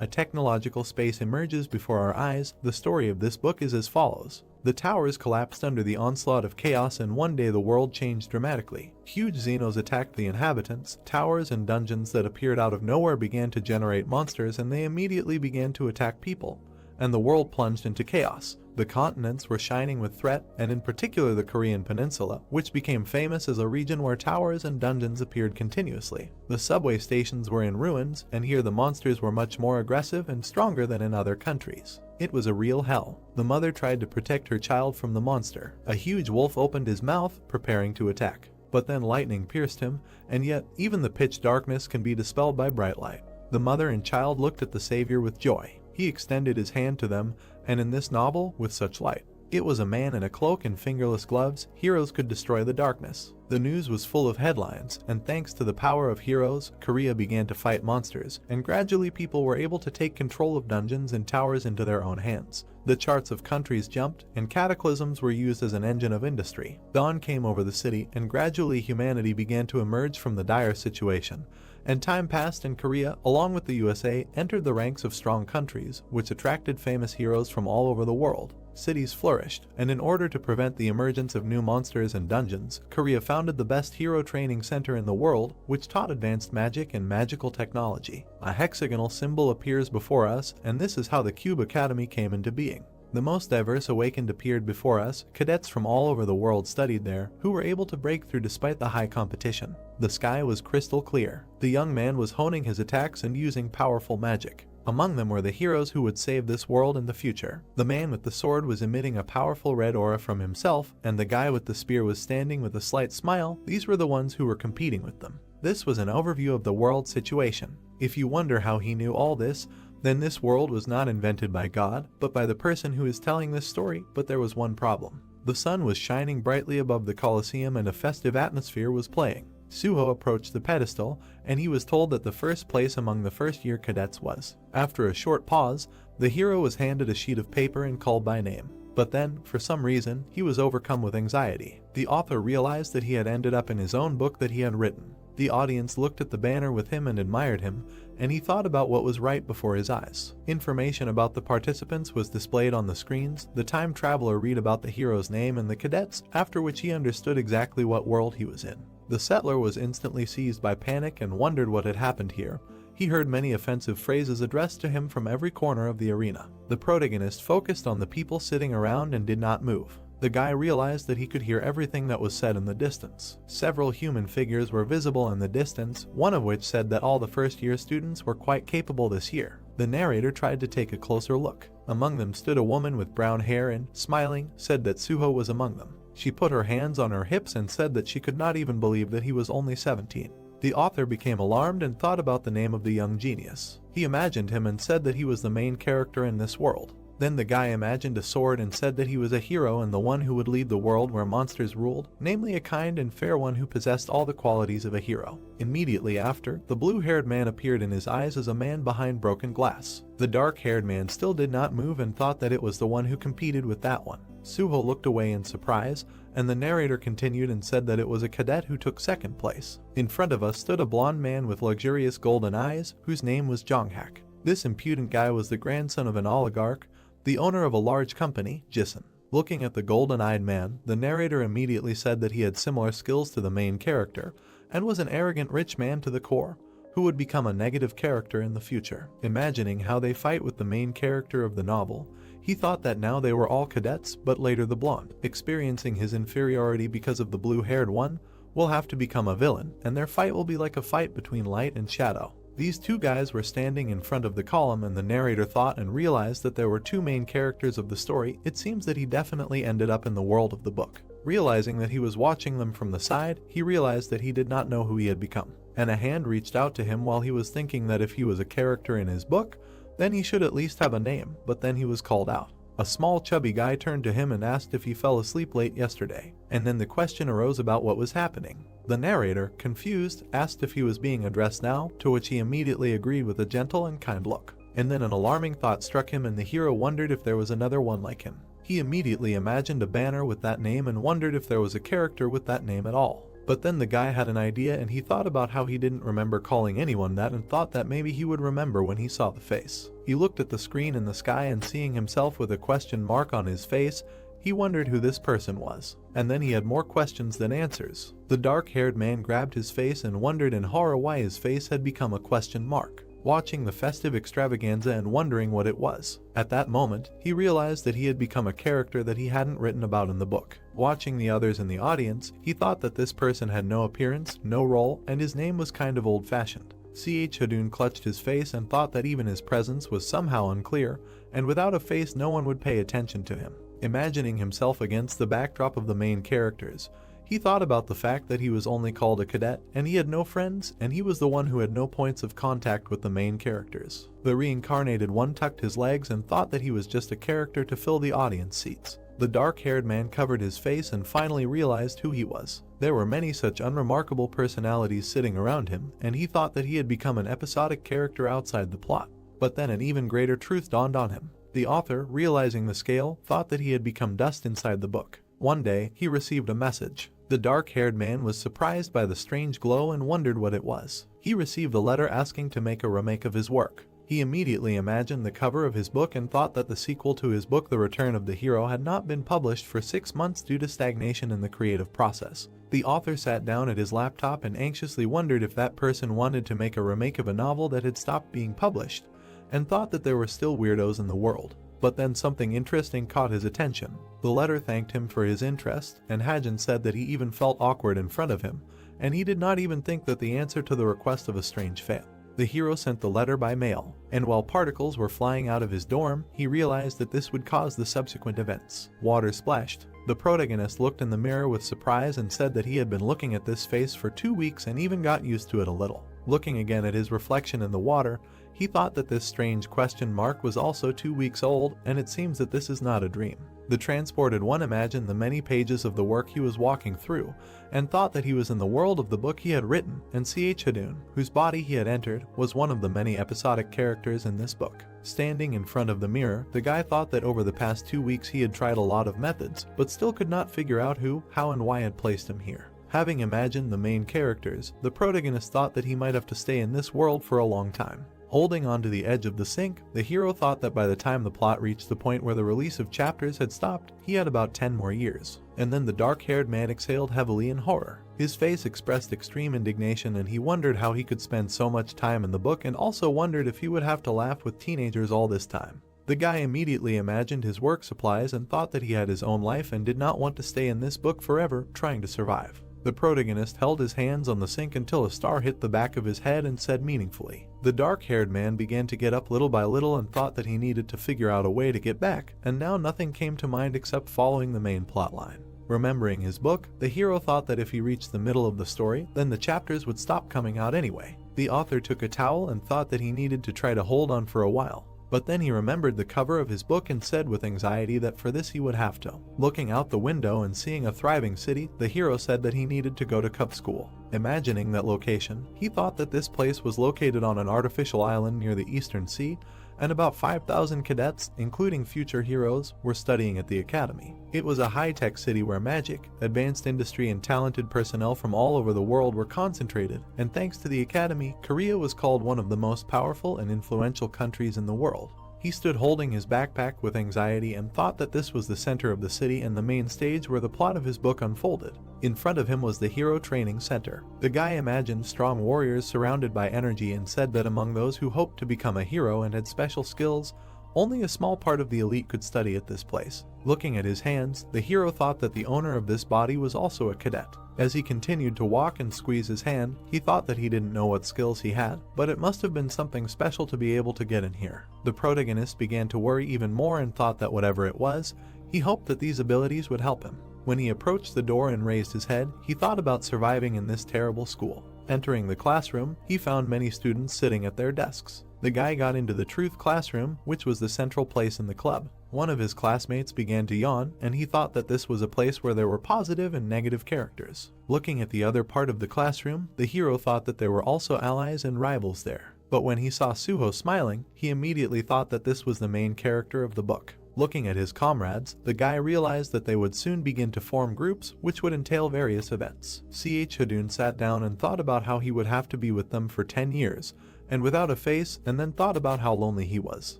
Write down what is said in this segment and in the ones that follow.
A technological space emerges before our eyes. The story of this book is as follows. The towers collapsed under the onslaught of chaos, and one day the world changed dramatically. Huge xenos attacked the inhabitants. Towers and dungeons that appeared out of nowhere began to generate monsters, and they immediately began to attack people. And the world plunged into chaos. The continents were shining with threat, and in particular the Korean peninsula, which became famous as a region where towers and dungeons appeared continuously. The subway stations were in ruins, and here the monsters were much more aggressive and stronger than in other countries. It was a real hell. The mother tried to protect her child from the monster. A huge wolf opened his mouth, preparing to attack. But then lightning pierced him, and yet even the pitch darkness can be dispelled by bright light. The mother and child looked at the savior with joy. He extended his hand to them, and in this novel, with such light. It was a man in a cloak and fingerless gloves. Heroes could destroy the darkness. The news was full of headlines, and thanks to the power of heroes, Korea began to fight monsters, and gradually people were able to take control of dungeons and towers into their own hands. The charts of countries jumped, and cataclysms were used as an engine of industry. Dawn came over the city, and gradually humanity began to emerge from the dire situation. And time passed, and Korea, along with the USA, entered the ranks of strong countries, which attracted famous heroes from all over the world. Cities flourished, and in order to prevent the emergence of new monsters and dungeons, Korea founded the best hero training center in the world, which taught advanced magic and magical technology. A hexagonal symbol appears before us, and this is how the Cube Academy came into being. The most diverse awakened appeared before us. Cadets from all over the world studied there, who were able to break through despite the high competition. The sky was crystal clear. The young man was honing his attacks and using powerful magic. Among them were the heroes who would save this world in the future. The man with the sword was emitting a powerful red aura from himself, and the guy with the spear was standing with a slight smile. These were the ones who were competing with them. This was an overview of the world situation. If you wonder how he knew all this, then this world was not invented by God, but by the person who is telling this story. But there was one problem. The sun was shining brightly above the Colosseum, and a festive atmosphere was playing. Suho approached the pedestal, and he was told that the first place among the first-year cadets was. After a short pause, the hero was handed a sheet of paper and called by name. But then, for some reason, he was overcome with anxiety. The author realized that he had ended up in his own book that he had written. The audience looked at the banner with him and admired him, and he thought about what was right before his eyes. Information about the participants was displayed on the screens. The time traveler read about the hero's name and the cadets, after which he understood exactly what world he was in. The settler was instantly seized by panic and wondered what had happened here. He heard many offensive phrases addressed to him from every corner of the arena. The protagonist focused on the people sitting around and did not move. The guy realized that he could hear everything that was said in the distance. Several human figures were visible in the distance, one of which said that all the first-year students were quite capable this year. The narrator tried to take a closer look. Among them stood a woman with brown hair and, smiling, said that Suho was among them. She put her hands on her hips and said that she could not even believe that he was only 17. The author became alarmed and thought about the name of the young genius. He imagined him and said that he was the main character in this world. Then the guy imagined a sword and said that he was a hero and the one who would lead the world where monsters ruled, namely a kind and fair one who possessed all the qualities of a hero. Immediately after, the blue-haired man appeared in his eyes as a man behind broken glass. The dark-haired man still did not move and thought that it was the one who competed with that one. Suho looked away in surprise, and the narrator continued and said that it was a cadet who took second place. In front of us stood a blonde man with luxurious golden eyes, whose name was Jonghak. This impudent guy was the grandson of an oligarch, the owner of a large company, Jisen. Looking at the golden-eyed man, the narrator immediately said that he had similar skills to the main character, and was an arrogant rich man to the core, who would become a negative character in the future. Imagining how they fight with the main character of the novel, he thought that now they were all cadets, but later the blonde, experiencing his inferiority because of the blue-haired one, will have to become a villain, and their fight will be like a fight between light and shadow. These two guys were standing in front of the column, and the narrator thought and realized that there were two main characters of the story. It seems that he definitely ended up in the world of the book. Realizing that he was watching them from the side, he realized that he did not know who he had become. And a hand reached out to him while he was thinking that if he was a character in his book, then he should at least have a name, but then he was called out. A small chubby guy turned to him and asked if he fell asleep late yesterday, and then the question arose about what was happening. The narrator, confused, asked if he was being addressed now, to which he immediately agreed with a gentle and kind look. And then an alarming thought struck him, and the hero wondered if there was another one like him. He immediately imagined a banner with that name and wondered if there was a character with that name at all. But then the guy had an idea and he thought about how he didn't remember calling anyone that and thought that maybe he would remember when he saw the face. He looked at the screen in the sky and seeing himself with a question mark on his face, he wondered who this person was. And then he had more questions than answers. The dark-haired man grabbed his face and wondered in horror why his face had become a question mark, watching the festive extravaganza and wondering what it was. At that moment, he realized that he had become a character that he hadn't written about in the book. Watching the others in the audience, he thought that this person had no appearance, no role, and his name was kind of old-fashioned. Yahello clutched his face and thought that even his presence was somehow unclear, and without a face no one would pay attention to him. Imagining himself against the backdrop of the main characters, he thought about the fact that he was only called a cadet, and he had no friends, and he was the one who had no points of contact with the main characters. The reincarnated one tucked his legs and thought that he was just a character to fill the audience seats. The dark-haired man covered his face and finally realized who he was. There were many such unremarkable personalities sitting around him, and he thought that he had become an episodic character outside the plot. But then an even greater truth dawned on him. The author, realizing the scale, thought that he had become dust inside the book. One day, he received a message. The dark-haired man was surprised by the strange glow and wondered what it was. He received a letter asking to make a remake of his work. He immediately imagined the cover of his book and thought that the sequel to his book The Return of the Hero had not been published for 6 months due to stagnation in the creative process. The author sat down at his laptop and anxiously wondered if that person wanted to make a remake of a novel that had stopped being published, and thought that there were still weirdos in the world. But then something interesting caught his attention. The letter thanked him for his interest, and Hajin said that he even felt awkward in front of him, and he did not even think that the answer to the request of a strange fan. The hero sent the letter by mail, and while particles were flying out of his dorm, he realized that this would cause the subsequent events. Water splashed. The protagonist looked in the mirror with surprise and said that he had been looking at this face for 2 weeks and even got used to it a little. Looking again at his reflection in the water, he thought that this strange question mark was also 2 weeks old, and it seems that this is not a dream. The transported one imagined the many pages of the work he was walking through, and thought that he was in the world of the book he had written, and Yahello, whose body he had entered, was one of the many episodic characters in this book. Standing in front of the mirror, the guy thought that over the past 2 weeks he had tried a lot of methods, but still could not figure out who, how, and why had placed him here. Having imagined the main characters, the protagonist thought that he might have to stay in this world for a long time. Holding onto the edge of the sink, the hero thought that by the time the plot reached the point where the release of chapters had stopped, he had about 10 more years. And then the dark-haired man exhaled heavily in horror. His face expressed extreme indignation, and he wondered how he could spend so much time in the book, and also wondered if he would have to laugh with teenagers all this time. The guy immediately imagined his work supplies and thought that he had his own life and did not want to stay in this book forever, trying to survive. The protagonist held his hands on the sink until a star hit the back of his head and said meaningfully. The dark-haired man began to get up little by little and thought that he needed to figure out a way to get back, and now nothing came to mind except following the main plotline. Remembering his book, the hero thought that if he reached the middle of the story, then the chapters would stop coming out anyway. The author took a towel and thought that he needed to try to hold on for a while. But then he remembered the cover of his book and said with anxiety that for this he would have to. Looking out the window and seeing a thriving city, the hero said that he needed to go to Cup School. Imagining that location, he thought that this place was located on an artificial island near the Eastern Sea, and about 5,000 cadets, including future heroes, were studying at the academy. It was a high-tech city where magic, advanced industry, and talented personnel from all over the world were concentrated, and thanks to the academy, Korea was called one of the most powerful and influential countries in the world. He stood holding his backpack with anxiety and thought that this was the center of the city and the main stage where the plot of his book unfolded. In front of him was the Hero Training Center. The guy imagined strong warriors surrounded by energy and said that among those who hoped to become a hero and had special skills, only a small part of the elite could study at this place. Looking at his hands, the hero thought that the owner of this body was also a cadet. As he continued to walk and squeeze his hand, he thought that he didn't know what skills he had, but it must have been something special to be able to get in here. The protagonist began to worry even more and thought that whatever it was, he hoped that these abilities would help him. When he approached the door and raised his head, he thought about surviving in this terrible school. Entering the classroom, he found many students sitting at their desks. The guy got into the truth classroom, which was the central place in the club. One of his classmates began to yawn, and he thought that this was a place where there were positive and negative characters. Looking at the other part of the classroom, the hero thought that there were also allies and rivals there. But when he saw Suho smiling, he immediately thought that this was the main character of the book. Looking at his comrades, the guy realized that they would soon begin to form groups, which would entail various events. Hadun sat down and thought about how he would have to be with them for 10 years, and without a face, and then thought about how lonely he was.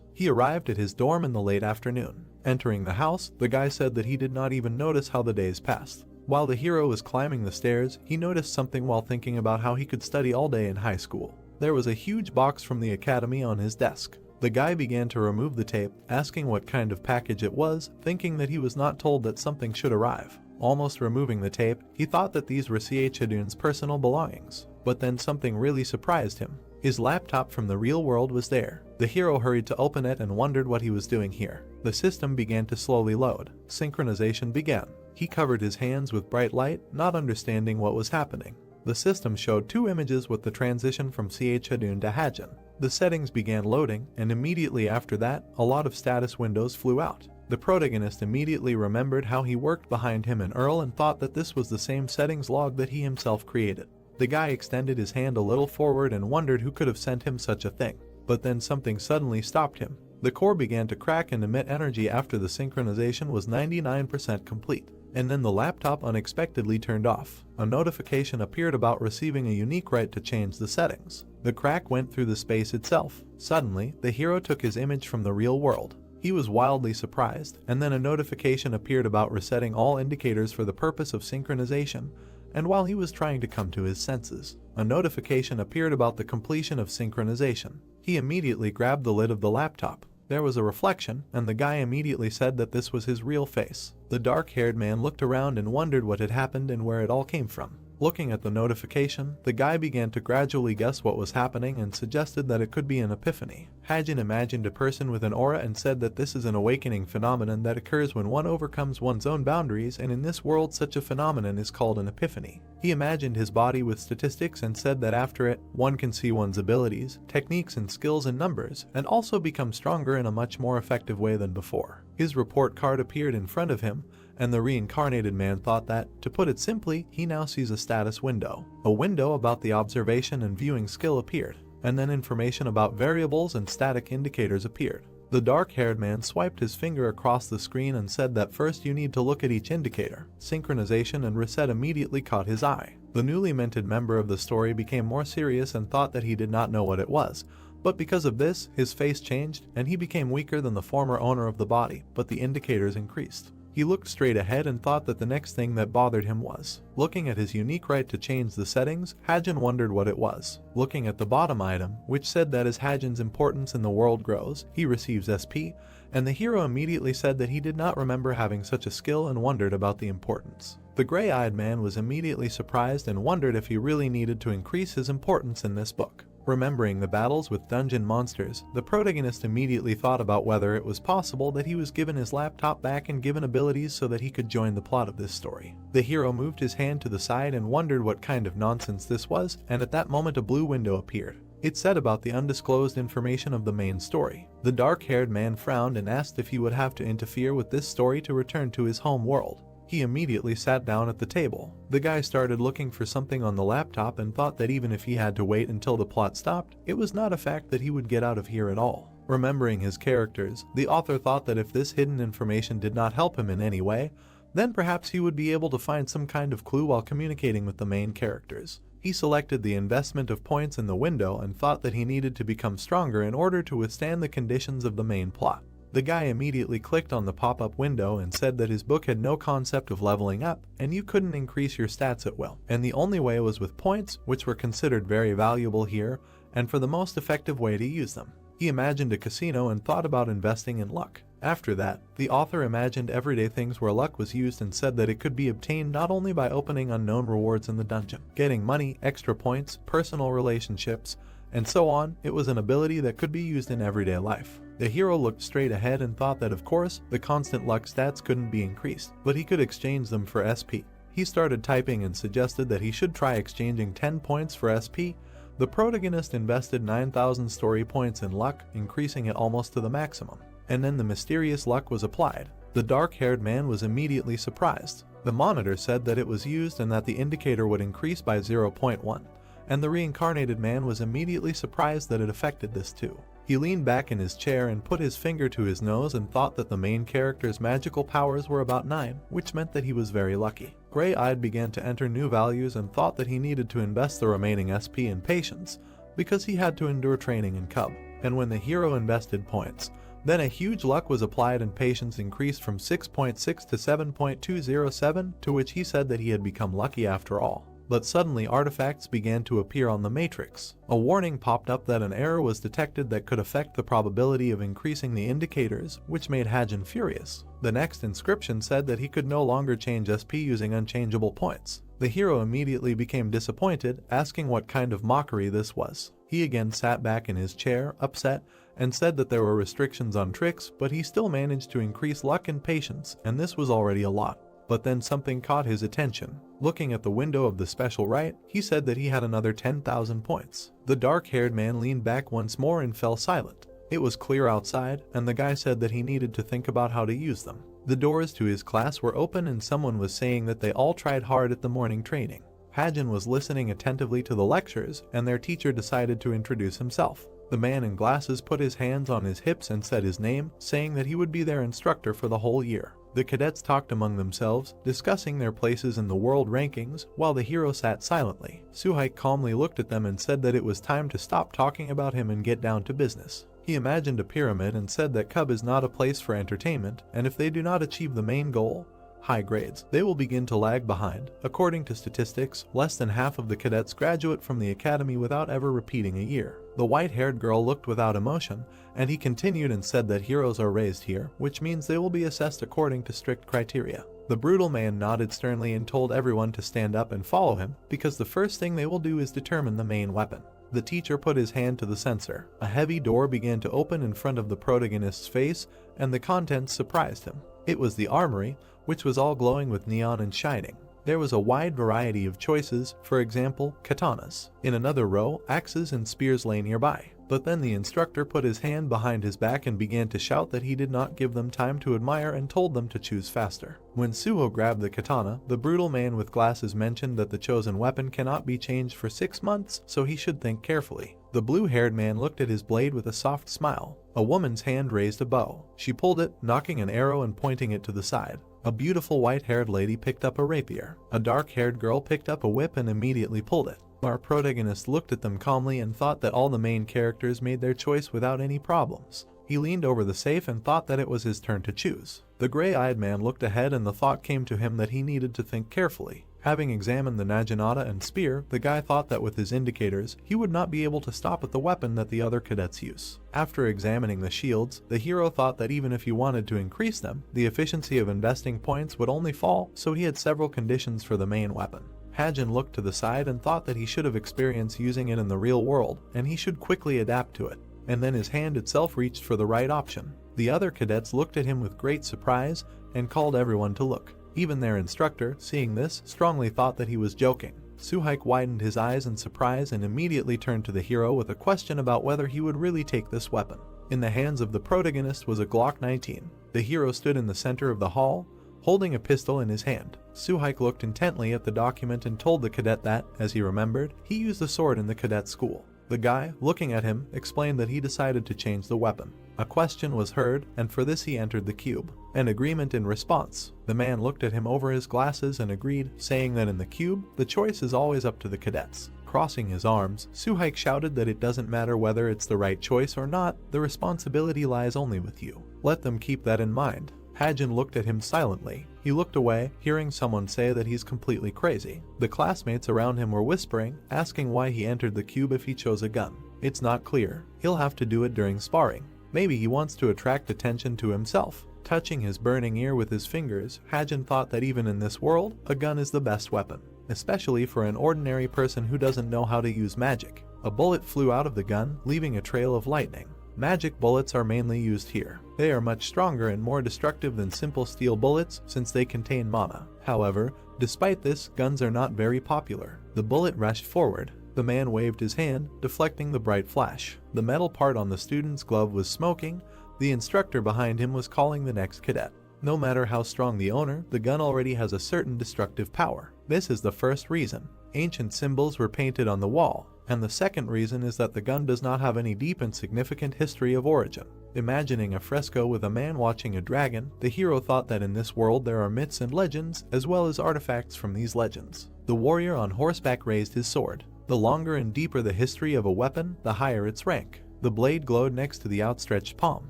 He arrived at his dorm in the late afternoon. Entering the house, the guy said that he did not even notice how the days passed. While the hero was climbing the stairs, he noticed something while thinking about how he could study all day in high school. There was a huge box from the academy on his desk. The guy began to remove the tape, asking what kind of package it was, thinking that he was not told that something should arrive. Almost removing the tape, he thought that these were Hadun's personal belongings. But then something really surprised him. His laptop from the real world was there. The hero hurried to open it and wondered what he was doing here. The system began to slowly load. Synchronization began. He covered his hands with bright light, not understanding what was happening. The system showed 2 images with the transition from Hadun to Hajin. The settings began loading, and immediately after that, a lot of status windows flew out. The protagonist immediately remembered how he worked behind him in Earl and thought that this was the same settings log that he himself created. The guy extended his hand a little forward and wondered who could have sent him such a thing. But then something suddenly stopped him. The core began to crack and emit energy after the synchronization was 99% complete. And then the laptop unexpectedly turned off. A notification appeared about receiving a unique right to change the settings. The crack went through the space itself. Suddenly, the hero took his image from the real world. He was wildly surprised, and then a notification appeared about resetting all indicators for the purpose of synchronization, and while he was trying to come to his senses, a notification appeared about the completion of synchronization. He immediately grabbed the lid of the laptop. There was a reflection, and the guy immediately said that this was his real face. The dark-haired man looked around and wondered what had happened and where it all came from. Looking at the notification, the guy began to gradually guess what was happening and suggested that it could be an epiphany. Hajin imagined a person with an aura and said that this is an awakening phenomenon that occurs when one overcomes one's own boundaries, and in this world such a phenomenon is called an epiphany. He imagined his body with statistics and said that after it, one can see one's abilities, techniques and skills in numbers, and also become stronger in a much more effective way than before. His report card appeared in front of him, and the reincarnated man thought that, to put it simply, he now sees a status window. A window about the observation and viewing skill appeared, and then information about variables and static indicators appeared. The dark-haired man swiped his finger across the screen and said that first you need to look at each indicator. Synchronization and reset immediately caught his eye. The newly minted member of the story became more serious and thought that he did not know what it was. But because of this, his face changed, and he became weaker than the former owner of the body, but the indicators increased. He looked straight ahead and thought that the next thing that bothered him was. Looking at his unique right to change the settings, Hajin wondered what it was. Looking at the bottom item, which said that as Hajin's importance in the world grows, he receives SP, and the hero immediately said that he did not remember having such a skill and wondered about the importance. The gray-eyed man was immediately surprised and wondered if he really needed to increase his importance in this book. Remembering the battles with dungeon monsters, the protagonist immediately thought about whether it was possible that he was given his laptop back and given abilities so that he could join the plot of this story. The hero moved his hand to the side and wondered what kind of nonsense this was, and at that moment a blue window appeared. It said about the undisclosed information of the main story. The dark-haired man frowned and asked if he would have to interfere with this story to return to his home world. He immediately sat down at the table. The guy started looking for something on the laptop and thought that even if he had to wait until the plot stopped, it was not a fact that he would get out of here at all. Remembering his characters, the author thought that if this hidden information did not help him in any way, then perhaps he would be able to find some kind of clue while communicating with the main characters. He selected the investment of points in the window and thought that he needed to become stronger in order to withstand the conditions of the main plot. The guy immediately clicked on the pop-up window and said that his book had no concept of leveling up, and you couldn't increase your stats at will, and the only way was with points, which were considered very valuable here, and for the most effective way to use them. He imagined a casino and thought about investing in luck. After that, the author imagined everyday things where luck was used and said that it could be obtained not only by opening unknown rewards in the dungeon, getting money, extra points, personal relationships, and so on. It was an ability that could be used in everyday life. The hero looked straight ahead and thought that of course, the constant luck stats couldn't be increased, but he could exchange them for SP. He started typing and suggested that he should try exchanging 10 points for SP. The protagonist invested 9,000 story points in luck, increasing it almost to the maximum. And then the mysterious luck was applied. The dark-haired man was immediately surprised. The monitor said that it was used and that the indicator would increase by 0.1. And the reincarnated man was immediately surprised that it affected this too. He leaned back in his chair and put his finger to his nose and thought that the main character's magical powers were about 9, which meant that he was very lucky. Gray-eyed began to enter new values and thought that he needed to invest the remaining SP in patience because he had to endure training in Cub. And when the hero invested points, then a huge luck was applied and patience increased from 6.6 to 7.207, to which he said that he had become lucky after all. But suddenly artifacts began to appear on the matrix. A warning popped up that an error was detected that could affect the probability of increasing the indicators, which made Hajin furious. The next inscription said that he could no longer change SP using unchangeable points. The hero immediately became disappointed, asking what kind of mockery this was. He again sat back in his chair, upset, and said that there were restrictions on tricks, but he still managed to increase luck and patience, and this was already a lot. But then something caught his attention. Looking at the window of the special right, he said that he had another 10,000 points. The dark-haired man leaned back once more and fell silent. It was clear outside, and the guy said that he needed to think about how to use them. The doors to his class were open and someone was saying that they all tried hard at the morning training. Hajin was listening attentively to the lectures, and their teacher decided to introduce himself. The man in glasses put his hands on his hips and said his name, saying that he would be their instructor for the whole year. The cadets talked among themselves, discussing their places in the world rankings, while the hero sat silently. Suhaik calmly looked at them and said that it was time to stop talking about him and get down to business. He imagined a pyramid and said that Cub is not a place for entertainment, and if they do not achieve the main goal, high grades, they will begin to lag behind. According to statistics, less than half of the cadets graduate from the academy without ever repeating a year. The white-haired girl looked without emotion, and he continued and said that heroes are raised here, which means they will be assessed according to strict criteria. The brutal man nodded sternly and told everyone to stand up and follow him, because the first thing they will do is determine the main weapon. The teacher put his hand to the sensor. A heavy door began to open in front of the protagonist's face, and the contents surprised him. It was the armory, which was all glowing with neon and shining. There was a wide variety of choices, for example, katanas. In another row, axes and spears lay nearby. But then the instructor put his hand behind his back and began to shout that he did not give them time to admire and told them to choose faster. When Suho grabbed the katana, the brutal man with glasses mentioned that the chosen weapon cannot be changed for 6 months, so he should think carefully. The blue-haired man looked at his blade with a soft smile. A woman's hand raised a bow. She pulled it, knocking an arrow and pointing it to the side. A beautiful white-haired lady picked up a rapier. A dark-haired girl picked up a whip and immediately pulled it. Our protagonist looked at them calmly and thought that all the main characters made their choice without any problems. He leaned over the safe and thought that it was his turn to choose. The gray-eyed man looked ahead and the thought came to him that he needed to think carefully. Having examined the naginata and spear, the guy thought that with his indicators, he would not be able to stop at the weapon that the other cadets use. After examining the shields, the hero thought that even if he wanted to increase them, the efficiency of investing points would only fall, so he had several conditions for the main weapon. Hajin looked to the side and thought that he should have experience using it in the real world, and he should quickly adapt to it. And then his hand itself reached for the right option. The other cadets looked at him with great surprise and called everyone to look. Even their instructor, seeing this, strongly thought that he was joking. Suhaik widened his eyes in surprise and immediately turned to the hero with a question about whether he would really take this weapon. In the hands of the protagonist was a Glock 19. The hero stood in the center of the hall, holding a pistol in his hand. Suhaik looked intently at the document and told the cadet that, as he remembered, he used a sword in the cadet school. The guy, looking at him, explained that he decided to change the weapon. A question was heard, and for this he entered the cube. An agreement in response. The man looked at him over his glasses and agreed, saying that in the cube, the choice is always up to the cadets. Crossing his arms, Suhaik shouted that it doesn't matter whether it's the right choice or not, the responsibility lies only with you. Let them keep that in mind. Hajin looked at him silently. He looked away, hearing someone say that he's completely crazy. The classmates around him were whispering, asking why he entered the cube if he chose a gun. It's not clear. He'll have to do it during sparring. Maybe he wants to attract attention to himself. Touching his burning ear with his fingers, Hajin thought that even in this world, a gun is the best weapon, especially for an ordinary person who doesn't know how to use magic. A bullet flew out of the gun, leaving a trail of lightning. Magic bullets are mainly used here. They are much stronger and more destructive than simple steel bullets since they contain mana. However, despite this, guns are not very popular. The bullet rushed forward. The man waved his hand, deflecting the bright flash. The metal part on the student's glove was smoking. The instructor behind him was calling the next cadet. No matter how strong the owner, the gun already has a certain destructive power. This is the first reason. Ancient symbols were painted on the wall, And the second reason is that the gun does not have any deep and significant history of origin. Imagining a fresco with a man watching a dragon, the hero thought that in this world there are myths and legends, as well as artifacts from these legends. The warrior on horseback raised his sword. The longer and deeper the history of a weapon, the higher its rank. The blade glowed next to the outstretched palm.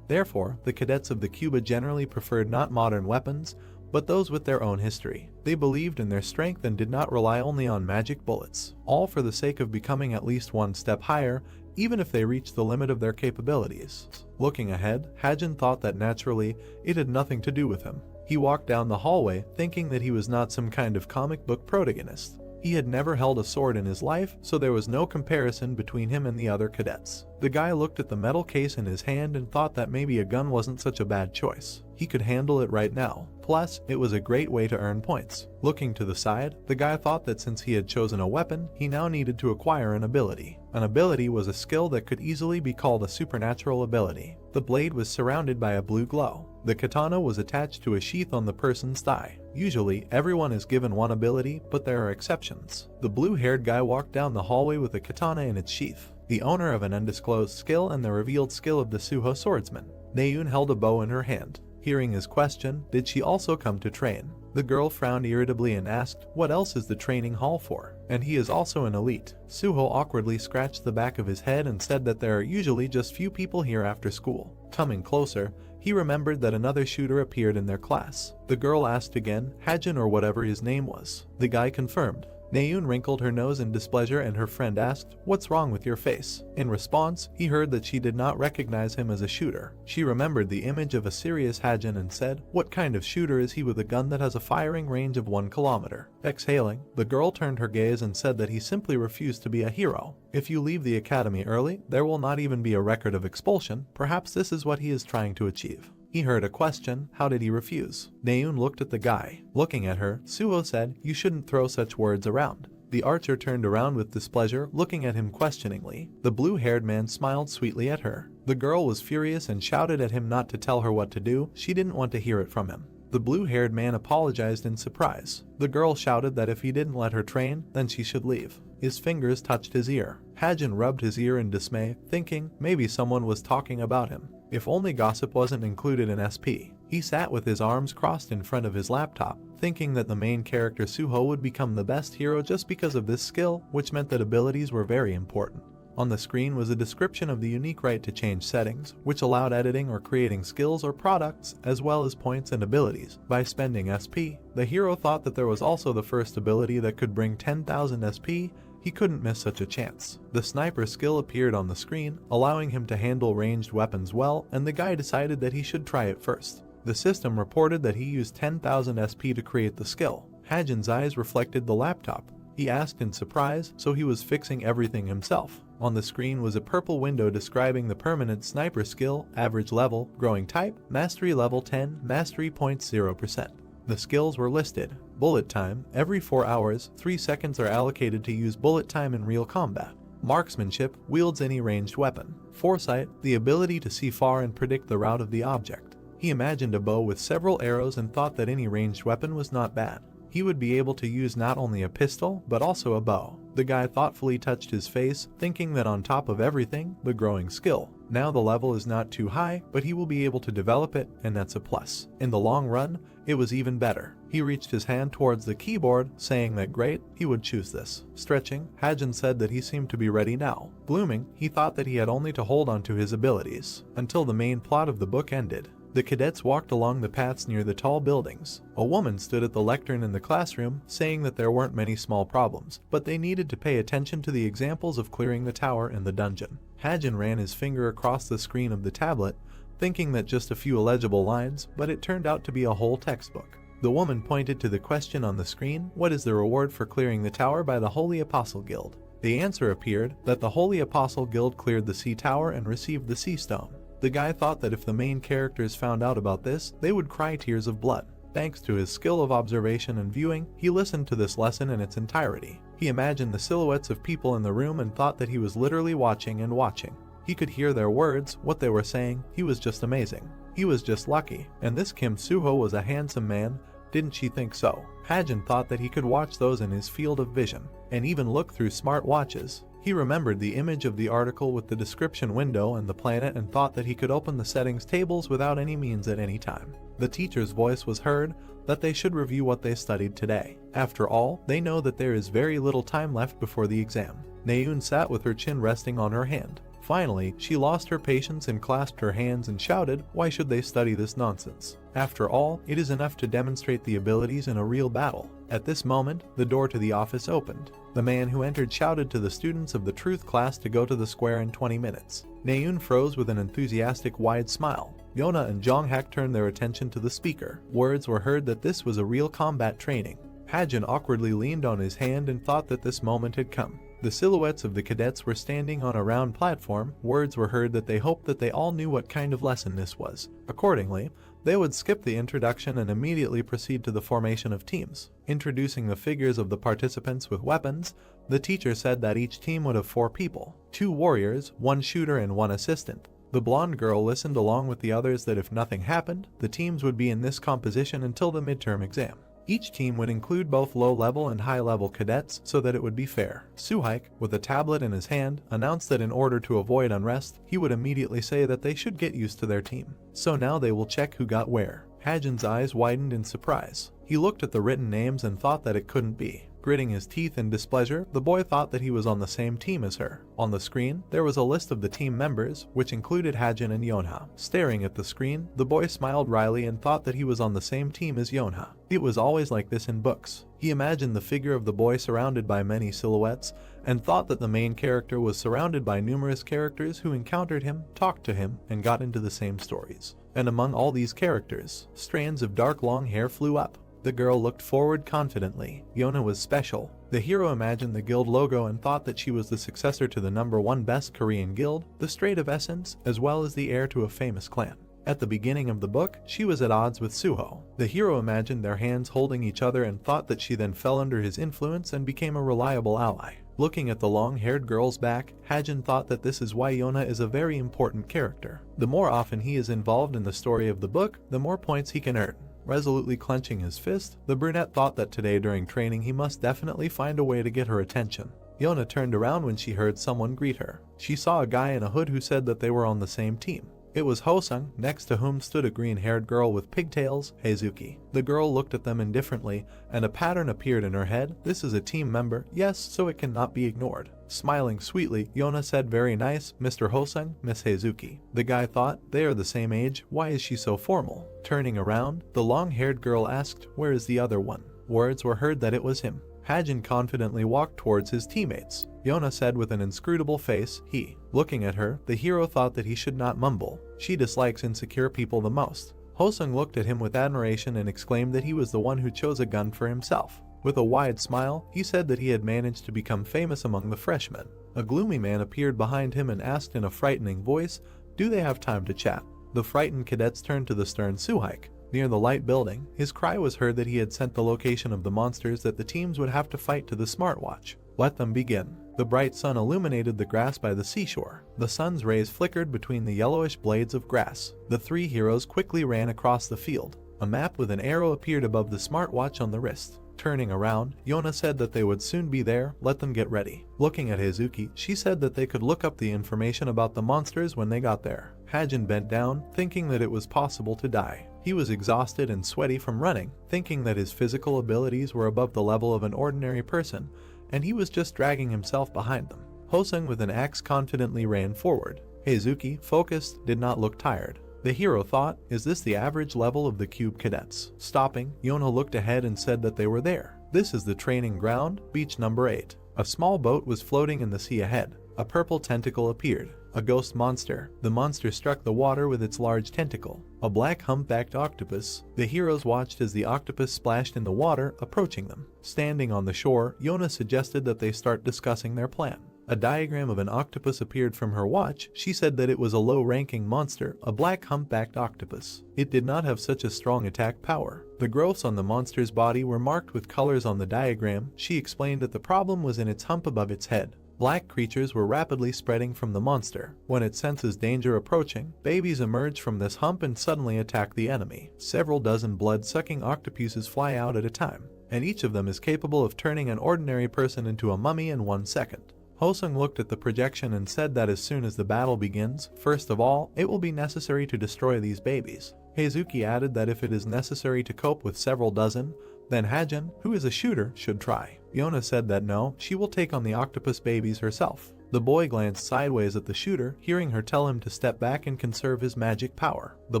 Therefore, the cadets of the Cuba generally preferred not modern weapons, but those with their own history. They believed in their strength and did not rely only on magic bullets, all for the sake of becoming at least one step higher, even if they reached the limit of their capabilities. Looking ahead, Hajin thought that naturally, it had nothing to do with him. He walked down the hallway, thinking that he was not some kind of comic book protagonist. He had never held a sword in his life, so there was no comparison between him and the other cadets. The guy looked at the metal case in his hand and thought that maybe a gun wasn't such a bad choice. He could handle it right now. Plus, it was a great way to earn points. Looking to the side, the guy thought that since he had chosen a weapon, he now needed to acquire an ability. An ability was a skill that could easily be called a supernatural ability. The blade was surrounded by a blue glow. The katana was attached to a sheath on the person's thigh. Usually, everyone is given one ability, but there are exceptions. The blue-haired guy walked down the hallway with a katana in its sheath, the owner of an undisclosed skill and the revealed skill of the Suho swordsman. Naeun held a bow in her hand. Hearing his question, did she also come to train? The girl frowned irritably and asked, what else is the training hall for? And he is also an elite. Suho awkwardly scratched the back of his head and said that there are usually just few people here after school. Coming closer, he remembered that another shooter appeared in their class. The girl asked again, Hajin or whatever his name was. The guy confirmed. Naeun wrinkled her nose in displeasure and her friend asked, what's wrong with your face? In response, he heard that she did not recognize him as a shooter. She remembered the image of a serious Hajin and said, what kind of shooter is he with a gun that has a firing range of 1 kilometer? Exhaling, the girl turned her gaze and said that he simply refused to be a hero. If you leave the academy early, there will not even be a record of expulsion. Perhaps this is what he is trying to achieve. He heard a question, how did he refuse? Naeun looked at the guy. Looking at her, Suho said, you shouldn't throw such words around. The archer turned around with displeasure, looking at him questioningly. The blue-haired man smiled sweetly at her. The girl was furious and shouted at him not to tell her what to do. She didn't want to hear it from him. The blue-haired man apologized in surprise. The girl shouted that if he didn't let her train, then she should leave. His fingers touched his ear. Hajin rubbed his ear in dismay, thinking maybe someone was talking about him. If only gossip wasn't included in SP. He sat with his arms crossed in front of his laptop, thinking that the main character Suho would become the best hero just because of this skill, which meant that abilities were very important. On the screen was a description of the unique right to change settings, which allowed editing or creating skills or products, as well as points and abilities. By spending SP, the hero thought that there was also the first ability that could bring 10,000 SP. He couldn't miss such a chance. The sniper skill appeared on the screen, allowing him to handle ranged weapons well, and the guy decided that he should try it first. The system reported that he used 10,000 SP to create the skill. Hajin's eyes reflected the laptop. He asked in surprise, so he was fixing everything himself. On the screen was a purple window describing the permanent sniper skill, average level, growing type, mastery level 10, mastery points 0%. The skills were listed. Bullet time, every 4 hours, 3 seconds are allocated to use bullet time in real combat. Marksmanship, wields any ranged weapon. Foresight, the ability to see far and predict the route of the object. He imagined a bow with several arrows and thought that any ranged weapon was not bad. He would be able to use not only a pistol, but also a bow. The guy thoughtfully touched his face, thinking that on top of everything, the growing skill. Now the level is not too high, but he will be able to develop it, and that's a plus. In the long run, it was even better. He reached his hand towards the keyboard, saying that great, he would choose this. Stretching, Hajin said that he seemed to be ready now. Blooming, he thought that he had only to hold on to his abilities, until the main plot of the book ended. The cadets walked along the paths near the tall buildings. A woman stood at the lectern in the classroom, saying that there weren't many small problems, but they needed to pay attention to the examples of clearing the tower and the dungeon. Hajin ran his finger across the screen of the tablet, thinking that just a few illegible lines, but it turned out to be a whole textbook. The woman pointed to the question on the screen, what is the reward for clearing the tower by the Holy Apostle Guild? The answer appeared, that the Holy Apostle Guild cleared the sea tower and received the sea stone. The guy thought that if the main characters found out about this, they would cry tears of blood. Thanks to his skill of observation and viewing, he listened to this lesson in its entirety. He imagined the silhouettes of people in the room and thought that he was literally watching and watching. He could hear their words, what they were saying. He was just amazing. He was just lucky. And this Kim Suho was a handsome man, didn't she think so? Hajin thought that he could watch those in his field of vision, and even look through smart watches. He remembered the image of the article with the description window and the planet and thought that he could open the settings tables without any means at any time. The teacher's voice was heard that they should review what they studied today. After all, they know that there is very little time left before the exam. Naeun sat with her chin resting on her hand. Finally, she lost her patience and clasped her hands and shouted, "Why should they study this nonsense? After all, it is enough to demonstrate the abilities in a real battle." At this moment, the door to the office opened. The man who entered shouted to the students of the truth class to go to the square in 20 minutes. Naeun froze with an enthusiastic wide smile. Yona and Jonghak turned their attention to the speaker. Words were heard that this was a real combat training. Hajin awkwardly leaned on his hand and thought that this moment had come. The silhouettes of the cadets were standing on a round platform. Words were heard that they hoped that they all knew what kind of lesson this was. Accordingly, they would skip the introduction and immediately proceed to the formation of teams. Introducing the figures of the participants with weapons, the teacher said that each team would have 4 people, 2 warriors, 1 shooter and 1 assistant. The blonde girl listened along with the others that if nothing happened, the teams would be in this composition until the midterm exam. Each team would include both low-level and high-level cadets so that it would be fair. Suhaik, with a tablet in his hand, announced that in order to avoid unrest, he would immediately say that they should get used to their team. So now they will check who got where. Hajin's eyes widened in surprise. He looked at the written names and thought that it couldn't be. Gritting his teeth in displeasure, the boy thought that he was on the same team as her. On the screen, there was a list of the team members, which included Hajin and Yonha. Staring at the screen, the boy smiled wryly and thought that he was on the same team as Yonha. It was always like this in books. He imagined the figure of the boy surrounded by many silhouettes, and thought that the main character was surrounded by numerous characters who encountered him, talked to him, and got into the same stories. And among all these characters, strands of dark long hair flew up. The girl looked forward confidently. Yona was special. The hero imagined the guild logo and thought that she was the successor to the #1 best Korean guild, the Strait of Essence, as well as the heir to a famous clan. At the beginning of the book, she was at odds with Suho. The hero imagined their hands holding each other and thought that she then fell under his influence and became a reliable ally. Looking at the long-haired girl's back, Hajin thought that this is why Yona is a very important character. The more often he is involved in the story of the book, the more points he can earn. Resolutely clenching his fist, the brunette thought that today during training he must definitely find a way to get her attention. Yona turned around when she heard someone greet her. She saw a guy in a hood who said that they were on the same team. It was Hosung, next to whom stood a green-haired girl with pigtails, Heizuki. The girl looked at them indifferently, and a pattern appeared in her head. This is a team member, yes, so it cannot be ignored. Smiling sweetly, Yona said, "Very nice, Mr. Hosung, Miss Heizuki." The guy thought, they are the same age, why is she so formal? Turning around, the long-haired girl asked, "Where is the other one?" Words were heard that it was him. Hajin confidently walked towards his teammates. Yona said with an inscrutable face, "He." Looking at her, the hero thought that he should not mumble. She dislikes insecure people the most. Hosung looked at him with admiration and exclaimed that he was the one who chose a gun for himself. With a wide smile, he said that he had managed to become famous among the freshmen. A gloomy man appeared behind him and asked in a frightening voice, "Do they have time to chat?" The frightened cadets turned to the stern Suhaik. Near the light building, his cry was heard that he had sent the location of the monsters that the teams would have to fight to the smartwatch. Let them begin. The bright sun illuminated the grass by the seashore. The sun's rays flickered between the yellowish blades of grass. The 3 heroes quickly ran across the field. A map with an arrow appeared above the smartwatch on the wrist. Turning around, Yona said that they would soon be there, let them get ready. Looking at Heizuki, she said that they could look up the information about the monsters when they got there. Hajin bent down, thinking that it was possible to die. He was exhausted and sweaty from running, thinking that his physical abilities were above the level of an ordinary person, and he was just dragging himself behind them. Hosung with an axe confidently ran forward. Heizuki, focused, did not look tired. The hero thought, is this the average level of the cube cadets? Stopping, Yona looked ahead and said that they were there. This is the training ground, beach number 8. A small boat was floating in the sea ahead. A purple tentacle appeared. A ghost monster. The monster struck the water with its large tentacle. A black humpbacked octopus. The heroes watched as the octopus splashed in the water, approaching them. Standing on the shore, Yona suggested that they start discussing their plan. A diagram of an octopus appeared from her watch. She said that it was a low-ranking monster, a black humpbacked octopus. It did not have such a strong attack power. The growths on the monster's body were marked with colors on the diagram. She explained that the problem was in its hump above its head. Black creatures were rapidly spreading from the monster. When it senses danger approaching, babies emerge from this hump and suddenly attack the enemy. Several dozen blood-sucking octopuses fly out at a time, and each of them is capable of turning an ordinary person into a mummy in 1 second. Hosung looked at the projection and said that as soon as the battle begins, first of all, it will be necessary to destroy these babies. Heizuki added that if it is necessary to cope with several dozen, then Hajin, who is a shooter, should try. Yona said that no, she will take on the octopus babies herself. The boy glanced sideways at the shooter, hearing her tell him to step back and conserve his magic power. The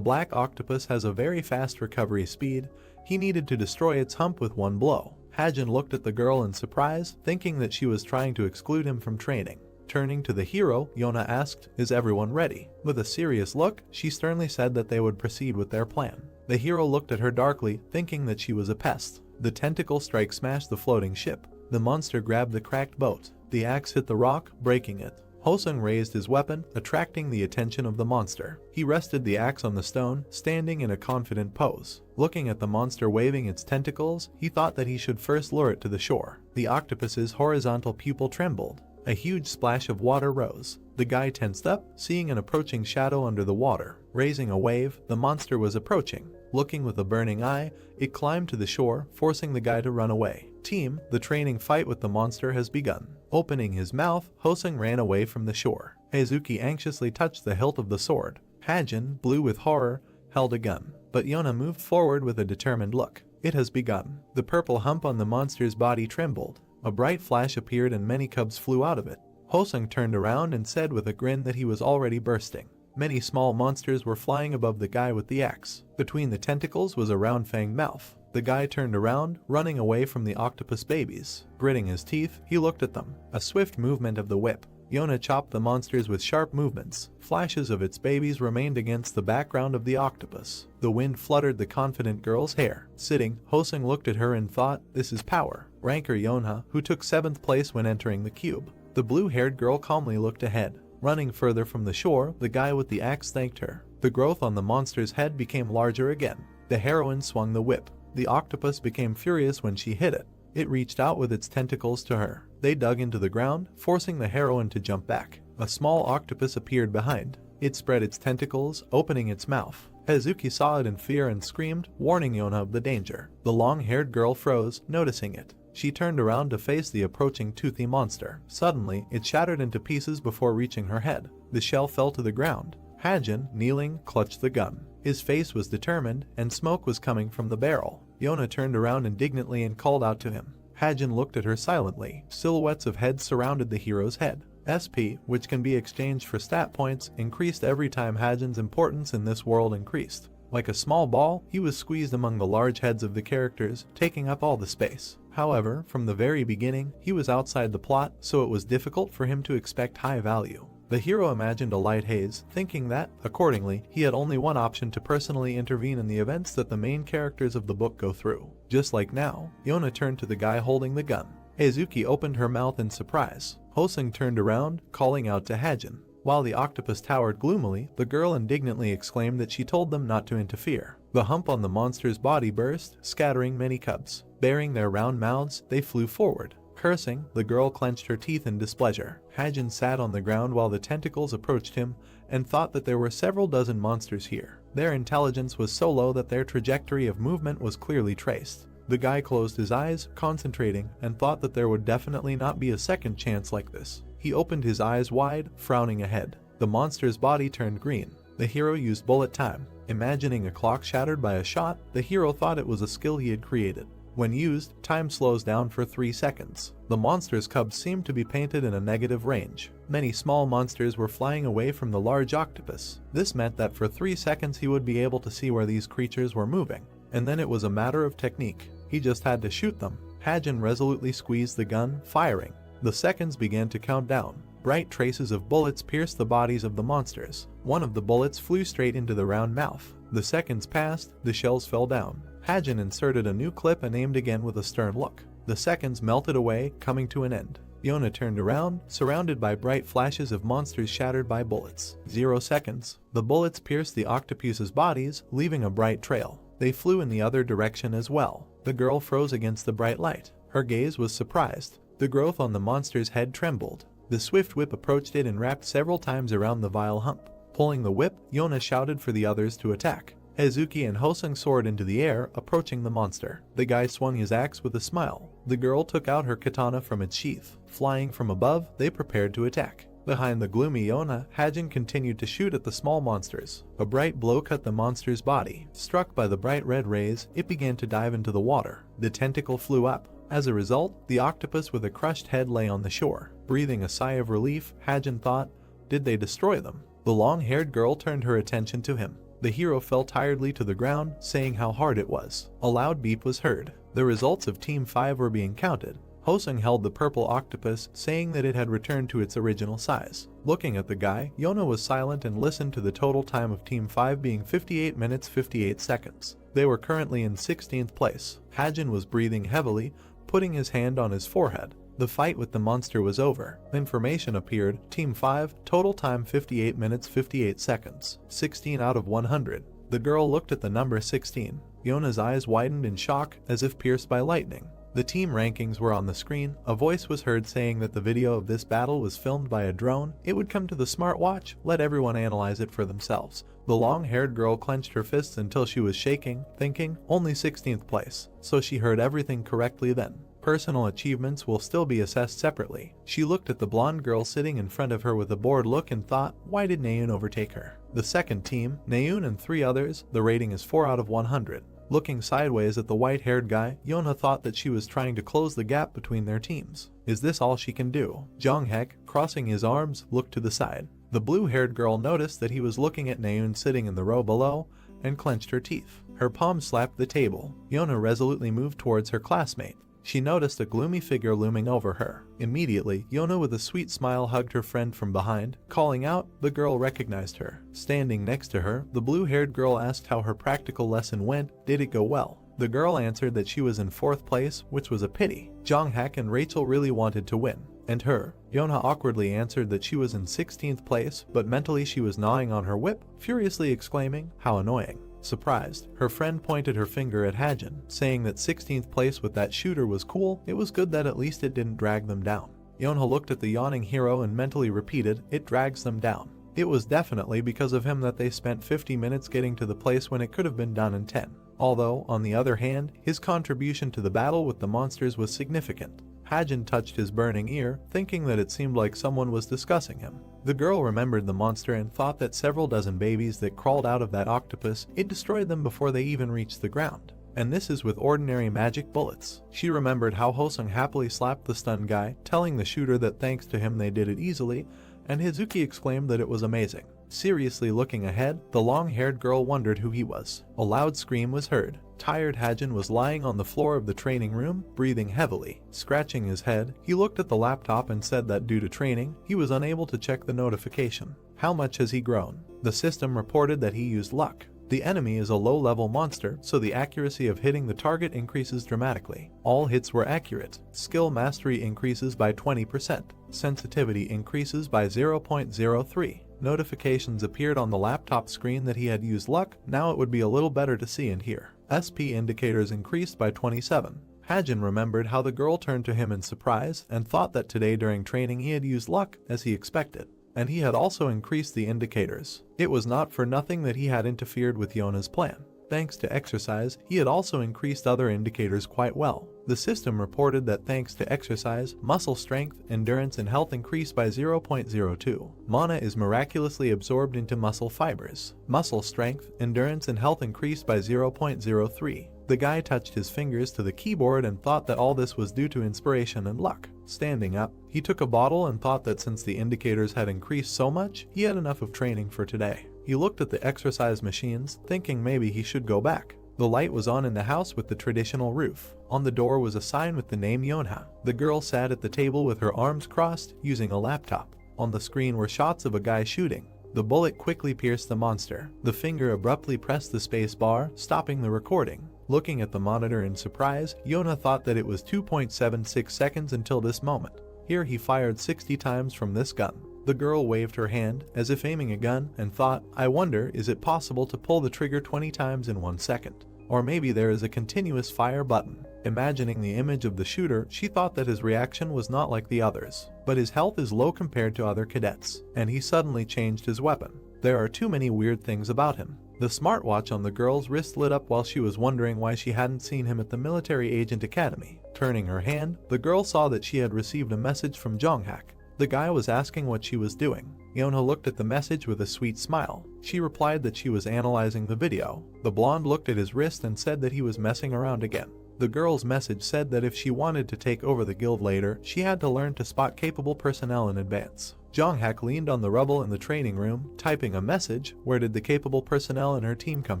black octopus has a very fast recovery speed. He needed to destroy its hump with one blow. Hajin looked at the girl in surprise, thinking that she was trying to exclude him from training. Turning to the hero, Yona asked, "Is everyone ready?" With a serious look, she sternly said that they would proceed with their plan. The hero looked at her darkly, thinking that she was a pest. The tentacle strike smashed the floating ship. The monster grabbed the cracked boat. The axe hit the rock, breaking it. Hosung raised his weapon, attracting the attention of the monster. He rested the axe on the stone, standing in a confident pose. Looking at the monster waving its tentacles, he thought that he should first lure it to the shore. The octopus's horizontal pupil trembled. A huge splash of water rose. The guy tensed up, seeing an approaching shadow under the water. Raising a wave, the monster was approaching. Looking with a burning eye, it climbed to the shore, forcing the guy to run away. Team, the training fight with the monster has begun. Opening his mouth, Hosung ran away from the shore. Heizuki anxiously touched the hilt of the sword. Hajin, blue with horror, held a gun. But Yona moved forward with a determined look. It has begun. The purple hump on the monster's body trembled. A bright flash appeared and many cubs flew out of it. Hosung turned around and said with a grin that he was already bursting. Many small monsters were flying above the guy with the axe. Between the tentacles was a round-fanged mouth. The guy turned around, running away from the octopus babies. Gritting his teeth, he looked at them. A swift movement of the whip. Yona chopped the monsters with sharp movements. Flashes of its babies remained against the background of the octopus. The wind fluttered the confident girl's hair. Sitting, Hosung looked at her and thought, "This is power." Ranker Yonha, who took 7th place when entering the cube. The blue-haired girl calmly looked ahead. Running further from the shore, the guy with the axe thanked her. The growth on the monster's head became larger again. The heroine swung the whip. The octopus became furious when she hit it. It reached out with its tentacles to her. They dug into the ground, forcing the heroine to jump back. A small octopus appeared behind. It spread its tentacles, opening its mouth. Heizuki saw it in fear and screamed, warning Yona of the danger. The long-haired girl froze, noticing it. She turned around to face the approaching toothy monster. Suddenly, it shattered into pieces before reaching her head. The shell fell to the ground. Hajin, kneeling, clutched the gun. His face was determined, and smoke was coming from the barrel. Yona turned around indignantly and called out to him. Hajin looked at her silently. Silhouettes of heads surrounded the hero's head. SP, which can be exchanged for stat points, increased every time Hajin's importance in this world increased. Like a small ball, he was squeezed among the large heads of the characters, taking up all the space. However, from the very beginning, he was outside the plot, so it was difficult for him to expect high value. The hero imagined a light haze, thinking that, accordingly, he had only one option to personally intervene in the events that the main characters of the book go through. Just like now, Yona turned to the guy holding the gun. Heizuki opened her mouth in surprise. Hosung turned around, calling out to Hajin. While the octopus towered gloomily, the girl indignantly exclaimed that she told them not to interfere. The hump on the monster's body burst, scattering many cubs. Baring their round mouths, they flew forward. Cursing, the girl clenched her teeth in displeasure. Hajin sat on the ground while the tentacles approached him and thought that there were several dozen monsters here. Their intelligence was so low that their trajectory of movement was clearly traced. The guy closed his eyes, concentrating, and thought that there would definitely not be a second chance like this. He opened his eyes wide, frowning ahead. The monster's body turned green. The hero used bullet time. Imagining a clock shattered by a shot, the hero thought it was a skill he had created. When used, time slows down for 3 seconds. The monster's cubs seemed to be painted in a negative range. Many small monsters were flying away from the large octopus. This meant that for 3 seconds he would be able to see where these creatures were moving. And then it was a matter of technique. He just had to shoot them. Hajin resolutely squeezed the gun, firing. The seconds began to count down. Bright traces of bullets pierced the bodies of the monsters. One of the bullets flew straight into the round mouth. The seconds passed, the shells fell down. Hajin inserted a new clip and aimed again with a stern look. The seconds melted away, coming to an end. Yona turned around, surrounded by bright flashes of monsters shattered by bullets. 0 seconds. The bullets pierced the octopus's bodies, leaving a bright trail. They flew in the other direction as well. The girl froze against the bright light. Her gaze was surprised. The growth on the monster's head trembled. The swift whip approached it and wrapped several times around the vile hump. Pulling the whip, Yona shouted for the others to attack. Hazuki and Hosung soared into the air, approaching the monster. The guy swung his axe with a smile. The girl took out her katana from its sheath. Flying from above, they prepared to attack. Behind the gloomy Yona, Hajin continued to shoot at the small monsters. A bright blow cut the monster's body. Struck by the bright red rays, it began to dive into the water. The tentacle flew up. As a result, the octopus with a crushed head lay on the shore. Breathing a sigh of relief, Hajin thought, did they destroy them? The long-haired girl turned her attention to him. The hero fell tiredly to the ground, saying how hard it was. A loud beep was heard. The results of Team 5 were being counted. Hosung held the purple octopus, saying that it had returned to its original size. Looking at the guy, Yona was silent and listened to the total time of Team 5 being 58 minutes 58 seconds. They were currently in 16th place. Hajin was breathing heavily, putting his hand on his forehead. The fight with the monster was over. Information appeared. Team 5, total time 58 minutes 58 seconds. 16 out of 100. The girl looked at the number 16. Yona's eyes widened in shock, as if pierced by lightning. The team rankings were on the screen. A voice was heard saying that the video of this battle was filmed by a drone. It would come to the smartwatch, let everyone analyze it for themselves. The long-haired girl clenched her fists until she was shaking, thinking, only 16th place. So she heard everything correctly then. Personal achievements will still be assessed separately. She looked at the blonde girl sitting in front of her with a bored look and thought, why did Naeun overtake her? The second team, Naeun and 3 others, the rating is 4 out of 100. Looking sideways at the white-haired guy, Yona thought that she was trying to close the gap between their teams. Is this all she can do? Jonghek, crossing his arms, looked to the side. The blue-haired girl noticed that he was looking at Naeun sitting in the row below and clenched her teeth. Her palm slapped the table. Yona resolutely moved towards her classmate. She noticed a gloomy figure looming over her. Immediately, Yona with a sweet smile hugged her friend from behind. Calling out, the girl recognized her. Standing next to her, the blue-haired girl asked how her practical lesson went. Did it go well? The girl answered that she was in 4th place, which was a pity. Jonghak and Rachel really wanted to win. And her. Yona awkwardly answered that she was in 16th place, but mentally she was gnawing on her whip, furiously exclaiming, how annoying. Surprised, her friend pointed her finger at Hajin, saying that 16th place with that shooter was cool. It was good that at least it didn't drag them down. Yona looked at the yawning hero and mentally repeated, it drags them down. It was definitely because of him that they spent 50 minutes getting to the place when it could have been done in 10. Although, on the other hand, his contribution to the battle with the monsters was significant. Hajin touched his burning ear, thinking that it seemed like someone was discussing him. The girl remembered the monster and thought that several dozen babies that crawled out of that octopus, it destroyed them before they even reached the ground. And this is with ordinary magic bullets. She remembered how Hosung happily slapped the stunned guy, telling the shooter that thanks to him they did it easily, and Hazuki exclaimed that it was amazing. Seriously looking ahead, the long-haired girl wondered who he was. A loud scream was heard. Tired Hajin was lying on the floor of the training room, breathing heavily. Scratching his head, he looked at the laptop and said that due to training, he was unable to check the notification. How much has he grown? The system reported that he used luck. The enemy is a low-level monster, so the accuracy of hitting the target increases dramatically. All hits were accurate. Skill mastery increases by 20%. Sensitivity increases by 0.03. Notifications appeared on the laptop screen that he had used luck. Now it would be a little better to see and hear. SP indicators increased by 27. Hajin remembered how the girl turned to him in surprise and thought that today during training he had used luck as he expected. And he had also increased the indicators. It was not for nothing that he had interfered with Yona's plan. Thanks to exercise, he had also increased other indicators quite well. The system reported that thanks to exercise, muscle strength, endurance, and health increased by 0.02. Mana is miraculously absorbed into muscle fibers. Muscle strength, endurance, and health increased by 0.03. The guy touched his fingers to the keyboard and thought that all this was due to inspiration and luck. Standing up, he took a bottle and thought that since the indicators had increased so much, he had enough of training for today. He looked at the exercise machines, thinking maybe he should go back. The light was on in the house with the traditional roof. On the door was a sign with the name Yonha. The girl sat at the table with her arms crossed, using a laptop. On the screen were shots of a guy shooting. The bullet quickly pierced the monster. The finger abruptly pressed the space bar, stopping the recording. Looking at the monitor in surprise, Yona thought that it was 2.76 seconds until this moment. Here he fired 60 times from this gun. The girl waved her hand, as if aiming a gun, and thought, I wonder, is it possible to pull the trigger 20 times in 1 second? Or maybe there is a continuous fire button. Imagining the image of the shooter, she thought that his reaction was not like the others. But his health is low compared to other cadets, and he suddenly changed his weapon. There are too many weird things about him. The smartwatch on the girl's wrist lit up while she was wondering why she hadn't seen him at the military agent academy. Turning her hand, the girl saw that she had received a message from Jonghak. The guy was asking what she was doing. Yonha looked at the message with a sweet smile. She replied that she was analyzing the video. The blonde looked at his wrist and said that he was messing around again. The girl's message said that if she wanted to take over the guild later, she had to learn to spot capable personnel in advance. Jonghak leaned on the rubble in the training room, typing a message. Where did the capable personnel in her team come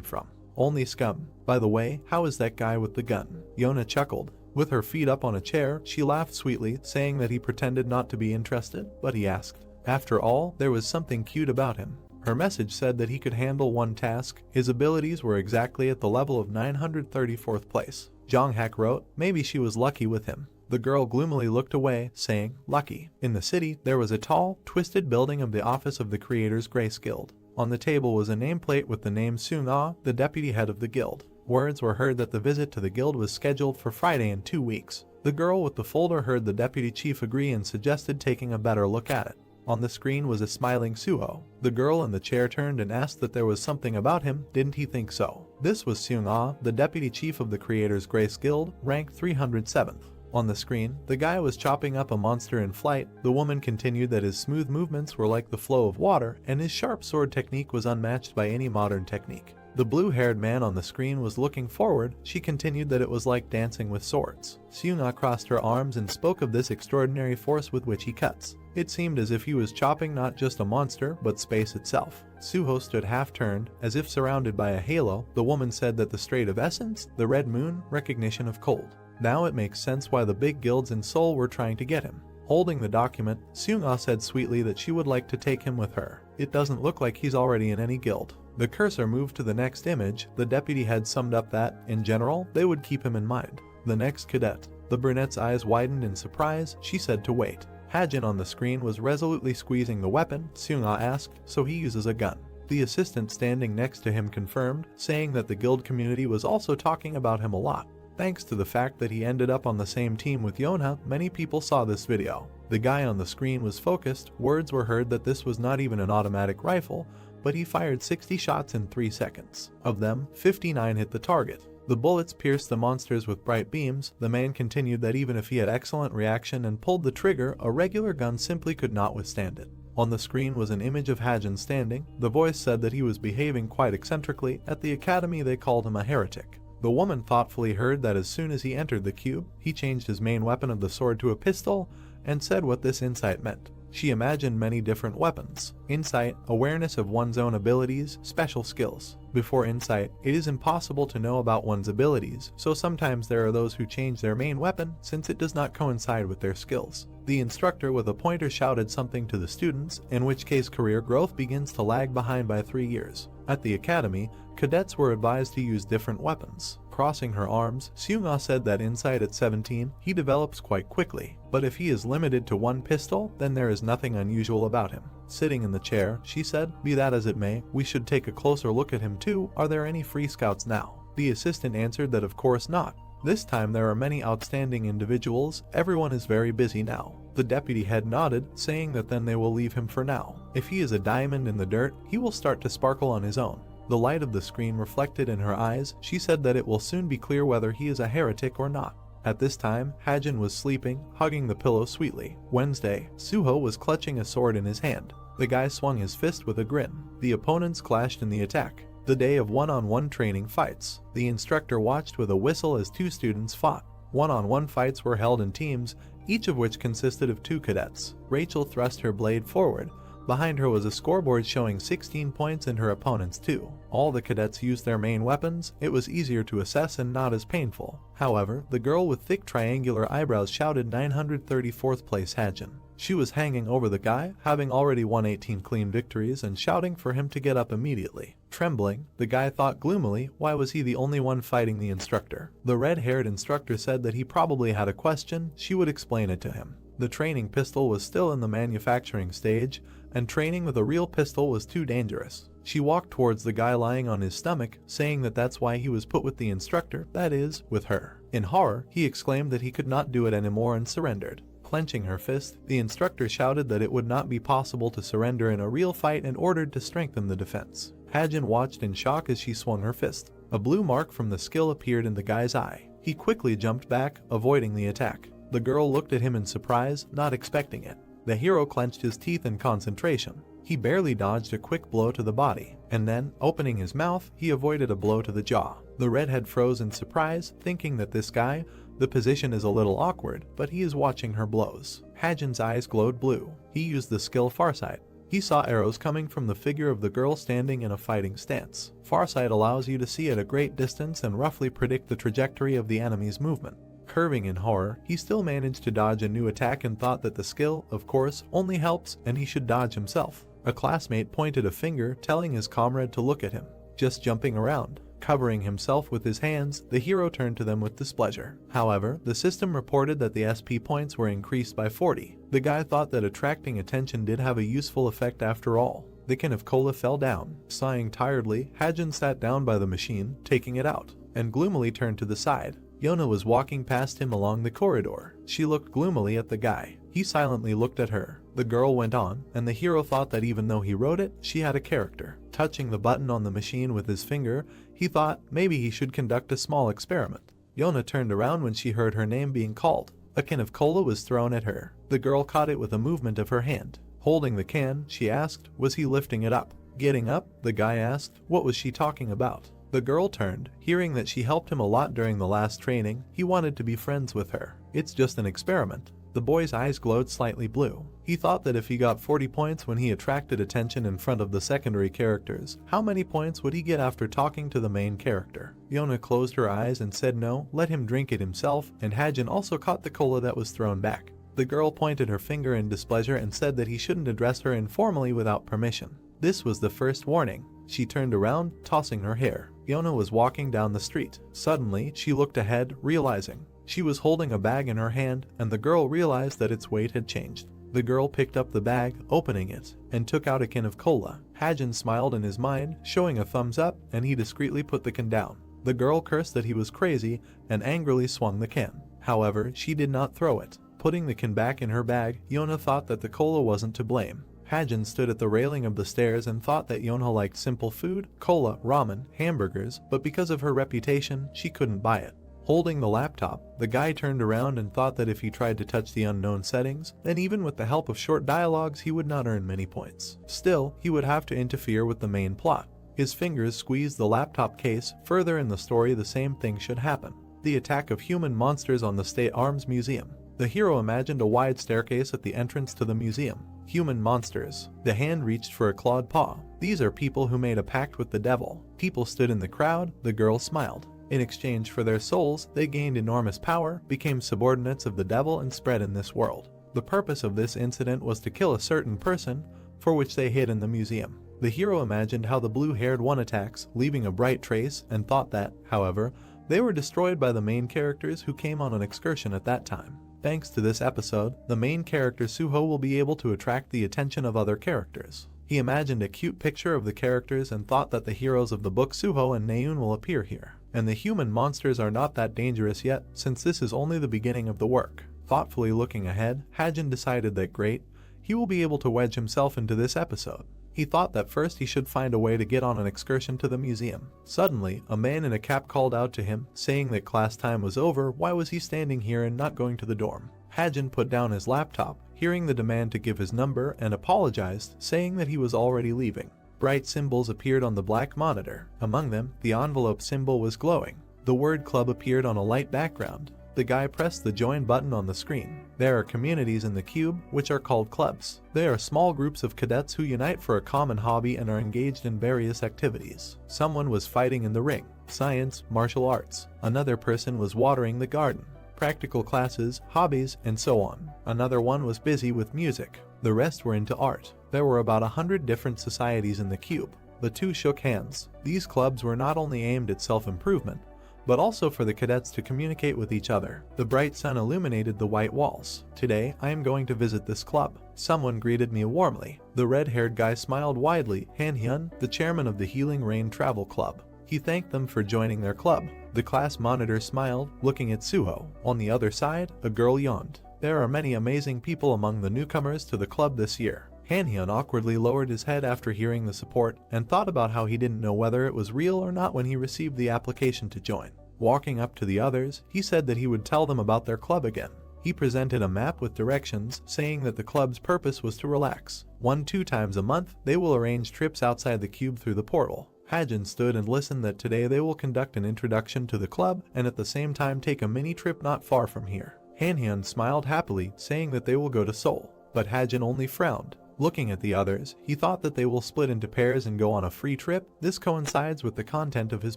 from? Only scum. By the way, how is that guy with the gun? Yonha chuckled. With her feet up on a chair, she laughed sweetly, saying that he pretended not to be interested, but he asked. After all, there was something cute about him. Her message said that he could handle one task. His abilities were exactly at the level of 934th place. Jonghak wrote, maybe she was lucky with him. The girl gloomily looked away, saying, lucky. In the city, there was a tall, twisted building of the office of the Creator's Grace Guild. On the table was a nameplate with the name Seung-ah, the deputy head of the guild. Words were heard that the visit to the guild was scheduled for Friday in 2 weeks. The girl with the folder heard the deputy chief agree and suggested taking a better look at it. On the screen was a smiling Suho. The girl in the chair turned and asked that there was something about him, didn't he think so? This was Seung-ah, the deputy chief of the Creator's Grace Guild, ranked 307th. On the screen, the guy was chopping up a monster in flight. The woman continued that his smooth movements were like the flow of water, and his sharp sword technique was unmatched by any modern technique. The blue-haired man on the screen was looking forward. She continued that it was like dancing with swords. Seung-ah crossed her arms and spoke of this extraordinary force with which he cuts. It seemed as if he was chopping not just a monster, but space itself. Suho stood half-turned, as if surrounded by a halo. The woman said that the Strait of Essence, the Red Moon, recognition of cold. Now it makes sense why the big guilds in Seoul were trying to get him. Holding the document, Seung-ah said sweetly that she would like to take him with her. It doesn't look like he's already in any guild. The cursor moved to the next image. The deputy head summed up that, in general, they would keep him in mind. The next cadet. The brunette's eyes widened in surprise. She said to wait. Hajin on the screen was resolutely squeezing the weapon. Seung-ah asked, so he uses a gun. The assistant standing next to him confirmed, saying that the guild community was also talking about him a lot. Thanks to the fact that he ended up on the same team with Yonha, many people saw this video. The guy on the screen was focused. Words were heard that this was not even an automatic rifle, but he fired 60 shots in 3 seconds. Of them, 59 hit the target. The bullets pierced the monsters with bright beams. The man continued that even if he had excellent reaction and pulled the trigger, a regular gun simply could not withstand it. On the screen was an image of Hajin standing. The voice said that he was behaving quite eccentrically. At the academy they called him a heretic. The woman thoughtfully heard that as soon as he entered the cube, he changed his main weapon of the sword to a pistol and said what this insight meant. She imagined many different weapons. Insight, awareness of one's own abilities, special skills. Before insight, it is impossible to know about one's abilities, so sometimes there are those who change their main weapon since it does not coincide with their skills. The instructor with a pointer shouted something to the students, in which case career growth begins to lag behind by 3 years. At the academy, cadets were advised to use different weapons. Crossing her arms, Seung-ah said that inside at 17, he develops quite quickly. But if he is limited to one pistol, then there is nothing unusual about him. Sitting in the chair, she said, be that as it may, we should take a closer look at him too. Are there any free scouts now? The assistant answered that of course not. This time there are many outstanding individuals. Everyone is very busy now. The deputy head nodded, saying that then they will leave him for now. If he is a diamond in the dirt, he will start to sparkle on his own. The light of the screen reflected in her eyes. She said that it will soon be clear whether he is a heretic or not. At this time, Hajin was sleeping, hugging the pillow sweetly. Wednesday, Suho was clutching a sword in his hand. The guy swung his fist with a grin. The opponents clashed in the attack. The day of one-on-one training fights. The instructor watched with a whistle as 2 students fought. One-on-one fights were held in teams, each of which consisted of 2 cadets. Rachel thrust her blade forward. Behind her was a scoreboard showing 16 points and her opponent's 2. All the cadets used their main weapons. It was easier to assess and not as painful. However, the girl with thick triangular eyebrows shouted 934th place Hajin. She was hanging over the guy, having already won 18 clean victories, and shouting for him to get up immediately. Trembling, the guy thought gloomily, why was he the only one fighting the instructor? The red-haired instructor said that he probably had a question. She would explain it to him. The training pistol was still in the manufacturing stage, and training with a real pistol was too dangerous. She walked towards the guy lying on his stomach, saying that that's why he was put with the instructor, that is, with her. In horror, he exclaimed that he could not do it anymore and surrendered. Clenching her fist, the instructor shouted that it would not be possible to surrender in a real fight and ordered to strengthen the defense. Hajin watched in shock as she swung her fist. A blue mark from the skill appeared in the guy's eye. He quickly jumped back, avoiding the attack. The girl looked at him in surprise, not expecting it. The hero clenched his teeth in concentration. He barely dodged a quick blow to the body, and then, opening his mouth, he avoided a blow to the jaw. The redhead froze in surprise, thinking that this guy, the position is a little awkward, but he is watching her blows. Hajin's eyes glowed blue. He used the skill Farsight. He saw arrows coming from the figure of the girl standing in a fighting stance. Farsight allows you to see at a great distance and roughly predict the trajectory of the enemy's movement. Curving in horror, he still managed to dodge a new attack and thought that the skill, of course, only helps and he should dodge himself. A classmate pointed a finger, telling his comrade to look at him. Just jumping around. Covering himself with his hands, the hero turned to them with displeasure. However, the system reported that the SP points were increased by 40. The guy thought that attracting attention did have a useful effect after all. The can of cola fell down. Sighing tiredly, Hajin sat down by the machine, taking it out, and gloomily turned to the side. Yona was walking past him along the corridor. She looked gloomily at the guy. He silently looked at her. The girl went on, and the hero thought that even though he wrote it, she had a character. Touching the button on the machine with his finger, he thought maybe he should conduct a small experiment. Yona turned around when she heard her name being called. A can of cola was thrown at her. The girl caught it with a movement of her hand. Holding the can, she asked, was he lifting it up? Getting up, the guy asked, what was she talking about? The girl turned. Hearing that she helped him a lot during the last training, he wanted to be friends with her. It's just an experiment. The boy's eyes glowed slightly blue. He thought that if he got 40 points when he attracted attention in front of the secondary characters, how many points would he get after talking to the main character? Yona closed her eyes and said no, let him drink it himself, and Hajin also caught the cola that was thrown back. The girl pointed her finger in displeasure and said that he shouldn't address her informally without permission. This was the first warning. She turned around, tossing her hair. Yona was walking down the street. Suddenly, she looked ahead, realizing she was holding a bag in her hand, and the girl realized that its weight had changed. The girl picked up the bag, opening it, and took out a can of cola. Hajin smiled in his mind, showing a thumbs up, and he discreetly put the can down. The girl cursed that he was crazy and angrily swung the can. However, she did not throw it. Putting the can back in her bag, Yona thought that the cola wasn't to blame. Hajin stood at the railing of the stairs and thought that Yona liked simple food, cola, ramen, hamburgers, but because of her reputation, she couldn't buy it. Holding the laptop, the guy turned around and thought that if he tried to touch the unknown settings, then even with the help of short dialogues he would not earn many points. Still, he would have to interfere with the main plot. His fingers squeezed the laptop case. Further in the story, the same thing should happen. The attack of human monsters on the State Arms Museum. The hero imagined a wide staircase at the entrance to the museum. Human monsters. The hand reached for a clawed paw. These are people who made a pact with the devil. People stood in the crowd. The girl smiled. In exchange for their souls, they gained enormous power, became subordinates of the devil, and spread in this world. The purpose of this incident was to kill a certain person, for which they hid in the museum. The hero imagined how the blue-haired one attacks, leaving a bright trace, and thought that, however, they were destroyed by the main characters who came on an excursion at that time. Thanks to this episode, the main character Suho will be able to attract the attention of other characters. He imagined a cute picture of the characters and thought that the heroes of the book Suho and Neun will appear here. And the human monsters are not that dangerous yet, since this is only the beginning of the work. Thoughtfully looking ahead, Hajin decided that great, he will be able to wedge himself into this episode. He thought that first he should find a way to get on an excursion to the museum. Suddenly, a man in a cap called out to him, saying that class time was over. Why was he standing here and not going to the dorm? Hajin put down his laptop, hearing the demand to give his number, and apologized, saying that he was already leaving. Bright symbols appeared on the black monitor. Among them, the envelope symbol was glowing. The word club appeared on a light background. The guy pressed the join button on the screen. There are communities in the cube, which are called clubs. They are small groups of cadets who unite for a common hobby and are engaged in various activities. Someone was fighting in the ring, science, martial arts. Another person was watering the garden, practical classes, hobbies, and so on. Another one was busy with music. The rest were into art. There were about 100 different societies in the cube. The two shook hands. These clubs were not only aimed at self-improvement, but also for the cadets to communicate with each other. The bright sun illuminated the white walls. Today, I am going to visit this club. Someone greeted me warmly. The red-haired guy smiled widely. Han Hyun, the chairman of the Healing Rain Travel Club. He thanked them for joining their club. The class monitor smiled, looking at Suho. On the other side, a girl yawned. There are many amazing people among the newcomers to the club this year. Han-hyun awkwardly lowered his head after hearing the support and thought about how he didn't know whether it was real or not when he received the application to join. Walking up to the others, he said that he would tell them about their club again. He presented a map with directions, saying that the club's purpose was to relax. 1-2 times a month, they will arrange trips outside the cube through the portal. Hajin stood and listened that today they will conduct an introduction to the club and at the same time take a mini trip not far from here. Han-hyun smiled happily, saying that they will go to Seoul. But Hajin only frowned. Looking at the others, he thought that they will split into pairs and go on a free trip. This coincides with the content of his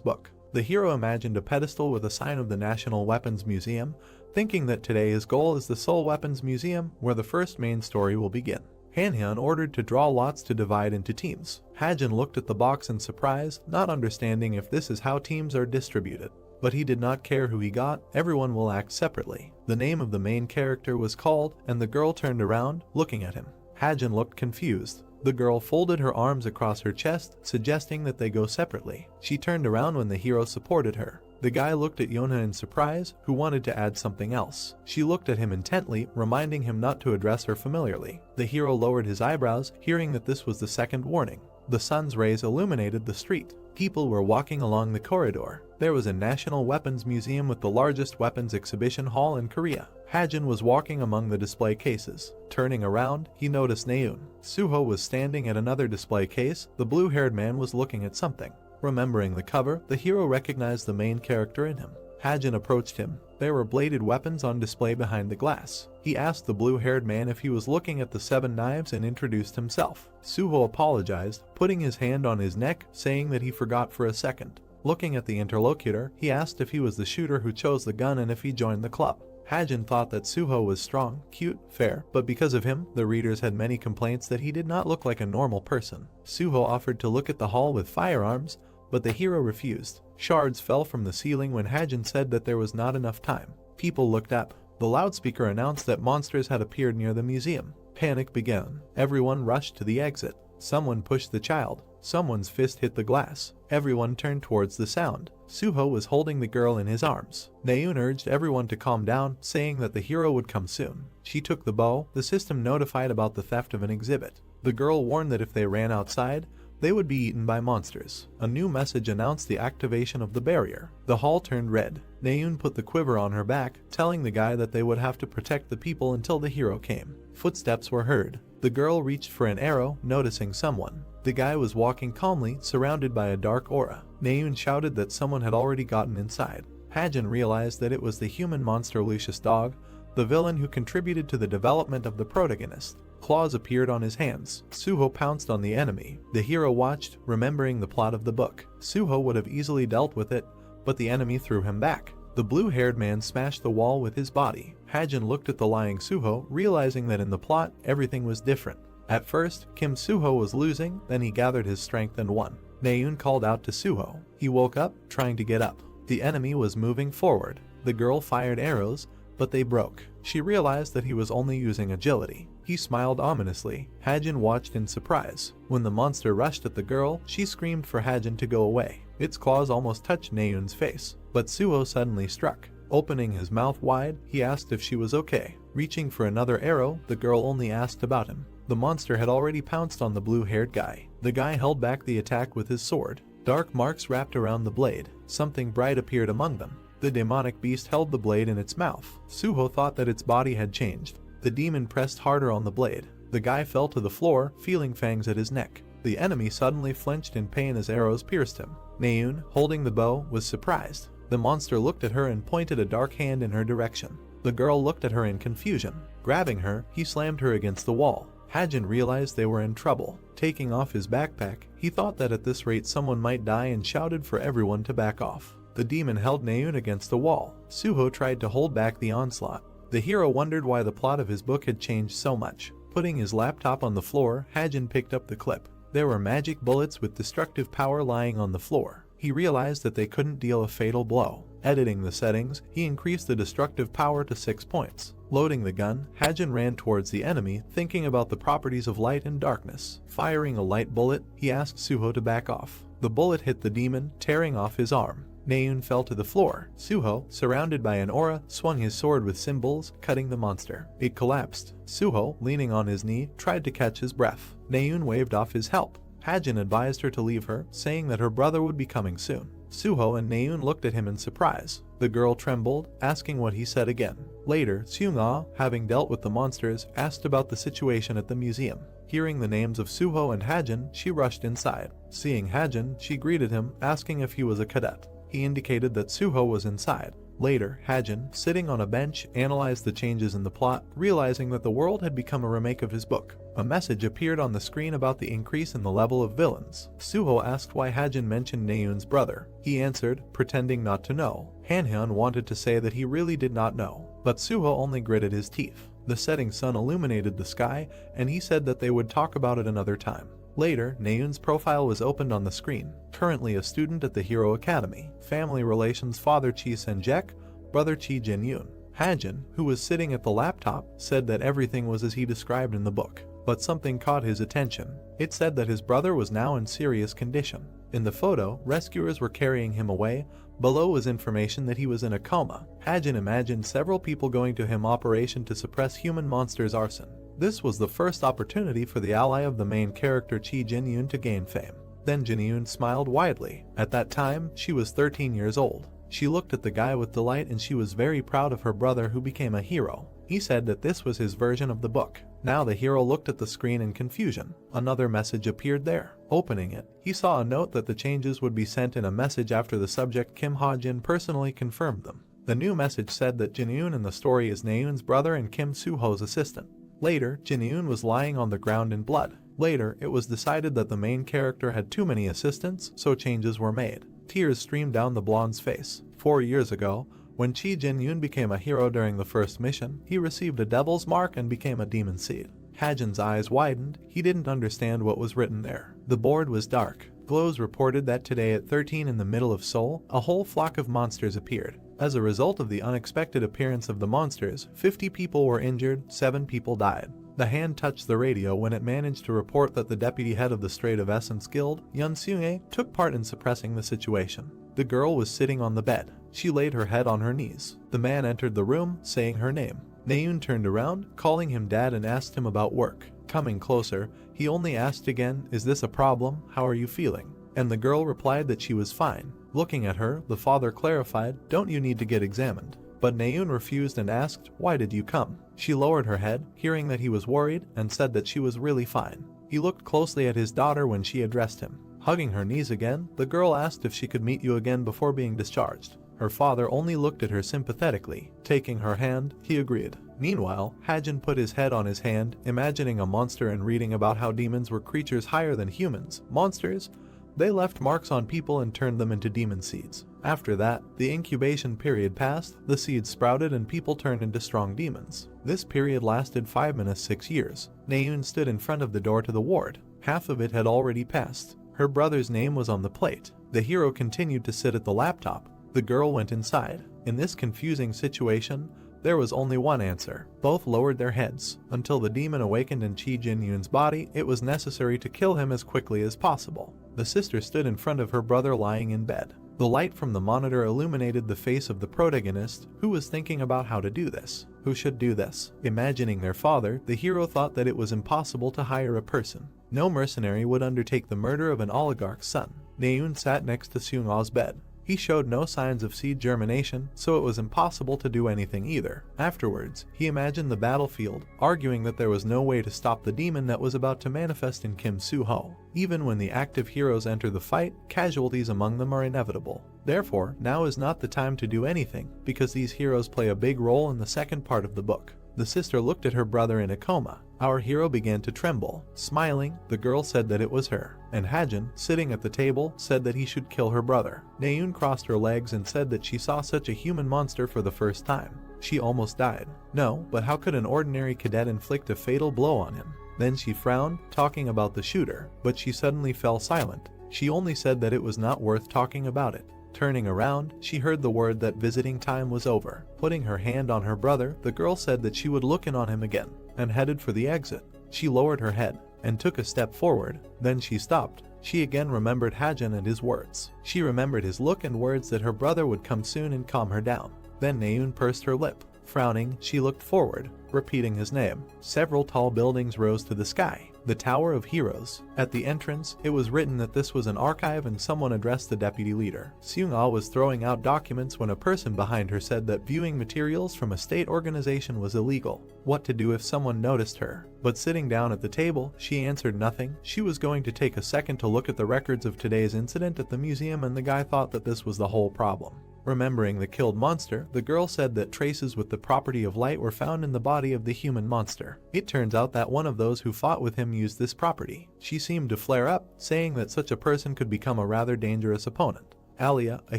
book. The hero imagined a pedestal with a sign of the National Weapons Museum, thinking that today his goal is the Seoul Weapons Museum, where the first main story will begin. Han-hyun ordered to draw lots to divide into teams. Hajin looked at the box in surprise, not understanding if this is how teams are distributed. But he did not care who he got, everyone will act separately. The name of the main character was called, and the girl turned around, looking at him. Hajin looked confused. The girl folded her arms across her chest, suggesting that they go separately. She turned around when the hero supported her. The guy looked at Yonha in surprise, who wanted to add something else. She looked at him intently, reminding him not to address her familiarly. The hero lowered his eyebrows, hearing that this was the second warning. The sun's rays illuminated the street. People were walking along the corridor. There was a National Weapons Museum with the largest weapons exhibition hall in Korea. Hajin was walking among the display cases. Turning around, he noticed Naeun. Suho was standing at another display case. The blue-haired man was looking at something. Remembering the cover, the hero recognized the main character in him. Hajin approached him. There were bladed weapons on display behind the glass. He asked the blue-haired man if he was looking at the 7 knives and introduced himself. Suho apologized, putting his hand on his neck, saying that he forgot for a second. Looking at the interlocutor, he asked if he was the shooter who chose the gun and if he joined the club. Hajin thought that Suho was strong, cute, fair, but because of him, the readers had many complaints that he did not look like a normal person. Suho offered to look at the hall with firearms, but the hero refused. Shards fell from the ceiling when Hajin said that there was not enough time. People looked up. The loudspeaker announced that monsters had appeared near the museum. Panic began. Everyone rushed to the exit. Someone pushed the child. Someone's fist hit the glass. Everyone turned towards the sound. Suho was holding the girl in his arms. Naeun urged everyone to calm down, saying that the hero would come soon. She took the bow. The system notified about the theft of an exhibit. The girl warned that if they ran outside, they would be eaten by monsters. A new message announced the activation of the barrier. The hall turned red. Naeun put the quiver on her back, telling the guy that they would have to protect the people until the hero came. Footsteps were heard. The girl reached for an arrow, noticing someone. The guy was walking calmly, surrounded by a dark aura. Naeun shouted that someone had already gotten inside. Hajin realized that it was the human monster Lucius Dog, the villain who contributed to the development of the protagonist. Claws appeared on his hands. Suho pounced on the enemy. The hero watched, remembering the plot of the book. Suho would have easily dealt with it, but the enemy threw him back. The blue-haired man smashed the wall with his body. Hajin looked at the lying Suho, realizing that in the plot, everything was different. At first, Kim Suho was losing, then he gathered his strength and won. Naeun called out to Suho. He woke up, trying to get up. The enemy was moving forward. The girl fired arrows, but they broke. She realized that he was only using agility. He smiled ominously. Hajin watched in surprise. When the monster rushed at the girl, she screamed for Hajin to go away. Its claws almost touched Naeun's face, but Suho suddenly struck. Opening his mouth wide, he asked if she was okay. Reaching for another arrow, the girl only asked about him. The monster had already pounced on the blue-haired guy. The guy held back the attack with his sword. Dark marks wrapped around the blade. Something bright appeared among them. The demonic beast held the blade in its mouth. Suho thought that its body had changed. The demon pressed harder on the blade. The guy fell to the floor, feeling fangs at his neck. The enemy suddenly flinched in pain as arrows pierced him. Naeun, holding the bow, was surprised. The monster looked at her and pointed a dark hand in her direction. The girl looked at her in confusion. Grabbing her, he slammed her against the wall. Hajin realized they were in trouble. Taking off his backpack, he thought that at this rate someone might die and shouted for everyone to back off. The demon held Naeun against the wall. Suho tried to hold back the onslaught. The hero wondered why the plot of his book had changed so much. Putting his laptop on the floor, Hajin picked up the clip. There were magic bullets with destructive power lying on the floor. He realized that they couldn't deal a fatal blow. Editing the settings, he increased the destructive power to 6 points. Loading the gun, Hajin ran towards the enemy, thinking about the properties of light and darkness. Firing a light bullet, he asked Suho to back off. The bullet hit the demon, tearing off his arm. Naeun fell to the floor. Suho, surrounded by an aura, swung his sword with symbols, cutting the monster. It collapsed. Suho, leaning on his knee, tried to catch his breath. Naeun waved off his help. Hajin advised her to leave her, saying that her brother would be coming soon. Suho and Naeun looked at him in surprise. The girl trembled, asking what he said again. Later, Seung-ah, having dealt with the monsters, asked about the situation at the museum. Hearing the names of Suho and Hajin, she rushed inside. Seeing Hajin, she greeted him, asking if he was a cadet. He indicated that Suho was inside. Later, Hajin, sitting on a bench, analyzed the changes in the plot, realizing that the world had become a remake of his book. A message appeared on the screen about the increase in the level of villains. Suho asked why Hajin mentioned Naeun's brother. He answered, pretending not to know. Hanhyun wanted to say that he really did not know, but Suho only gritted his teeth. The setting sun illuminated the sky, and he said that they would talk about it another time. Later, Naeun's profile was opened on the screen. Currently a student at the Hero Academy. Family relations: father Chi Sen-jek, brother Chi Jin-yoon. Hajin, who was sitting at the laptop, said that everything was as he described in the book. But something caught his attention. It said that his brother was now in serious condition. In the photo, rescuers were carrying him away. Below was information that he was in a coma. Hajin imagined several people going to him operation to suppress human monsters' arson. This was the first opportunity for the ally of the main character Chi Jin-yoon to gain fame. Then Jin-yoon smiled widely. At that time, she was 13 years old. She looked at the guy with delight and she was very proud of her brother who became a hero. He said that this was his version of the book. Now the hero looked at the screen in confusion. Another message appeared there. Opening it, he saw a note that the changes would be sent in a message after the subject Kim Ha-jin personally confirmed them. The new message said that Jin-yoon in the story is Naeun's brother and Kim Suho's assistant. Later, Jin-yoon was lying on the ground in blood. Later, it was decided that the main character had too many assistants, so changes were made. Tears streamed down the blonde's face. 4 years ago, when Chi Jin-yoon became a hero during the first mission, he received a devil's mark and became a demon seed. Hajin's eyes widened. He didn't understand what was written there. The board was dark. Glows reported that today at 13 in the middle of Seoul, a whole flock of monsters appeared. As a result of the unexpected appearance of the monsters, 50 people were injured, 7 people died. The hand touched the radio when it managed to report that the deputy head of the Strait of Essence Guild, Yun Seung-ae, took part in suppressing the situation. The girl was sitting on the bed. She laid her head on her knees. The man entered the room, saying her name. Naeun turned around, calling him dad, and asked him about work. Coming closer, he only asked again, "Is this a problem? How are you feeling?" And the girl replied that she was fine. Looking at her, the father clarified, "Don't you need to get examined?" But Naeun refused and asked, "Why did you come?" She lowered her head, hearing that he was worried, and said that she was really fine. He looked closely at his daughter when she addressed him. Hugging her knees again, the girl asked if she could meet you again before being discharged. Her father only looked at her sympathetically. Taking her hand, he agreed. Meanwhile, Hajin put his head on his hand, imagining a monster and reading about how demons were creatures higher than humans. Monsters? They left marks on people and turned them into demon seeds. After that, the incubation period passed, the seeds sprouted and people turned into strong demons. This period lasted 5 minutes 6 years. Naeun stood in front of the door to the ward. Half of it had already passed. Her brother's name was on the plate. The hero continued to sit at the laptop. The girl went inside. In this confusing situation, there was only one answer. Both lowered their heads. Until the demon awakened in Chi Jin-yoon's body, it was necessary to kill him as quickly as possible. The sister stood in front of her brother lying in bed. The light from the monitor illuminated the face of the protagonist, who was thinking about how to do this. Who should do this? Imagining their father, the hero thought that it was impossible to hire a person. No mercenary would undertake the murder of an oligarch's son. Naeun sat next to Seung-ah's bed. He showed no signs of seed germination, so it was impossible to do anything either. Afterwards, he imagined the battlefield, arguing that there was no way to stop the demon that was about to manifest in Kim Suho. Even when the active heroes enter the fight, casualties among them are inevitable. Therefore, now is not the time to do anything, because these heroes play a big role in the second part of the book. The sister looked at her brother in a coma. Our hero began to tremble. Smiling, the girl said that it was her. And Hajin, sitting at the table, said that he should kill her brother. Naeun crossed her legs and said that she saw such a human monster for the first time. She almost died. No, but how could an ordinary cadet inflict a fatal blow on him? Then she frowned, talking about the shooter, but she suddenly fell silent. She only said that it was not worth talking about it. Turning around, she heard the word that visiting time was over. Putting her hand on her brother, the girl said that she would look in on him again, and headed for the exit. She lowered her head, and took a step forward, then she stopped. She again remembered Hajin and his words. She remembered his look and words that her brother would come soon and calm her down. Then Naeun pursed her lip. Frowning, she looked forward, repeating his name. Several tall buildings rose to the sky. The Tower of Heroes. At the entrance, it was written that this was an archive and someone addressed the deputy leader. Seung-ah was throwing out documents when a person behind her said that viewing materials from a state organization was illegal. What to do if someone noticed her? But sitting down at the table, she answered nothing. She was going to take a second to look at the records of today's incident at the museum, and the guy thought that this was the whole problem. Remembering the killed monster, the girl said that traces with the property of light were found in the body of the human monster. It turns out that one of those who fought with him used this property. She seemed to flare up, saying that such a person could become a rather dangerous opponent. Alia, a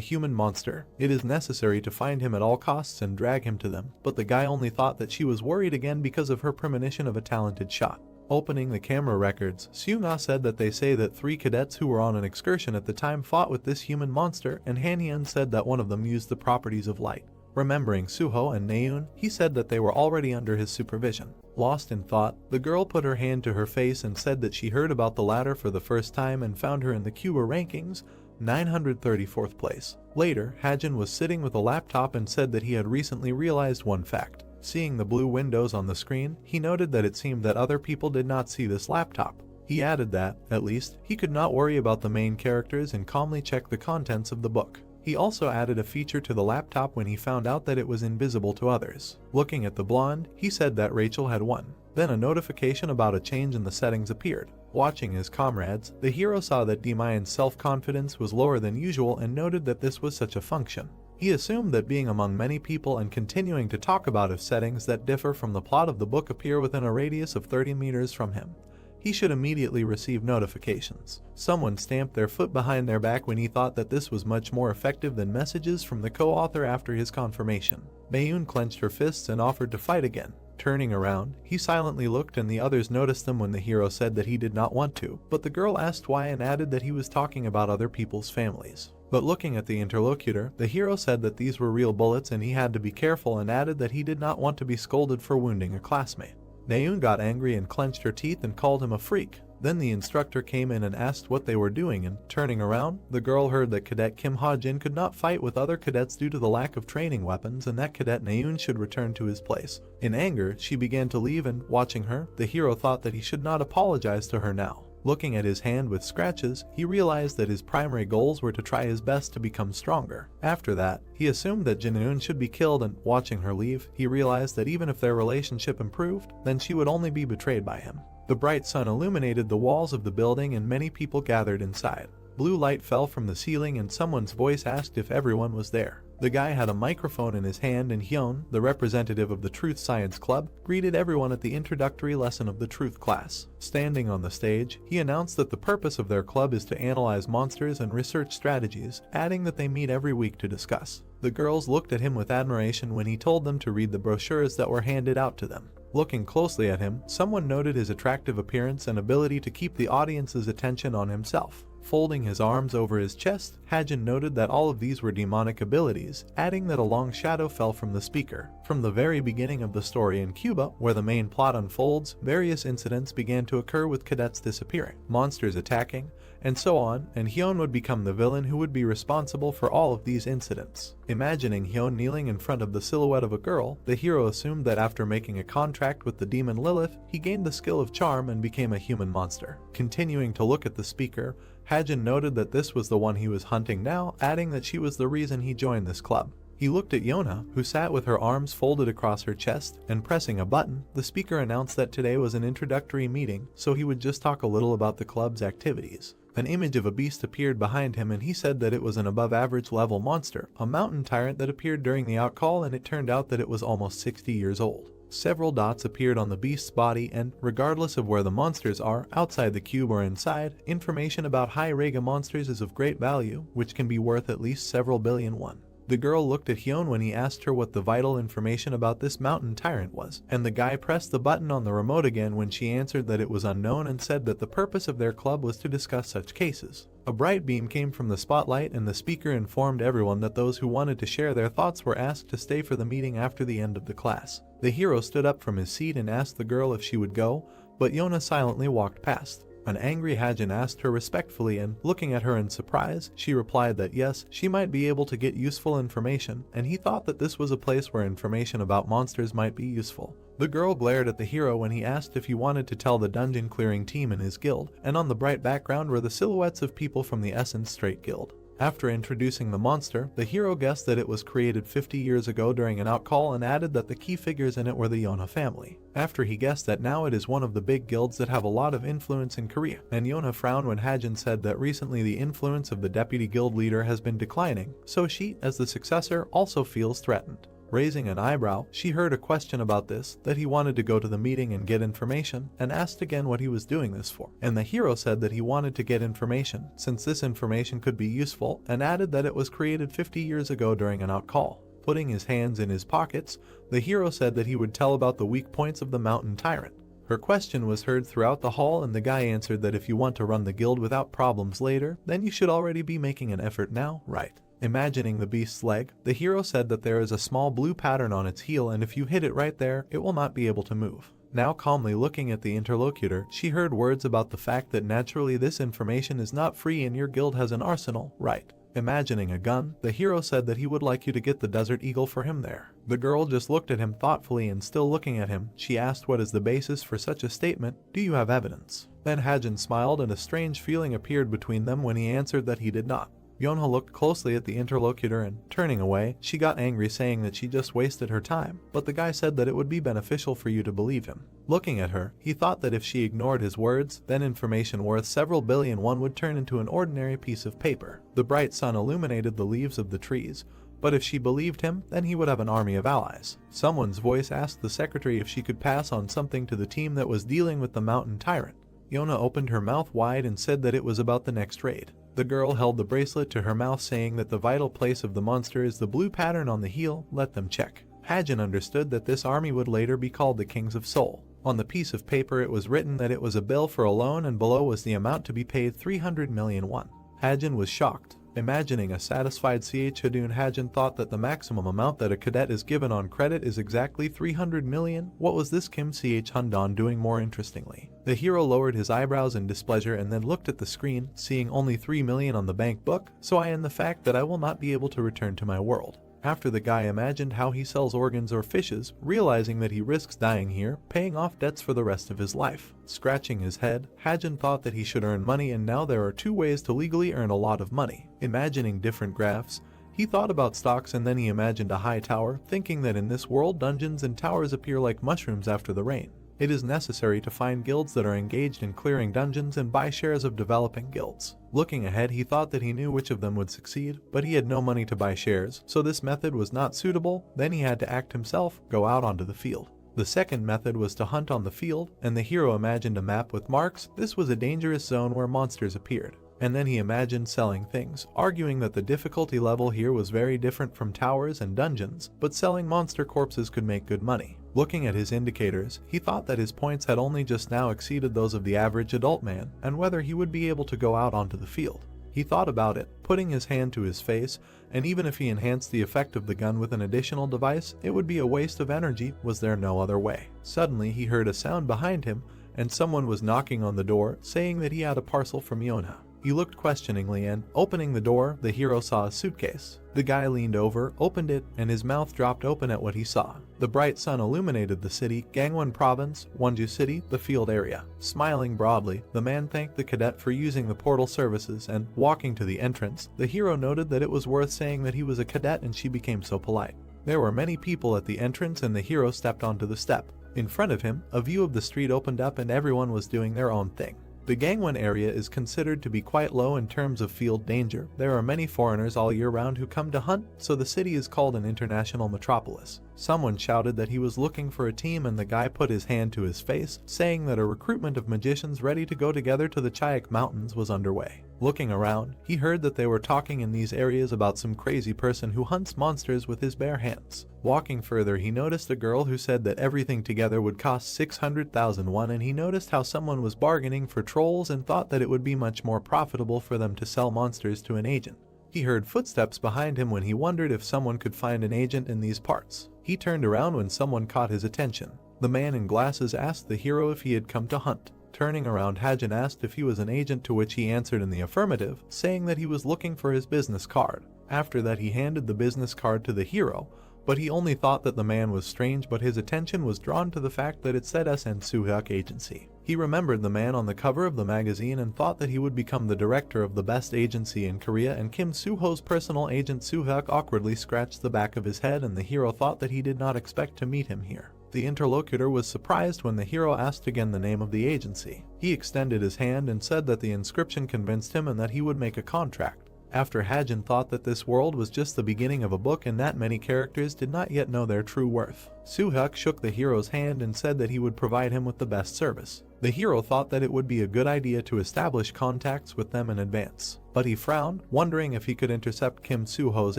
human monster. It is necessary to find him at all costs and drag him to them, but the guy only thought that she was worried again because of her premonition of a talented shot. Opening the camera records, Seung-ah said that they say that 3 cadets who were on an excursion at the time fought with this human monster, and Han-yeon said that one of them used the properties of light. Remembering Suho and Naeun, he said that they were already under his supervision. Lost in thought, the girl put her hand to her face and said that she heard about the latter for the first time and found her in the Cuba rankings, 934th place. Later, Hajin was sitting with a laptop and said that he had recently realized one fact. Seeing the blue windows on the screen, he noted that it seemed that other people did not see this laptop. He added that, at least, he could not worry about the main characters and calmly check the contents of the book. He also added a feature to the laptop when he found out that it was invisible to others. Looking at the blonde, he said that Rachel had won. Then a notification about a change in the settings appeared. Watching his comrades, the hero saw that Demayan's self-confidence was lower than usual and noted that this was such a function. He assumed that being among many people and continuing to talk about if settings that differ from the plot of the book appear within a radius of 30 meters from him, he should immediately receive notifications. Someone stamped their foot behind their back when he thought that this was much more effective than messages from the co-author after his confirmation. Naeun clenched her fists and offered to fight again. Turning around, he silently looked and the others noticed them when the hero said that he did not want to, but the girl asked why and added that he was talking about other people's families. But looking at the interlocutor, the hero said that these were real bullets and he had to be careful and added that he did not want to be scolded for wounding a classmate. Naeun got angry and clenched her teeth and called him a freak. Then the instructor came in and asked what they were doing, and turning around, the girl heard that Cadet Kim Ha-jin could not fight with other cadets due to the lack of training weapons and that Cadet Naeun should return to his place. In anger, she began to leave and, watching her, the hero thought that he should not apologize to her now. Looking at his hand with scratches, he realized that his primary goals were to try his best to become stronger. After that, he assumed that Jin-eun should be killed and, watching her leave, he realized that even if their relationship improved, then she would only be betrayed by him. The bright sun illuminated the walls of the building and many people gathered inside. Blue light fell from the ceiling and someone's voice asked if everyone was there. The guy had a microphone in his hand and Hyun, the representative of the Truth Science Club, greeted everyone at the introductory lesson of the Truth class. Standing on the stage, he announced that the purpose of their club is to analyze monsters and research strategies, adding that they meet every week to discuss. The girls looked at him with admiration when he told them to read the brochures that were handed out to them. Looking closely at him, someone noted his attractive appearance and ability to keep the audience's attention on himself. Folding his arms over his chest, Hajin noted that all of these were demonic abilities, adding that a long shadow fell from the speaker. From the very beginning of the story in Cuba, where the main plot unfolds, various incidents began to occur with cadets disappearing, monsters attacking, and so on, and Hyun would become the villain who would be responsible for all of these incidents. Imagining Hyun kneeling in front of the silhouette of a girl, the hero assumed that after making a contract with the demon Lilith, he gained the skill of charm and became a human monster. Continuing to look at the speaker, Hajin noted that this was the one he was hunting now, adding that she was the reason he joined this club. He looked at Yona, who sat with her arms folded across her chest, and pressing a button, the speaker announced that today was an introductory meeting, so he would just talk a little about the club's activities. An image of a beast appeared behind him and he said that it was an above-average level monster, a mountain tyrant that appeared during the outcall, and it turned out that it was almost 60 years old. Several dots appeared on the beast's body and, regardless of where the monsters are, outside the cube or inside, information about high Rega monsters is of great value, which can be worth at least several billion won. The girl looked at Hyun when he asked her what the vital information about this mountain tyrant was, and the guy pressed the button on the remote again when she answered that it was unknown and said that the purpose of their club was to discuss such cases. A bright beam came from the spotlight and the speaker informed everyone that those who wanted to share their thoughts were asked to stay for the meeting after the end of the class. The hero stood up from his seat and asked the girl if she would go, but Yona silently walked past. An angry Hajin asked her respectfully, and looking at her in surprise, she replied that yes, she might be able to get useful information, and he thought that this was a place where information about monsters might be useful. The girl glared at the hero when he asked if he wanted to tell the dungeon clearing team in his guild, and on the bright background were the silhouettes of people from the Essence Strait Guild. After introducing the monster, the hero guessed that it was created 50 years ago during an outcall and added that the key figures in it were the Yona family. After he guessed that now it is one of the big guilds that have a lot of influence in Korea, and Yona frowned when Hajin said that recently the influence of the deputy guild leader has been declining, so she, as the successor, also feels threatened. Raising an eyebrow, she heard a question about this, that he wanted to go to the meeting and get information, and asked again what he was doing this for. And the hero said that he wanted to get information, since this information could be useful, and added that it was created 50 years ago during an outcall. Putting his hands in his pockets, the hero said that he would tell about the weak points of the mountain tyrant. Her question was heard throughout the hall, and the guy answered that if you want to run the guild without problems later, then you should already be making an effort now, right? Imagining the beast's leg, the hero said that there is a small blue pattern on its heel, and if you hit it right there, it will not be able to move. Now calmly looking at the interlocutor, she heard words about the fact that naturally this information is not free and your guild has an arsenal, right? Imagining a gun, the hero said that he would like you to get the Desert Eagle for him there. The girl just looked at him thoughtfully, and still looking at him, she asked what is the basis for such a statement, do you have evidence? Then Hajin smiled and a strange feeling appeared between them when he answered that he did not. Yonha looked closely at the interlocutor and, turning away, she got angry saying that she just wasted her time, but the guy said that it would be beneficial for you to believe him. Looking at her, he thought that if she ignored his words, then information worth several billion won would turn into an ordinary piece of paper. The bright sun illuminated the leaves of the trees, but if she believed him, then he would have an army of allies. Someone's voice asked the secretary if she could pass on something to the team that was dealing with the mountain tyrant. Yona opened her mouth wide and said that it was about the next raid. The girl held the bracelet to her mouth saying that the vital place of the monster is the blue pattern on the heel, let them check. Hajin understood that this army would later be called the Kings of Seoul. On the piece of paper it was written that it was a bill for a loan, and below was the amount to be paid 300 million won. Hajin was shocked. Imagining a satisfied Hadun, Hajin thought that the maximum amount that a cadet is given on credit is exactly 300 million. What was this Kim Handon doing more interestingly? The hero lowered his eyebrows in displeasure and then looked at the screen, seeing only 3 million on the bank book, so I end the fact that I will not be able to return to my world. After the guy imagined how he sells organs or fishes, realizing that he risks dying here, paying off debts for the rest of his life. Scratching his head, Hajin thought that he should earn money, and now there are 2 ways to legally earn a lot of money. Imagining different graphs, he thought about stocks, and then he imagined a high tower, thinking that in this world dungeons and towers appear like mushrooms after the rain. It is necessary to find guilds that are engaged in clearing dungeons and buy shares of developing guilds. Looking ahead, he thought that he knew which of them would succeed, but he had no money to buy shares, so this method was not suitable. Then he had to act himself, go out onto the field. The second method was to hunt on the field, and the hero imagined a map with marks. This was a dangerous zone where monsters appeared. And then he imagined selling things, arguing that the difficulty level here was very different from towers and dungeons, but selling monster corpses could make good money. Looking at his indicators, he thought that his points had only just now exceeded those of the average adult man, and whether he would be able to go out onto the field. He thought about it, putting his hand to his face, and even if he enhanced the effect of the gun with an additional device, it would be a waste of energy. Was there no other way? Suddenly he heard a sound behind him, and someone was knocking on the door, saying that he had a parcel from Yonha. He looked questioningly, and, opening the door, the hero saw a suitcase. The guy leaned over, opened it, and his mouth dropped open at what he saw. The bright sun illuminated the city, Gangwon Province, Wonju City, the field area. Smiling broadly, the man thanked the cadet for using the portal services, and, walking to the entrance, the hero noted that it was worth saying that he was a cadet, and she became so polite. There were many people at the entrance, and the hero stepped onto the step. In front of him, a view of the street opened up, and everyone was doing their own thing. The Gangwon area is considered to be quite low in terms of field danger. There are many foreigners all year round who come to hunt, so the city is called an international metropolis. Someone shouted that he was looking for a team, and the guy put his hand to his face, saying that a recruitment of magicians ready to go together to the Chayak Mountains was underway. Looking around, he heard that they were talking in these areas about some crazy person who hunts monsters with his bare hands. Walking further, he noticed a girl who said that everything together would cost 600,000 won, and he noticed how someone was bargaining for trolls and thought that it would be much more profitable for them to sell monsters to an agent. He heard footsteps behind him when he wondered if someone could find an agent in these parts. He turned around when someone caught his attention. The man in glasses asked the hero if he had come to hunt. Turning around, Hajin asked if he was an agent, to which he answered in the affirmative, saying that he was looking for his business card. After that, he handed the business card to the hero, but he only thought that the man was strange, but his attention was drawn to the fact that it said SN Suhyuk Agency. He remembered the man on the cover of the magazine and thought that he would become the director of the best agency in Korea, and Kim Soo-ho's personal agent Suhyuk awkwardly scratched the back of his head, and the hero thought that he did not expect to meet him here. The interlocutor was surprised when the hero asked again the name of the agency. He extended his hand and said that the inscription convinced him and that he would make a contract. After Hajin thought that this world was just the beginning of a book and that many characters did not yet know their true worth. Suhyuk shook the hero's hand and said that he would provide him with the best service. The hero thought that it would be a good idea to establish contacts with them in advance, but he frowned, wondering if he could intercept Kim Soo-ho's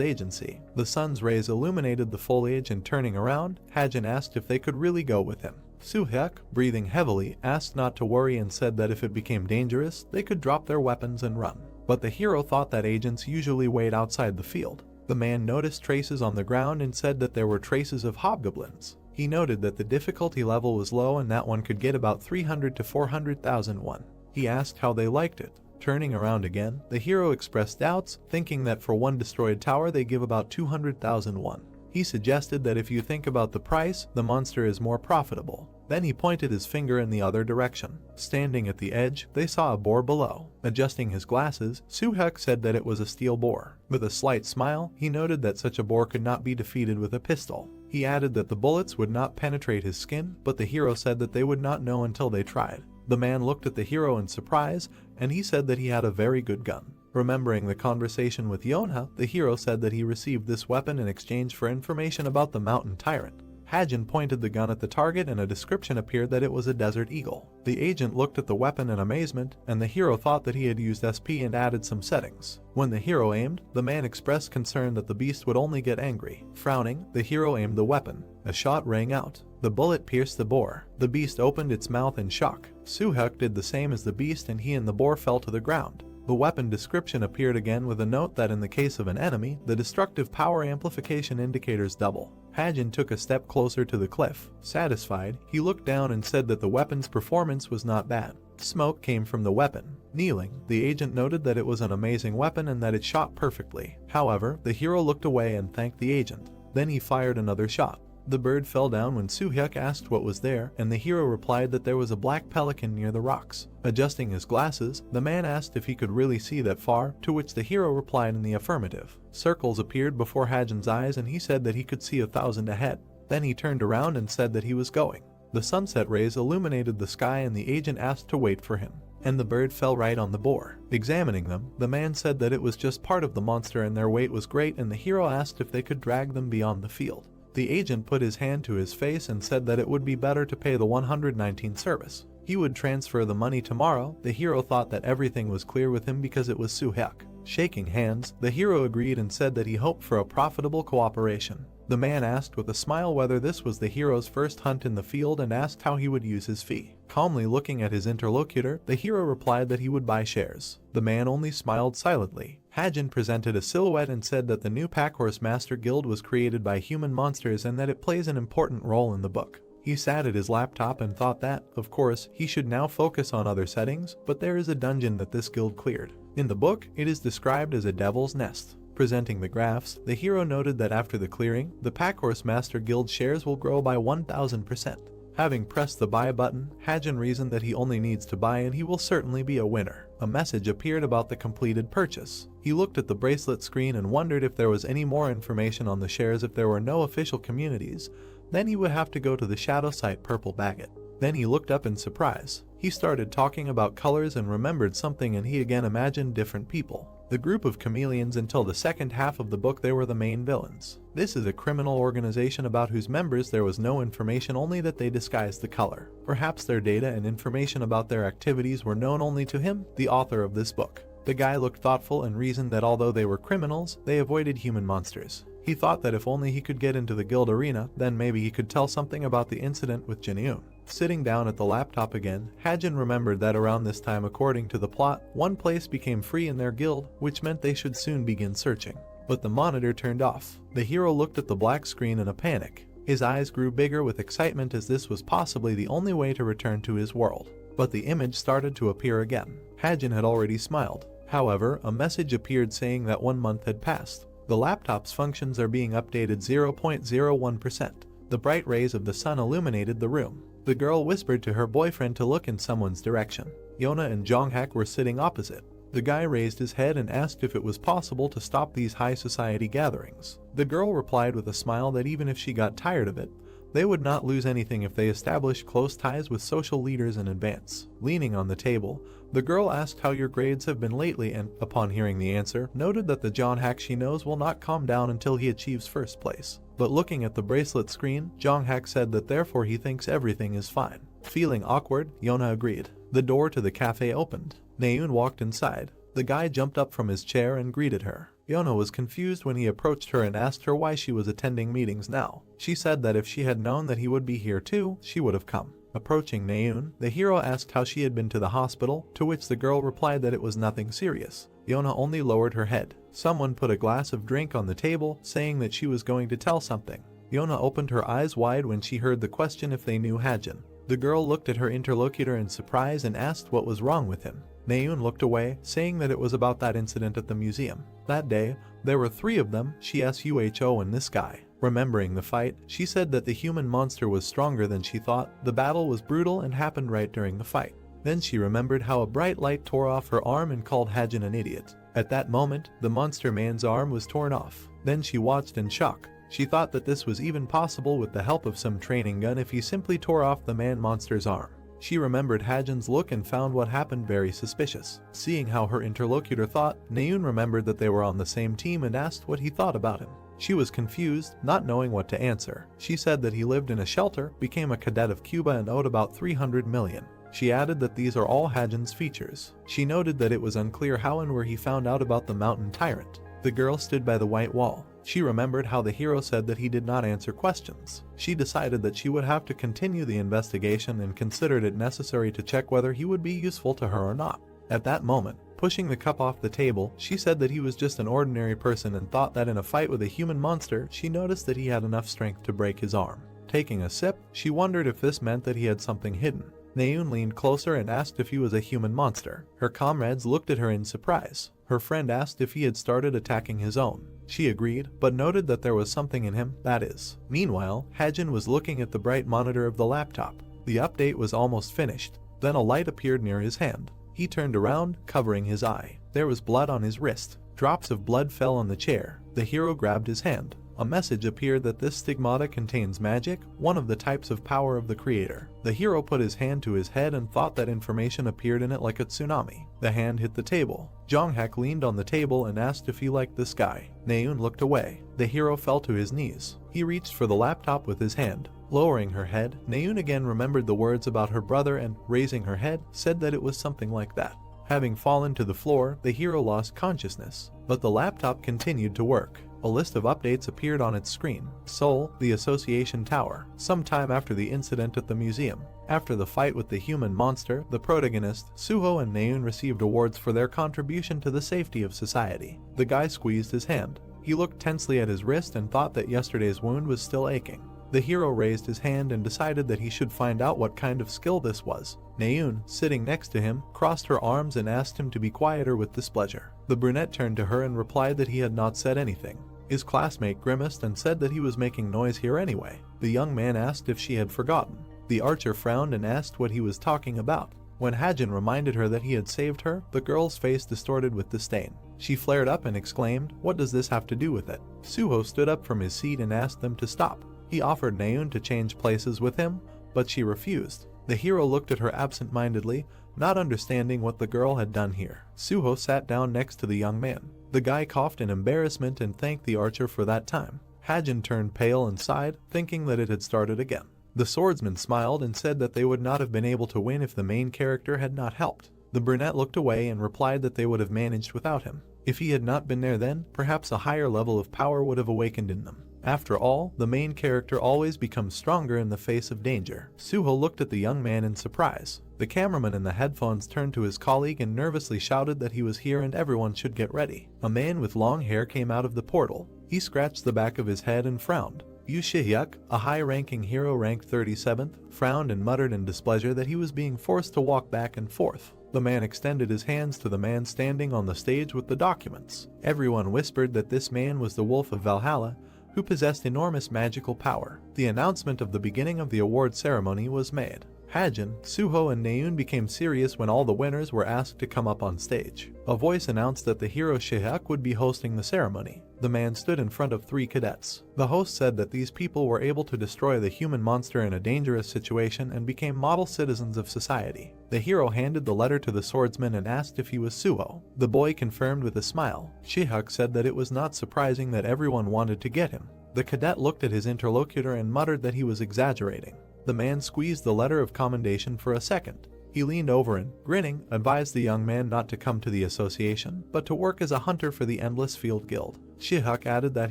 agency. The sun's rays illuminated the foliage, and turning around, Hajin asked if they could really go with him. Suhyuk, breathing heavily, asked not to worry and said that if it became dangerous, they could drop their weapons and run. But the hero thought that agents usually wait outside the field. The man noticed traces on the ground and said that there were traces of hobgoblins. He noted that the difficulty level was low and that one could get about 300 to 400,000 won. He asked how they liked it. Turning around again, the hero expressed doubts, thinking that for one destroyed tower they give about 200,000 won. He suggested that if you think about the price, the monster is more profitable. Then he pointed his finger in the other direction. Standing at the edge, they saw a boar below. Adjusting his glasses, Suhyuk said that it was a steel boar. With a slight smile, he noted that such a boar could not be defeated with a pistol. He added that the bullets would not penetrate his skin, but the hero said that they would not know until they tried. The man looked at the hero in surprise, and he said that he had a very good gun. Remembering the conversation with Yonha, the hero said that he received this weapon in exchange for information about the mountain tyrant. Hajin pointed the gun at the target and a description appeared that it was a desert eagle. The agent looked at the weapon in amazement, and the hero thought that he had used SP and added some settings. When the hero aimed, the man expressed concern that the beast would only get angry. Frowning, the hero aimed the weapon. A shot rang out. The bullet pierced the boar. The beast opened its mouth in shock. Suhyuk did the same as the beast, and he and the boar fell to the ground. The weapon description appeared again with a note that in the case of an enemy, the destructive power amplification indicators double. Hajin took a step closer to the cliff. Satisfied, he looked down and said that the weapon's performance was not bad. Smoke came from the weapon. Kneeling, the agent noted that it was an amazing weapon and that it shot perfectly. However, the hero looked away and thanked the agent. Then he fired another shot. The bird fell down when Suhyuk asked what was there, and the hero replied that there was a black pelican near the rocks. Adjusting his glasses, the man asked if he could really see that far, to which the hero replied in the affirmative. Circles appeared before Hajin's eyes and he said that he could see 1,000 ahead. Then he turned around and said that he was going. The sunset rays illuminated the sky and the agent asked to wait for him. And the bird fell right on the boar. Examining them, the man said that it was just part of the monster and their weight was great, and the hero asked if they could drag them beyond the field. The agent put his hand to his face and said that it would be better to pay the 119 service. He would transfer the money tomorrow. The hero thought that everything was clear with him because it was Suhyuk. Shaking hands, the hero agreed and said that he hoped for a profitable cooperation. The man asked with a smile whether this was the hero's first hunt in the field and asked how he would use his fee. Calmly looking at his interlocutor, the hero replied that he would buy shares. The man only smiled silently. Hajin presented a silhouette and said that the new Packhorse Master Guild was created by human monsters and that it plays an important role in the book. He sat at his laptop and thought that, of course, he should now focus on other settings, but there is a dungeon that this guild cleared. In the book, it is described as a devil's nest. Presenting the graphs, the hero noted that after the clearing, the Packhorse Master Guild shares will grow by 1,000%. Having pressed the buy button, Hajin reasoned that he only needs to buy and he will certainly be a winner. A message appeared about the completed purchase. He looked at the bracelet screen and wondered if there was any more information on the shares. If there were no official communities, then he would have to go to the shadow site Purple Baguette. Then he looked up in surprise. He started talking about colors and remembered something, and he again imagined different people. The group of chameleons. Until the second half of the book they were the main villains. This is a criminal organization about whose members there was no information, only that they disguised the color. Perhaps their data and information about their activities were known only to him, the author of this book. The guy looked thoughtful and reasoned that although they were criminals, they avoided human monsters. He thought that if only he could get into the guild arena, then maybe he could tell something about the incident with Jinyun. Sitting down at the laptop again, Hajin remembered that around this time, according to the plot, one place became free in their guild, which meant they should soon begin searching. But the monitor turned off. The hero looked at the black screen in a panic. His eyes grew bigger with excitement, as this was possibly the only way to return to his world. but the image started to appear again. Hajin had already smiled. However, a message appeared saying that 1 month had passed. The laptop's functions are being updated 0.01%. The bright rays of the sun illuminated the room. The girl whispered to her boyfriend to look in someone's direction. Yona and Jonghak were sitting opposite. The guy raised his head and asked if it was possible to stop these high society gatherings. The girl replied with a smile that even if she got tired of it, they would not lose anything if they established close ties with social leaders in advance. Leaning on the table, the girl asked how your grades have been lately and, upon hearing the answer, noted that the Jonghak she knows will not calm down until he achieves first place. But looking at the bracelet screen, Jonghak said that therefore he thinks everything is fine. Feeling awkward, Yona agreed. The door to the cafe opened. Naeun walked inside. The guy jumped up from his chair and greeted her. Yona was confused when he approached her and asked her why she was attending meetings now. She said that if she had known that he would be here too, she would have come. Approaching Naeun, the hero asked how she had been to the hospital, to which the girl replied that it was nothing serious. Yona only lowered her head. Someone put a glass of drink on the table, saying that she was going to tell something. Yona opened her eyes wide when she heard the question if they knew Hajin. The girl looked at her interlocutor in surprise and asked what was wrong with him. Naeun looked away, saying that it was about that incident at the museum. That day, there were 3 of them, she, Suho, and this guy. Remembering the fight, she said that the human monster was stronger than she thought. The battle was brutal and happened right during the fight. Then she remembered how a bright light tore off her arm and called Hajin an idiot. At that moment, the monster man's arm was torn off. Then she watched in shock. She thought that this was even possible with the help of some training gun if he simply tore off the man-monster's arm. She remembered Hajin's look and found what happened very suspicious. Seeing how her interlocutor thought, Naeun remembered that they were on the same team and asked what he thought about him. She was confused, not knowing what to answer. She said that he lived in a shelter, became a cadet of Cuba and owed about 300 million. She added that these are all Hajin's features. She noted that it was unclear how and where he found out about the mountain tyrant. The girl stood by the white wall. She remembered how the hero said that he did not answer questions. She decided that she would have to continue the investigation and considered it necessary to check whether he would be useful to her or not. At that moment, pushing the cup off the table, she said that he was just an ordinary person and thought that in a fight with a human monster, she noticed that he had enough strength to break his arm. Taking a sip, she wondered if this meant that he had something hidden. Naeun leaned closer and asked if he was a human monster. Her comrades looked at her in surprise. Her friend asked if he had started attacking his own. She agreed, but noted that there was something in him, that is. Meanwhile, Hajin was looking at the bright monitor of the laptop. The update was almost finished. Then a light appeared near his hand. He turned around, covering his eye. There was blood on his wrist. Drops of blood fell on the chair. The hero grabbed his hand. A message appeared that this stigmata contains magic, one of the types of power of the creator. The hero put his hand to his head and thought that information appeared in it like a tsunami. The hand hit the table. Jonghak leaned on the table and asked if he liked this guy. Naeun looked away. The hero fell to his knees. He reached for the laptop with his hand. Lowering her head, Naeun again remembered the words about her brother and, raising her head, said that it was something like that. Having fallen to the floor, the hero lost consciousness. But the laptop continued to work. A list of updates appeared on its screen. Seoul, the Association Tower. Sometime after the incident at the museum. After the fight with the human monster, the protagonist, Suho and Naeun received awards for their contribution to the safety of society. The guy squeezed his hand. He looked tensely at his wrist and thought that yesterday's wound was still aching. The hero raised his hand and decided that he should find out what kind of skill this was. Naeun, sitting next to him, crossed her arms and asked him to be quieter with displeasure. The brunette turned to her and replied that he had not said anything. His classmate grimaced and said that he was making noise here anyway. The young man asked if she had forgotten. The archer frowned and asked what he was talking about. When Hajin reminded her that he had saved her, the girl's face distorted with disdain. She flared up and exclaimed, "What does this have to do with it?" Suho stood up from his seat and asked them to stop. He offered Naeun to change places with him, but she refused. The hero looked at her absent-mindedly, not understanding what the girl had done here. Suho sat down next to the young man. The guy coughed in embarrassment and thanked the archer for that time. Hajin turned pale and sighed, thinking that it had started again. The swordsman smiled and said that they would not have been able to win if the main character had not helped. The brunette looked away and replied that they would have managed without him. If he had not been there then, perhaps a higher level of power would have awakened in them. After all, the main character always becomes stronger in the face of danger. Suho looked at the young man in surprise. The cameraman in the headphones turned to his colleague and nervously shouted that he was here and everyone should get ready. A man with long hair came out of the portal. He scratched the back of his head and frowned. Yu Shihyuk, a high-ranking hero ranked 37th, frowned and muttered in displeasure that he was being forced to walk back and forth. The man extended his hands to the man standing on the stage with the documents. Everyone whispered that this man was the Wolf of Valhalla, who possessed enormous magical power. The announcement of the beginning of the award ceremony was made. Hajin, Suho and Naeun became serious when all the winners were asked to come up on stage. A voice announced that the hero Shihyuk would be hosting the ceremony. The man stood in front of 3 cadets. The host said that these people were able to destroy the human monster in a dangerous situation and became model citizens of society. The hero handed the letter to the swordsman and asked if he was Suho. The boy confirmed with a smile. Shihyuk said that it was not surprising that everyone wanted to get him. The cadet looked at his interlocutor and muttered that he was exaggerating. The man squeezed the letter of commendation for a second. He leaned over and, grinning, advised the young man not to come to the association, but to work as a hunter for the Endless Field Guild. Shihyuk added that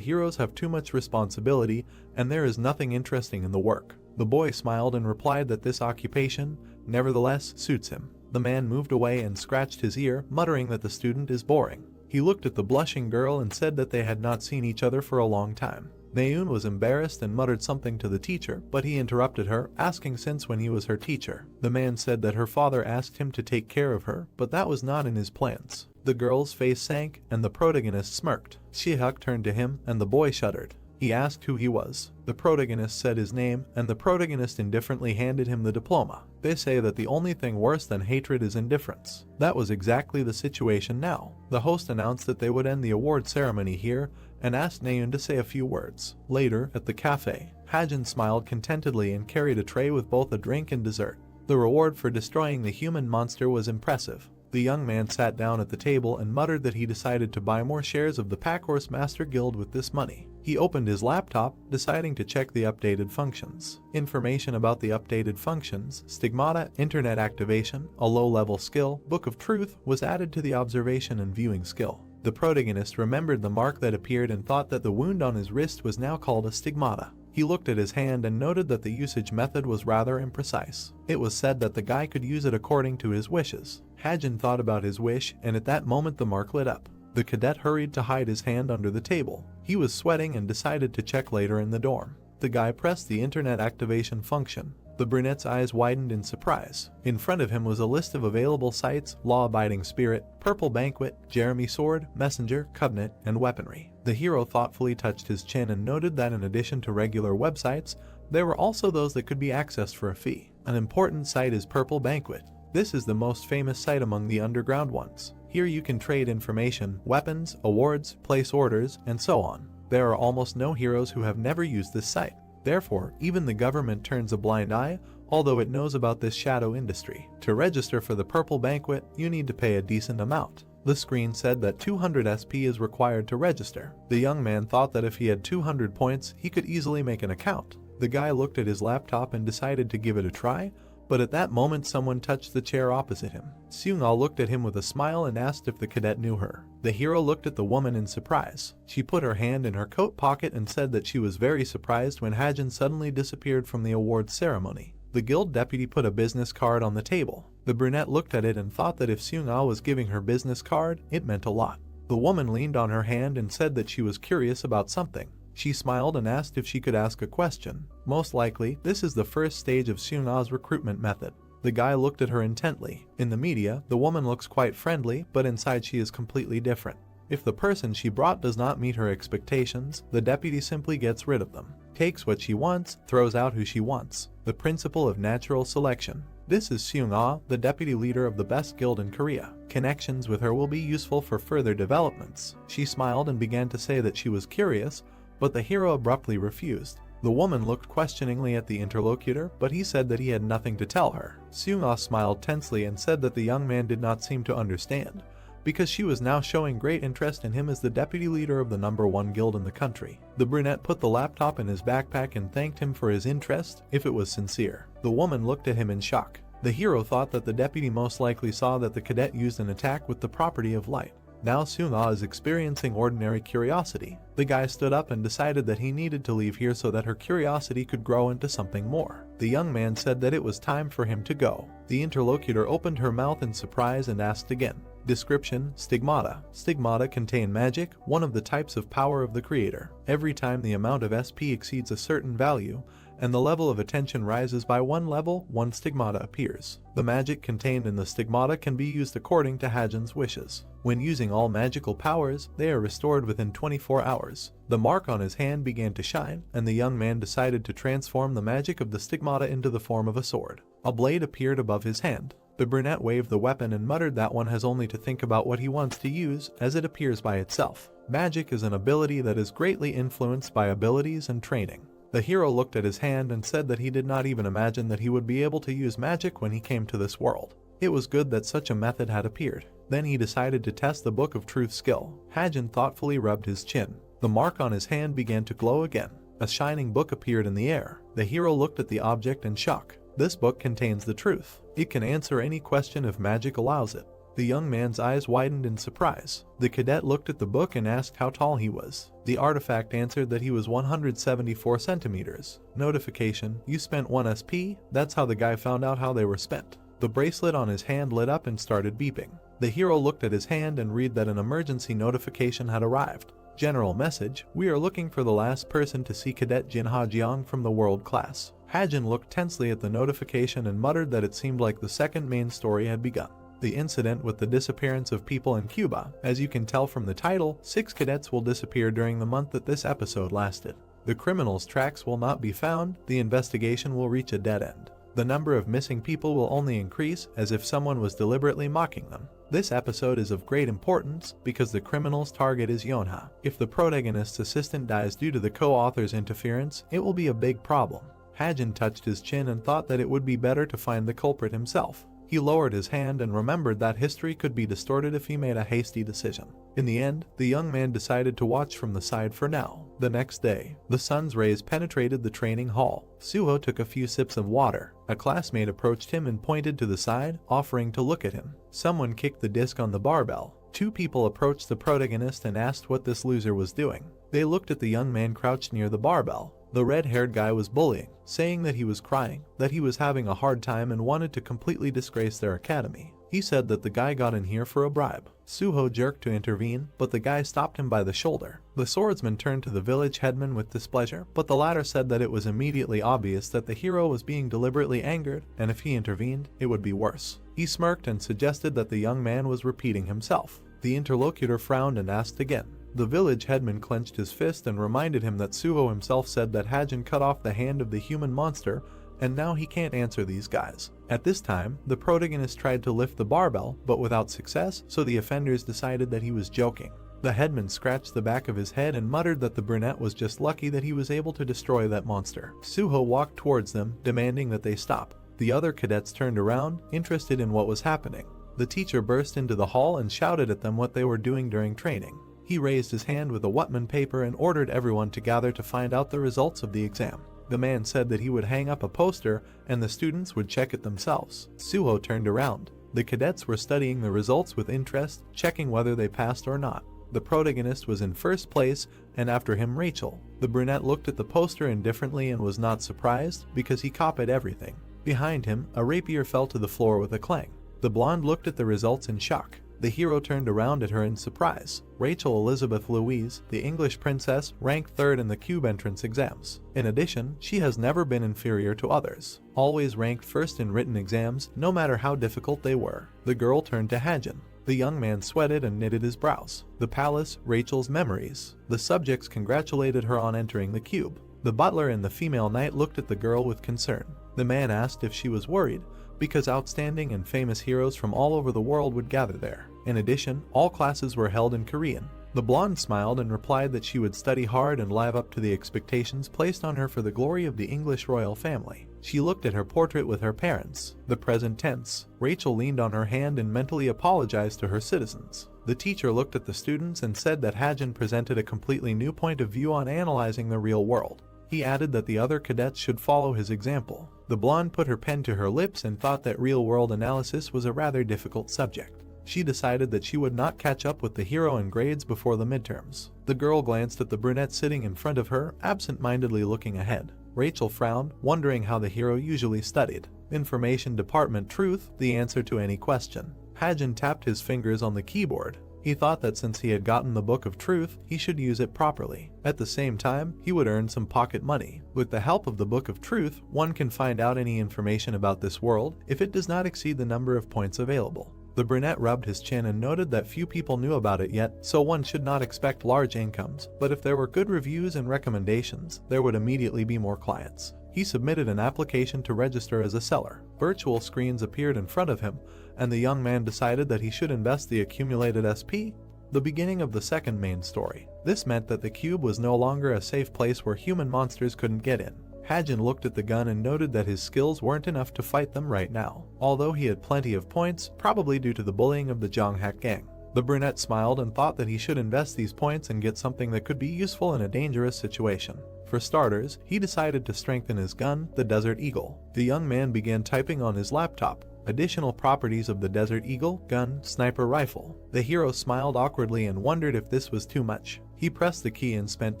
heroes have too much responsibility and there is nothing interesting in the work. The boy smiled and replied that this occupation, nevertheless, suits him. The man moved away and scratched his ear, muttering that the student is boring. He looked at the blushing girl and said that they had not seen each other for a long time. Naeun was embarrassed and muttered something to the teacher, but he interrupted her, asking since when he was her teacher. The man said that her father asked him to take care of her, but that was not in his plans. The girl's face sank, and the protagonist smirked. Shihyuk turned to him, and the boy shuddered. He asked who he was. The protagonist said his name, and the protagonist indifferently handed him the diploma. They say that the only thing worse than hatred is indifference. That was exactly the situation now. The host announced that they would end the award ceremony here, and asked Naeun to say a few words. Later, at the cafe, Hajin smiled contentedly and carried a tray with both a drink and dessert. The reward for destroying the human monster was impressive. The young man sat down at the table and muttered that he decided to buy more shares of the Packhorse Master Guild with this money. He opened his laptop, deciding to check the updated functions. Information about the updated functions, stigmata, internet activation, a low-level skill, Book of Truth, was added to the observation and viewing skill. The protagonist remembered the mark that appeared and thought that the wound on his wrist was now called a stigmata. He looked at his hand and noted that the usage method was rather imprecise. It was said that the guy could use it according to his wishes. Hajin thought about his wish, and at that moment the mark lit up. The cadet hurried to hide his hand under the table. He was sweating and decided to check later in the dorm. The guy pressed the internet activation function. The brunette's eyes widened in surprise. In front of him was a list of available sites: Law Abiding Spirit, Purple Banquet, Jeremy Sword, Messenger, Covenant, and Weaponry. The hero thoughtfully touched his chin and noted that in addition to regular websites, there were also those that could be accessed for a fee. An important site is Purple Banquet. This is the most famous site among the underground ones. Here you can trade information, weapons, awards, place orders, and so on. There are almost no heroes who have never used this site. Therefore, even the government turns a blind eye, although it knows about this shadow industry. To register for the Purple Banquet, you need to pay a decent amount. The screen said that 200 SP is required to register. The young man thought that if he had 200 points, he could easily make an account. The guy looked at his laptop and decided to give it a try, but at that moment someone touched the chair opposite him. Seung-ah looked at him with a smile and asked if the cadet knew her. The hero looked at the woman in surprise. She put her hand in her coat pocket and said that she was very surprised when Hajin suddenly disappeared from the awards ceremony. The guild deputy put a business card on the table. The brunette looked at it and thought that if Seung-ah was giving her business card, it meant a lot. The woman leaned on her hand and said that she was curious about something. She smiled and asked if she could ask a question. Most likely, this is the first stage of Seung-ah's recruitment method. The guy looked at her intently. In the media, the woman looks quite friendly, but inside she is completely different. If the person she brought does not meet her expectations, the deputy simply gets rid of them. Takes what she wants, throws out who she wants. The principle of natural selection. This is Seung-ah, the deputy leader of the best guild in Korea. Connections with her will be useful for further developments. She smiled and began to say that she was curious, but the hero abruptly refused. The woman looked questioningly at the interlocutor, but he said that he had nothing to tell her. Seung-ah smiled tensely and said that the young man did not seem to understand, because she was now showing great interest in him as the deputy leader of the #1 guild in the country. The brunette put the laptop in his backpack and thanked him for his interest, if it was sincere. The woman looked at him in shock. The hero thought that the deputy most likely saw that the cadet used an attack with the property of light. Now Suna is experiencing ordinary curiosity. The guy stood up and decided that he needed to leave here so that her curiosity could grow into something more. The young man said that it was time for him to go. The interlocutor opened her mouth in surprise and asked again. Description: Stigmata. Stigmata contain magic, one of the types of power of the creator. Every time the amount of SP exceeds a certain value, and the level of attention rises by one level, one stigmata appears. The magic contained in the stigmata can be used according to Hajin's wishes. When using all magical powers, they are restored within 24 hours. The mark on his hand began to shine, and the young man decided to transform the magic of the stigmata into the form of a sword. A blade appeared above his hand. The brunette waved the weapon and muttered that one has only to think about what he wants to use, as it appears by itself. Magic is an ability that is greatly influenced by abilities and training. The hero looked at his hand and said that he did not even imagine that he would be able to use magic when he came to this world. It was good that such a method had appeared. Then he decided to test the Book of Truth skill. Hajin thoughtfully rubbed his chin. The mark on his hand began to glow again. A shining book appeared in the air. The hero looked at the object in shock. This book contains the truth. It can answer any question if magic allows it. The young man's eyes widened in surprise. The cadet looked at the book and asked how tall he was. The artifact answered that he was 174 centimeters. Notification: you spent 1 SP? That's how the guy found out how they were spent. The bracelet on his hand lit up and started beeping. The hero looked at his hand and read that an emergency notification had arrived. General message: we are looking for the last person to see Cadet Jinha Jiang from the world class. Hajin looked tensely at the notification and muttered that it seemed like the second main story had begun. The incident with the disappearance of people in Cuba. As you can tell from the title, 6 cadets will disappear during the month that this episode lasted. The criminals' tracks will not be found. The investigation will reach a dead end. The number of missing people will only increase, as if someone was deliberately mocking them. This episode is of great importance because the criminal's target is Yonha. If the protagonist's assistant dies due to the co-author's interference, it will be a big problem. Hajin touched his chin and thought that it would be better to find the culprit himself. He lowered his hand and remembered that history could be distorted if he made a hasty decision. In the end, the young man decided to watch from the side for now. The next day, the sun's rays penetrated the training hall. Suho took a few sips of water. A classmate approached him and pointed to the side, offering to look at him. Someone kicked the disc on the barbell. 2 people approached the protagonist and asked what this loser was doing. They looked at the young man crouched near the barbell. The red-haired guy was bullying, saying that he was crying, that he was having a hard time and wanted to completely disgrace their academy. He said that the guy got in here for a bribe. Suho jerked to intervene, but the guy stopped him by the shoulder. The swordsman turned to the village headman with displeasure, but the latter said that it was immediately obvious that the hero was being deliberately angered, and if he intervened, it would be worse. He smirked and suggested that the young man was repeating himself. The interlocutor frowned and asked again. The village headman clenched his fist and reminded him that Suho himself said that Hajin cut off the hand of the human monster, and now he can't answer these guys. At this time, the protagonist tried to lift the barbell, but without success, so the offenders decided that he was joking. The headman scratched the back of his head and muttered that the brunette was just lucky that he was able to destroy that monster. Suho walked towards them, demanding that they stop. The other cadets turned around, interested in what was happening. The teacher burst into the hall and shouted at them what they were doing during training. He raised his hand with a Wutman paper and ordered everyone to gather to find out the results of the exam. The man said that he would hang up a poster and the students would check it themselves. Suho turned around. The cadets were studying the results with interest, checking whether they passed or not. The protagonist was in first place, and after him Rachel. The brunette looked at the poster indifferently and was not surprised because he copied everything. Behind him, a rapier fell to the floor with a clang. The blonde looked at the results in shock. The hero turned around at her in surprise. Rachel Elizabeth Louise, the English princess, ranked 3rd in the Cube entrance exams. In addition, she has never been inferior to others. Always ranked 1st in written exams, no matter how difficult they were. The girl turned to Hajin. The young man sweated and knitted his brows. The palace, Rachel's memories. The subjects congratulated her on entering the cube. The butler and the female knight looked at the girl with concern. The man asked if she was worried, because outstanding and famous heroes from all over the world would gather there. In addition, all classes were held in Korean. The blonde smiled and replied that she would study hard and live up to the expectations placed on her for the glory of the English royal family. She looked at her portrait with her parents. The present tense. Rachel leaned on her hand and mentally apologized to her citizens. The teacher looked at the students and said that Hajin presented a completely new point of view on analyzing the real world. He added that the other cadets should follow his example. The blonde put her pen to her lips and thought that real-world analysis was a rather difficult subject. She decided that she would not catch up with the hero in grades before the midterms. The girl glanced at the brunette sitting in front of her, absent-mindedly looking ahead. Rachel frowned, wondering how the hero usually studied. Information Department Truth, the answer to any question. Hajin tapped his fingers on the keyboard. He thought that since he had gotten the Book of Truth, he should use it properly. At the same time, he would earn some pocket money. With the help of the Book of Truth, one can find out any information about this world if it does not exceed the number of points available. The brunette rubbed his chin and noted that few people knew about it yet, so one should not expect large incomes, but if there were good reviews and recommendations, there would immediately be more clients. He submitted an application to register as a seller. Virtual screens appeared in front of him, and the young man decided that he should invest the accumulated SP. The beginning of the second main story. This meant that the cube was no longer a safe place where human monsters couldn't get in. Hajin looked at the gun and noted that his skills weren't enough to fight them right now, although he had plenty of points, probably due to the bullying of the Jonghak gang. The brunette smiled and thought that he should invest these points and get something that could be useful in a dangerous situation. For starters, he decided to strengthen his gun, the Desert Eagle. The young man began typing on his laptop. Additional properties of the Desert Eagle, gun, sniper rifle. The hero smiled awkwardly and wondered if this was too much. He pressed the key and spent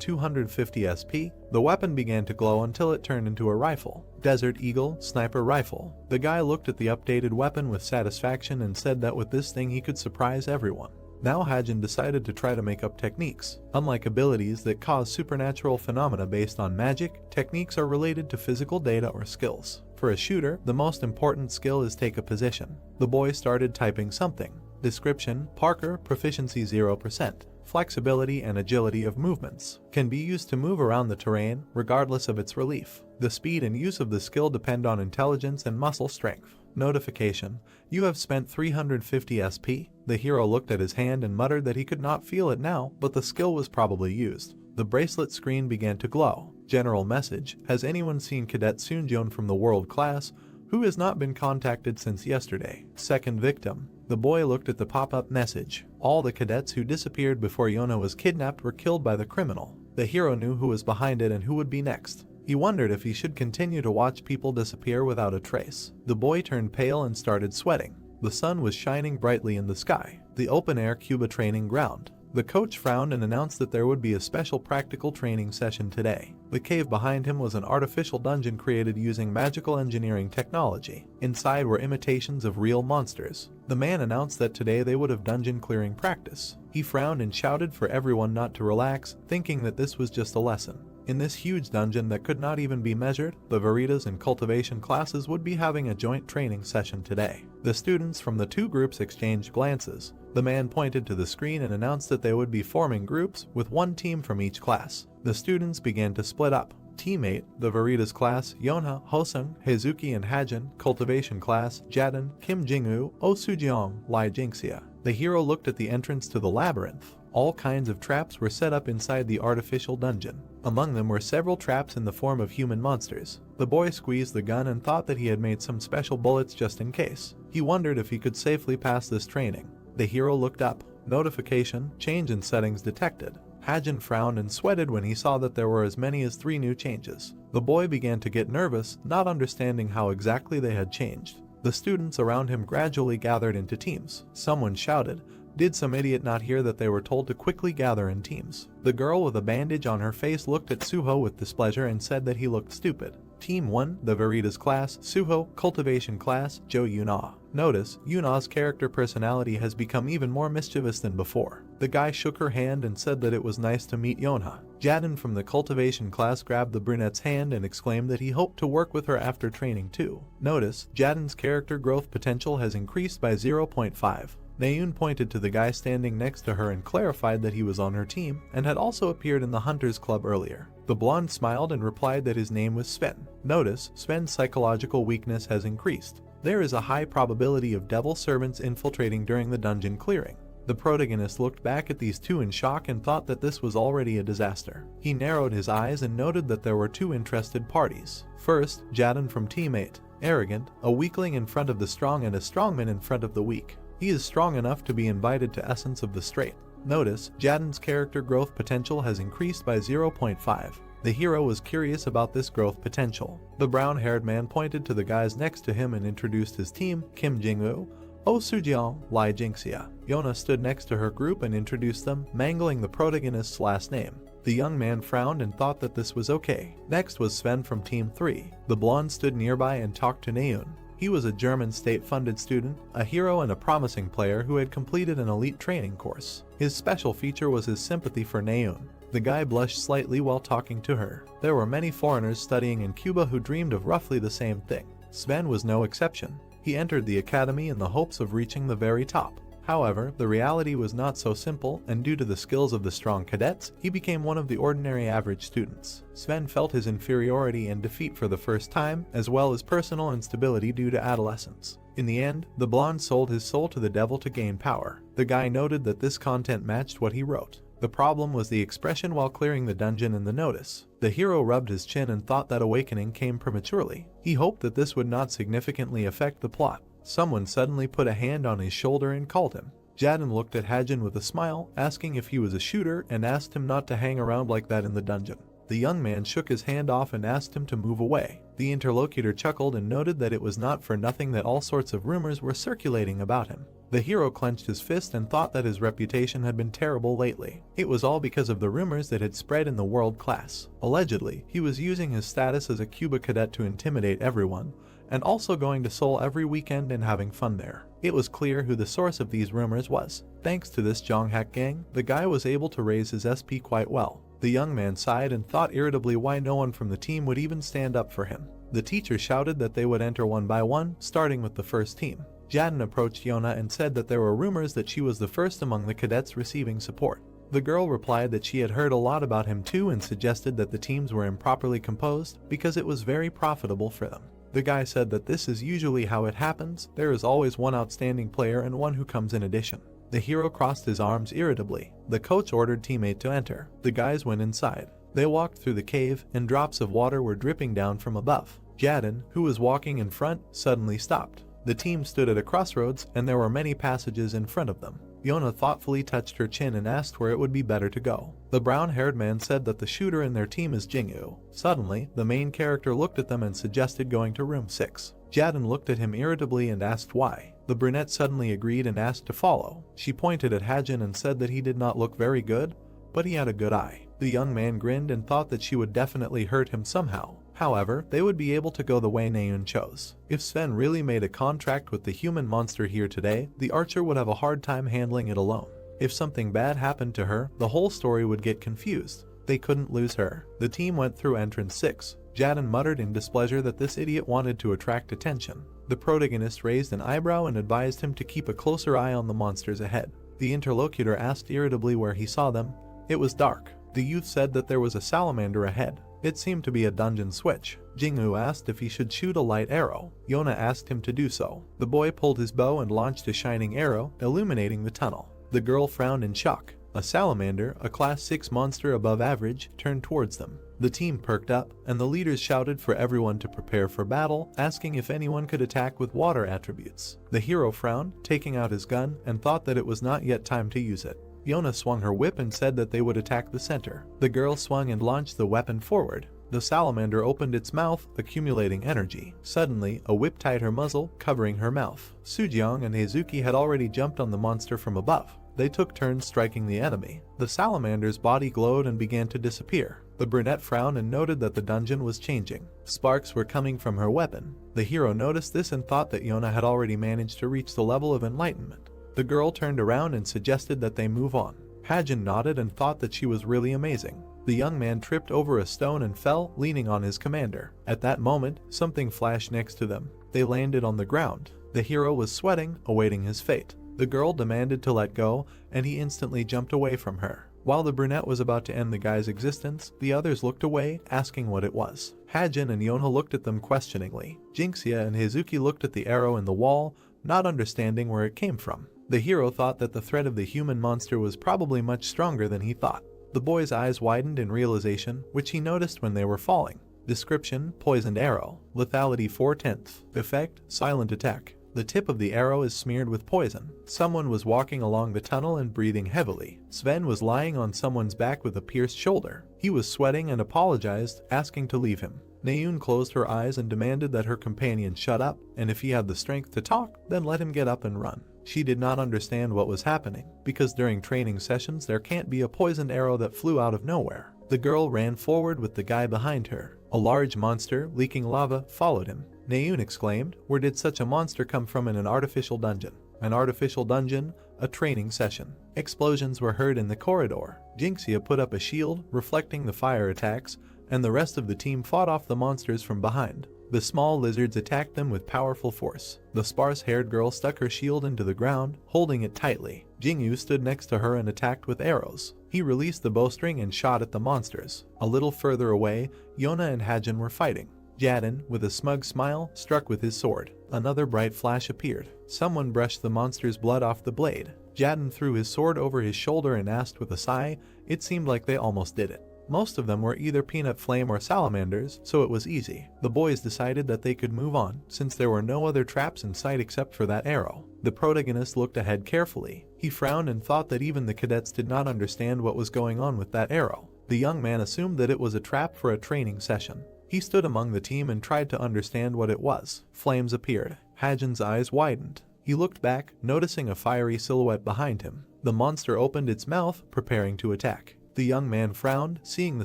250 SP. The weapon began to glow until it turned into a rifle. Desert Eagle, sniper rifle. The guy looked at the updated weapon with satisfaction and said that with this thing he could surprise everyone. Now Hajin decided to try to make up techniques. Unlike abilities that cause supernatural phenomena based on magic, techniques are related to physical data or skills. For a shooter, the most important skill is take a position. The boy started typing something. Description: Parker, proficiency 0%. Flexibility and agility of movements. Can be used to move around the terrain, regardless of its relief. The speed and use of the skill depend on intelligence and muscle strength. Notification: You have spent 350 SP. The hero looked at his hand and muttered that he could not feel it now, but the skill was probably used. The bracelet screen began to glow. General message: Has anyone seen Cadet Sunjeon from the world class, who has not been contacted since yesterday? Second victim. The boy looked at the pop-up message. All the cadets who disappeared before Yona was kidnapped were killed by the criminal. The hero knew who was behind it and who would be next. He wondered if he should continue to watch people disappear without a trace. The boy turned pale and started sweating. The sun was shining brightly in the sky. The open-air Cuba training ground. The coach frowned and announced that there would be a special practical training session today. The cave behind him was an artificial dungeon created using magical engineering technology. Inside were imitations of real monsters. The man announced that today they would have dungeon clearing practice. He frowned and shouted for everyone not to relax, thinking that this was just a lesson. In this huge dungeon that could not even be measured, the Veritas and cultivation classes would be having a joint training session today. The students from the two groups exchanged glances. The man pointed to the screen and announced that they would be forming groups with one team from each class. The students began to split up. Teammate, the Veritas class, Yonha, Hosung, Heizuki and Hajin, cultivation class, Jadon, Kim Jingwoo, Oh Sujeong, Lai Jingxia. The hero looked at the entrance to the labyrinth. All kinds of traps were set up inside the artificial dungeon. Among them were several traps in the form of human monsters. The boy squeezed the gun and thought that he had made some special bullets just in case. He wondered if he could safely pass this training. The hero looked up. Notification: Change in settings detected. Hajin frowned and sweated when he saw that there were as many as 3 new changes. The boy began to get nervous, not understanding how exactly they had changed. The students around him gradually gathered into teams. Someone shouted, "Did some idiot not hear that they were told to quickly gather in teams?" The girl with a bandage on her face looked at Suho with displeasure and said that he looked stupid. Team 1, the Veritas class, Suho, cultivation class, Jo Yuna. Notice, Yuna's character personality has become even more mischievous than before. The guy shook her hand and said that it was nice to meet Yonha. Jadon from the cultivation class grabbed the brunette's hand and exclaimed that he hoped to work with her after training too. Notice, Jadon's character growth potential has increased by 0.5. Naeun pointed to the guy standing next to her and clarified that he was on her team and had also appeared in the Hunters Club earlier. The blonde smiled and replied that his name was Sven. Notice, Sven's psychological weakness has increased. There is a high probability of devil servants infiltrating during the dungeon clearing. The protagonist looked back at these two in shock and thought that this was already a disaster. He narrowed his eyes and noted that there were 2 interested parties. First, Jadon from Teammate. Arrogant, a weakling in front of the strong and a strongman in front of the weak. He is strong enough to be invited to Essence of the Strait. Notice, Jadon's character growth potential has increased by 0.5. The hero was curious about this growth potential. The brown-haired man pointed to the guys next to him and introduced his team, Kim Jingwoo, Oh Sujiang, Lai Jingxia. Yona stood next to her group and introduced them, mangling the protagonist's last name. The young man frowned and thought that this was okay. Next was Sven from Team 3. The blonde stood nearby and talked to Naeun. He was a German state-funded student, a hero and a promising player who had completed an elite training course. His special feature was his sympathy for Naeun. The guy blushed slightly while talking to her. There were many foreigners studying in Cuba who dreamed of roughly the same thing. Sven was no exception. He entered the academy in the hopes of reaching the very top. However, the reality was not so simple, and due to the skills of the strong cadets, he became one of the ordinary average students. Sven felt his inferiority and defeat for the first time, as well as personal instability due to adolescence. In the end, the blonde sold his soul to the devil to gain power. The guy noted that this content matched what he wrote. The problem was the expression while clearing the dungeon in the notice. The hero rubbed his chin and thought that awakening came prematurely. He hoped that this would not significantly affect the plot. Someone suddenly put a hand on his shoulder and called him. Jaden looked at Hajin with a smile, asking if he was a shooter, and asked him not to hang around like that in the dungeon. The young man shook his hand off and asked him to move away. The interlocutor chuckled and noted that it was not for nothing that all sorts of rumors were circulating about him. The hero clenched his fist and thought that his reputation had been terrible lately. It was all because of the rumors that had spread in the world class. Allegedly, he was using his status as a Cuba cadet to intimidate everyone, and also going to Seoul every weekend and having fun there. It was clear who the source of these rumors was. Thanks to this Jonghak gang, the guy was able to raise his SP quite well. The young man sighed and thought irritably why no one from the team would even stand up for him. The teacher shouted that they would enter one by one, starting with the first team. Jaden approached Yona and said that there were rumors that she was the first among the cadets receiving support. The girl replied that she had heard a lot about him too and suggested that the teams were improperly composed because it was very profitable for them. The guy said that this is usually how it happens. There is always one outstanding player and one who comes in addition. The hero crossed his arms irritably. The coach ordered teammate to enter. The guys went inside. They walked through the cave and drops of water were dripping down from above. Jaden, who was walking in front, suddenly stopped. The team stood at a crossroads and there were many passages in front of them. Yona thoughtfully touched her chin and asked where it would be better to go. The brown-haired man said that the shooter in their team is Jingyu. Suddenly, the main character looked at them and suggested going to room 6. Jaden looked at him irritably and asked why. The brunette suddenly agreed and asked to follow. She pointed at Hajin and said that he did not look very good, but he had a good eye. The young man grinned and thought that she would definitely hurt him somehow. However, they would be able to go the way Naeun chose. If Sven really made a contract with the human monster here today, the archer would have a hard time handling it alone. If something bad happened to her, the whole story would get confused. They couldn't lose her. The team went through entrance 6. Jaden muttered in displeasure that this idiot wanted to attract attention. The protagonist raised an eyebrow and advised him to keep a closer eye on the monsters ahead. The interlocutor asked irritably where he saw them. It was dark. The youth said that there was a salamander ahead. It seemed to be a dungeon switch. Jingyu asked if he should shoot a light arrow. Yona asked him to do so. The boy pulled his bow and launched a shining arrow, illuminating the tunnel. The girl frowned in shock. A salamander, a class 6 monster above average, turned towards them. The team perked up, and the leaders shouted for everyone to prepare for battle, asking if anyone could attack with water attributes. The hero frowned, taking out his gun, and thought that it was not yet time to use it. Yona swung her whip and said that they would attack the center. The girl swung and launched the weapon forward. The salamander opened its mouth, accumulating energy. Suddenly, a whip tied her muzzle, covering her mouth. Sujiang and Heizuki had already jumped on the monster from above. They took turns striking the enemy. The salamander's body glowed and began to disappear. The brunette frowned and noted that the dungeon was changing. Sparks were coming from her weapon. The hero noticed this and thought that Yona had already managed to reach the level of enlightenment. The girl turned around and suggested that they move on. Hajin nodded and thought that she was really amazing. The young man tripped over a stone and fell, leaning on his commander. At that moment, something flashed next to them. They landed on the ground. The hero was sweating, awaiting his fate. The girl demanded to let go, and he instantly jumped away from her. While the brunette was about to end the guy's existence, the others looked away, asking what it was. Hajin and Yona looked at them questioningly. Jinxia and Heizuki looked at the arrow in the wall, not understanding where it came from. The hero thought that the threat of the human monster was probably much stronger than he thought. The boy's eyes widened in realization, which he noticed when they were falling. Description: poisoned arrow. Lethality 4/10. Effect: silent attack. The tip of the arrow is smeared with poison. Someone was walking along the tunnel and breathing heavily. Sven was lying on someone's back with a pierced shoulder. He was sweating and apologized, asking to leave him. Naeun closed her eyes and demanded that her companion shut up, and if he had the strength to talk, then let him get up and run. She did not understand what was happening, because during training sessions there can't be a poisoned arrow that flew out of nowhere. The girl ran forward with the guy behind her. A large monster, leaking lava, followed him. Naeun exclaimed, "Where did such a monster come from in an artificial dungeon?" An artificial dungeon, a training session. Explosions were heard in the corridor. Jinxia put up a shield, reflecting the fire attacks, and the rest of the team fought off the monsters from behind. The small lizards attacked them with powerful force. The sparse-haired girl stuck her shield into the ground, holding it tightly. Jingyu stood next to her and attacked with arrows. He released the bowstring and shot at the monsters. A little further away, Yona and Hajin were fighting. Jaden, with a smug smile, struck with his sword. Another bright flash appeared. Someone brushed the monster's blood off the blade. Jaden threw his sword over his shoulder and asked with a sigh, "It seemed like they almost did it." Most of them were either peanut flame or salamanders, so it was easy. The boys decided that they could move on, since there were no other traps in sight except for that arrow. The protagonist looked ahead carefully. He frowned and thought that even the cadets did not understand what was going on with that arrow. The young man assumed that it was a trap for a training session. He stood among the team and tried to understand what it was. Flames appeared. Hajin's eyes widened. He looked back, noticing a fiery silhouette behind him. The monster opened its mouth, preparing to attack. The young man frowned, seeing the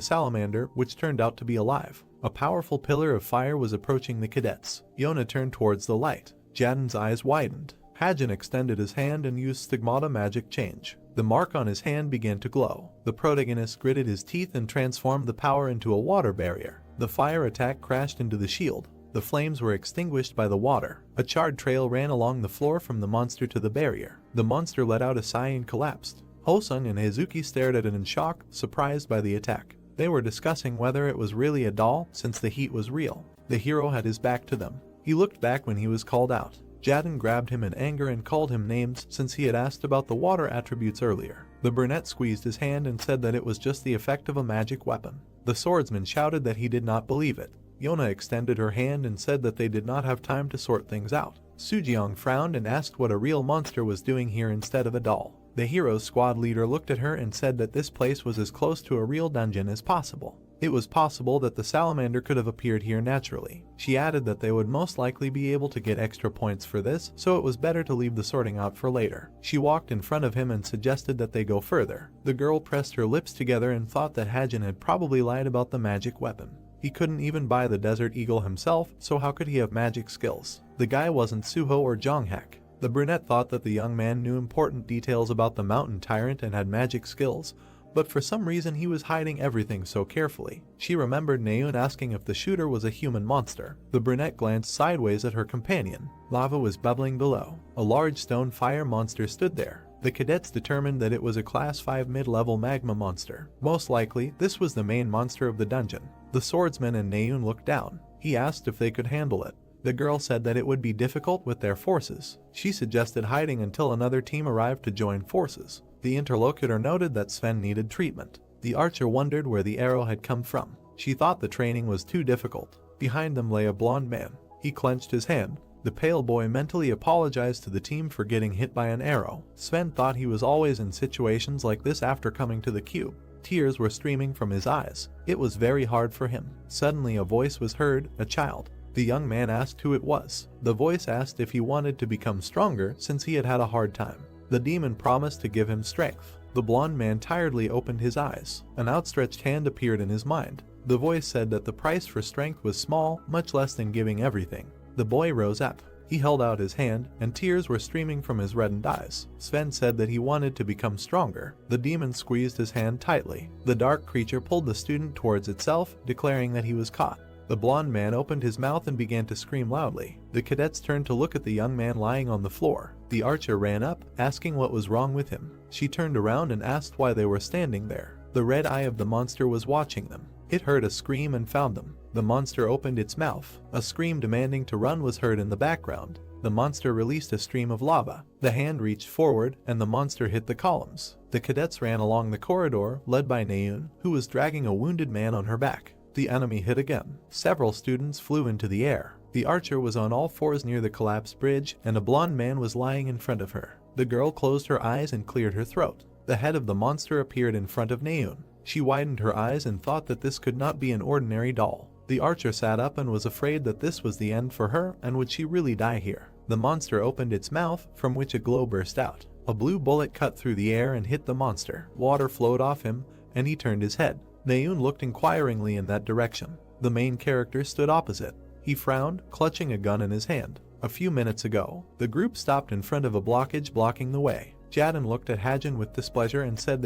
salamander, which turned out to be alive. A powerful pillar of fire was approaching the cadets. Yona turned towards the light. Jaden's eyes widened. Hajin extended his hand and used stigmata magic change. The mark on his hand began to glow. The protagonist gritted his teeth and transformed the power into a water barrier. The fire attack crashed into the shield. The flames were extinguished by the water. A charred trail ran along the floor from the monster to the barrier. The monster let out a sigh and collapsed. Hosung and Heizuki stared at it in shock, surprised by the attack. They were discussing whether it was really a doll, since the heat was real. The hero had his back to them. He looked back when he was called out. Jaden grabbed him in anger and called him names since he had asked about the water attributes earlier. The brunette squeezed his hand and said that it was just the effect of a magic weapon. The swordsman shouted that he did not believe it. Yona extended her hand and said that they did not have time to sort things out. Sujiong frowned and asked what a real monster was doing here instead of a doll. The hero's squad leader looked at her and said that this place was as close to a real dungeon as possible. It was possible that the salamander could have appeared here naturally. She added that they would most likely be able to get extra points for this, so it was better to leave the sorting out for later. She walked in front of him and suggested that they go further. The girl pressed her lips together and thought that Hajin had probably lied about the magic weapon. He couldn't even buy the Desert Eagle himself, so how could he have magic skills? The guy wasn't Suho or Jonghak. The brunette thought that the young man knew important details about the mountain tyrant and had magic skills, but for some reason he was hiding everything so carefully. She remembered Naeun asking if the shooter was a human monster. The brunette glanced sideways at her companion. Lava was bubbling below. A large stone fire monster stood there. The cadets determined that it was a class 5 mid-level magma monster. Most likely, this was the main monster of the dungeon. The swordsman and Naeun looked down. He asked if they could handle it. The girl said that it would be difficult with their forces. She suggested hiding until another team arrived to join forces. The interlocutor noted that Sven needed treatment. The archer wondered where the arrow had come from. She thought the training was too difficult. Behind them lay a blond man. He clenched his hand. The pale boy mentally apologized to the team for getting hit by an arrow. Sven thought he was always in situations like this after coming to the cube. Tears were streaming from his eyes. It was very hard for him. Suddenly a voice was heard, a child. The young man asked who it was. The voice asked if he wanted to become stronger since he had had a hard time. The demon promised to give him strength. The blond man tiredly opened his eyes. An outstretched hand appeared in his mind. The voice said that the price for strength was small, much less than giving everything. The boy rose up. He held out his hand, and tears were streaming from his reddened eyes. Sven said that he wanted to become stronger. The demon squeezed his hand tightly. The dark creature pulled the student towards itself, declaring that he was caught. The blond man opened his mouth and began to scream loudly. The cadets turned to look at the young man lying on the floor. The archer ran up, asking what was wrong with him. She turned around and asked why they were standing there. The red eye of the monster was watching them. It heard a scream and found them. The monster opened its mouth. A scream demanding to run was heard in the background. The monster released a stream of lava. The hand reached forward, and the monster hit the columns. The cadets ran along the corridor, led by Naeun, who was dragging a wounded man on her back. The enemy hit again. Several students flew into the air. The archer was on all fours near the collapsed bridge, and a blond man was lying in front of her. The girl closed her eyes and cleared her throat. The head of the monster appeared in front of Naeun. She widened her eyes and thought that this could not be an ordinary doll. The archer sat up and was afraid that this was the end for her, and would she really die here? The monster opened its mouth, from which a glow burst out. A blue bullet cut through the air and hit the monster. Water flowed off him, and he turned his head. Naeun looked inquiringly in that direction. The main character stood opposite. He frowned, clutching a gun in his hand. A few minutes ago, the group stopped in front of a blockage blocking the way. Jaden looked at Hajin with displeasure and said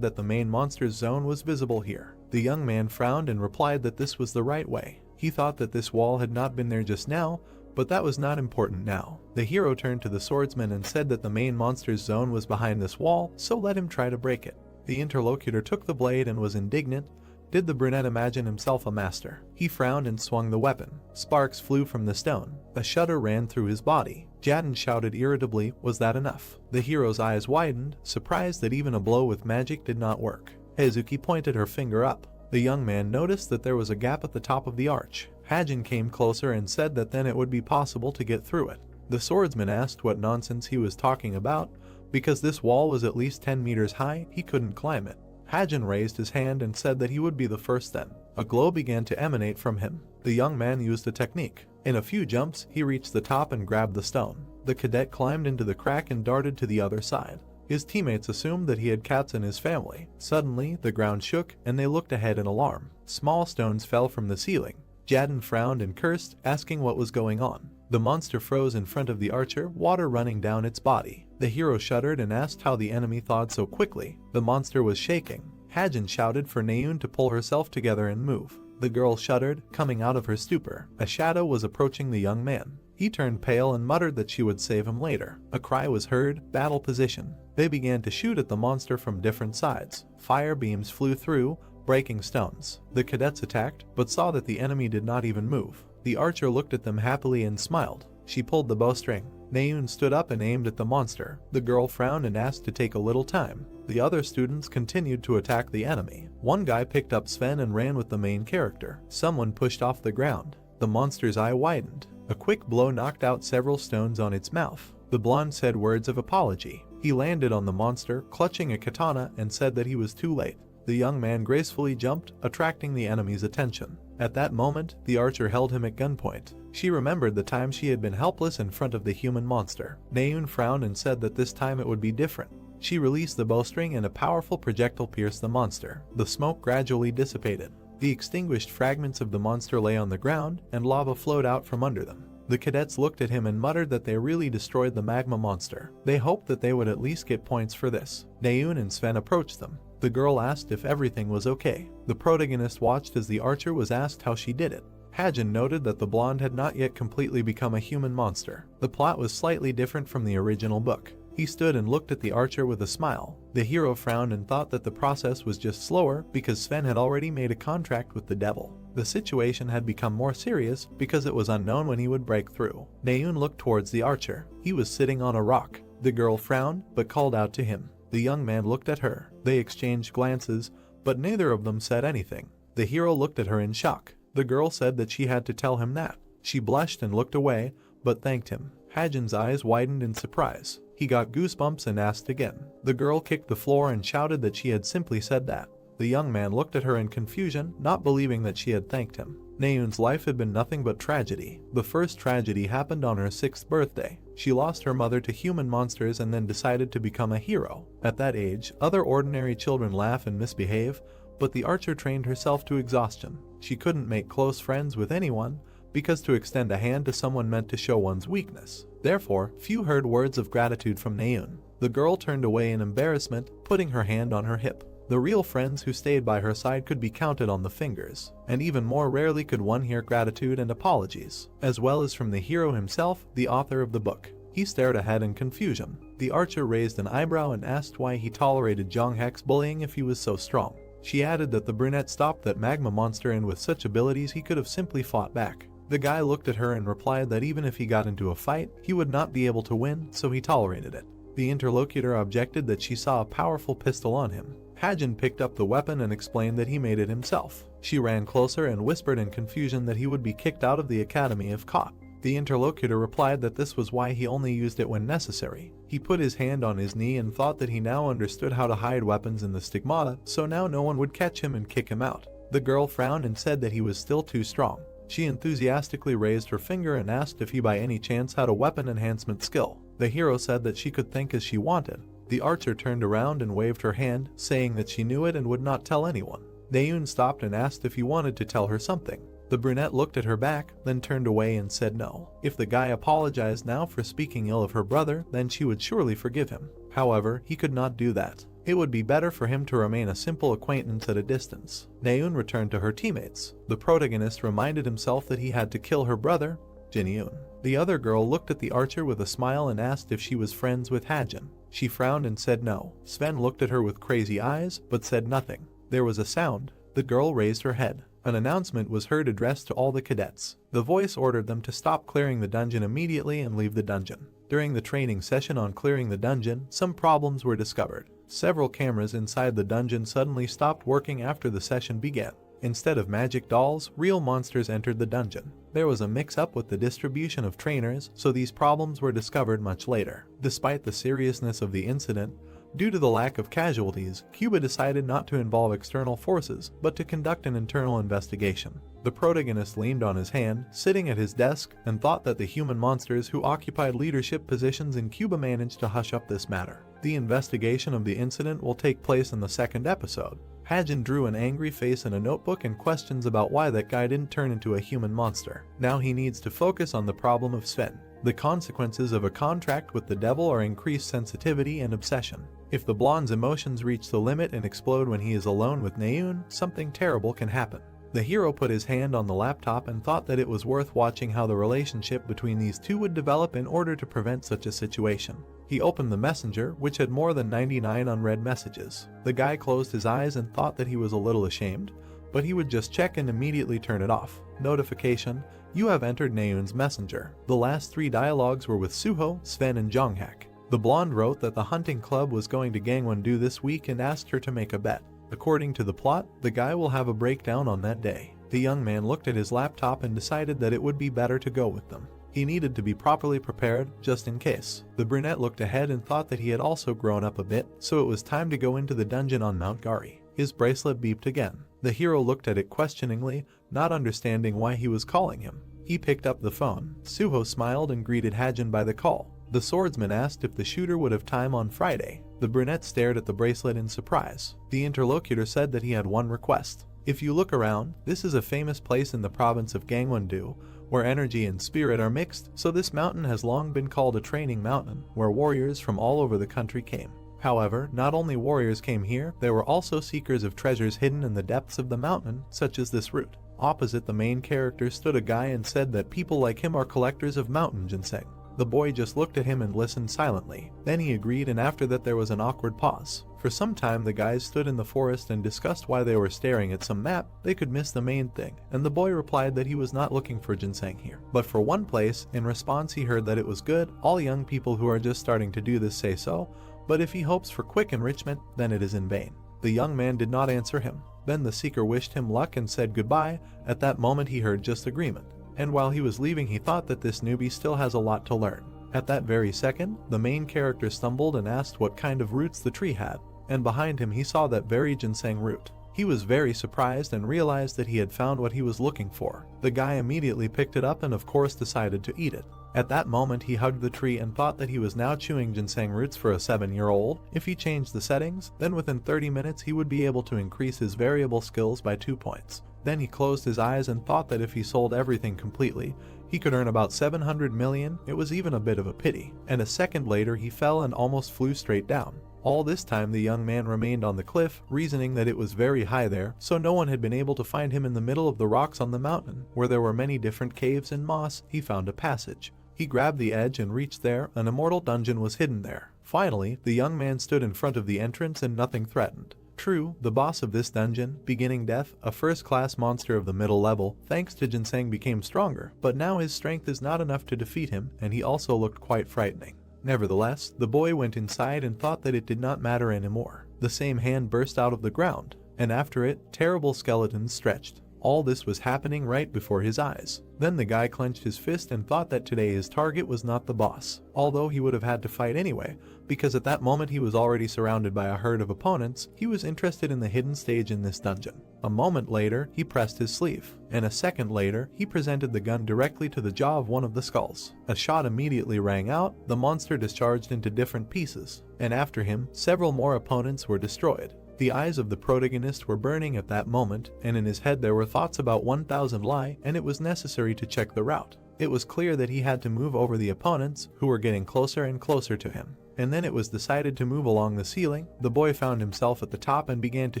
that the main monster's zone was visible here. The young man frowned and replied that this was the right way. He thought that this wall had not been there just now, but that was not important now. The hero turned to the swordsman and said that the main monster's zone was behind this wall, so let him try to break it. The interlocutor took the blade and was indignant. Did the brunette imagine himself a master? He frowned and swung the weapon. Sparks flew from the stone. A shudder ran through his body. Jaden shouted irritably, "Was that enough?" The hero's eyes widened, surprised that even a blow with magic did not work. Heizuki pointed her finger up. The young man noticed that there was a gap at the top of the arch. Hajin came closer and said that then it would be possible to get through it. The swordsman asked what nonsense he was talking about. Because this wall was at least 10 meters high, he couldn't climb it. Hajin raised his hand and said that he would be the first then. A glow began to emanate from him. The young man used a technique. In a few jumps, he reached the top and grabbed the stone. The cadet climbed into the crack and darted to the other side. His teammates assumed that he had cats in his family. Suddenly, the ground shook and they looked ahead in alarm. Small stones fell from the ceiling. Jaden frowned and cursed, asking what was going on. The monster froze in front of the archer, water running down its body. The hero shuddered and asked how the enemy thawed so quickly. The monster was shaking. Hajin shouted for Naeun to pull herself together and move. The girl shuddered, coming out of her stupor. A shadow was approaching the young man. He turned pale and muttered that she would save him later. A cry was heard, battle position. They began to shoot at the monster from different sides. Fire beams flew through, breaking stones. The cadets attacked, but saw that the enemy did not even move. The archer looked at them happily and smiled. She pulled the bowstring. Naeun stood up and aimed at the monster. The girl frowned and asked to take a little time. The other students continued to attack the enemy. One guy picked up Sven and ran with the main character. Someone pushed off the ground. The monster's eye widened. A quick blow knocked out several stones on its mouth. The blonde said words of apology. He landed on the monster, clutching a katana, and said that he was too late. The young man gracefully jumped, attracting the enemy's attention. At that moment, the archer held him at gunpoint. She remembered the time she had been helpless in front of the human monster. Naeun frowned and said that this time it would be different. She released the bowstring and a powerful projectile pierced the monster. The smoke gradually dissipated. The extinguished fragments of the monster lay on the ground, and lava flowed out from under them. The cadets looked at him and muttered that they really destroyed the magma monster. They hoped that they would at least get points for this. Naeun and Sven approached them. The girl asked if everything was okay. The protagonist watched as the archer was asked how she did it. Hajin noted that the blonde had not yet completely become a human monster. The plot was slightly different from the original book. He stood and looked at the archer with a smile. The hero frowned and thought that the process was just slower because Sven had already made a contract with the devil. The situation had become more serious because it was unknown when he would break through. Naeun looked towards the archer. He was sitting on a rock. The girl frowned but called out to him. The young man looked at her. They exchanged glances, but neither of them said anything. The hero looked at her in shock. The girl said that she had to tell him that. She blushed and looked away, but thanked him. Hajin's eyes widened in surprise. He got goosebumps and asked again. The girl kicked the floor and shouted that she had simply said that. The young man looked at her in confusion, not believing that she had thanked him. Naeun's life had been nothing but tragedy. The first tragedy happened on her 6th birthday. She lost her mother to human monsters and then decided to become a hero. At that age, other ordinary children laugh and misbehave, but the archer trained herself to exhaustion. She couldn't make close friends with anyone, because to extend a hand to someone meant to show one's weakness. Therefore, few heard words of gratitude from Naeun. The girl turned away in embarrassment, putting her hand on her hip. The real friends who stayed by her side could be counted on the fingers, and even more rarely could one hear gratitude and apologies, as well as from the hero himself, the author of the book. He stared ahead in confusion. The archer raised an eyebrow and asked why he tolerated Jonghak's bullying if he was so strong. She added that the brunette stopped that magma monster, and with such abilities he could have simply fought back. The guy looked at her and replied that even if he got into a fight, he would not be able to win, so he tolerated it. The interlocutor objected that she saw a powerful pistol on him. Hajin picked up the weapon and explained that he made it himself. She ran closer and whispered in confusion that he would be kicked out of the academy if caught. The interlocutor replied that this was why he only used it when necessary. He put his hand on his knee and thought that he now understood how to hide weapons in the stigmata, so now no one would catch him and kick him out. The girl frowned and said that he was still too strong. She enthusiastically raised her finger and asked if he by any chance had a weapon enhancement skill. The hero said that she could think as she wanted. The archer turned around and waved her hand, saying that she knew it and would not tell anyone. Naeun stopped and asked if he wanted to tell her something. The brunette looked at her back, then turned away and said no. If the guy apologized now for speaking ill of her brother, then she would surely forgive him. However, he could not do that. It would be better for him to remain a simple acquaintance at a distance. Naeun returned to her teammates. The protagonist reminded himself that he had to kill her brother, Jinyun. The other girl looked at the archer with a smile and asked if she was friends with Hajin. She frowned and said no. Sven looked at her with crazy eyes, but said nothing. There was a sound. The girl raised her head. An announcement was heard addressed to all the cadets. The voice ordered them to stop clearing the dungeon immediately and leave the dungeon. During the training session on clearing the dungeon, some problems were discovered. Several cameras inside the dungeon suddenly stopped working after the session began. Instead of magic dolls, real monsters entered the dungeon. There was a mix-up with the distribution of trainers, so these problems were discovered much later. Despite the seriousness of the incident, due to the lack of casualties, Cuba decided not to involve external forces, but to conduct an internal investigation. The protagonist leaned on his hand, sitting at his desk, and thought that the human monsters who occupied leadership positions in Cuba managed to hush up this matter. The investigation of the incident will take place in the second episode. Hajin drew an angry face in a notebook and questions about why that guy didn't turn into a human monster. Now he needs to focus on the problem of Sven. The consequences of a contract with the devil are increased sensitivity and obsession. If the blonde's emotions reach the limit and explode when he is alone with Naeun, something terrible can happen. The hero put his hand on the laptop and thought that it was worth watching how the relationship between these two would develop in order to prevent such a situation. He opened the messenger, which had more than 99 unread messages. The guy closed his eyes and thought that he was a little ashamed, but he would just check and immediately turn it off. Notification: you have entered Naeun's messenger. The last 3 dialogues were with Suho, Sven and Jonghak. The blonde wrote that the hunting club was going to Gangwon-do this week and asked her to make a bet. According to the plot, the guy will have a breakdown on that day. The young man looked at his laptop and decided that it would be better to go with them. He needed to be properly prepared, just in case. The brunette looked ahead and thought that he had also grown up a bit, so it was time to go into the dungeon on Mount Gari. His bracelet beeped again. The hero looked at it questioningly, not understanding why he was calling him. He picked up the phone. Suho smiled and greeted Hajin by the call. The swordsman asked if the shooter would have time on Friday. The brunette stared at the bracelet in surprise. The interlocutor said that he had one request. If you look around, this is a famous place in the province of Gangwon-do, where energy and spirit are mixed, so this mountain has long been called a training mountain, where warriors from all over the country came. However, not only warriors came here, there were also seekers of treasures hidden in the depths of the mountain, such as this root. Opposite the main character stood a guy and said that people like him are collectors of mountain ginseng. The boy just looked at him and listened silently. Then he agreed, and after that there was an awkward pause. For some time the guys stood in the forest and discussed why they were staring at some map they could miss the main thing, and the boy replied that he was not looking for ginseng here, but for one place. In response he heard that it was good. All young people who are just starting to do this say so, but if he hopes for quick enrichment, then it is in vain. The young man did not answer him. Then the seeker wished him luck and said goodbye. At that moment he heard just agreement, and while he was leaving he thought that this newbie still has a lot to learn. At that very second, the main character stumbled and asked what kind of roots the tree had, and behind him he saw that very ginseng root. He was very surprised and realized that he had found what he was looking for. The guy immediately picked it up and of course decided to eat it. At that moment he hugged the tree and thought that he was now chewing ginseng roots for a 7-year-old. If he changed the settings, then within 30 minutes he would be able to increase his variable skills by 2 points. Then he closed his eyes and thought that if he sold everything completely, he could earn about 700 million. It was even a bit of a pity. And a second later he fell and almost flew straight down. All this time the young man remained on the cliff, reasoning that it was very high there, so no one had been able to find him in the middle of the rocks on the mountain, where there were many different caves and moss. He found a passage. He grabbed the edge and reached there. An immortal dungeon was hidden there. Finally, the young man stood in front of the entrance and nothing threatened. True, the boss of this dungeon, Beginning Death, a first-class monster of the middle level, thanks to ginseng became stronger, but now his strength is not enough to defeat him, and he also looked quite frightening. Nevertheless, the boy went inside and thought that it did not matter anymore. The same hand burst out of the ground, and after it, terrible skeletons stretched. All this was happening right before his eyes. Then the guy clenched his fist and thought that today his target was not the boss, although he would have had to fight anyway, because at that moment he was already surrounded by a herd of opponents. He was interested in the hidden stage in this dungeon. A moment later, he pressed his sleeve, and a second later, he presented the gun directly to the jaw of one of the skulls. A shot immediately rang out, the monster discharged into different pieces, and after him, several more opponents were destroyed. The eyes of the protagonist were burning at that moment, and in his head there were thoughts about 1000 lie, and it was necessary to check the route. It was clear that he had to move over the opponents, who were getting closer and closer to him. And then it was decided to move along the ceiling. The boy found himself at the top and began to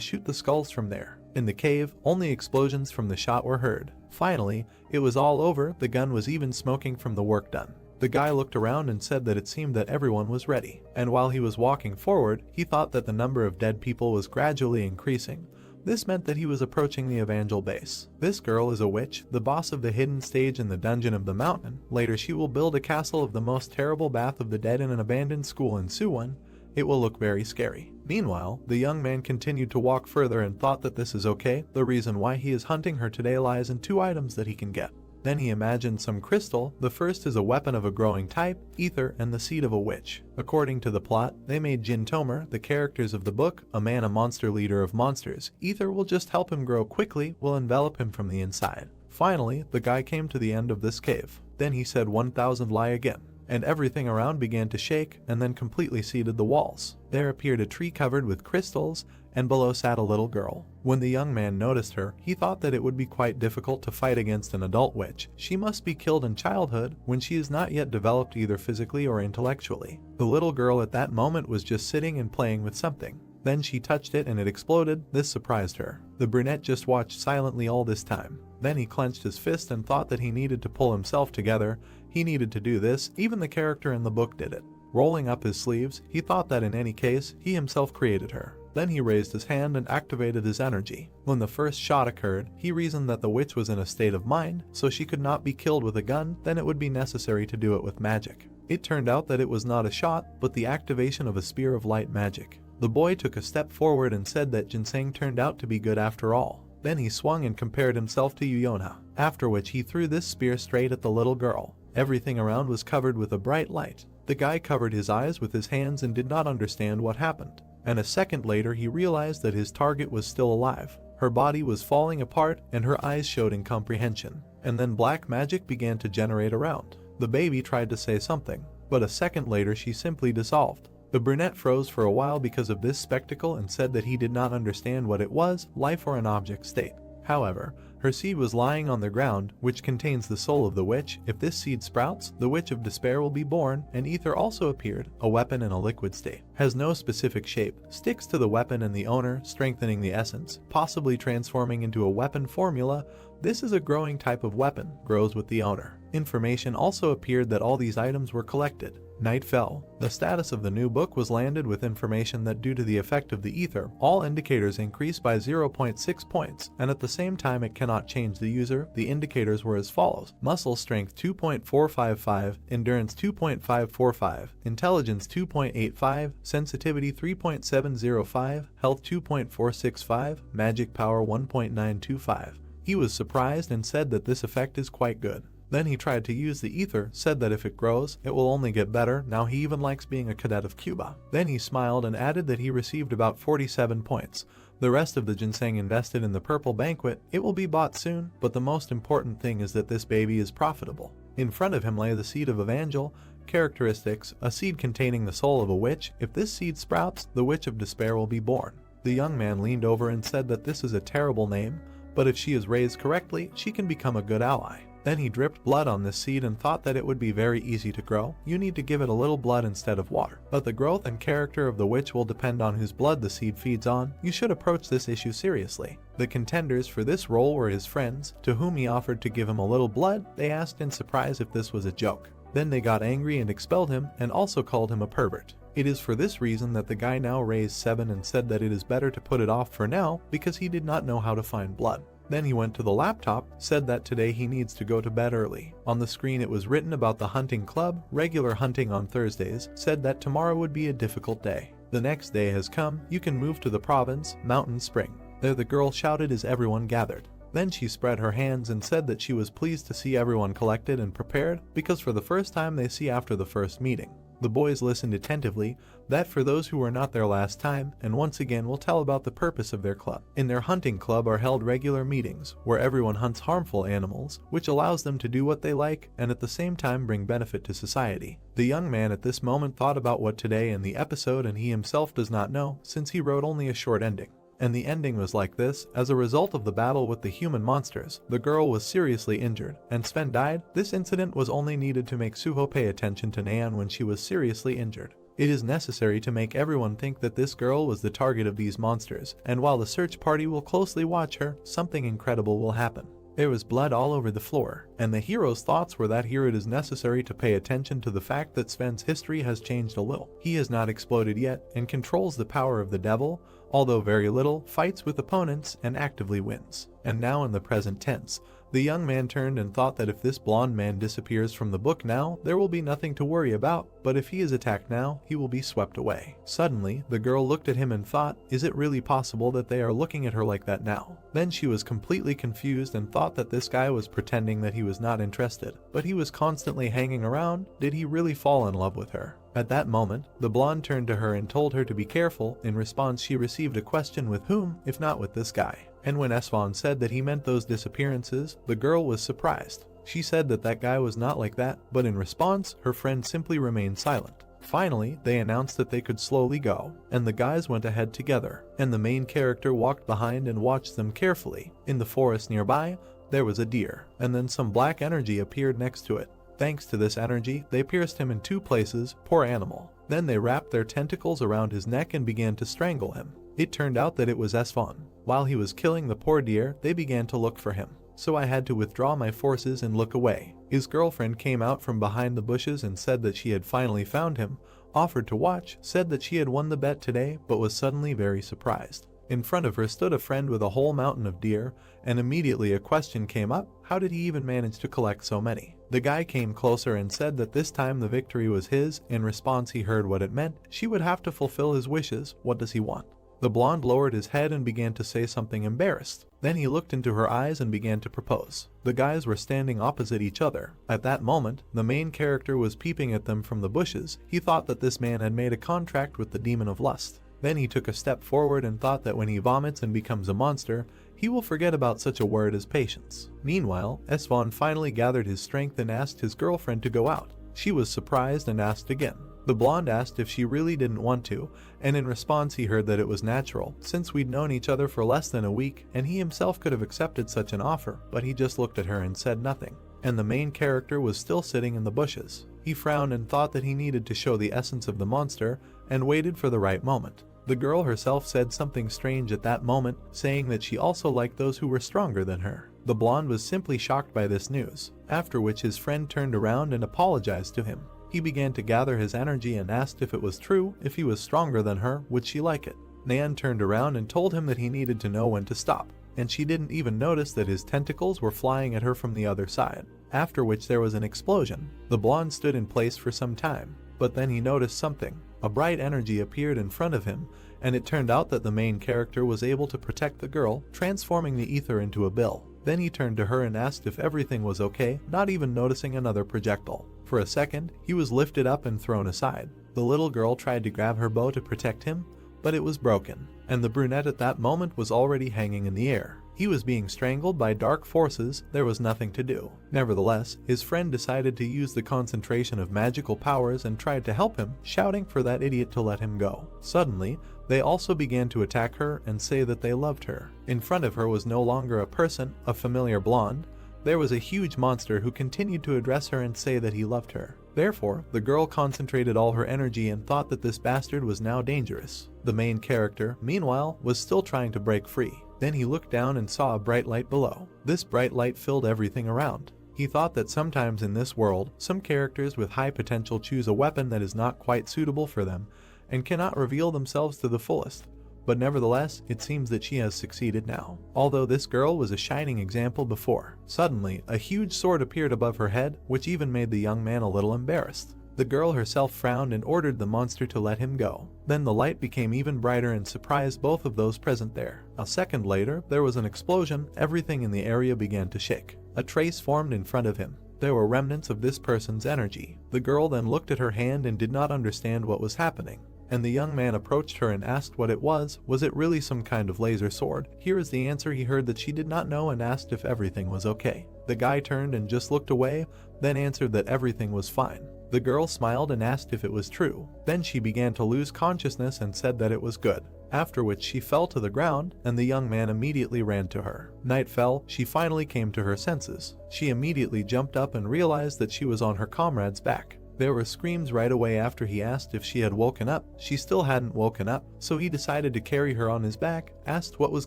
shoot the skulls from there. In the cave, only explosions from the shot were heard. Finally, it was all over. The gun was even smoking from the work done. The guy looked around and said that it seemed that everyone was ready, and while he was walking forward, he thought that the number of dead people was gradually increasing. This meant that he was approaching the Evangel base. This girl is a witch, the boss of the hidden stage in the dungeon of the mountain. Later she will build a castle of the most terrible bath of the dead in an abandoned school in Suwon. It will look very scary. Meanwhile, the young man continued to walk further and thought that this is okay. The reason why he is hunting her today lies in 2 items that he can get. Then he imagined some crystal. The first is a weapon of a growing type, ether, and the seed of a witch. According to the plot, they made Jin Tomer, the characters of the book, a man, a monster leader of monsters. Ether will just help him grow quickly, will envelop him from the inside. Finally, the guy came to the end of this cave. Then he said 1000 lie again, and everything around began to shake and then completely seeded the walls. There appeared a tree covered with crystals, and below sat a little girl. When the young man noticed her, he thought that it would be quite difficult to fight against an adult witch. She must be killed in childhood when she is not yet developed either physically or intellectually. The little girl at that moment was just sitting and playing with something. Then she touched it and it exploded. This surprised her. The brunette just watched silently all this time. Then he clenched his fist and thought that he needed to pull himself together. He needed to do this. Even the character in the book did it. Rolling up his sleeves, he thought that in any case, he himself created her. Then he raised his hand and activated his energy. When the first shot occurred, he reasoned that the witch was in a state of mind, so she could not be killed with a gun, then it would be necessary to do it with magic. It turned out that it was not a shot, but the activation of a spear of light magic. The boy took a step forward and said that ginseng turned out to be good after all. Then he swung and compared himself to Yuyona, after which he threw this spear straight at the little girl. Everything around was covered with a bright light. The guy covered his eyes with his hands and did not understand what happened. And a second later he realized that his target was still alive. Her body was falling apart and her eyes showed incomprehension. And then black magic began to generate around. The baby tried to say something, but a second later she simply dissolved. The brunette froze for a while because of this spectacle and said that he did not understand what it was, life or an object state. However, her seed was lying on the ground, which contains the soul of the witch. If this seed sprouts, the witch of despair will be born, and ether also appeared, a weapon in a liquid state. Has no specific shape, sticks to the weapon and the owner, strengthening the essence, possibly transforming into a weapon formula. This is a growing type of weapon, grows with the owner. Information also appeared that all these items were collected. Night fell. The status of the new book was landed with information that due to the effect of the ether, all indicators increased by 0.6 points, and at the same time it cannot change the user. The indicators were as follows: muscle strength 2.455, endurance 2.545, intelligence 2.85, sensitivity 3.705, health 2.465, magic power 1.925. He was surprised and said that this effect is quite good. Then he tried to use the ether, said that if it grows, it will only get better. Now he even likes being a cadet of Cuba. Then he smiled and added that he received about 47 points. The rest of the ginseng invested in the purple banquet. It will be bought soon, but the most important thing is that this baby is profitable. In front of him lay the seed of Evangel. Characteristics: a seed containing the soul of a witch. If this seed sprouts, the witch of despair will be born. The young man leaned over and said that this is a terrible name, but if she is raised correctly, she can become a good ally. Then he dripped blood on this seed and thought that it would be very easy to grow. You need to give it a little blood instead of water. But the growth and character of the witch will depend on whose blood the seed feeds on. You should approach this issue seriously. The contenders for this role were his friends, to whom he offered to give him a little blood. They asked in surprise if this was a joke. Then they got angry and expelled him, and also called him a pervert. It is for this reason that the guy now raised 7 and said that it is better to put it off for now, because he did not know how to find blood. Then he went to the laptop, said that today he needs to go to bed early. On the screen it was written about the hunting club, regular hunting on Thursdays, said that tomorrow would be a difficult day. The next day has come, you can move to the province, Mountain Spring. There the girl shouted as everyone gathered. Then she spread her hands and said that she was pleased to see everyone collected and prepared because for the first time they see after the first meeting. The boys listened attentively, that for those who were not there last time, and once again will tell about the purpose of their club. In their hunting club are held regular meetings, where everyone hunts harmful animals, which allows them to do what they like and at the same time bring benefit to society. The young man at this moment thought about what today in the episode and he himself does not know, since he wrote only a short ending. And the ending was like this: as a result of the battle with the human monsters, the girl was seriously injured, and Sven died. This incident was only needed to make Suho pay attention to Nan when she was seriously injured. It is necessary to make everyone think that this girl was the target of these monsters, and while the search party will closely watch her, something incredible will happen. There was blood all over the floor, and the hero's thoughts were that here it is necessary to pay attention to the fact that Sven's history has changed a little. He has not exploded yet, and controls the power of the devil, although very little, fights with opponents, and actively wins. And now in the present tense, the young man turned and thought that if this blonde man disappears from the book now, there will be nothing to worry about, but if he is attacked now, he will be swept away. Suddenly, the girl looked at him and thought, is it really possible that they are looking at her like that now? Then she was completely confused and thought that this guy was pretending that he was not interested, but he was constantly hanging around. Did he really fall in love with her? At that moment, the blonde turned to her and told her to be careful. In response, she received a question: with whom, if not with this guy? And when Sven said that he meant those disappearances, the girl was surprised. She said that that guy was not like that, but in response, her friend simply remained silent. Finally, they announced that they could slowly go, and the guys went ahead together, and the main character walked behind and watched them carefully. In the forest nearby, there was a deer, and then some black energy appeared next to it. Thanks to this energy, they pierced him in 2 places, poor animal. Then they wrapped their tentacles around his neck and began to strangle him. It turned out that it was Sven. While he was killing the poor deer, they began to look for him. So I had to withdraw my forces and look away. His girlfriend came out from behind the bushes and said that she had finally found him, offered to watch, said that she had won the bet today, but was suddenly very surprised. In front of her stood a friend with a whole mountain of deer, and immediately a question came up: how did he even manage to collect so many? The guy came closer and said that this time the victory was his. In response, he heard what it meant. She would have to fulfill his wishes. What does he want? The blonde lowered his head and began to say something embarrassed. Then he looked into her eyes and began to propose. The guys were standing opposite each other. At that moment, the main character was peeping at them from the bushes. He thought that this man had made a contract with the demon of lust. Then he took a step forward and thought that when he vomits and becomes a monster, he will forget about such a word as patience. Meanwhile, Sven finally gathered his strength and asked his girlfriend to go out. She was surprised and asked again. The blonde asked if she really didn't want to, and in response he heard that it was natural, since we'd known each other for less than a week, and he himself could have accepted such an offer, but he just looked at her and said nothing. And the main character was still sitting in the bushes. He frowned and thought that he needed to show the essence of the monster, and waited for the right moment. The girl herself said something strange at that moment, saying that she also liked those who were stronger than her. The blonde was simply shocked by this news, after which his friend turned around and apologized to him. He began to gather his energy and asked if it was true, if he was stronger than her, would she like it? Nan turned around and told him that he needed to know when to stop, and she didn't even notice that his tentacles were flying at her from the other side, after which there was an explosion. The blonde stood in place for some time, but then he noticed something. A bright energy appeared in front of him, and it turned out that the main character was able to protect the girl, transforming the ether into a bill. Then he turned to her and asked if everything was okay, not even noticing another projectile. For a second, he was lifted up and thrown aside. The little girl tried to grab her bow to protect him, but it was broken, and the brunette at that moment was already hanging in the air. He was being strangled by dark forces. There was nothing to do. Nevertheless, his friend decided to use the concentration of magical powers and tried to help him, shouting for that idiot to let him go. Suddenly, they also began to attack her and say that they loved her. In front of her was no longer a person, a familiar blonde. There was a huge monster who continued to address her and say that he loved her. Therefore, the girl concentrated all her energy and thought that this bastard was now dangerous. The main character, meanwhile, was still trying to break free. Then he looked down and saw a bright light below. This bright light filled everything around. He thought that sometimes in this world, some characters with high potential choose a weapon that is not quite suitable for them and cannot reveal themselves to the fullest. But nevertheless, it seems that she has succeeded now. Although this girl was a shining example before. Suddenly, a huge sword appeared above her head, which even made the young man a little embarrassed. The girl herself frowned and ordered the monster to let him go. Then the light became even brighter and surprised both of those present there. A second later, there was an explosion. Everything in the area began to shake. A trace formed in front of him. There were remnants of this person's energy. The girl then looked at her hand and did not understand what was happening. And the young man approached her and asked what it was. Was it really some kind of laser sword? Here is the answer. He heard that she did not know and asked if everything was okay. The guy turned and just looked away, then answered that everything was fine. The girl smiled and asked if it was true. Then she began to lose consciousness and said that it was good. After which she fell to the ground, and the young man immediately ran to her. Night fell. She finally came to her senses. She immediately jumped up and realized that she was on her comrade's back. There were screams right away after he asked if she had woken up. She still hadn't woken up, so he decided to carry her on his back, asked what was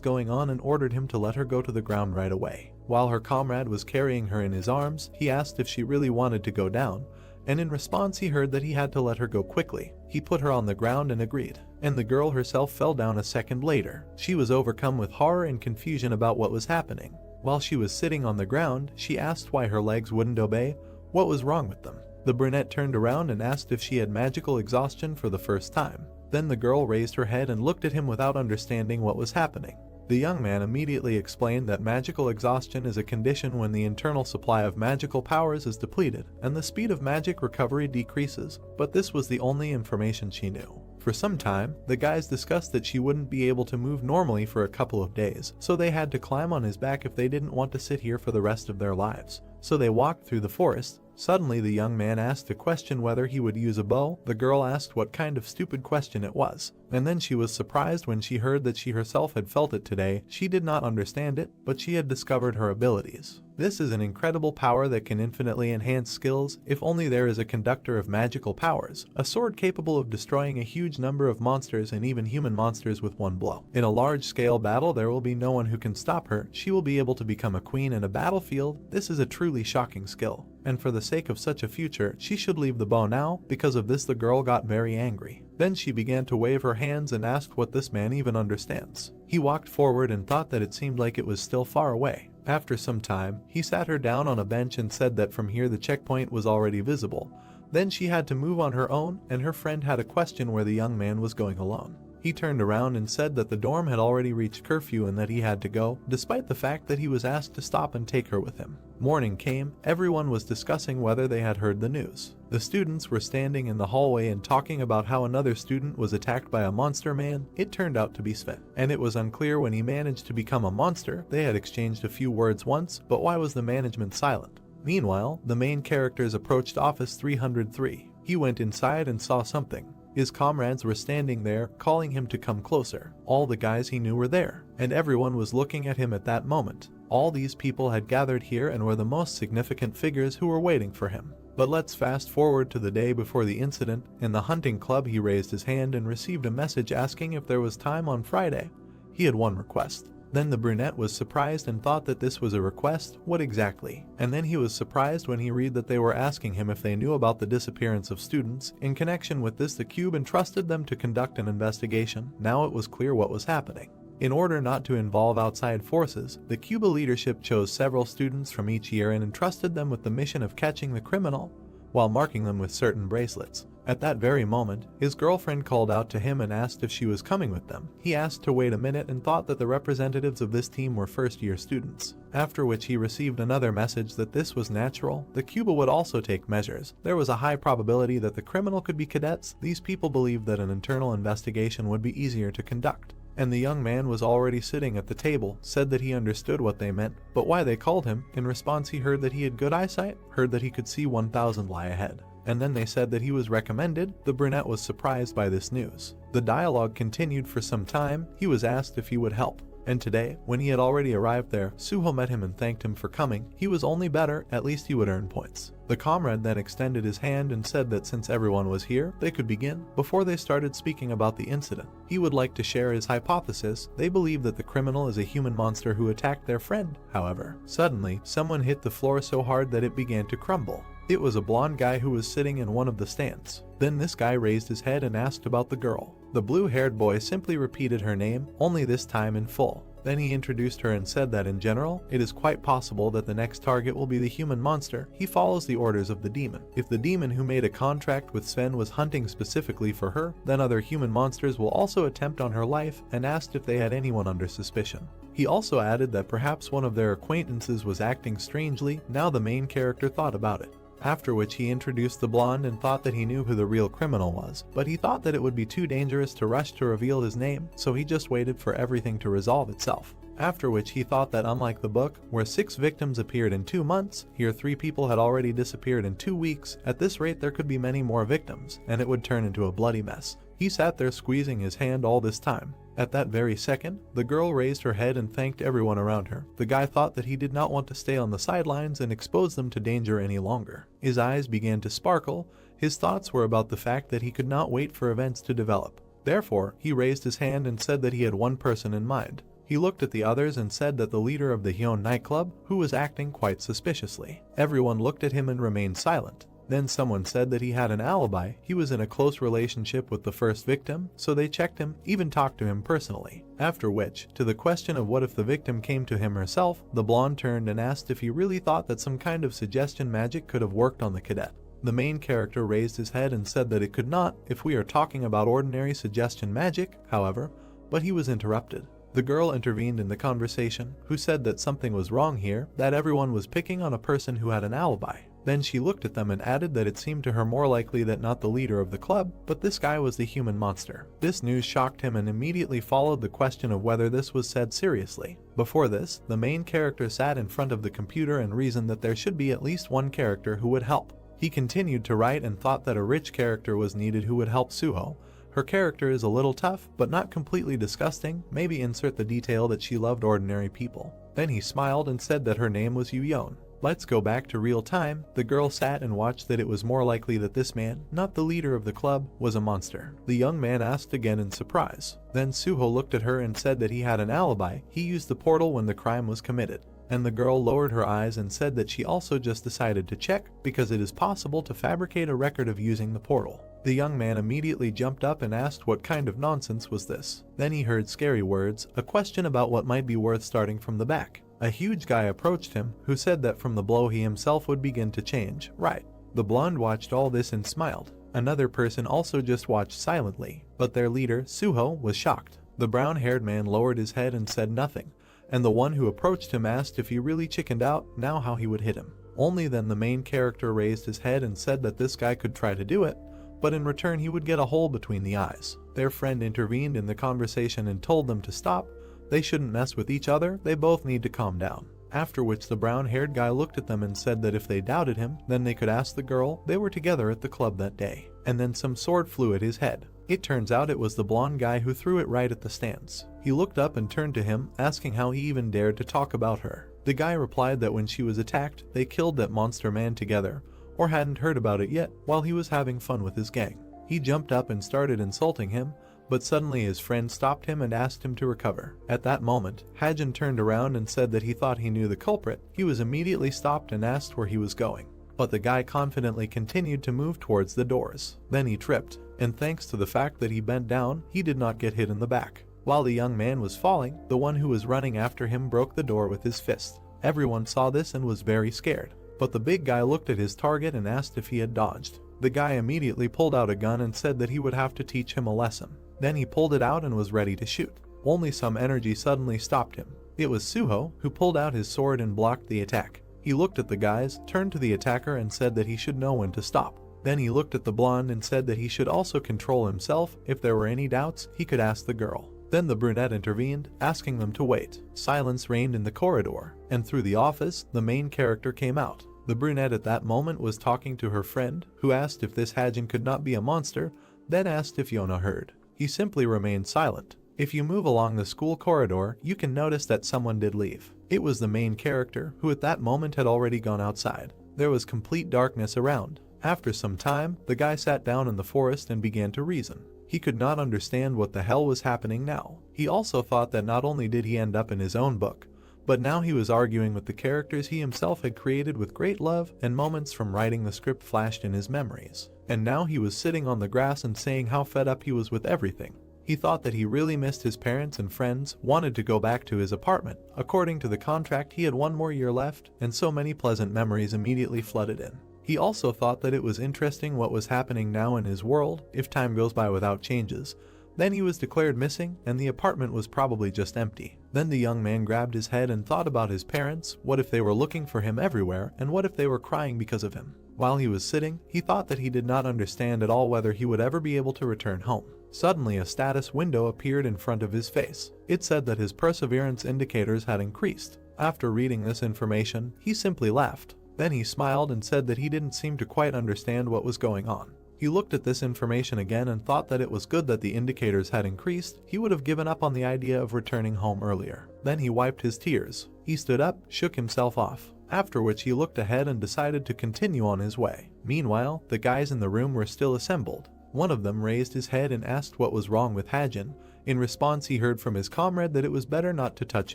going on and ordered him to let her go to the ground right away. While her comrade was carrying her in his arms, he asked if she really wanted to go down, and in response he heard that he had to let her go quickly. He put her on the ground and agreed, and the girl herself fell down a second later. She was overcome with horror and confusion about what was happening. While she was sitting on the ground, she asked why her legs wouldn't obey. What was wrong with them? The brunette turned around and asked if she had magical exhaustion for the first time. Then the girl raised her head and looked at him without understanding what was happening. The young man immediately explained that magical exhaustion is a condition when the internal supply of magical powers is depleted and the speed of magic recovery decreases, but this was the only information she knew. For some time, the guys discussed that she wouldn't be able to move normally for a couple of days, so they had to climb on his back if they didn't want to sit here for the rest of their lives. So they walked through the forest. Suddenly the young man asked a question whether he would use a bow. The girl asked what kind of stupid question it was, and then she was surprised when she heard that she herself had felt it today. She did not understand it, but she had discovered her abilities. This is an incredible power that can infinitely enhance skills. If only there is a conductor of magical powers, a sword capable of destroying a huge number of monsters and even human monsters with one blow. In a large-scale battle, there will be no one who can stop her. She will be able to become a queen in a battlefield. This is a truly shocking skill, and for the sake of such a future, she should leave the bow now. Because of this, the girl got very angry. Then she began to wave her hands and asked what this man even understands. He walked forward and thought that it seemed like it was still far away. After some time, he sat her down on a bench and said that from here the checkpoint was already visible. Then she had to move on her own, and her friend had a question where the young man was going alone. He turned around and said that the dorm had already reached curfew and that he had to go, despite the fact that he was asked to stop and take her with him. Morning came. Everyone was discussing whether they had heard the news. The students were standing in the hallway and talking about how another student was attacked by a monster man. It turned out to be Sven, and it was unclear when he managed to become a monster. They had exchanged a few words once, but why was the management silent? Meanwhile, the main characters approached office 303. He went inside and saw something. His comrades were standing there, calling him to come closer. All the guys he knew were there, and everyone was looking at him at that moment. All these people had gathered here and were the most significant figures who were waiting for him. But let's fast forward to the day before the incident. In the hunting club, he raised his hand and received a message asking if there was time on Friday. He had one request. Then the brunette was surprised and thought that this was a request. What exactly? And then he was surprised when he read that they were asking him if they knew about the disappearance of students. In connection with this, the cube entrusted them to conduct an investigation. Now it was clear what was happening. In order not to involve outside forces, the Cuba leadership chose several students from each year and entrusted them with the mission of catching the criminal, while marking them with certain bracelets. At that very moment, his girlfriend called out to him and asked if she was coming with them. He asked to wait a minute and thought that the representatives of this team were first-year students. After which he received another message that this was natural. The Cuba would also take measures. There was a high probability that the criminal could be cadets. These people believed that an internal investigation would be easier to conduct. And the young man was already sitting at the table, said that he understood what they meant, but why they called him. In response, he heard that he had good eyesight, heard that he could see 1,000 lie ahead. And then they said that he was recommended. The brunette was surprised by this news. The dialogue continued for some time. He was asked if he would help. And today, when he had already arrived there, Suho met him and thanked him for coming. He was only better, at least he would earn points. The comrade then extended his hand and said that since everyone was here, they could begin. Before they started speaking about the incident, he would like to share his hypothesis. They believe that the criminal is a human monster who attacked their friend. However, suddenly, someone hit the floor so hard that it began to crumble. It was a blonde guy who was sitting in one of the stands. Then this guy raised his head and asked about the girl. The blue-haired boy simply repeated her name, only this time in full. Then he introduced her and said that in general, it is quite possible that the next target will be the human monster. He follows the orders of the demon. If the demon who made a contract with Sven was hunting specifically for her, then other human monsters will also attempt on her life, and asked if they had anyone under suspicion. He also added that perhaps one of their acquaintances was acting strangely. Now the main character thought about it. After which he introduced the blonde and thought that he knew who the real criminal was, but he thought that it would be too dangerous to rush to reveal his name, so he just waited for everything to resolve itself. After which he thought that unlike the book, where 6 victims appeared in 2 months, here 3 people had already disappeared in 2 weeks. At this rate there could be many more victims, and it would turn into a bloody mess. He sat there squeezing his hand all this time. At that very second, the girl raised her head and thanked everyone around her. The guy thought that he did not want to stay on the sidelines and expose them to danger any longer. His eyes began to sparkle. His thoughts were about the fact that he could not wait for events to develop. Therefore, he raised his hand and said that he had one person in mind. He looked at the others and said that the leader of the Hyun nightclub, who was acting quite suspiciously. Everyone looked at him and remained silent. Then someone said that he had an alibi. He was in a close relationship with the first victim, so they checked him, even talked to him personally. After which, to the question of what if the victim came to him herself, the blonde turned and asked if he really thought that some kind of suggestion magic could have worked on the cadet. The main character raised his head and said that it could not if we are talking about ordinary suggestion magic, however, but he was interrupted. The girl intervened in the conversation, who said that something was wrong here, that everyone was picking on a person who had an alibi. Then she looked at them and added that it seemed to her more likely that not the leader of the club, but this guy was the human monster. This news shocked him and immediately followed the question of whether this was said seriously. Before this, the main character sat in front of the computer and reasoned that there should be at least one character who would help. He continued to write and thought that a rich character was needed who would help Suho. Her character is a little tough, but not completely disgusting. Maybe insert the detail that she loved ordinary people. Then he smiled and said that her name was Yuyeon. Let's go back to real time. The girl sat and watched that it was more likely that this man, not the leader of the club, was a monster. The young man asked again in surprise. Then Suho looked at her and said that he had an alibi. He used the portal when the crime was committed. And the girl lowered her eyes and said that she also just decided to check because it is possible to fabricate a record of using the portal. The young man immediately jumped up and asked what kind of nonsense was this. Then he heard scary words, a question about what might be worth starting from the back. A huge guy approached him, who said that from the blow he himself would begin to change. Right. The blonde watched all this and smiled. Another person also just watched silently, but their leader, Suho, was shocked. The brown-haired man lowered his head and said nothing, and the one who approached him asked if he really chickened out, now how he would hit him. Only then the main character raised his head and said that this guy could try to do it, but in return he would get a hole between the eyes. Their friend intervened in the conversation and told them to stop. They shouldn't mess with each other, they both need to calm down. After which the brown-haired guy looked at them and said that if they doubted him, then they could ask the girl. They were together at the club that day. And then some sword flew at his head. It turns out it was the blonde guy who threw it right at the stance. He looked up and turned to him, asking how he even dared to talk about her. The guy replied that when she was attacked, they killed that monster man together, or hadn't heard about it yet, while he was having fun with his gang. He jumped up and started insulting him, but suddenly his friend stopped him and asked him to recover. At that moment, Hajin turned around and said that he thought he knew the culprit. He was immediately stopped and asked where he was going. But the guy confidently continued to move towards the doors. Then he tripped, and thanks to the fact that he bent down, he did not get hit in the back. While the young man was falling, the one who was running after him broke the door with his fist. Everyone saw this and was very scared. But the big guy looked at his target and asked if he had dodged. The guy immediately pulled out a gun and said that he would have to teach him a lesson. Then he pulled it out and was ready to shoot. Only some energy suddenly stopped him. It was Suho, who pulled out his sword and blocked the attack. He looked at the guys, turned to the attacker and said that he should know when to stop. Then he looked at the blonde and said that he should also control himself. If there were any doubts, he could ask the girl. Then the brunette intervened, asking them to wait. Silence reigned in the corridor, and through the office, the main character came out. The brunette at that moment was talking to her friend, who asked if this Hajin could not be a monster, then asked if Yona heard. He simply remained silent. If you move along the school corridor, you can notice that someone did leave. It was the main character, who at that moment had already gone outside. There was complete darkness around. After some time, the guy sat down in the forest and began to reason. He could not understand what the hell was happening now. He also thought that not only did he end up in his own book, but now he was arguing with the characters he himself had created with great love, and moments from writing the script flashed in his memories. And now he was sitting on the grass and saying how fed up he was with everything. He thought that he really missed his parents and friends, wanted to go back to his apartment. According to the contract, he had 1 more year left, and so many pleasant memories immediately flooded in. He also thought that it was interesting what was happening now in his world, if time goes by without changes. Then he was declared missing, and the apartment was probably just empty. Then the young man grabbed his head and thought about his parents. What if they were looking for him everywhere, and what if they were crying because of him? While he was sitting, he thought that he did not understand at all whether he would ever be able to return home. Suddenly a status window appeared in front of his face. It said that his perseverance indicators had increased. After reading this information, he simply laughed. Then he smiled and said that he didn't seem to quite understand what was going on. He looked at this information again and thought that it was good that the indicators had increased. He would have given up on the idea of returning home earlier. Then he wiped his tears. He stood up, shook himself off. After which he looked ahead and decided to continue on his way. Meanwhile, the guys in the room were still assembled. One of them raised his head and asked what was wrong with Hajin. In response, he heard from his comrade that it was better not to touch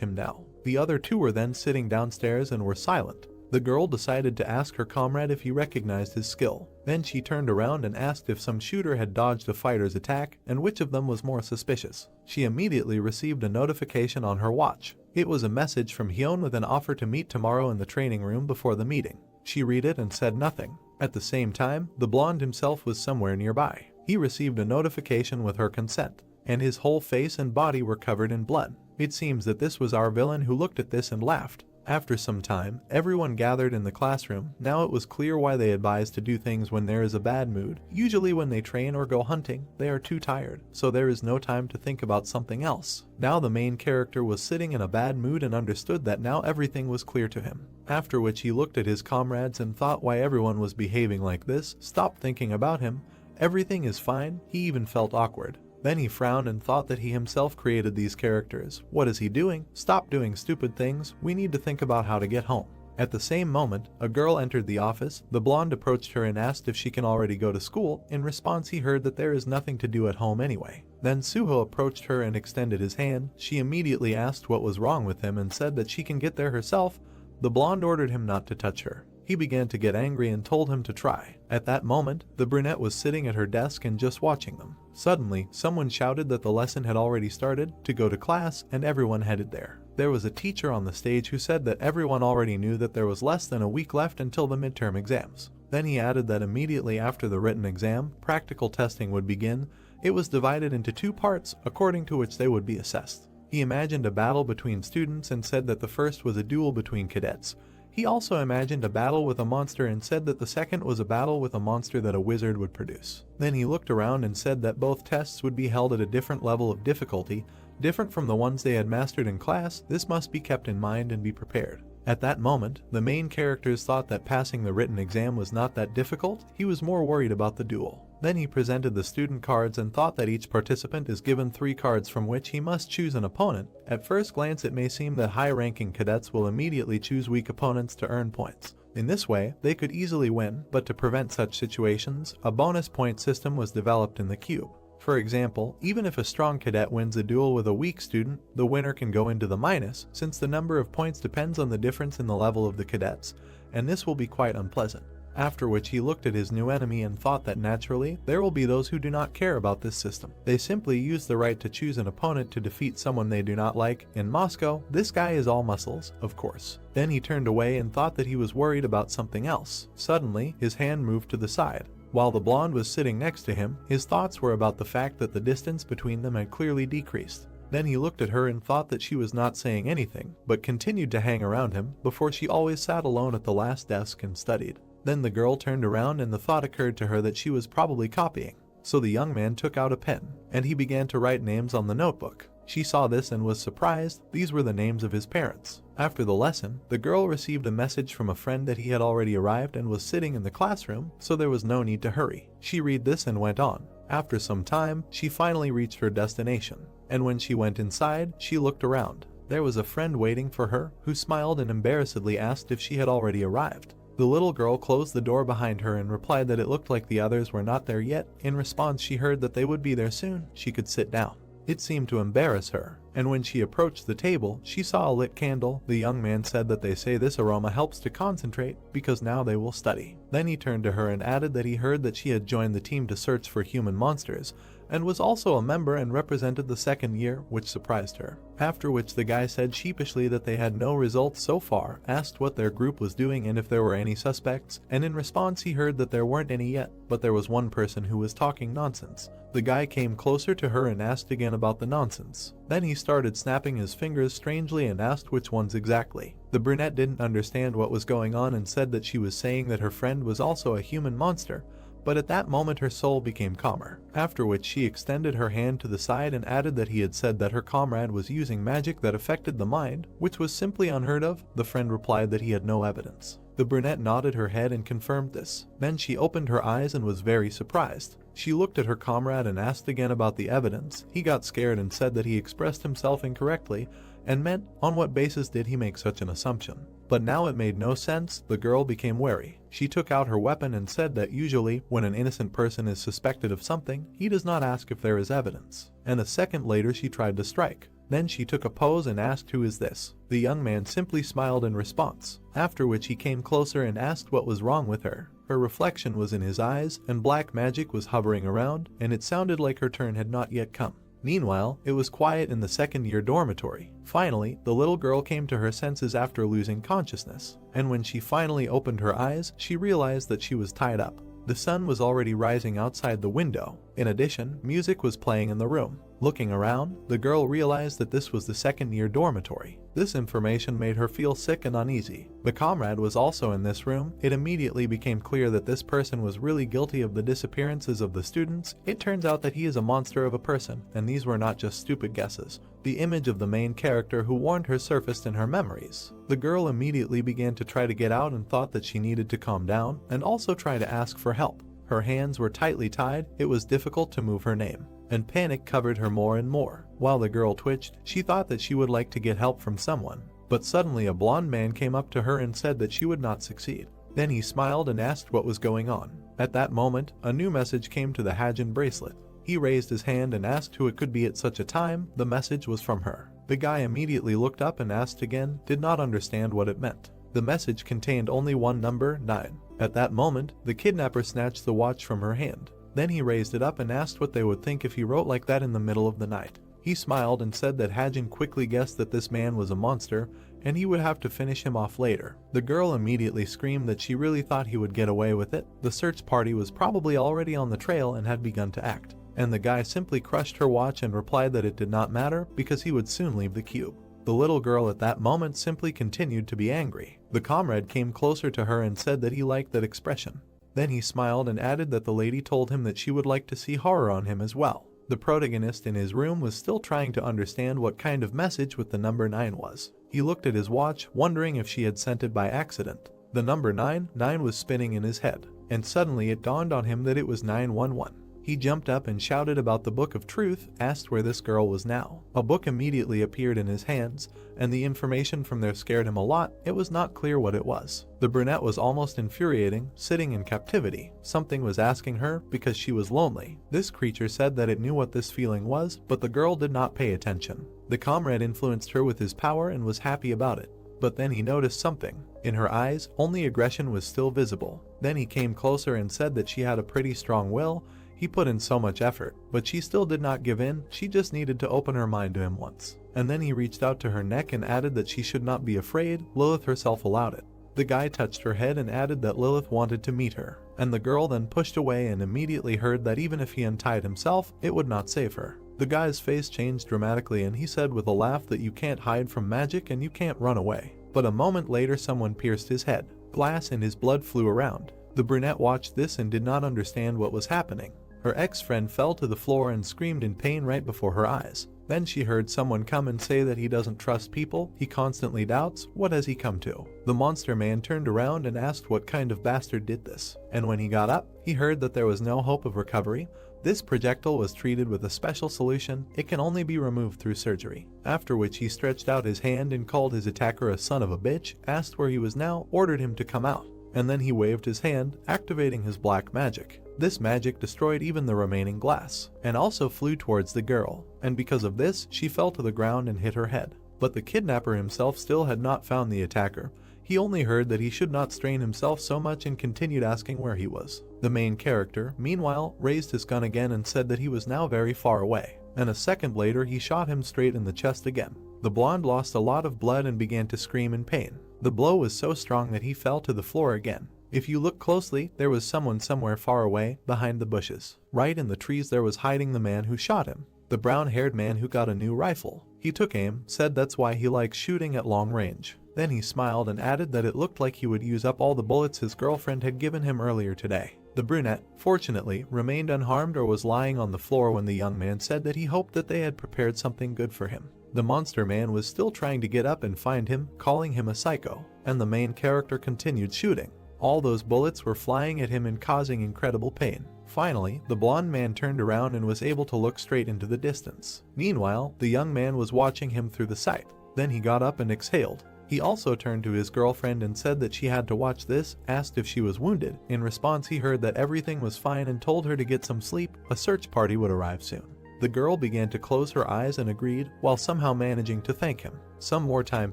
him now. The other two were then sitting downstairs and were silent. The girl decided to ask her comrade if he recognized his skill. Then she turned around and asked if some shooter had dodged a fighter's attack and which of them was more suspicious. She immediately received a notification on her watch. It was a message from Hyun with an offer to meet tomorrow in the training room before the meeting. She read it and said nothing. At the same time, the blonde himself was somewhere nearby. He received a notification with her consent, and his whole face and body were covered in blood. It seems that this was our villain who looked at this and laughed. After some time, everyone gathered in the classroom. Now it was clear why they advise to do things when there is a bad mood. Usually when they train or go hunting, they are too tired, so there is no time to think about something else. Now the main character was sitting in a bad mood and understood that now everything was clear to him. After which he looked at his comrades and thought why everyone was behaving like this. Stop thinking about him. Everything is fine. He even felt awkward. Then he frowned and thought that he himself created these characters. What is he doing? Stop doing stupid things. We need to think about how to get home. At the same moment, a girl entered the office. The blonde approached her and asked if she can already go to school. In response, he heard that there is nothing to do at home anyway. Then Suho approached her and extended his hand. She immediately asked what was wrong with him and said that she can get there herself. The blonde ordered him not to touch her. He began to get angry and told him to try. At that moment, the brunette was sitting at her desk and just watching them. Suddenly, someone shouted that the lesson had already started, to go to class, and everyone headed there. There was a teacher on the stage who said that everyone already knew that there was less than a week left until the midterm exams. Then he added that immediately after the written exam, practical testing would begin. It was divided into 2 parts, according to which they would be assessed. He imagined a battle between students and said that the first was a duel between cadets. He also imagined a battle with a monster and said that the second was a battle with a monster that a wizard would produce. Then he looked around and said that both tests would be held at a different level of difficulty, different from the ones they had mastered in class. This must be kept in mind and be prepared. At that moment, the main characters thought that passing the written exam was not that difficult. He was more worried about the duel. Then he presented the student cards and thought that each participant is given 3 cards from which he must choose an opponent. At first glance it may seem that high-ranking cadets will immediately choose weak opponents to earn points. In this way, they could easily win, but to prevent such situations, a bonus point system was developed in the cube. For example, even if a strong cadet wins a duel with a weak student, the winner can go into the minus, since the number of points depends on the difference in the level of the cadets, and this will be quite unpleasant. After which he looked at his new enemy and thought that naturally, there will be those who do not care about this system. They simply use the right to choose an opponent to defeat someone they do not like. In Moscow, this guy is all muscles, of course. Then he turned away and thought that he was worried about something else. Suddenly, his hand moved to the side. While the blonde was sitting next to him, his thoughts were about the fact that the distance between them had clearly decreased. Then he looked at her and thought that she was not saying anything, but continued to hang around him, before she always sat alone at the last desk and studied. Then the girl turned around and the thought occurred to her that she was probably copying. So the young man took out a pen, and he began to write names on the notebook. She saw this and was surprised. These were the names of his parents. After the lesson, the girl received a message from a friend that he had already arrived and was sitting in the classroom, so there was no need to hurry. She read this and went on. After some time, she finally reached her destination, and when she went inside, she looked around. There was a friend waiting for her, who smiled and embarrassedly asked if she had already arrived. The little girl closed the door behind her and replied that it looked like the others were not there yet. In response, she heard that they would be there soon. She could sit down. It seemed to embarrass her. and when she approached the table, she saw a lit candle. The young man said that they say this aroma helps to concentrate because now they will study. Then he turned to her and added that he heard that she had joined the team to search for human monsters and was also a member and represented the second year, which surprised her. After which the guy said sheepishly that they had no results so far, asked what their group was doing and if there were any suspects, and in response he heard that there weren't any yet, but there was one person who was talking nonsense. The guy came closer to her and asked again about the nonsense. Then he started snapping his fingers strangely and asked which ones exactly. The brunette didn't understand what was going on and said that she was saying that her friend was also a human monster, but at that moment her soul became calmer, after which she extended her hand to the side and added that he had said that her comrade was using magic that affected the mind, which was simply unheard of. The friend replied that he had no evidence. The brunette nodded her head and confirmed this. Then she opened her eyes and was very surprised. She looked at her comrade and asked again about the evidence. He got scared and said that he expressed himself incorrectly and meant, on what basis did he make such an assumption? But now it made no sense. The girl became wary. She took out her weapon and said that usually, when an innocent person is suspected of something, he does not ask if there is evidence. And a second later she tried to strike. Then she took a pose and asked, "Who is this?" The young man simply smiled in response, after which he came closer and asked what was wrong with her. Her reflection was in his eyes, and black magic was hovering around, and it sounded like her turn had not yet come. Meanwhile, it was quiet in the second-year dormitory. Finally, the little girl came to her senses after losing consciousness, and when she finally opened her eyes, she realized that she was tied up. The sun was already rising outside the window. In addition, music was playing in the room. Looking around, the girl realized that this was the second-year dormitory. This information made her feel sick and uneasy. The comrade was also in this room. It immediately became clear that this person was really guilty of the disappearances of the students. It turns out that he is a monster of a person, and these were not just stupid guesses. The image of the main character who warned her surfaced in her memories. The girl immediately began to try to get out and thought that she needed to calm down and also try to ask for help. Her hands were tightly tied, it was difficult to move her name, and panic covered her more and more. While the girl twitched, she thought that she would like to get help from someone. But suddenly a blonde man came up to her and said that she would not succeed. Then he smiled and asked what was going on. At that moment, a new message came to the Hajin bracelet. He raised his hand and asked who it could be at such a time. The message was from her. The guy immediately looked up and asked again, did not understand what it meant. The message contained only one number, 9. At that moment, the kidnapper snatched the watch from her hand. Then he raised it up and asked what they would think if he wrote like that in the middle of the night. He smiled and said that Hajin quickly guessed that this man was a monster and he would have to finish him off later. The girl immediately screamed that she really thought he would get away with it. The search party was probably already on the trail and had begun to act. And the guy simply crushed her watch and replied that it did not matter because he would soon leave the cube. The little girl at that moment simply continued to be angry. The comrade came closer to her and said that he liked that expression. Then he smiled and added that the lady told him that she would like to see horror on him as well. The protagonist in his room was still trying to understand what kind of message with the number 9 was. He looked at his watch, wondering if she had sent it by accident. The number 9 was spinning in his head, and suddenly it dawned on him that it was 911. He jumped up and shouted about the Book of Truth, asked where this girl was now. A book immediately appeared in his hands, and the information from there scared him a lot. It was not clear what it was. The brunette was almost infuriating, sitting in captivity. Something was asking her because she was lonely. This creature said that it knew what this feeling was, but the girl did not pay attention. The comrade influenced her with his power and was happy about it. But then he noticed something. In her eyes, only aggression was still visible. Then he came closer and said that she had a pretty strong will. He put in so much effort, but she still did not give in. She just needed to open her mind to him once. And then he reached out to her neck and added that she should not be afraid. Lilith herself allowed it. The guy touched her head and added that Lilith wanted to meet her. And the girl then pushed away and immediately heard that even if he untied himself, it would not save her. The guy's face changed dramatically and he said with a laugh that you can't hide from magic and you can't run away. But a moment later someone pierced his head. Glass and his blood flew around. The brunette watched this and did not understand what was happening. Her ex-friend fell to the floor and screamed in pain right before her eyes. Then she heard someone come and say that he doesn't trust people, he constantly doubts. What has he come to? The monster man turned around and asked what kind of bastard did this. And when he got up, he heard that there was no hope of recovery. This projectile was treated with a special solution. It can only be removed through surgery. After which he stretched out his hand and called his attacker a son of a bitch, asked where he was now, ordered him to come out. And then he waved his hand, activating his black magic. This magic destroyed even the remaining glass, and also flew towards the girl, and because of this, she fell to the ground and hit her head. But the kidnapper himself still had not found the attacker. He only heard that he should not strain himself so much and continued asking where he was. The main character, meanwhile, raised his gun again and said that he was now very far away, and a second later he shot him straight in the chest again. The blonde lost a lot of blood and began to scream in pain. The blow was so strong that he fell to the floor again. If you look closely, there was someone somewhere far away, behind the bushes. Right in the trees there was hiding the man who shot him. The brown-haired man who got a new rifle. He took aim, said that's why he likes shooting at long range. Then he smiled and added that it looked like he would use up all the bullets his girlfriend had given him earlier today. The brunette, fortunately, remained unharmed or was lying on the floor when the young man said that he hoped that they had prepared something good for him. The monster man was still trying to get up and find him, calling him a psycho, and the main character continued shooting. All those bullets were flying at him and causing incredible pain. Finally, the blonde man turned around and was able to look straight into the distance. Meanwhile, the young man was watching him through the sight. Then he got up and exhaled. He also turned to his girlfriend and said that she had to watch this, asked if she was wounded. In response, he heard that everything was fine and told her to get some sleep. A search party would arrive soon. The girl began to close her eyes and agreed, while somehow managing to thank him. Some more time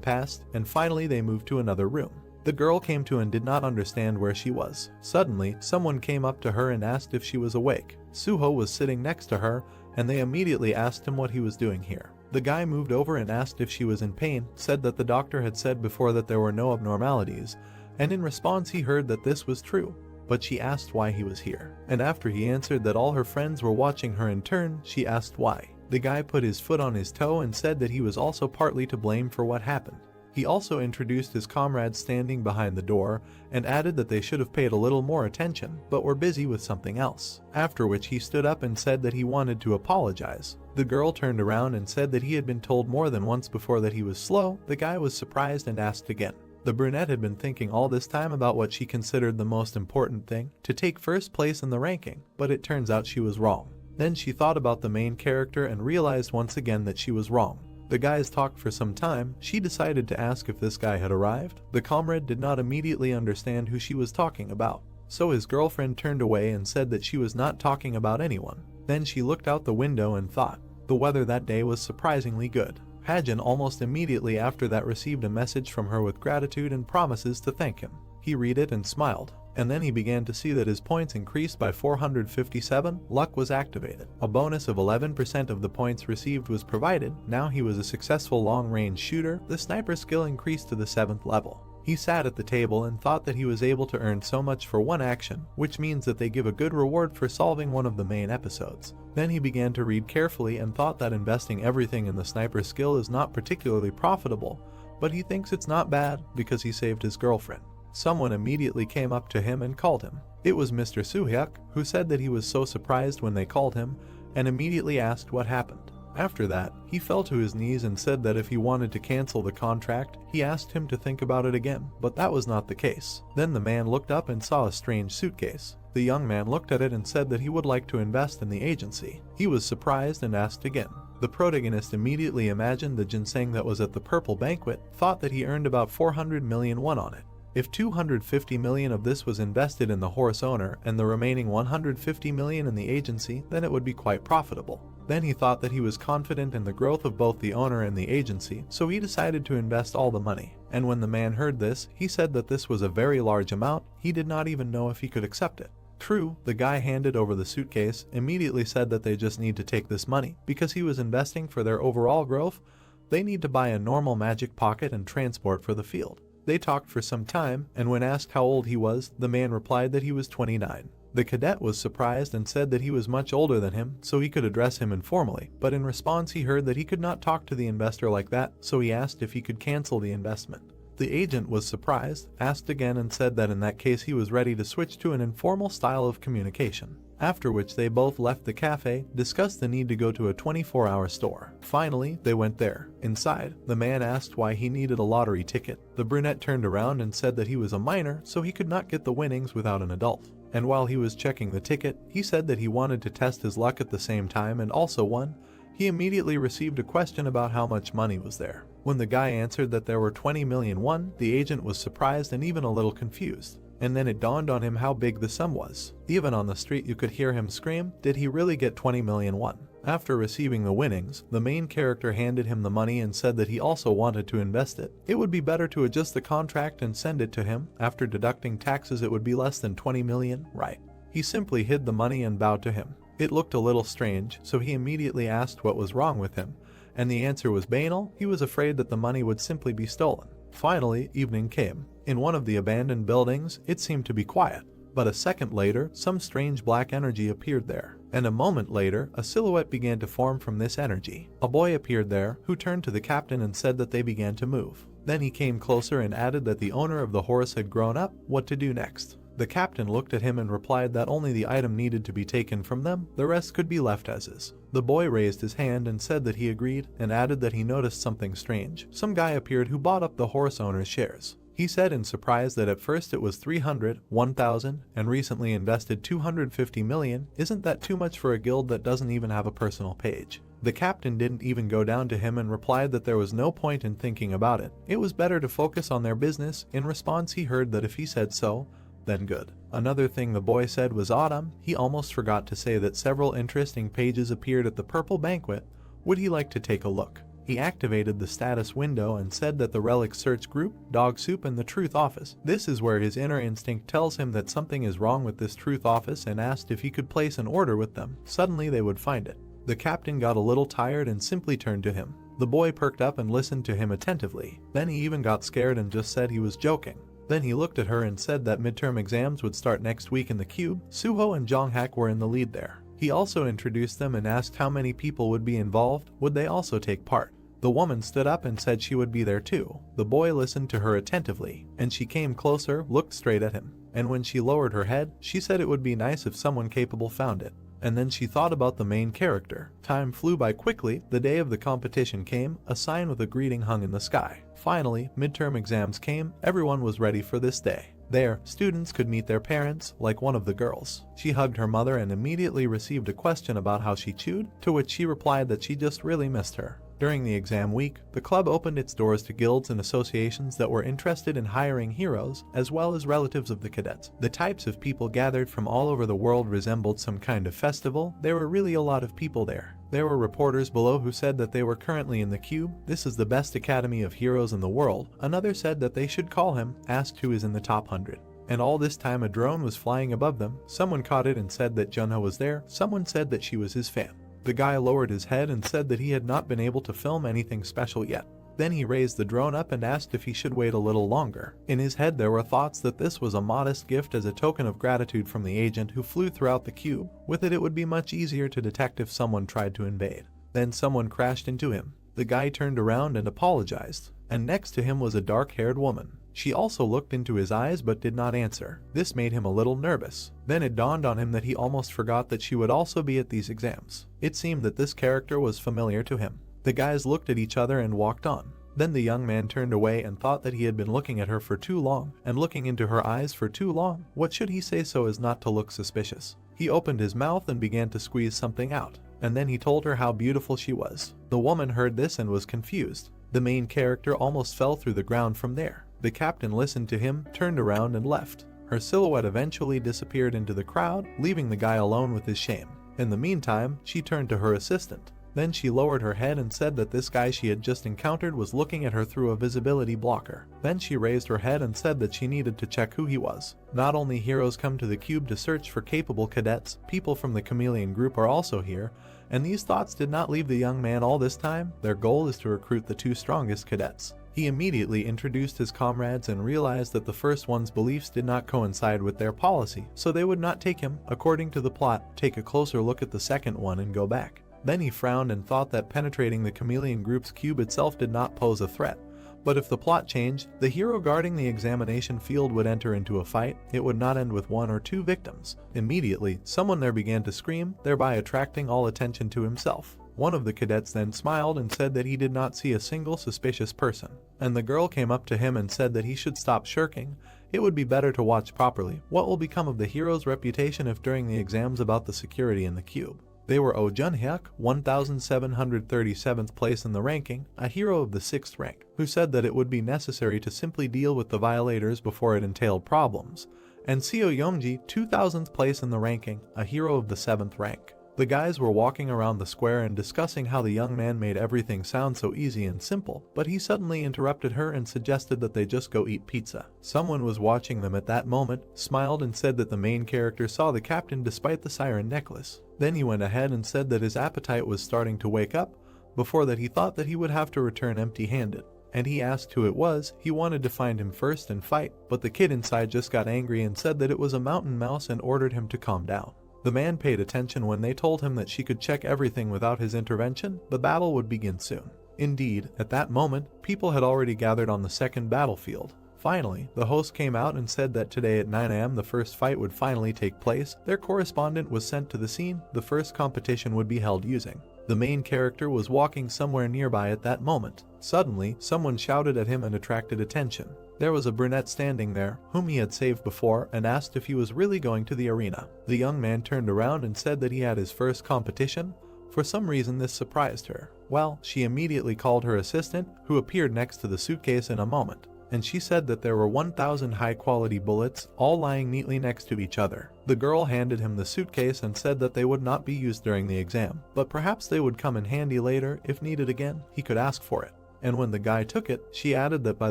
passed, and finally they moved to another room. The girl came to and did not understand where she was. Suddenly, someone came up to her and asked if she was awake. Suho was sitting next to her, and they immediately asked him what he was doing here. The guy moved over and asked if she was in pain, said that the doctor had said before that there were no abnormalities, and in response he heard that this was true. But she asked why he was here. And after he answered that all her friends were watching her in turn, she asked why. The guy put his foot on his toe and said that he was also partly to blame for what happened. He also introduced his comrades standing behind the door and added that they should have paid a little more attention, but were busy with something else. After which he stood up and said that he wanted to apologize. The girl turned around and said that he had been told more than once before that he was slow. The guy was surprised and asked again. The brunette had been thinking all this time about what she considered the most important thing, to take first place in the ranking, but it turns out she was wrong. Then she thought about the main character and realized once again that she was wrong. The guys talked for some time. She decided to ask if this guy had arrived. The comrade did not immediately understand who she was talking about, so his girlfriend turned away and said that she was not talking about anyone. Then she looked out the window and thought. The weather that day was surprisingly good. Hajin almost immediately after that received a message from her with gratitude and promises to thank him. He read it and smiled, and then he began to see that his points increased by 457, luck was activated. A bonus of 11% of the points received was provided. Now he was a successful long-range shooter. The sniper skill increased to the 7th level. He sat at the table and thought that he was able to earn so much for one action, which means that they give a good reward for solving one of the main episodes. Then he began to read carefully and thought that investing everything in the sniper skill is not particularly profitable, but he thinks it's not bad because he saved his girlfriend. Someone immediately came up to him and called him. It was Mr. Suhyuk, who said that he was so surprised when they called him and immediately asked what happened. After that, he fell to his knees and said that if he wanted to cancel the contract, he asked him to think about it again, but that was not the case. Then the man looked up and saw a strange suitcase. The young man looked at it and said that he would like to invest in the agency. He was surprised and asked again. The protagonist immediately imagined the ginseng that was at the purple banquet, thought that he earned about 400 million won on it. If 250 million of this was invested in the horse owner and the remaining 150 million in the agency, then it would be quite profitable. Then he thought that he was confident in the growth of both the owner and the agency, so he decided to invest all the money. And when the man heard this, he said that this was a very large amount. He did not even know if he could accept it. True, the guy handed over the suitcase, immediately said that they just need to take this money because he was investing for their overall growth. They need to buy a normal magic pocket and transport for the field. They talked for some time, and when asked how old he was, the man replied that he was 29. The cadet was surprised and said that he was much older than him, so he could address him informally, but in response he heard that he could not talk to the investor like that, so he asked if he could cancel the investment. The agent was surprised, asked again and said that in that case he was ready to switch to an informal style of communication. After which they both left the cafe, discussed the need to go to a 24-hour store. Finally, they went there. Inside, the man asked why he needed a lottery ticket. The brunette turned around and said that he was a minor, so he could not get the winnings without an adult. And while he was checking the ticket, he said that he wanted to test his luck at the same time and also won. He immediately received a question about how much money was there. When the guy answered that there were 20 million won, the agent was surprised and even a little confused. and then it dawned on him how big the sum was. Even on the street you could hear him scream, did he really get 20 million won? After receiving the winnings, the main character handed him the money and said that he also wanted to invest it. It would be better to adjust the contract and send it to him. After deducting taxes it would be less than 20 million, right? He simply hid the money and bowed to him. It looked a little strange, so he immediately asked what was wrong with him, and the answer was banal. He was afraid that the money would simply be stolen. Finally, evening came. In one of the abandoned buildings, it seemed to be quiet. But a second later, some strange black energy appeared there, and a moment later, a silhouette began to form from this energy. A boy appeared there, who turned to the captain and said that they began to move. Then he came closer and added that the owner of the horse had grown up. What to do next? The captain looked at him and replied that only the item needed to be taken from them, the rest could be left as is. The boy raised his hand and said that he agreed, and added that he noticed something strange. Some guy appeared who bought up the horse owner's shares. He said in surprise that at first it was 300, 1,000, and recently invested 250 million. Isn't that too much for a guild that doesn't even have a personal page? The captain didn't even go down to him and replied that there was no point in thinking about it. It was better to focus on their business. In response he heard that if he said so, then good. Another thing the boy said was autumn. He almost forgot to say that several interesting pages appeared at the purple banquet. Would he like to take a look? He activated the status window and said that the relic search group, dog soup, and the truth office. This is where his inner instinct tells him that something is wrong with this truth office and asked if he could place an order with them. Suddenly they would find it. The captain got a little tired and simply turned to him. The boy perked up and listened to him attentively. Then he even got scared and just said he was joking. Then he looked at her and said that midterm exams would start next week in the cube. Suho and Jonghak were in the lead there. He also introduced them and asked how many people would be involved. Would they also take part? The woman stood up and said she would be there too. The boy listened to her attentively, and she came closer, looked straight at him, and when she lowered her head, she said it would be nice if someone capable found it. And then she thought about the main character. Time flew by quickly. The day of the competition came. A sign with a greeting hung in the sky. Finally, midterm exams came. Everyone was ready for this day. There, students could meet their parents, like one of the girls. She hugged her mother and immediately received a question about how she chewed, to which she replied that she just really missed her. During the exam week, the club opened its doors to guilds and associations that were interested in hiring heroes, as well as relatives of the cadets. The types of people gathered from all over the world resembled some kind of festival. There were really a lot of people there. There were reporters below who said that they were currently in the cube. This is the best academy of heroes in the world. Another said that they should call him, asked who is in the top 100. And all this time a drone was flying above them. Someone caught it and said that Junho was there. Someone said that she was his fan. The guy lowered his head and said that he had not been able to film anything special yet. Then he raised the drone up and asked if he should wait a little longer. In his head there were thoughts that this was a modest gift as a token of gratitude from the agent who flew throughout the cube. With it would be much easier to detect if someone tried to invade. Then someone crashed into him. The guy turned around and apologized. And next to him was a dark-haired woman. She also looked into his eyes but did not answer. This made him a little nervous. Then it dawned on him that he almost forgot that she would also be at these exams. It seemed that this character was familiar to him. The guys looked at each other and walked on. Then the young man turned away and thought that he had been looking at her for too long, and looking into her eyes for too long. What should he say so as not to look suspicious? He opened his mouth and began to squeeze something out, and then he told her how beautiful she was. The woman heard this and was confused. The main character almost fell through the ground from there. The captain listened to him, turned around and left. Her silhouette eventually disappeared into the crowd, leaving the guy alone with his shame. In the meantime, she turned to her assistant. Then she lowered her head and said that this guy she had just encountered was looking at her through a visibility blocker. Then she raised her head and said that she needed to check who he was. Not only heroes come to the cube to search for capable cadets, people from the chameleon group are also here, and these thoughts did not leave the young man all this time. Their goal is to recruit the 2 strongest cadets. He immediately introduced his comrades and realized that the first one's beliefs did not coincide with their policy, so they would not take him. According to the plot, take a closer look at the second one and go back. Then he frowned and thought that penetrating the chameleon group's cube itself did not pose a threat. But if the plot changed, the hero guarding the examination field would enter into a fight. It would not end with 1 or 2 victims. Immediately, someone there began to scream, thereby attracting all attention to himself. One of the cadets then smiled and said that he did not see a single suspicious person. And the girl came up to him and said that he should stop shirking. It would be better to watch properly. What will become of the hero's reputation if during the exams about the security in the cube? They were Oh Junhyuk, 1737th place in the ranking, a hero of the 6th rank, who said that it would be necessary to simply deal with the violators before it entailed problems, and Seo Yomji 2000th place in the ranking, a hero of the 7th rank. The guys were walking around the square and discussing how the young man made everything sound so easy and simple, but he suddenly interrupted her and suggested that they just go eat pizza. Someone was watching them at that moment, smiled and said that the main character saw the captain despite the siren necklace. Then he went ahead and said that his appetite was starting to wake up. Before that he thought that he would have to return empty-handed. And he asked who it was. He wanted to find him first and fight, but the kid inside just got angry and said that it was a mountain mouse and ordered him to calm down. The man paid attention when they told him that she could check everything without his intervention. The battle would begin soon. Indeed, at that moment, people had already gathered on the second battlefield. Finally, the host came out and said that today at 9 AM the first fight would finally take place. Their correspondent was sent to the scene. The first competition would be held using. The main character was walking somewhere nearby at that moment. Suddenly, someone shouted at him and attracted attention. There was a brunette standing there, whom he had saved before, and asked if he was really going to the arena. The young man turned around and said that he had his first competition. For some reason this surprised her. Well, she immediately called her assistant, who appeared next to the suitcase in a moment. And she said that there were 1,000 high-quality bullets, all lying neatly next to each other. The girl handed him the suitcase and said that they would not be used during the exam, but perhaps they would come in handy later. If needed again, he could ask for it. And when the guy took it, she added that by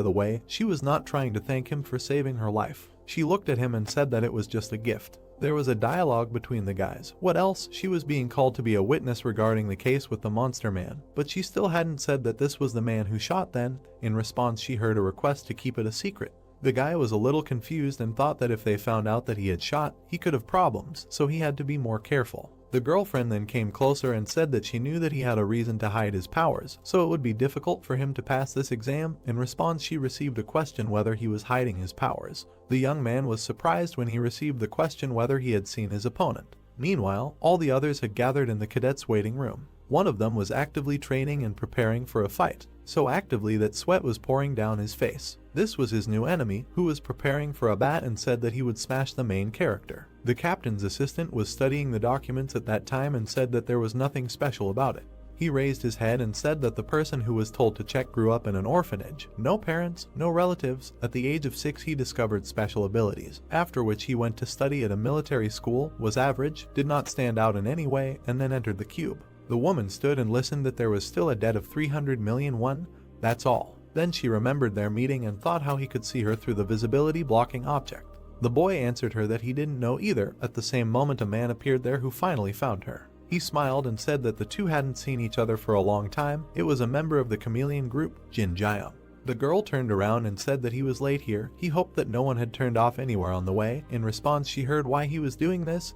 the way, she was not trying to thank him for saving her life. She looked at him and said that it was just a gift. There was a dialogue between the guys. What else? She was being called to be a witness regarding the case with the monster man, but she still hadn't said that this was the man who shot then. In response, she heard a request to keep it a secret. The guy was a little confused and thought that if they found out that he had shot, he could have problems, so he had to be more careful. The girlfriend then came closer and said that she knew that he had a reason to hide his powers, so it would be difficult for him to pass this exam. In response, she received a question whether he was hiding his powers. The young man was surprised when he received the question whether he had seen his opponent. Meanwhile, all the others had gathered in the cadets' waiting room. One of them was actively training and preparing for a fight, so actively that sweat was pouring down his face. This was his new enemy, who was preparing for a bat and said that he would smash the main character. The captain's assistant was studying the documents at that time and said that there was nothing special about it. He raised his head and said that the person who was told to check grew up in an orphanage. No parents, no relatives. At the age of 6 he discovered special abilities, after which he went to study at a military school, was average, did not stand out in any way, and then entered the cube. The woman stood and listened that there was still a debt of 300 million won. That's all. Then she remembered their meeting and thought how he could see her through the visibility blocking object. The boy answered her that he didn't know either. At the same moment a man appeared there who finally found her. He smiled and said that the two hadn't seen each other for a long time. It was a member of the chameleon group, Jin Jaya. The girl turned around and said that he was late here. He hoped that no one had turned off anywhere on the way. In response, she heard why he was doing this.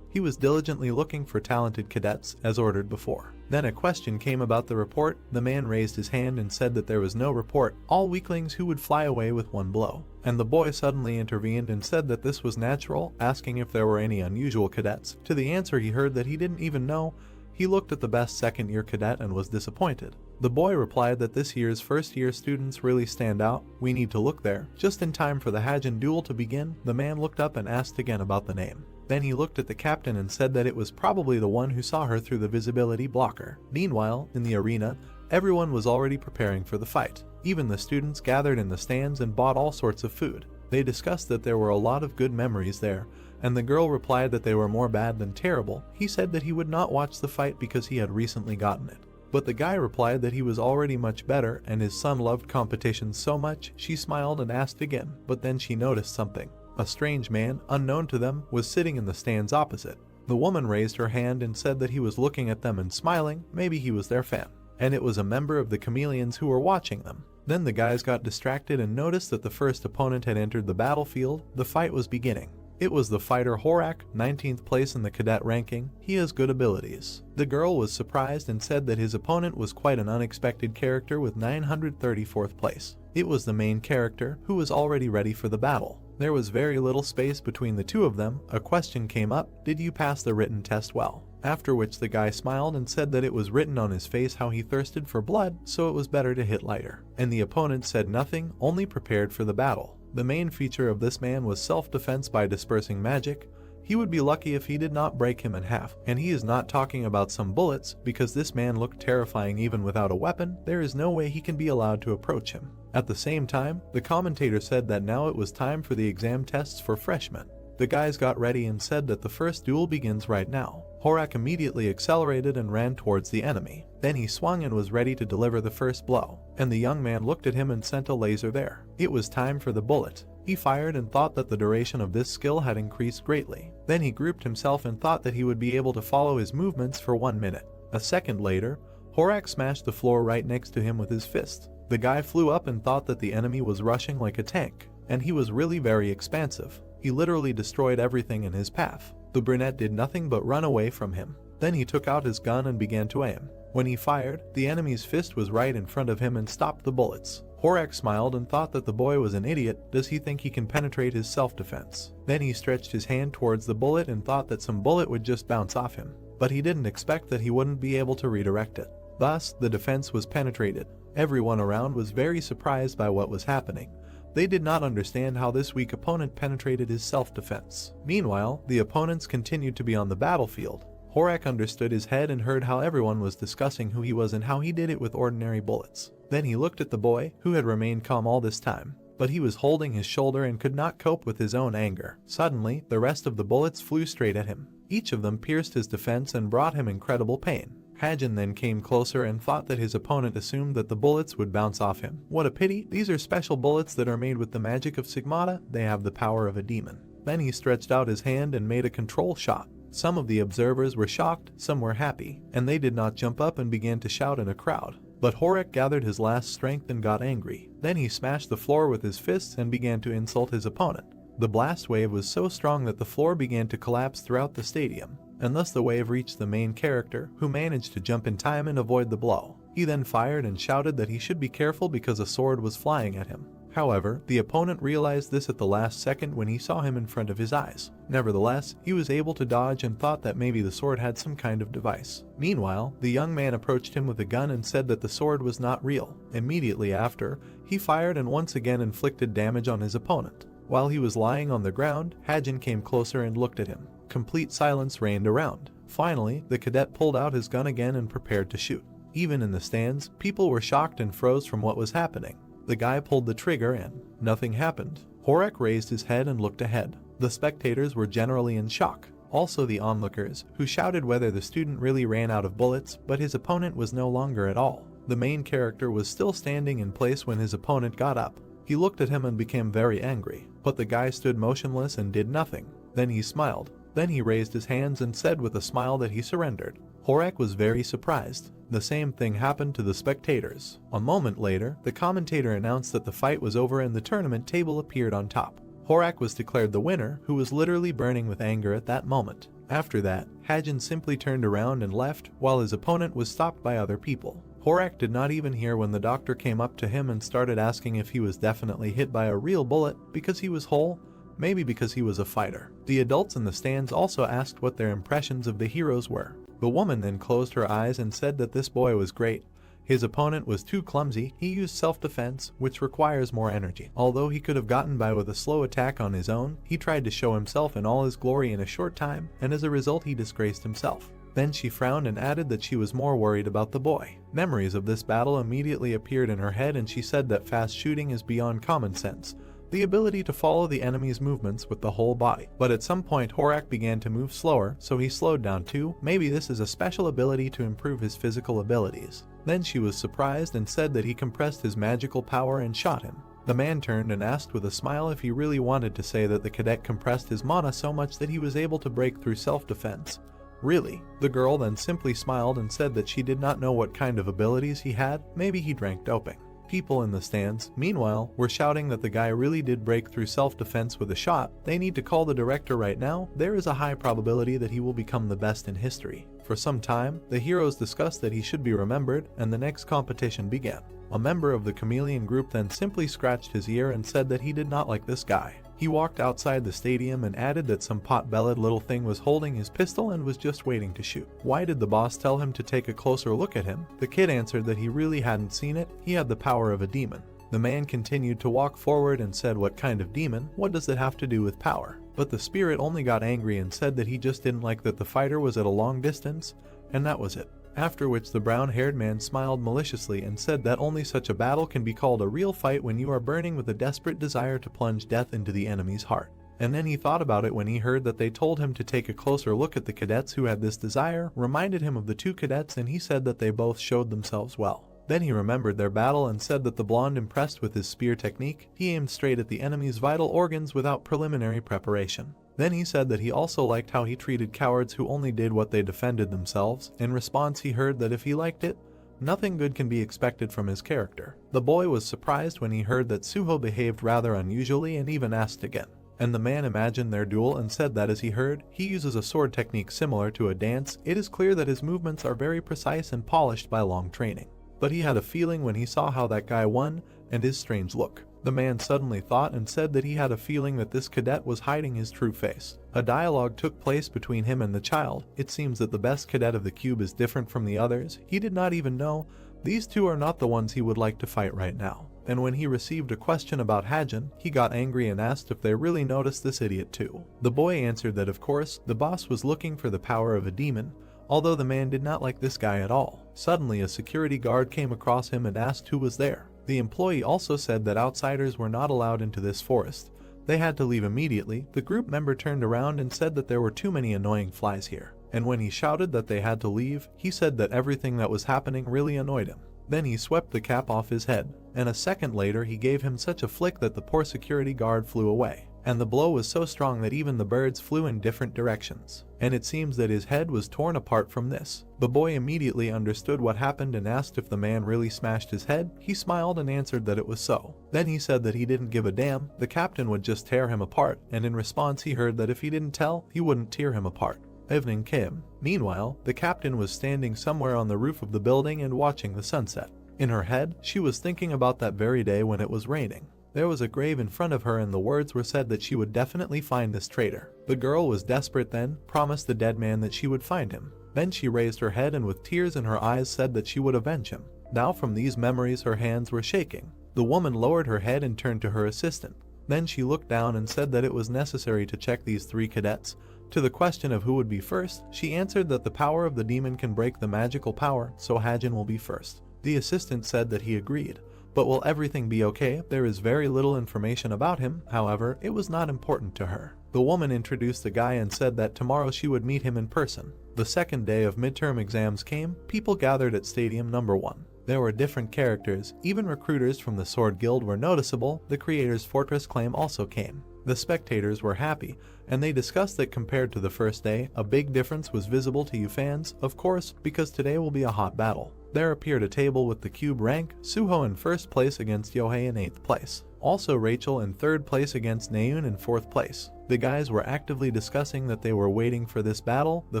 He was diligently looking for talented cadets, as ordered before. Then a question came about the report. The man raised his hand and said that there was no report, all weaklings who would fly away with one blow. And the boy suddenly intervened and said that this was natural, asking if there were any unusual cadets. To the answer he heard that he didn't even know. He looked at the best second-year cadet and was disappointed. The boy replied that this year's first-year students really stand out. We need to look there. Just in time for the Hajin duel to begin, the man looked up and asked again about the name. Then he looked at the captain and said that it was probably the one who saw her through the visibility blocker. Meanwhile, in the arena, everyone was already preparing for the fight. Even the students gathered in the stands and bought all sorts of food. They discussed that there were a lot of good memories there, and the girl replied that they were more bad than terrible. He said that he would not watch the fight because he had recently gotten it. But the guy replied that he was already much better and his son loved competitions so much. She smiled and asked again, but then she noticed something. A strange man, unknown to them, was sitting in the stands opposite. The woman raised her hand and said that he was looking at them and smiling. Maybe he was their fan. And it was a member of the chameleons who were watching them. Then the guys got distracted and noticed that the first opponent had entered the battlefield. The fight was beginning. It was the fighter Horak, 19th place in the cadet ranking. He has good abilities. The girl was surprised and said that his opponent was quite an unexpected character with 934th place. It was the main character, who was already ready for the battle. There was very little space between the two of them. A question came up: did you pass the written test well? After which the guy smiled and said that it was written on his face how he thirsted for blood, so it was better to hit lighter. And the opponent said nothing, only prepared for the battle. The main feature of this man was self-defense by dispersing magic. He would be lucky if he did not break him in half, and he is not talking about some bullets, because this man looked terrifying even without a weapon. There is no way he can be allowed to approach him. At the same time, the commentator said that now it was time for the exam tests for freshmen. The guys got ready and said that the first duel begins right now. Horak immediately accelerated and ran towards the enemy. Then he swung and was ready to deliver the first blow, and the young man looked at him and sent a laser there. It was time for the bullet. He fired and thought that the duration of this skill had increased greatly. Then he grouped himself and thought that he would be able to follow his movements for 1 minute. A second later, Horak smashed the floor right next to him with his fist. The guy flew up and thought that the enemy was rushing like a tank, and he was really very expansive. He literally destroyed everything in his path. The brunette did nothing but run away from him. Then he took out his gun and began to aim. When he fired, the enemy's fist was right in front of him and stopped the bullets. Horak smiled and thought that the boy was an idiot. Does he think he can penetrate his self-defense? Then he stretched his hand towards the bullet and thought that some bullet would just bounce off him. But he didn't expect that he wouldn't be able to redirect it. Thus, the defense was penetrated. Everyone around was very surprised by what was happening. They did not understand how this weak opponent penetrated his self-defense. Meanwhile, the opponents continued to be on the battlefield. Horak understood his head and heard how everyone was discussing who he was and how he did it with ordinary bullets. Then he looked at the boy, who had remained calm all this time, but he was holding his shoulder and could not cope with his own anger. Suddenly, the rest of the bullets flew straight at him. Each of them pierced his defense and brought him incredible pain. Hajin then came closer and thought that his opponent assumed that the bullets would bounce off him. What a pity, these are special bullets that are made with the magic of Sigmata. They have the power of a demon. Then he stretched out his hand and made a control shot. Some of the observers were shocked, some were happy, and they did not jump up and began to shout in a crowd. But Horak gathered his last strength and got angry. Then he smashed the floor with his fists and began to insult his opponent. The blast wave was so strong that the floor began to collapse throughout the stadium, and thus the wave reached the main character, who managed to jump in time and avoid the blow. He then fired and shouted that he should be careful because a sword was flying at him. However, the opponent realized this at the last second when he saw him in front of his eyes. Nevertheless, he was able to dodge and thought that maybe the sword had some kind of device. Meanwhile, the young man approached him with a gun and said that the sword was not real. Immediately after, he fired and once again inflicted damage on his opponent. While he was lying on the ground, Hajin came closer and looked at him. Complete silence reigned around. Finally, the cadet pulled out his gun again and prepared to shoot. Even in the stands, people were shocked and froze from what was happening. The guy pulled the trigger and nothing happened. Horak raised his head and looked ahead. The spectators were generally in shock. Also the onlookers, who shouted whether the student really ran out of bullets, but his opponent was no longer at all. The main character was still standing in place when his opponent got up. He looked at him and became very angry, but the guy stood motionless and did nothing. Then he smiled. Then he raised his hands and said with a smile that he surrendered. Horak was very surprised. The same thing happened to the spectators. A moment later, the commentator announced that the fight was over and the tournament table appeared on top. Horak was declared the winner, who was literally burning with anger at that moment. After that, Hajin simply turned around and left, while his opponent was stopped by other people. Horak did not even hear when the doctor came up to him and started asking if he was definitely hit by a real bullet because he was whole, maybe because he was a fighter. The adults in the stands also asked what their impressions of the heroes were. The woman then closed her eyes and said that this boy was great. His opponent was too clumsy. He used self-defense, which requires more energy. Although he could have gotten by with a slow attack on his own, he tried to show himself in all his glory in a short time, and as a result he disgraced himself. Then she frowned and added that she was more worried about the boy. Memories of this battle immediately appeared in her head and she said that fast shooting is beyond common sense. The ability to follow the enemy's movements with the whole body. But at some point Horak began to move slower, so he slowed down too. Maybe this is a special ability to improve his physical abilities. Then she was surprised and said that he compressed his magical power and shot him. The man turned and asked with a smile if he really wanted to say that the cadet compressed his mana so much that he was able to break through self-defense. Really? The girl then simply smiled and said that she did not know what kind of abilities he had. Maybe he drank doping. People in the stands, meanwhile, were shouting that the guy really did break through self-defense with a shot. They need to call the director right now. There is a high probability that he will become the best in history. For some time, the heroes discussed that he should be remembered, and the next competition began. A member of the chameleon group then simply scratched his ear and said that he did not like this guy. He walked outside the stadium and added that some pot-bellied little thing was holding his pistol and was just waiting to shoot. Why did the boss tell him to take a closer look at him? The kid answered that he really hadn't seen it. He had the power of a demon. The man continued to walk forward and said, "What kind of demon? What does it have to do with power?" But the spirit only got angry and said that he just didn't like that the fighter was at a long distance, and that was it. After which the brown-haired man smiled maliciously and said that only such a battle can be called a real fight when you are burning with a desperate desire to plunge death into the enemy's heart. And then he thought about it when he heard that they told him to take a closer look at the cadets who had this desire, reminded him of the two cadets, and he said that they both showed themselves well. Then he remembered their battle and said that the blonde, impressed with his spear technique, he aimed straight at the enemy's vital organs without preliminary preparation. Then he said that he also liked how he treated cowards who only did what they defended themselves. In response, he heard that if he liked it, nothing good can be expected from his character. The boy was surprised when he heard that Suho behaved rather unusually and even asked again. And the man imagined their duel and said that as he heard, he uses a sword technique similar to a dance. It is clear that his movements are very precise and polished by long training. But he had a feeling when he saw how that guy won and his strange look. The man suddenly thought and said that he had a feeling that this cadet was hiding his true face. A dialogue took place between him and the child. It seems that the best cadet of the cube is different from the others. He did not even know. These two are not the ones he would like to fight right now. And when he received a question about Hajin, he got angry and asked if they really noticed this idiot too. The boy answered that of course, the boss was looking for the power of a demon, although the man did not like this guy at all. Suddenly a security guard came across him and asked who was there. The employee also said that outsiders were not allowed into this forest. They had to leave immediately. The group member turned around and said that there were too many annoying flies here. And when he shouted that they had to leave, he said that everything that was happening really annoyed him. Then he swept the cap off his head, and a second later he gave him such a flick that the poor security guard flew away. And the blow was so strong that even the birds flew in different directions. And it seems that his head was torn apart from this. The boy immediately understood what happened and asked if the man really smashed his head. He smiled and answered that it was so. Then he said that he didn't give a damn, the captain would just tear him apart, and in response he heard that if he didn't tell, he wouldn't tear him apart. Evening came. Meanwhile, the captain was standing somewhere on the roof of the building and watching the sunset. In her head, she was thinking about that very day when it was raining. There was a grave in front of her and the words were said that she would definitely find this traitor. The girl was desperate then, promised the dead man that she would find him. Then she raised her head and with tears in her eyes said that she would avenge him. Now from these memories her hands were shaking. The woman lowered her head and turned to her assistant. Then she looked down and said that it was necessary to check these three cadets. To the question of who would be first, she answered that the power of the demon can break the magical power, so Hajin will be first. The assistant said that he agreed. But will everything be okay? There is very little information about him, however, it was not important to her. The woman introduced the guy and said that tomorrow she would meet him in person. The second day of midterm exams came, people gathered at Stadium Number 1. There were different characters, even recruiters from the Sword Guild were noticeable, the creator's Fortress claim also came. The spectators were happy, and they discussed that compared to the first day, a big difference was visible to you fans, of course, because today will be a hot battle. There appeared a table with the cube rank, Suho in first place against Yohei in 8th place. Also Rachel in 3rd place against Naeun in 4th place. The guys were actively discussing that they were waiting for this battle, the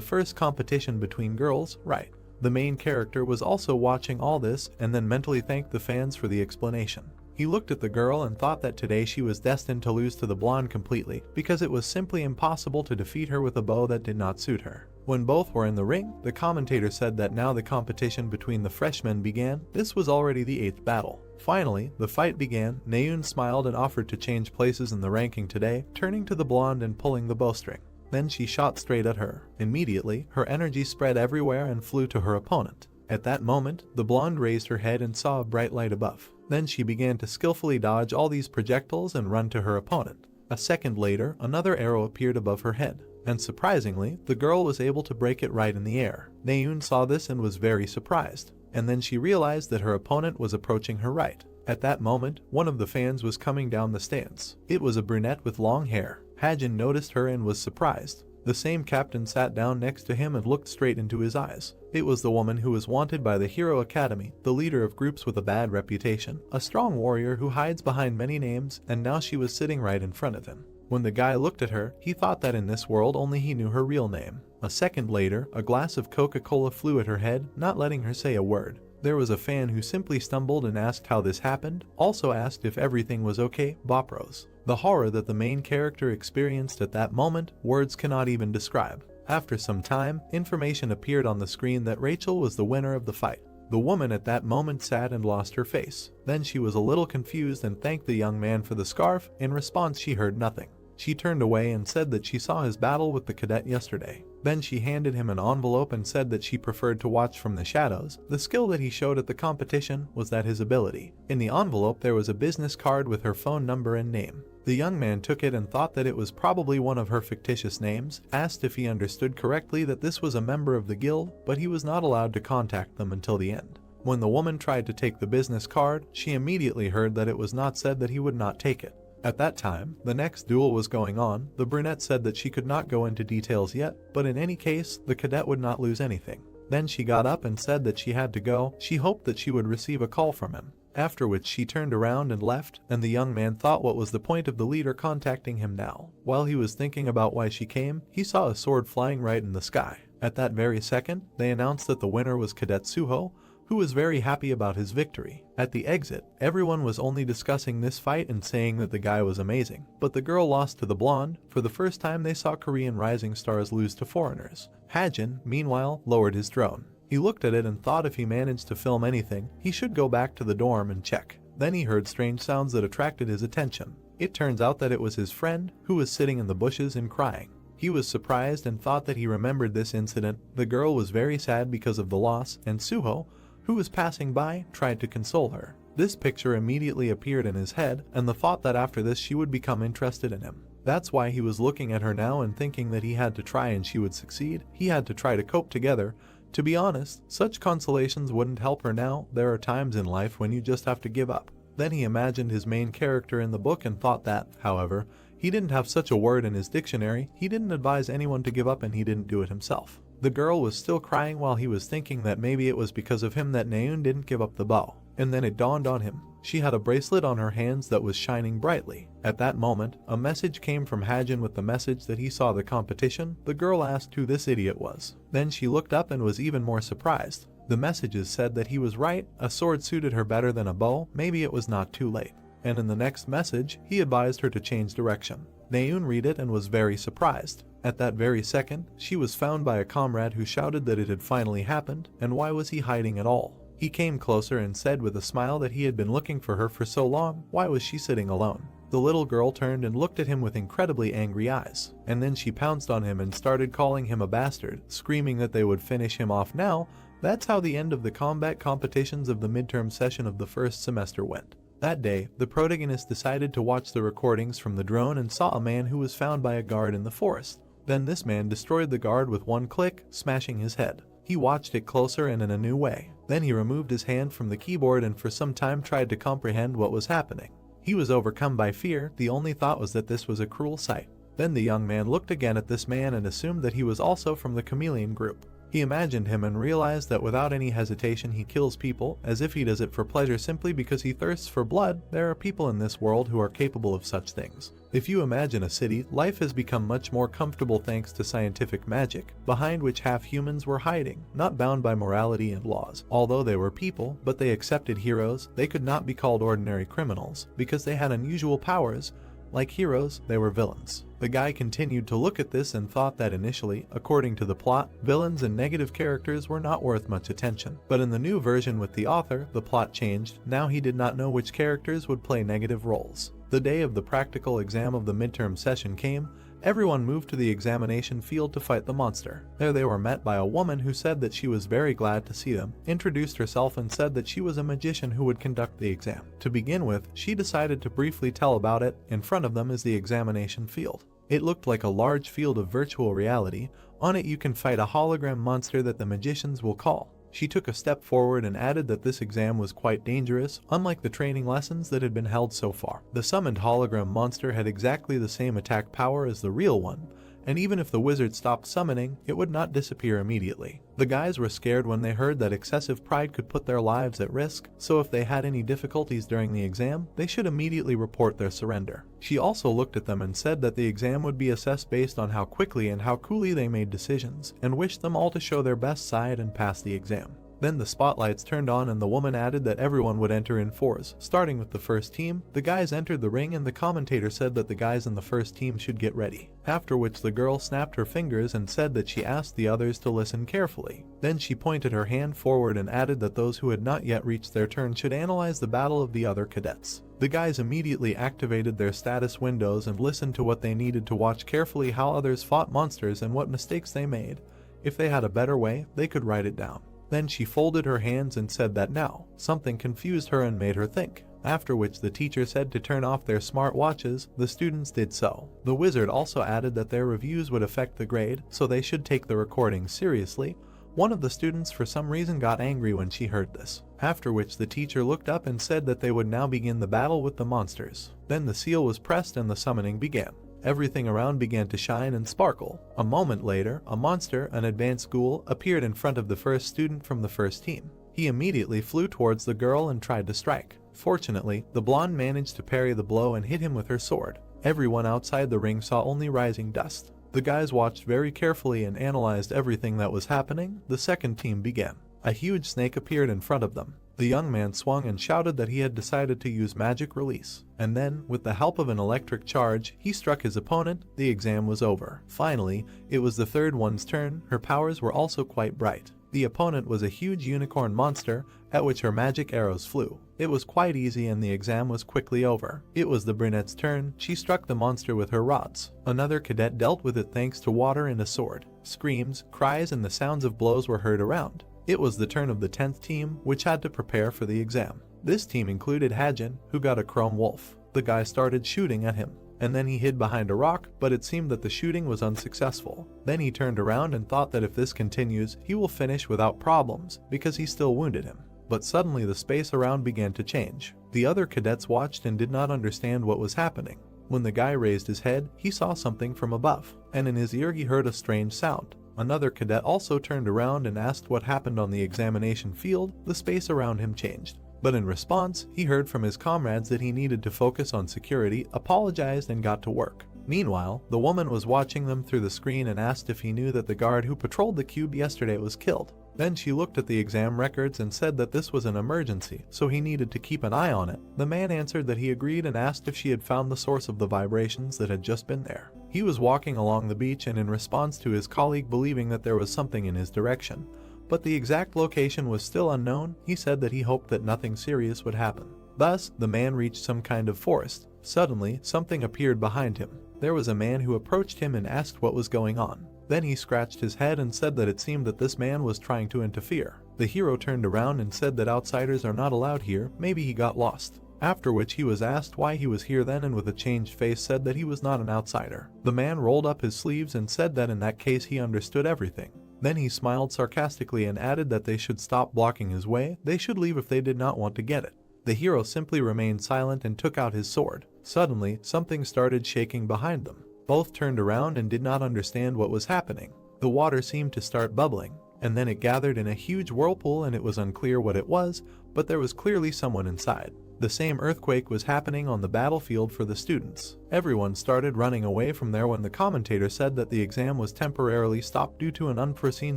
first competition between girls, right. The main character was also watching all this and then mentally thanked the fans for the explanation. He looked at the girl and thought that today she was destined to lose to the blonde completely, because it was simply impossible to defeat her with a bow that did not suit her. When both were in the ring, the commentator said that now the competition between the freshmen began. This was already the 8th battle. Finally, the fight began. Naeun smiled and offered to change places in the ranking today, turning to the blonde and pulling the bowstring. Then she shot straight at her. Immediately, her energy spread everywhere and flew to her opponent. At that moment, the blonde raised her head and saw a bright light above. Then she began to skillfully dodge all these projectiles and run to her opponent. A second later, another arrow appeared above her head. And surprisingly, the girl was able to break it right in the air. Naeun saw this and was very surprised. And then she realized that her opponent was approaching her right. At that moment, one of the fans was coming down the stands. It was a brunette with long hair. Hajin noticed her and was surprised. The same captain sat down next to him and looked straight into his eyes. It was the woman who was wanted by the Hero Academy, the leader of groups with a bad reputation, a strong warrior who hides behind many names, and now she was sitting right in front of him. When the guy looked at her, he thought that in this world only he knew her real name. A second later, a glass of Coca-Cola flew at her head, not letting her say a word. There was a fan who simply stumbled and asked how this happened, also asked if everything was okay, Bopros. The horror that the main character experienced at that moment, words cannot even describe. After some time, information appeared on the screen that Rachel was the winner of the fight. The woman at that moment sat and lost her face. Then she was a little confused and thanked the young man for the scarf. In response, she heard nothing. She turned away and said that she saw his battle with the cadet yesterday. Then she handed him an envelope and said that she preferred to watch from the shadows. The skill that he showed at the competition was that his ability. In the envelope there was a business card with her phone number and name. The young man took it and thought that it was probably one of her fictitious names, asked if he understood correctly that this was a member of the guild, but he was not allowed to contact them until the end. When the woman tried to take the business card, she immediately heard that it was not said that he would not take it. At that time, the next duel was going on. The brunette said that she could not go into details yet, but in any case, the cadet would not lose anything. Then she got up and said that she had to go. She hoped that she would receive a call from him. After which she turned around and left, and the young man thought what was the point of the leader contacting him now. While he was thinking about why she came, he saw a sword flying right in the sky. At that very second, they announced that the winner was Cadet Suho, who was very happy about his victory. At the exit, everyone was only discussing this fight and saying that the guy was amazing. But the girl lost to the blonde. For the first time they saw Korean rising stars lose to foreigners. Hajin, meanwhile, lowered his drone. He looked at it and thought if he managed to film anything, he should go back to the dorm and check. Then he heard strange sounds that attracted his attention. It turns out that it was his friend, who was sitting in the bushes and crying. He was surprised and thought that he remembered this incident. The girl was very sad because of the loss, and Suho, who was passing by, tried to console her. This picture immediately appeared in his head, and the thought that after this she would become interested in him. That's why he was looking at her now and thinking that he had to try and she would succeed. He had to try to cope together. To be honest, such consolations wouldn't help her now. There are times in life when you just have to give up. Then he imagined his main character in the book and thought that, however, he didn't have such a word in his dictionary. He didn't advise anyone to give up and he didn't do it himself. The girl was still crying while he was thinking that maybe it was because of him that Naeun didn't give up the bow. And then it dawned on him. She had a bracelet on her hands that was shining brightly. At that moment, a message came from Hajin with the message that he saw the competition. The girl asked who this idiot was. Then she looked up and was even more surprised. The messages said that he was right, a sword suited her better than a bow, maybe it was not too late. And in the next message, he advised her to change direction. Naeun read it and was very surprised. At that very second, she was found by a comrade who shouted that it had finally happened, and why was he hiding at all? He came closer and said with a smile that he had been looking for her for so long. Why was she sitting alone? The little girl turned and looked at him with incredibly angry eyes, and then she pounced on him and started calling him a bastard, screaming that they would finish him off now. That's how the end of the combat competitions of the midterm session of the first semester went. That day, the protagonist decided to watch the recordings from the drone and saw a man who was found by a guard in the forest. Then this man destroyed the guard with one click, smashing his head. He watched it closer and in a new way. Then he removed his hand from the keyboard and for some time tried to comprehend what was happening. He was overcome by fear. The only thought was that this was a cruel sight. Then the young man looked again at this man and assumed that he was also from the chameleon group. He imagined him and realized that without any hesitation he kills people, as if he does it for pleasure simply because he thirsts for blood. There are people in this world who are capable of such things. If you imagine a city, life has become much more comfortable thanks to scientific magic, behind which half humans were hiding, not bound by morality and laws. Although they were people, but they accepted heroes, they could not be called ordinary criminals, because they had unusual powers. Like heroes, they were villains. The guy continued to look at this and thought that initially, according to the plot, villains and negative characters were not worth much attention. But in the new version with the author, the plot changed. Now he did not know which characters would play negative roles. The day of the practical exam of the midterm session came. Everyone moved to the examination field to fight the monster. There they were met by a woman who said that she was very glad to see them, introduced herself and said that she was a magician who would conduct the exam. To begin with, she decided to briefly tell about it. In front of them is the examination field. It looked like a large field of virtual reality. On it you can fight a hologram monster that the magicians will call. She took a step forward and added that this exam was quite dangerous, unlike the training lessons that had been held so far. The summoned hologram monster had exactly the same attack power as the real one, and even if the wizard stopped summoning, it would not disappear immediately. The guys were scared when they heard that excessive pride could put their lives at risk, so if they had any difficulties during the exam, they should immediately report their surrender. She also looked at them and said that the exam would be assessed based on how quickly and how coolly they made decisions, and wished them all to show their best side and pass the exam. Then the spotlights turned on and the woman added that everyone would enter in fours. Starting with the first team, the guys entered the ring and the commentator said that the guys in the first team should get ready. After which the girl snapped her fingers and said that she asked the others to listen carefully. Then she pointed her hand forward and added that those who had not yet reached their turn should analyze the battle of the other cadets. The guys immediately activated their status windows and listened to what they needed to watch carefully how others fought monsters and what mistakes they made. If they had a better way, they could write it down. Then she folded her hands and said that now. Something confused her and made her think. After which the teacher said to turn off their smart watches. The students did so. The wizard also added that their reviews would affect the grade, so they should take the recording seriously. One of the students for some reason got angry when she heard this. After which the teacher looked up and said that they would now begin the battle with the monsters. Then the seal was pressed and the summoning began. Everything around began to shine and sparkle. A moment later, a monster, an advanced ghoul, appeared in front of the first student from the first team. He immediately flew towards the girl and tried to strike. Fortunately, the blonde managed to parry the blow and hit him with her sword. Everyone outside the ring saw only rising dust. The guys watched very carefully and analyzed everything that was happening. The second team began. A huge snake appeared in front of them. The young man swung and shouted that he had decided to use magic release. And then, with the help of an electric charge, he struck his opponent. The exam was over. Finally, it was the third one's turn. Her powers were also quite bright. The opponent was a huge unicorn monster, at which her magic arrows flew. It was quite easy and the exam was quickly over. It was the brunette's turn. She struck the monster with her rods. Another cadet dealt with it thanks to water and a sword. Screams, cries, and the sounds of blows were heard around. It was the turn of the 10th team, which had to prepare for the exam. This team included Hajin, who got a chrome wolf. The guy started shooting at him, and then he hid behind a rock, but it seemed that the shooting was unsuccessful. Then he turned around and thought that if this continues, he will finish without problems, because he still wounded him. But suddenly the space around began to change. The other cadets watched and did not understand what was happening. When the guy raised his head, he saw something from above, and in his ear he heard a strange sound. Another cadet also turned around and asked what happened on the examination field. The space around him changed. But in response, he heard from his comrades that he needed to focus on security, apologized, and got to work. Meanwhile, the woman was watching them through the screen and asked if he knew that the guard who patrolled the cube yesterday was killed. Then she looked at the exam records and said that this was an emergency, so he needed to keep an eye on it. The man answered that he agreed and asked if she had found the source of the vibrations that had just been there. He was walking along the beach and in response to his colleague believing that there was something in his direction, but the exact location was still unknown, he said that he hoped that nothing serious would happen. Thus, the man reached some kind of forest. Suddenly, something appeared behind him. There was a man who approached him and asked what was going on. Then he scratched his head and said that it seemed that this man was trying to interfere. The hero turned around and said that outsiders are not allowed here, maybe he got lost. After which he was asked why he was here then and with a changed face said that he was not an outsider. The man rolled up his sleeves and said that in that case he understood everything. Then he smiled sarcastically and added that they should stop blocking his way, they should leave if they did not want to get it. The hero simply remained silent and took out his sword. Suddenly, something started shaking behind them. Both turned around and did not understand what was happening. The water seemed to start bubbling, and then it gathered in a huge whirlpool and it was unclear what it was, but there was clearly someone inside. The same earthquake was happening on the battlefield for the students. Everyone started running away from there when the commentator said that the exam was temporarily stopped due to an unforeseen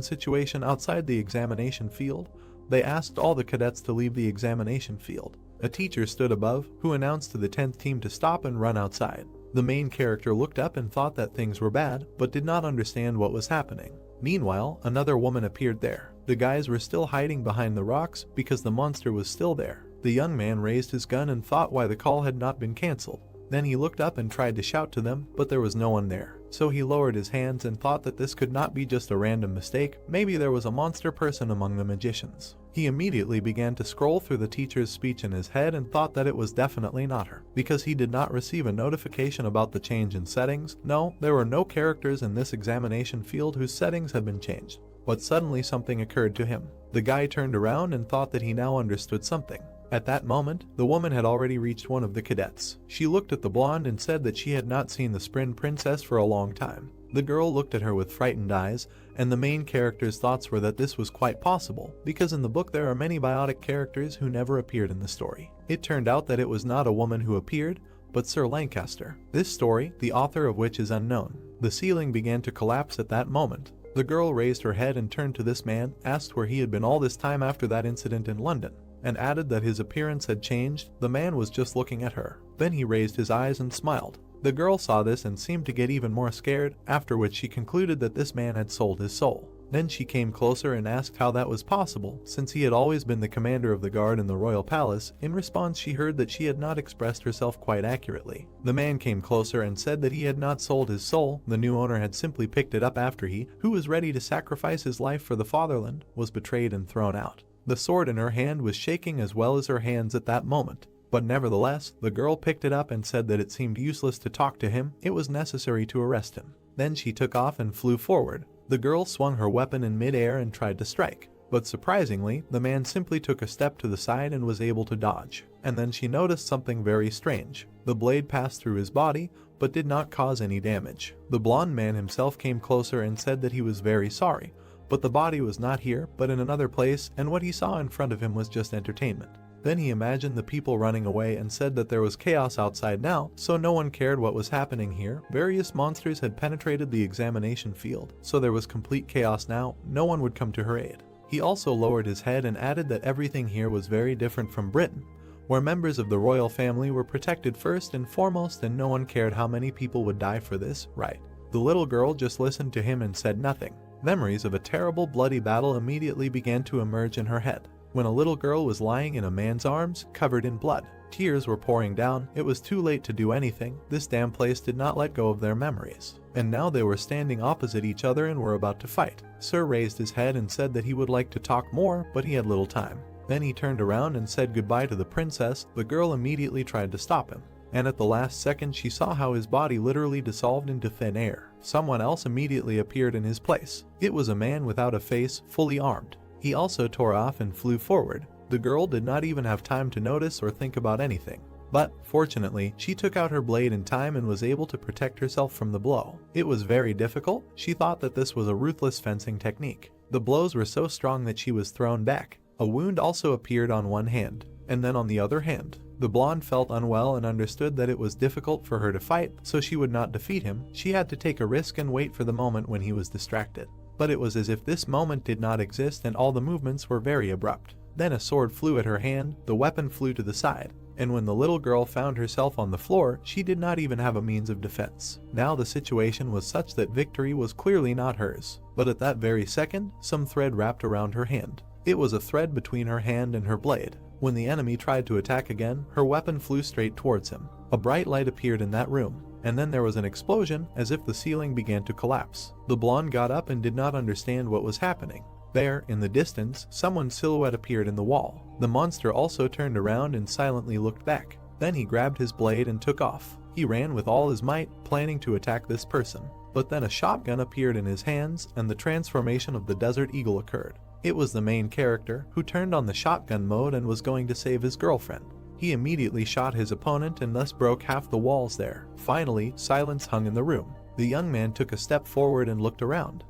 situation outside the examination field. They asked all the cadets to leave the examination field. A teacher stood above, who announced to the 10th team to stop and run outside. The main character looked up and thought that things were bad, but did not understand what was happening. Meanwhile, another woman appeared there. The guys were still hiding behind the rocks because the monster was still there. The young man raised his gun and thought why the call had not been cancelled. Then he looked up and tried to shout to them, but there was no one there. So he lowered his hands and thought that this could not be just a random mistake, maybe there was a monster person among the magicians. He immediately began to scroll through the teacher's speech in his head and thought that it was definitely not her, because he did not receive a notification about the change in settings. No, there were no characters in this examination field whose settings had been changed. But suddenly something occurred to him. The guy turned around and thought that he now understood something. At that moment, the woman had already reached one of the cadets. She looked at the blonde and said that she had not seen the Spring Princess for a long time. The girl looked at her with frightened eyes, and the main character's thoughts were that this was quite possible, because in the book there are many biotic characters who never appeared in the story. It turned out that it was not a woman who appeared, but Sir Lancaster. This story, the author of which is unknown. The ceiling began to collapse at that moment. The girl raised her head and turned to this man, asked where he had been all this time after that incident in London, and added that his appearance had changed. The man was just looking at her. Then he raised his eyes and smiled. The girl saw this and seemed to get even more scared, after which she concluded that this man had sold his soul. Then she came closer and asked how that was possible, since he had always been the commander of the guard in the royal palace. In response, she heard that she had not expressed herself quite accurately. The man came closer and said that he had not sold his soul. The new owner had simply picked it up after he, who was ready to sacrifice his life for the fatherland, was betrayed and thrown out. The sword in her hand was shaking as well as her hands at that moment. But nevertheless, the girl picked it up and said that it seemed useless to talk to him. It was necessary to arrest him. Then she took off and flew forward. The girl swung her weapon in mid-air and tried to strike. But surprisingly, the man simply took a step to the side and was able to dodge. And then she noticed something very strange. The blade passed through his body, but did not cause any damage. The blonde man himself came closer and said that he was very sorry, but the body was not here, but in another place, and what he saw in front of him was just entertainment. Then he imagined the people running away and said that there was chaos outside now, so no one cared what was happening here. Various monsters had penetrated the examination field, so there was complete chaos now. No one would come to her aid. He also lowered his head and added that everything here was very different from Britain, where members of the royal family were protected first and foremost, and no one cared how many people would die for this, right? The little girl just listened to him and said nothing. Memories of a terrible bloody battle immediately began to emerge in her head. When a little girl was lying in a man's arms, covered in blood. Tears were pouring down. It was too late to do anything. This damn place did not let go of their memories. And now they were standing opposite each other and were about to fight. Sir raised his head and said that he would like to talk more, but he had little time. Then he turned around and said goodbye to the princess. The girl immediately tried to stop him. And at the last second she saw how his body literally dissolved into thin air. Someone else immediately appeared in his place. It was a man without a face, fully armed. He also tore off and flew forward. The girl did not even have time to notice or think about anything. But, fortunately, she took out her blade in time and was able to protect herself from the blow. It was very difficult. She thought that this was a ruthless fencing technique. The blows were so strong that she was thrown back. A wound also appeared on one hand, and then on the other hand. The blonde felt unwell and understood that it was difficult for her to fight, so she would not defeat him. She had to take a risk and wait for the moment when he was distracted. But it was as if this moment did not exist and all the movements were very abrupt. Then a sword flew at her hand, the weapon flew to the side, and when the little girl found herself on the floor, she did not even have a means of defense. Now the situation was such that victory was clearly not hers. But at that very second, some thread wrapped around her hand. It was a thread between her hand and her blade. When the enemy tried to attack again, her weapon flew straight towards him. A bright light appeared in that room, and then there was an explosion as if the ceiling began to collapse. The blonde got up and did not understand what was happening. There, in the distance, someone's silhouette appeared in the wall. The monster also turned around and silently looked back. Then he grabbed his blade and took off. He ran with all his might, planning to attack this person. But then a shotgun appeared in his hands, and the transformation of the Desert Eagle occurred. It was the main character, who turned on the shotgun mode and was going to save his girlfriend. He immediately shot his opponent and thus broke half the walls there. Finally, silence hung in the room. The young man took a step forward and looked around.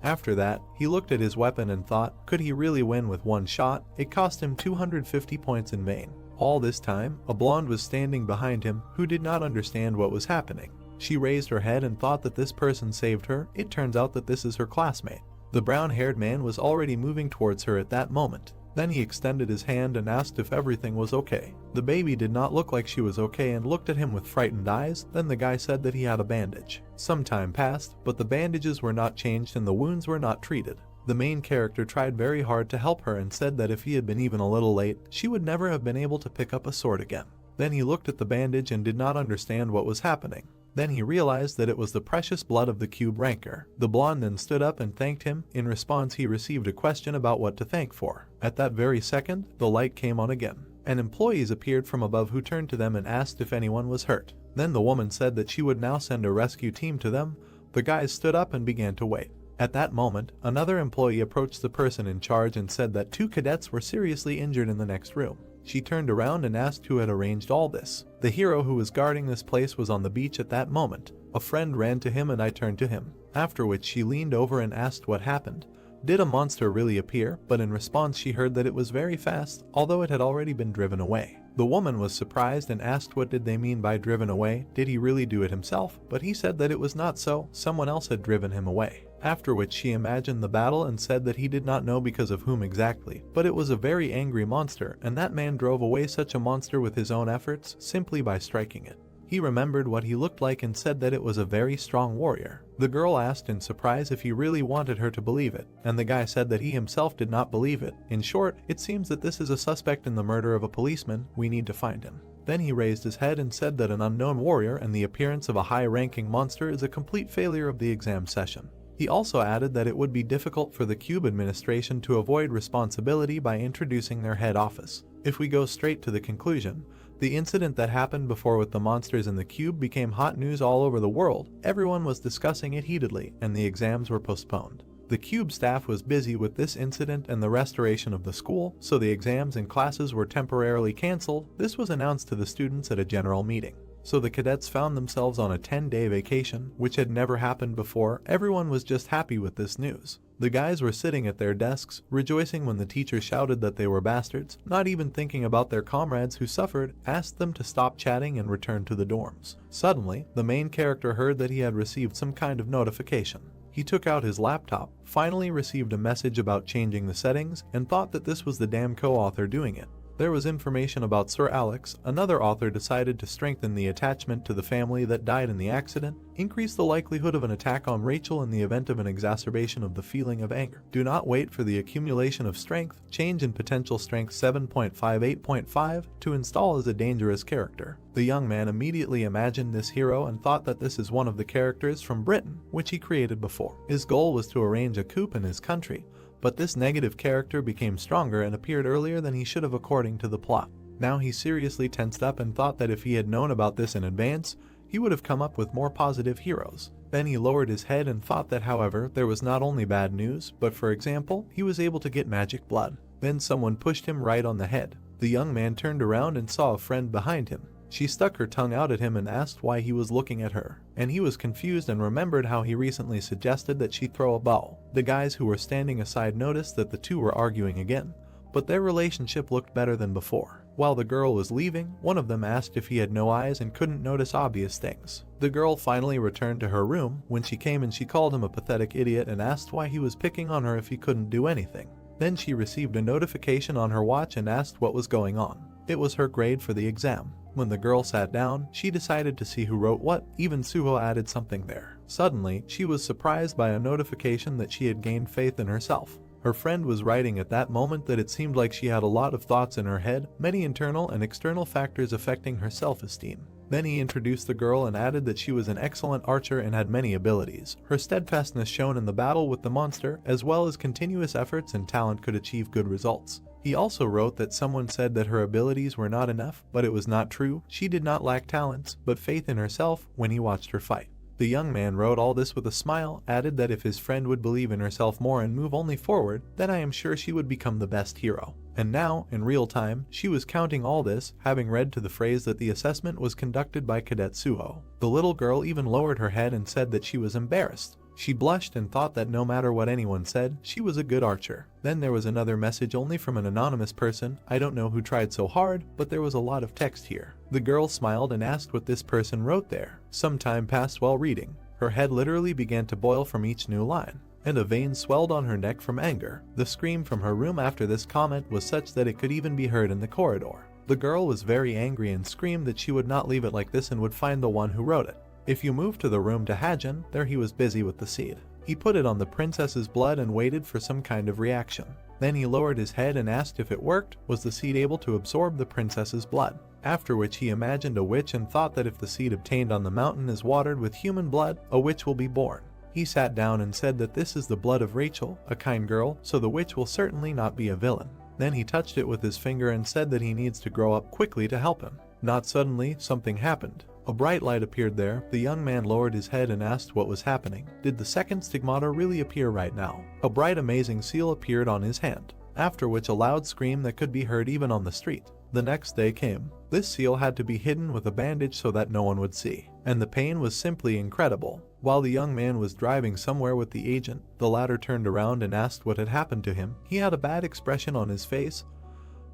After that, he looked at his weapon and thought, could he really win with one shot? It cost him 250 points in vain. All this time, a blonde was standing behind him, who did not understand what was happening. She raised her head and thought that this person saved her. It turns out that this is her classmate. The brown-haired man was already moving towards her at that moment. Then he extended his hand and asked if everything was okay. The baby did not look like she was okay and looked at him with frightened eyes. Then the guy said that he had a bandage. Some time passed, but the bandages were not changed and the wounds were not treated. The main character tried very hard to help her and said that if he had been even a little late, she would never have been able to pick up a sword again. Then he looked at the bandage and did not understand what was happening. Then he realized that it was the precious blood of the cube ranker. The blonde then stood up and thanked him. In response, he received a question about what to thank for. At that very second, the light came on again, and employees appeared from above who turned to them and asked if anyone was hurt. Then the woman said that she would now send a rescue team to them. The guys stood up and began to wait. At that moment, another employee approached the person in charge and said that 2 cadets were seriously injured in the next room. She turned around and asked who had arranged all this. The hero who was guarding this place was on the beach at that moment. A friend ran to him and I turned to him. After which she leaned over and asked what happened. Did a monster really appear? But in response she heard that it was very fast, although it had already been driven away. The woman was surprised and asked what did they mean by driven away, did he really do it himself? But he said that it was not so, someone else had driven him away. After which she imagined the battle and said that he did not know because of whom exactly, but it was a very angry monster, and that man drove away such a monster with his own efforts, simply by striking it. He remembered what he looked like and said that it was a very strong warrior. The girl asked in surprise if he really wanted her to believe it, and the guy said that he himself did not believe it. In short, it seems that this is a suspect in the murder of a policeman, we need to find him. Then he raised his head and said that an unknown warrior and the appearance of a high-ranking monster is a complete failure of the exam session. He also added that it would be difficult for the Cube administration to avoid responsibility by introducing their head office. If we go straight to the conclusion, the incident that happened before with the monsters in the cube became hot news all over the world. Everyone was discussing it heatedly, and the exams were postponed. The cube staff was busy with this incident and the restoration of the school, so the exams and classes were temporarily cancelled. This was announced to the students at a general meeting. So the cadets found themselves on a 10-day vacation, which had never happened before. Everyone was just happy with this news. The guys were sitting at their desks, rejoicing when the teacher shouted that they were bastards, not even thinking about their comrades who suffered, asked them to stop chatting and return to the dorms. Suddenly, the main character heard that he had received some kind of notification. He took out his laptop, finally received a message about changing the settings, and thought that this was the damn co-author doing it. There was information about Sir Alex. Another author decided to strengthen the attachment to the family that died in the accident, increase the likelihood of an attack on Rachel in the event of an exacerbation of the feeling of anger. Do not wait for the accumulation of strength, change in potential strength 7.58.5 to install as a dangerous character. The young man immediately imagined this hero and thought that this is one of the characters from Britain, which he created before. His goal was to arrange a coup in his country, but this negative character became stronger and appeared earlier than he should have according to the plot. Now he seriously tensed up and thought that if he had known about this in advance, he would have come up with more positive heroes. Then he lowered his head and thought that however, there was not only bad news, but for example, he was able to get magic blood. Then someone pushed him right on the head. The young man turned around and saw a friend behind him. She stuck her tongue out at him and asked why he was looking at her, and he was confused and remembered how he recently suggested that she throw a bow. The guys who were standing aside noticed that the two were arguing again, but their relationship looked better than before. While the girl was leaving, one of them asked if he had no eyes and couldn't notice obvious things. The girl finally returned to her room. When she came in, she called him a pathetic idiot and asked why he was picking on her if he couldn't do anything. Then she received a notification on her watch and asked what was going on. It was her grade for the exam. When the girl sat down, she decided to see who wrote what. Even Suho added something there. Suddenly, she was surprised by a notification that she had gained faith in herself. Her friend was writing at that moment that it seemed like she had a lot of thoughts in her head, many internal and external factors affecting her self-esteem. Then he introduced the girl and added that she was an excellent archer and had many abilities. Her steadfastness shown in the battle with the monster, as well as continuous efforts and talent could achieve good results. He also wrote that someone said that her abilities were not enough, but it was not true. She did not lack talents, but faith in herself when he watched her fight. The young man wrote all this with a smile, added that if his friend would believe in herself more and move only forward, then I am sure she would become the best hero. And now, in real time, she was counting all this, having read to the phrase that the assessment was conducted by Cadet Suho. The little girl even lowered her head and said that she was embarrassed. She blushed and thought that no matter what anyone said, she was a good archer. Then there was another message only from an anonymous person. I don't know who tried so hard, but there was a lot of text here. The girl smiled and asked what this person wrote there. Some time passed while reading. Her head literally began to boil from each new line, and a vein swelled on her neck from anger. The scream from her room after this comment was such that it could even be heard in the corridor. The girl was very angry and screamed that she would not leave it like this and would find the one who wrote it. If you moved to the room to Hajin, there he was busy with the seed. He put it on the princess's blood and waited for some kind of reaction. Then he lowered his head and asked if it worked. Was the seed able to absorb the princess's blood? After which he imagined a witch and thought that if the seed obtained on the mountain is watered with human blood, a witch will be born. He sat down and said that this is the blood of Rachel, a kind girl, so the witch will certainly not be a villain. Then he touched it with his finger and said that he needs to grow up quickly to help him. Not suddenly, something happened. A bright light appeared there. The young man lowered his head and asked what was happening. Did the second stigmata really appear right now? A bright amazing seal appeared on his hand, after which a loud scream that could be heard even on the street. The next day came. This seal had to be hidden with a bandage so that no one would see, and the pain was simply incredible. While the young man was driving somewhere with the agent, the latter turned around and asked what had happened to him. He had a bad expression on his face,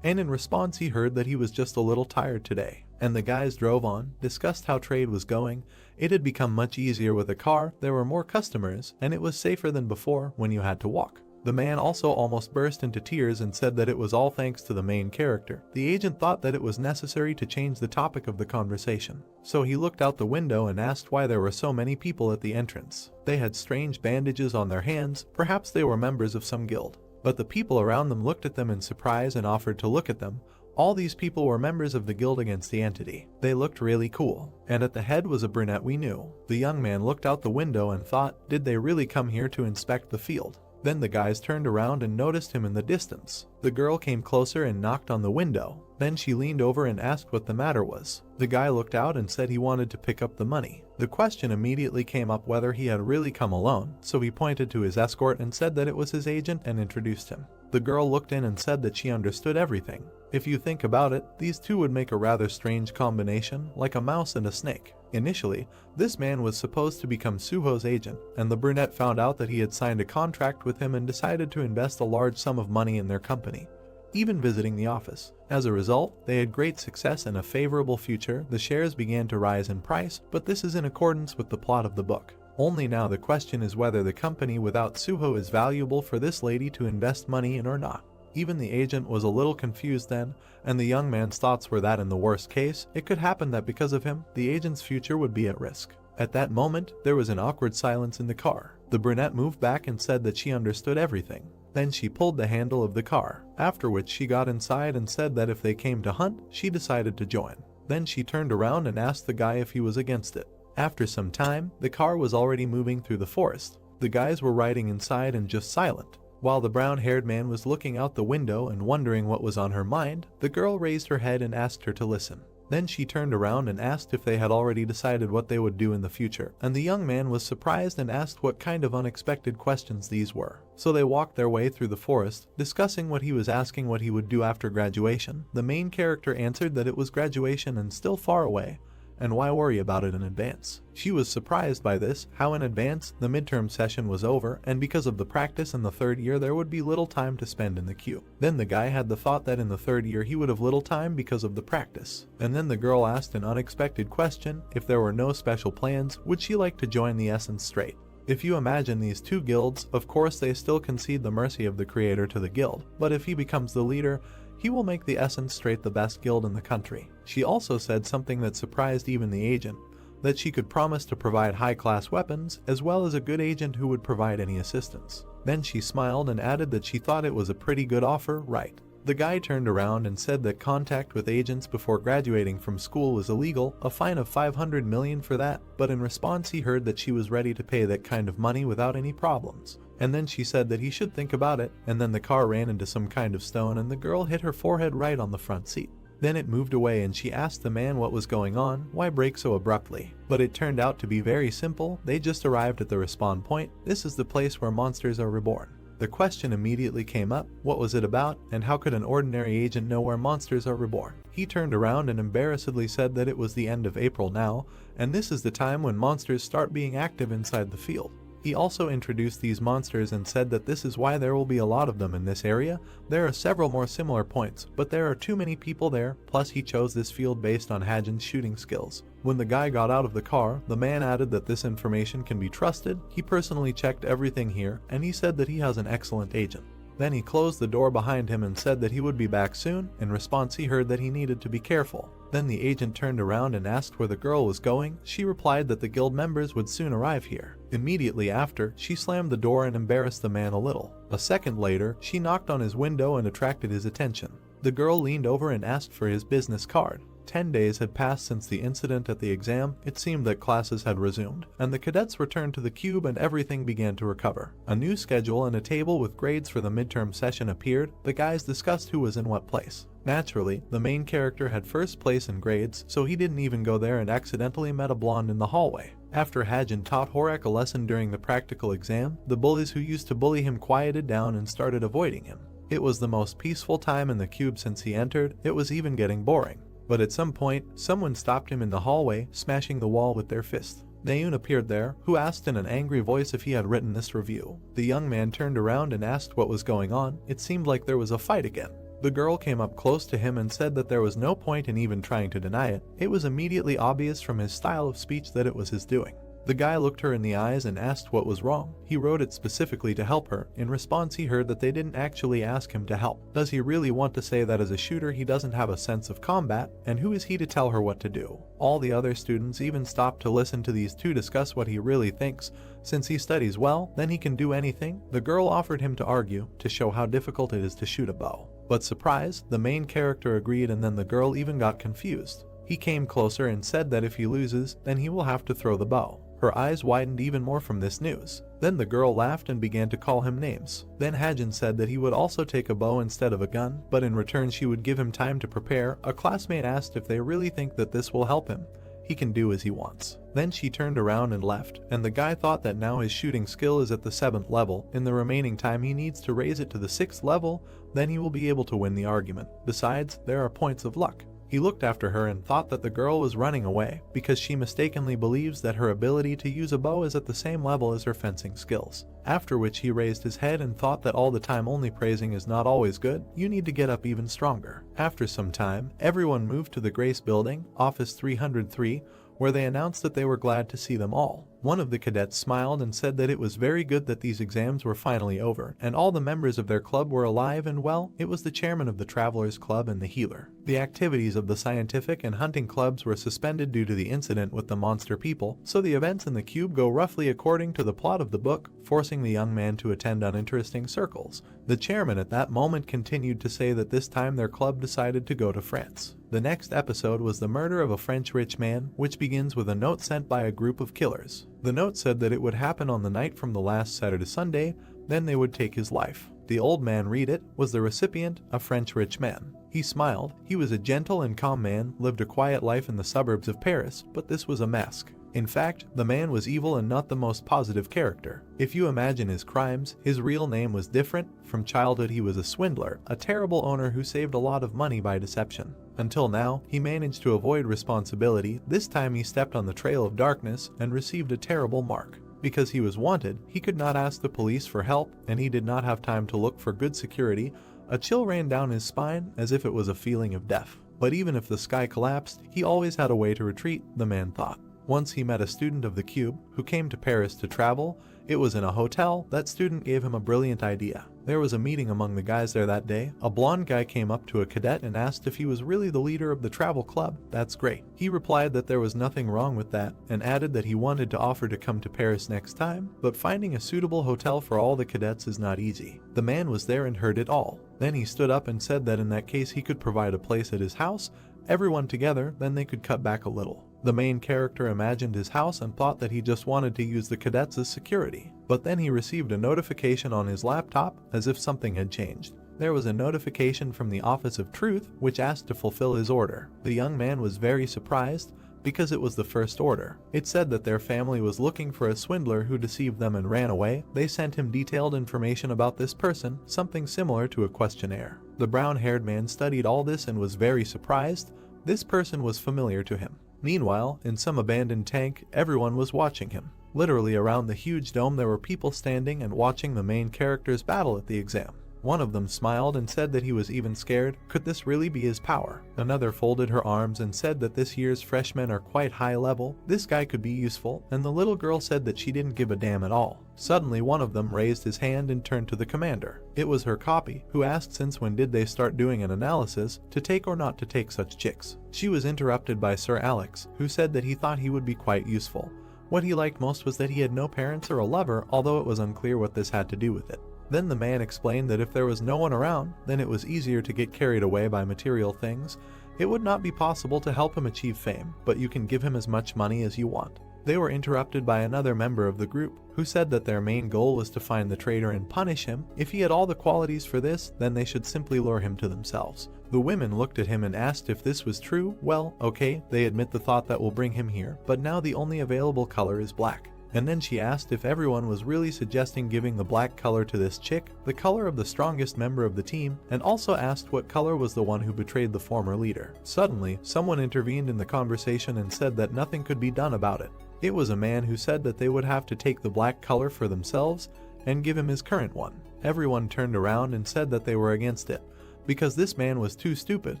and in response he heard that he was just a little tired today. And the guys drove on, discussed how trade was going. It had become much easier with a car, there were more customers, and it was safer than before when you had to walk. The man also almost burst into tears and said that it was all thanks to the main character. The agent thought that it was necessary to change the topic of the conversation. So he looked out the window and asked why there were so many people at the entrance. They had strange bandages on their hands, perhaps they were members of some guild. But the people around them looked at them in surprise and offered to look at them. All these people were members of the guild against the entity. They looked really cool. And at the head was a brunette we knew. The young man looked out the window and thought, did they really come here to inspect the field? Then the guys turned around and noticed him in the distance. The girl came closer and knocked on the window. Then she leaned over and asked what the matter was. The guy looked out and said he wanted to pick up the money. The question immediately came up whether he had really come alone, so he pointed to his escort and said that it was his agent and introduced him. The girl looked in and said that she understood everything. If you think about it, these two would make a rather strange combination, like a mouse and a snake. Initially, this man was supposed to become Suho's agent, and the brunette found out that he had signed a contract with him and decided to invest a large sum of money in their company, even visiting the office. As a result, they had great success and a favorable future. The shares began to rise in price, but this is in accordance with the plot of the book. Only now the question is whether the company without Suho is valuable for this lady to invest money in or not. Even the agent was a little confused then, and the young man's thoughts were that in the worst case, it could happen that because of him, the agent's future would be at risk. At that moment, there was an awkward silence in the car. The brunette moved back and said that she understood everything. Then she pulled the handle of the car, after which she got inside and said that if they came to hunt, she decided to join. Then she turned around and asked the guy if he was against it. After some time, the car was already moving through the forest. The guys were riding inside and just silent. While the brown-haired man was looking out the window and wondering what was on her mind, the girl raised her head and asked her to listen. Then she turned around and asked if they had already decided what they would do in the future, and the young man was surprised and asked what kind of unexpected questions these were. So they walked their way through the forest, discussing what he was asking what he would do after graduation. The main character answered that it was graduation and still far away, and why worry about it in advance? She was surprised by this, how in advance the midterm session was over, and because of the practice in the third year there would be little time to spend in the queue. Then the guy had the thought that in the third year he would have little time because of the practice. And then the girl asked an unexpected question, if there were no special plans, would she like to join the Essence straight? If you imagine these two guilds, of course they still concede the mercy of the creator to the guild, but if he becomes the leader, he will make the Essence Straight the best guild in the country. She also said something that surprised even the agent, that she could promise to provide high-class weapons, as well as a good agent who would provide any assistance. Then she smiled and added that she thought it was a pretty good offer, right? The guy turned around and said that contact with agents before graduating from school was illegal, a fine of 500 million for that, but in response he heard that she was ready to pay that kind of money without any problems. And then she said that he should think about it, and then the car ran into some kind of stone and the girl hit her forehead right on the front seat. Then it moved away and she asked the man what was going on, why brake so abruptly. But it turned out to be very simple, they just arrived at the respawn point. This is the place where monsters are reborn. The question immediately came up, what was it about, and how could an ordinary agent know where monsters are reborn? He turned around and embarrassedly said that it was the end of April now, and this is the time when monsters start being active inside the field. He also introduced these monsters and said that this is why there will be a lot of them in this area. There are several more similar points, but there are too many people there, plus he chose this field based on Hajin's shooting skills. When the guy got out of the car, the man added that this information can be trusted. He personally checked everything here, and he said that he has an excellent agent. Then he closed the door behind him and said that he would be back soon. In response he heard that he needed to be careful. Then the agent turned around and asked where the girl was going. She replied that the guild members would soon arrive here. Immediately after, she slammed the door and embarrassed the man a little. A second later, she knocked on his window and attracted his attention. The girl leaned over and asked for his business card. 10 days had passed since the incident at the exam. It seemed that classes had resumed, and the cadets returned to the cube and everything began to recover. A new schedule and a table with grades for the midterm session appeared. The guys discussed who was in what place. Naturally, the main character had first place in grades, so he didn't even go there and accidentally met a blonde in the hallway. After Hajin taught Horak a lesson during the practical exam, the bullies who used to bully him quieted down and started avoiding him. It was the most peaceful time in the cube since he entered. It was even getting boring. But at some point, someone stopped him in the hallway, smashing the wall with their fist. Naeun appeared there, who asked in an angry voice if he had written this review. The young man turned around and asked what was going on. It seemed like there was a fight again. The girl came up close to him and said that there was no point in even trying to deny it. It was immediately obvious from his style of speech that it was his doing. The guy looked her in the eyes and asked what was wrong. He wrote it specifically to help her. In response, he heard that they didn't actually ask him to help. Does he really want to say that as a shooter he doesn't have a sense of combat? And who is he to tell her what to do? All the other students even stopped to listen to these two discuss what he really thinks. Since he studies well, then he can do anything. The girl offered him to argue, to show how difficult it is to shoot a bow. But surprise, the main character agreed, and then the girl even got confused. He came closer and said that if he loses, then he will have to throw the bow. Her eyes widened even more from this news. Then the girl laughed and began to call him names. Then Hajin said that he would also take a bow instead of a gun, but in return she would give him time to prepare. A classmate asked if they really think that this will help him. He can do as he wants. Then she turned around and left, and the guy thought that now his shooting skill is at the 7th level. In the remaining time he needs to raise it to the 6th level, then he will be able to win the argument. Besides, there are points of luck. He looked after her and thought that the girl was running away because she mistakenly believes that her ability to use a bow is at the same level as her fencing skills. After which he raised his head and thought that all the time only praising is not always good. You need to get up even stronger. After some time, everyone moved to the Grace building, office 303, where they announced that they were glad to see them all. One of the cadets smiled and said that it was very good that these exams were finally over, and all the members of their club were alive and well. It was the chairman of the Travelers Club and the healer. The activities of the scientific and hunting clubs were suspended due to the incident with the monster people, so the events in the cube go roughly according to the plot of the book, forcing the young man to attend uninteresting circles. The chairman at that moment continued to say that this time their club decided to go to France. The next episode was the murder of a French rich man, which begins with a note sent by a group of killers. The note said that it would happen on the night from the last Saturday Sunday, then they would take his life. The old man read it, was the recipient, a French rich man. He smiled. He was a gentle and calm man, lived a quiet life in the suburbs of Paris, but this was a mask. In fact, the man was evil and not the most positive character. If you imagine his crimes, his real name was different. From childhood he was a swindler, a terrible owner who saved a lot of money by deception. Until now, he managed to avoid responsibility. This time he stepped on the trail of darkness and received a terrible mark. Because he was wanted, he could not ask the police for help, and he did not have time to look for good security. A chill ran down his spine, as if it was a feeling of death. But even if the sky collapsed, he always had a way to retreat, the man thought. Once he met a student of the cube who came to Paris to travel. It was in a hotel. That student gave him a brilliant idea. There was a meeting among the guys there that day. A blonde guy came up to a cadet and asked if he was really the leader of the travel club. That's great. He replied that there was nothing wrong with that, and added that he wanted to offer to come to Paris next time, but finding a suitable hotel for all the cadets is not easy. The man was there and heard it all. Then he stood up and said that in that case he could provide a place at his house. Everyone together, then they could cut back a little. The main character imagined his house and thought that he just wanted to use the cadets as security. But then he received a notification on his laptop, as if something had changed. There was a notification from the Office of Truth, which asked to fulfill his order. The young man was very surprised, because it was the first order. It said that their family was looking for a swindler who deceived them and ran away. They sent him detailed information about this person, something similar to a questionnaire. The brown-haired man studied all this and was very surprised. This person was familiar to him. Meanwhile, in some abandoned tank, everyone was watching him. Literally around the huge dome there were people standing and watching the main characters battle at the exam. One of them smiled and said that he was even scared. Could this really be his power? Another folded her arms and said that this year's freshmen are quite high level. This guy could be useful, and the little girl said that she didn't give a damn at all. Suddenly one of them raised his hand and turned to the commander. It was her copy, who asked since when did they start doing an analysis, to take or not to take such chicks. She was interrupted by Sir Alex, who said that he thought he would be quite useful. What he liked most was that he had no parents or a lover, although it was unclear what this had to do with it. Then the man explained that if there was no one around, then it was easier to get carried away by material things. It would not be possible to help him achieve fame, but you can give him as much money as you want. They were interrupted by another member of the group, who said that their main goal was to find the traitor and punish him. If he had all the qualities for this, then they should simply lure him to themselves. The women looked at him and asked if this was true. Well, okay, they admit the thought that will bring him here, but now the only available color is black. and then she asked if everyone was really suggesting giving the black color to this chick, the color of the strongest member of the team, and also asked what color was the one who betrayed the former leader. Suddenly, someone intervened in the conversation and said that nothing could be done about it. It was a man who said that they would have to take the black color for themselves and give him his current one. Everyone turned around and said that they were against it, because this man was too stupid.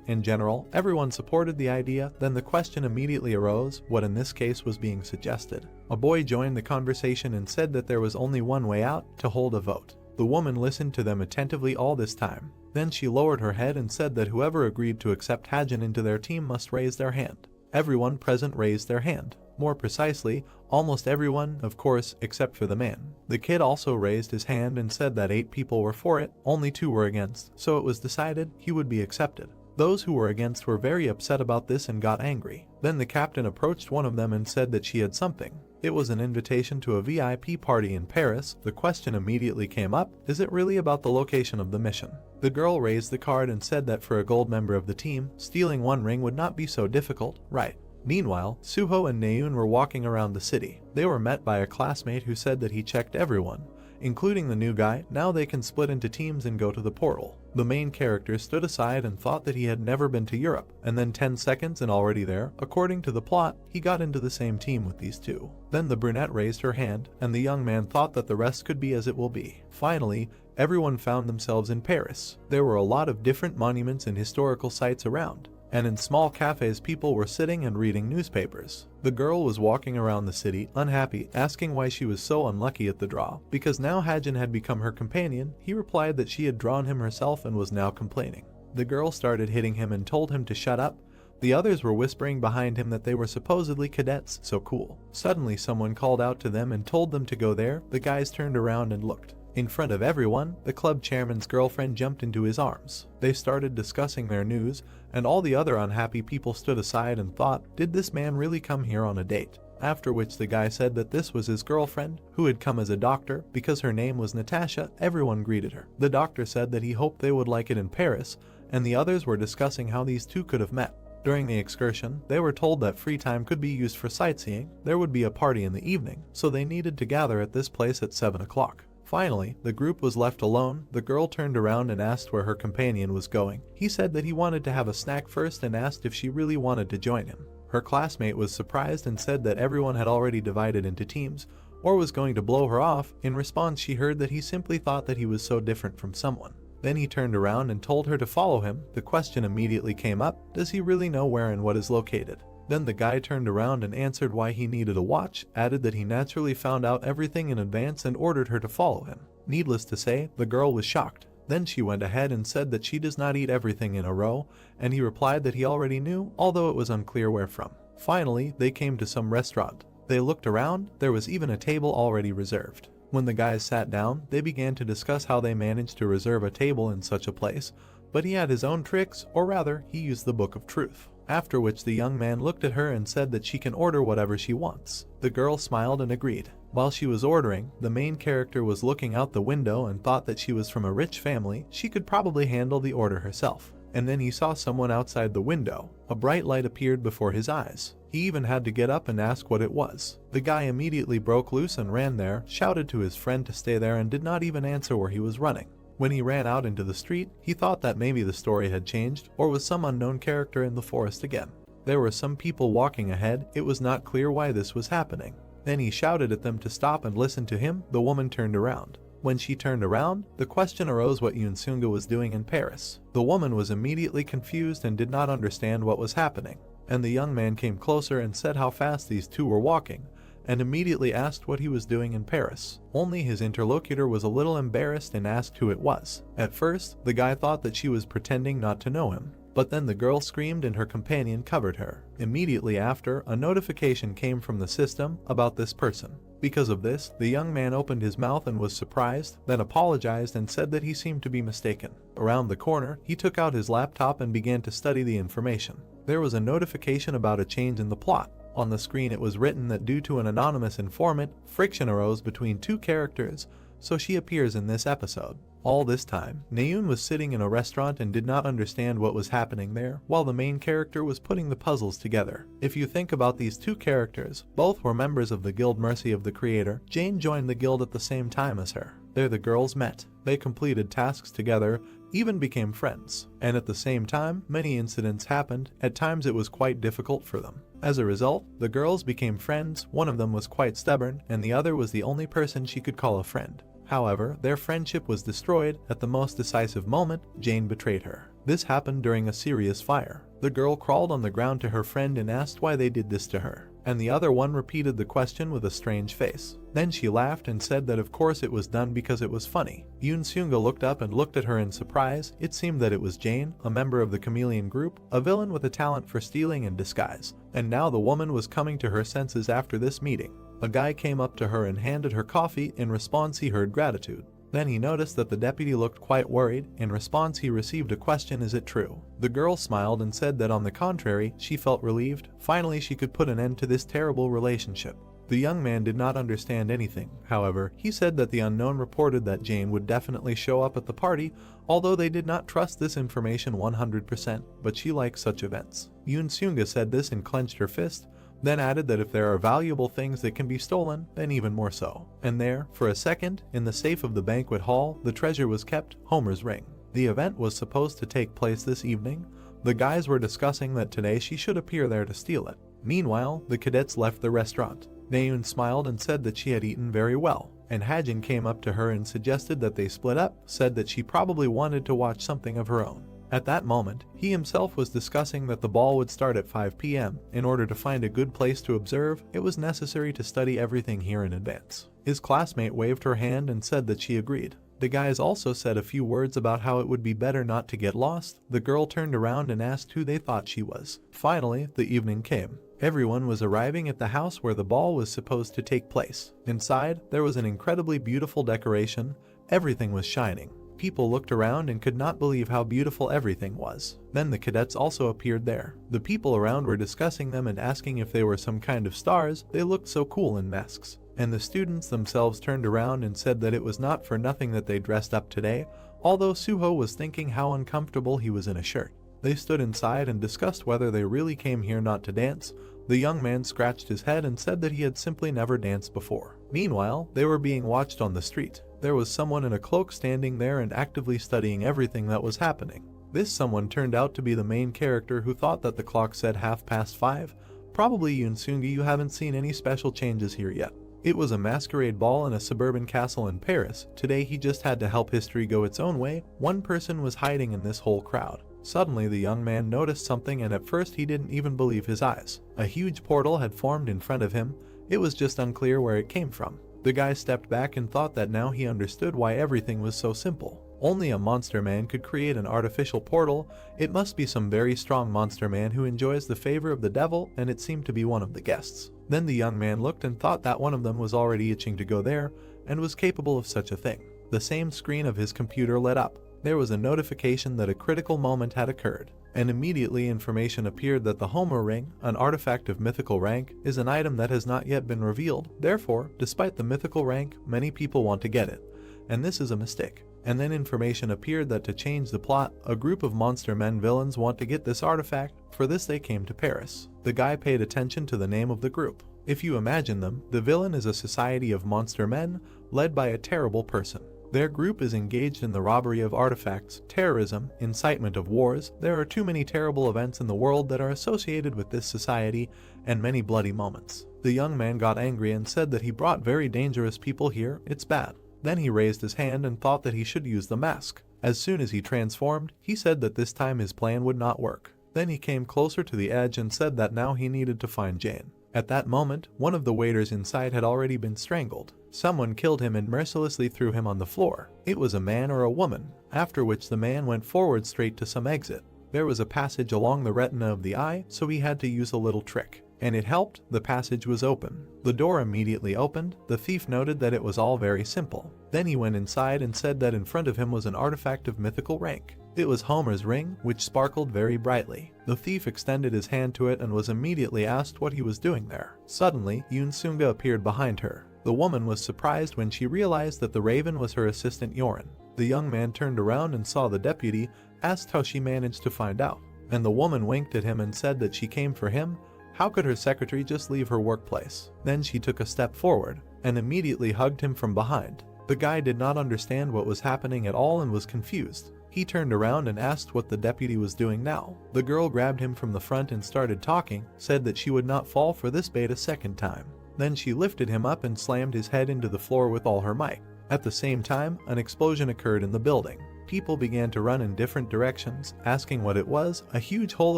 In general, everyone supported the idea. Then the question immediately arose, what in this case was being suggested. A boy joined the conversation and said that there was only one way out, to hold a vote. The woman listened to them attentively all this time. Then she lowered her head and said that whoever agreed to accept Hajin into their team must raise their hand. Everyone present raised their hand. More precisely, almost everyone, of course, except for the man. The kid also raised his hand and said that 8 people were for it, only 2 were against, so it was decided he would be accepted. Those who were against were very upset about this and got angry. Then the captain approached one of them and said that she had something. It was an invitation to a VIP party in Paris. The question immediately came up, is it really about the location of the mission? The girl raised the card and said that for a gold member of the team, stealing 1 ring would not be so difficult, right? Meanwhile, Suho and Naeun were walking around the city. They were met by a classmate who said that he checked everyone, including the new guy. Now they can split into teams and go to the portal. The main character stood aside and thought that he had never been to Europe, and then 10 seconds and already there, according to the plot, he got into the same team with these 2. Then the brunette raised her hand, and the young man thought that the rest could be as it will be. Finally, everyone found themselves in Paris. There were a lot of different monuments and historical sites around, and in small cafes people were sitting and reading newspapers. The girl was walking around the city, unhappy, asking why she was so unlucky at the draw. Because now Hajin had become her companion, he replied that she had drawn him herself and was now complaining. The girl started hitting him and told him to shut up. The others were whispering behind him that they were supposedly cadets, so cool. Suddenly someone called out to them and told them to go there. The guys turned around and looked. In front of everyone, the club chairman's girlfriend jumped into his arms. They started discussing their news, and all the other unhappy people stood aside and thought, did this man really come here on a date? After which the guy said that this was his girlfriend, who had come as a doctor. Because her name was Natasha, everyone greeted her. The doctor said that he hoped they would like it in Paris, and the others were discussing how these 2 could have met. During the excursion, they were told that free time could be used for sightseeing. There would be a party in the evening, so they needed to gather at this place at 7 o'clock. Finally, the group was left alone. The girl turned around and asked where her companion was going. He said that he wanted to have a snack first and asked if she really wanted to join him. Her classmate was surprised and said that everyone had already divided into teams, or was going to blow her off. In response, she heard that he simply thought that he was so different from someone. Then he turned around and told her to follow him. The question immediately came up, does he really know where and what is located? Then the guy turned around and answered why he needed a watch, added that he naturally found out everything in advance and ordered her to follow him. Needless to say, the girl was shocked. Then she went ahead and said that she does not eat everything in a row, and he replied that he already knew, although it was unclear where from. Finally, they came to some restaurant. They looked around, there was even a table already reserved. When the guys sat down, they began to discuss how they managed to reserve a table in such a place, but he had his own tricks, or rather, he used the Book of Truth. After which the young man looked at her and said that she can order whatever she wants. The girl smiled and agreed. While she was ordering, the main character was looking out the window and thought that she was from a rich family. She could probably handle the order herself. And then he saw someone outside the window. A bright light appeared before his eyes. He even had to get up and ask what it was. The guy immediately broke loose and ran there, shouted to his friend to stay there, and did not even answer where he was running. When he ran out into the street, he thought that maybe the story had changed, or was some unknown character in the forest again. There were some people walking ahead. It was not clear why this was happening. Then he shouted at them to stop and listen to him. The woman turned around. When she turned around, the question arose what Yunsunga was doing in Paris. The woman was immediately confused and did not understand what was happening. And the young man came closer and said how fast these 2 were walking, and immediately asked what he was doing in Paris. Only his interlocutor was a little embarrassed and asked who it was. At first, the guy thought that she was pretending not to know him, but then the girl screamed and her companion covered her. Immediately after, a notification came from the system about this person. Because of this, the young man opened his mouth and was surprised, then apologized and said that he seemed to be mistaken. Around the corner, he took out his laptop and began to study the information. There was a notification about a change in the plot. On the screen it was written that due to an anonymous informant, friction arose between 2 characters, so she appears in this episode. All this time, Naeun was sitting in a restaurant and did not understand what was happening there, while the main character was putting the puzzles together. If you think about these two characters, both were members of the guild Mercy of the creator. Jane joined the guild at the same time as her. There the girls met. They completed tasks together, even became friends. And at the same time, many incidents happened. At times it was quite difficult for them. As a result, the girls became friends. One of them was quite stubborn, and the other was the only person she could call a friend. However, their friendship was destroyed. At the most decisive moment, Jane betrayed her. This happened during a serious fire. The girl crawled on the ground to her friend and asked why they did this to her, and the other one repeated the question with a strange face. Then she laughed and said that of course it was done because it was funny. Yoon Seung-ga looked up and looked at her in surprise. It seemed that it was Jane, a member of the chameleon group, a villain with a talent for stealing and disguise. And now the woman was coming to her senses after this meeting. A guy came up to her and handed her coffee. In response, he heard gratitude. Then he noticed that the deputy looked quite worried. In response, he received a question, "Is it true?" The girl smiled and said that on the contrary, she felt relieved. Finally, she could put an end to this terrible relationship. The young man did not understand anything. However, he said that the unknown reported that Jane would definitely show up at the party, although they did not trust this information 100%, but she likes such events. Yoon Seung-ga said this and clenched her fist, then added that if there are valuable things that can be stolen, then even more so. And there, for a second, in the safe of the banquet hall, the treasure was kept, Homer's ring. The event was supposed to take place this evening. The guys were discussing that today she should appear there to steal it. Meanwhile, the cadets left the restaurant. Naeun smiled and said that she had eaten very well, and Hajin came up to her and suggested that they split up, said that she probably wanted to watch something of her own. At that moment, he himself was discussing that the ball would start at 5 p.m. In order to find a good place to observe, it was necessary to study everything here in advance. His classmate waved her hand and said that she agreed. The guys also said a few words about how it would be better not to get lost. The girl turned around and asked who they thought she was. Finally, the evening came. Everyone was arriving at the house where the ball was supposed to take place. Inside, there was an incredibly beautiful decoration. Everything was shining. People looked around and could not believe how beautiful everything was. Then the cadets also appeared there. The people around were discussing them and asking if they were some kind of stars. They looked so cool in masks. And the students themselves turned around and said that it was not for nothing that they dressed up today, although Suho was thinking how uncomfortable he was in a shirt. They stood inside and discussed whether they really came here not to dance. The young man scratched his head and said that he had simply never danced before. Meanwhile, they were being watched on the street. There was someone in a cloak standing there and actively studying everything that was happening. This someone turned out to be the main character who thought that the clock said 5:30. Probably Yoon Seung-ga, you haven't seen any special changes here yet. It was a masquerade ball in a suburban castle in Paris. Today he just had to help history go its own way. One person was hiding in this whole crowd. Suddenly the young man noticed something and at first he didn't even believe his eyes. A huge portal had formed in front of him. It was just unclear where it came from. The guy stepped back and thought that now he understood why everything was so simple. Only a monster man could create an artificial portal. It must be some very strong monster man who enjoys the favor of the devil, and it seemed to be one of the guests. Then the young man looked and thought that one of them was already itching to go there, and was capable of such a thing. The same screen of his computer lit up. There was a notification that a critical moment had occurred, and immediately information appeared that the Homer ring, an artifact of mythical rank, is an item that has not yet been revealed. Therefore, despite the mythical rank, many people want to get it, and this is a mistake. And then information appeared that to change the plot, a group of monster men villains want to get this artifact. For this they came to Paris. The guy paid attention to the name of the group. If you imagine them, the villain is a society of monster men led by a terrible person. Their group is engaged in the robbery of artifacts, terrorism, incitement of wars. There are too many terrible events in the world that are associated with this society, and many bloody moments. The young man got angry and said that he brought very dangerous people here. It's bad. Then he raised his hand and thought that he should use the mask. As soon as he transformed, he said that this time his plan would not work. Then he came closer to the edge and said that now he needed to find Jane. At that moment, one of the waiters inside had already been strangled. Someone killed him and mercilessly threw him on the floor. It was a man or a woman, after which the man went forward straight to some exit. There was a passage along the retina of the eye, so he had to use a little trick. And it helped. The passage was open. The door immediately opened. The thief noted that it was all very simple. Then he went inside and said that in front of him was an artifact of mythical rank. It was Homer's ring, which sparkled very brightly. The thief extended his hand to it and was immediately asked what he was doing there. Suddenly, Yoon Seung-ga appeared behind her. The woman was surprised when she realized that the raven was her assistant Yorin. The young man turned around and saw the deputy, asked how she managed to find out, and the woman winked at him and said that she came for him. How could her secretary just leave her workplace? Then she took a step forward and immediately hugged him from behind. The guy did not understand what was happening at all and was confused. He turned around and asked what the deputy was doing now. The girl grabbed him from the front and started talking, said that she would not fall for this bait a second time. Then she lifted him up and slammed his head into the floor with all her might. At the same time, an explosion occurred in the building. People began to run in different directions, asking what it was. A huge hole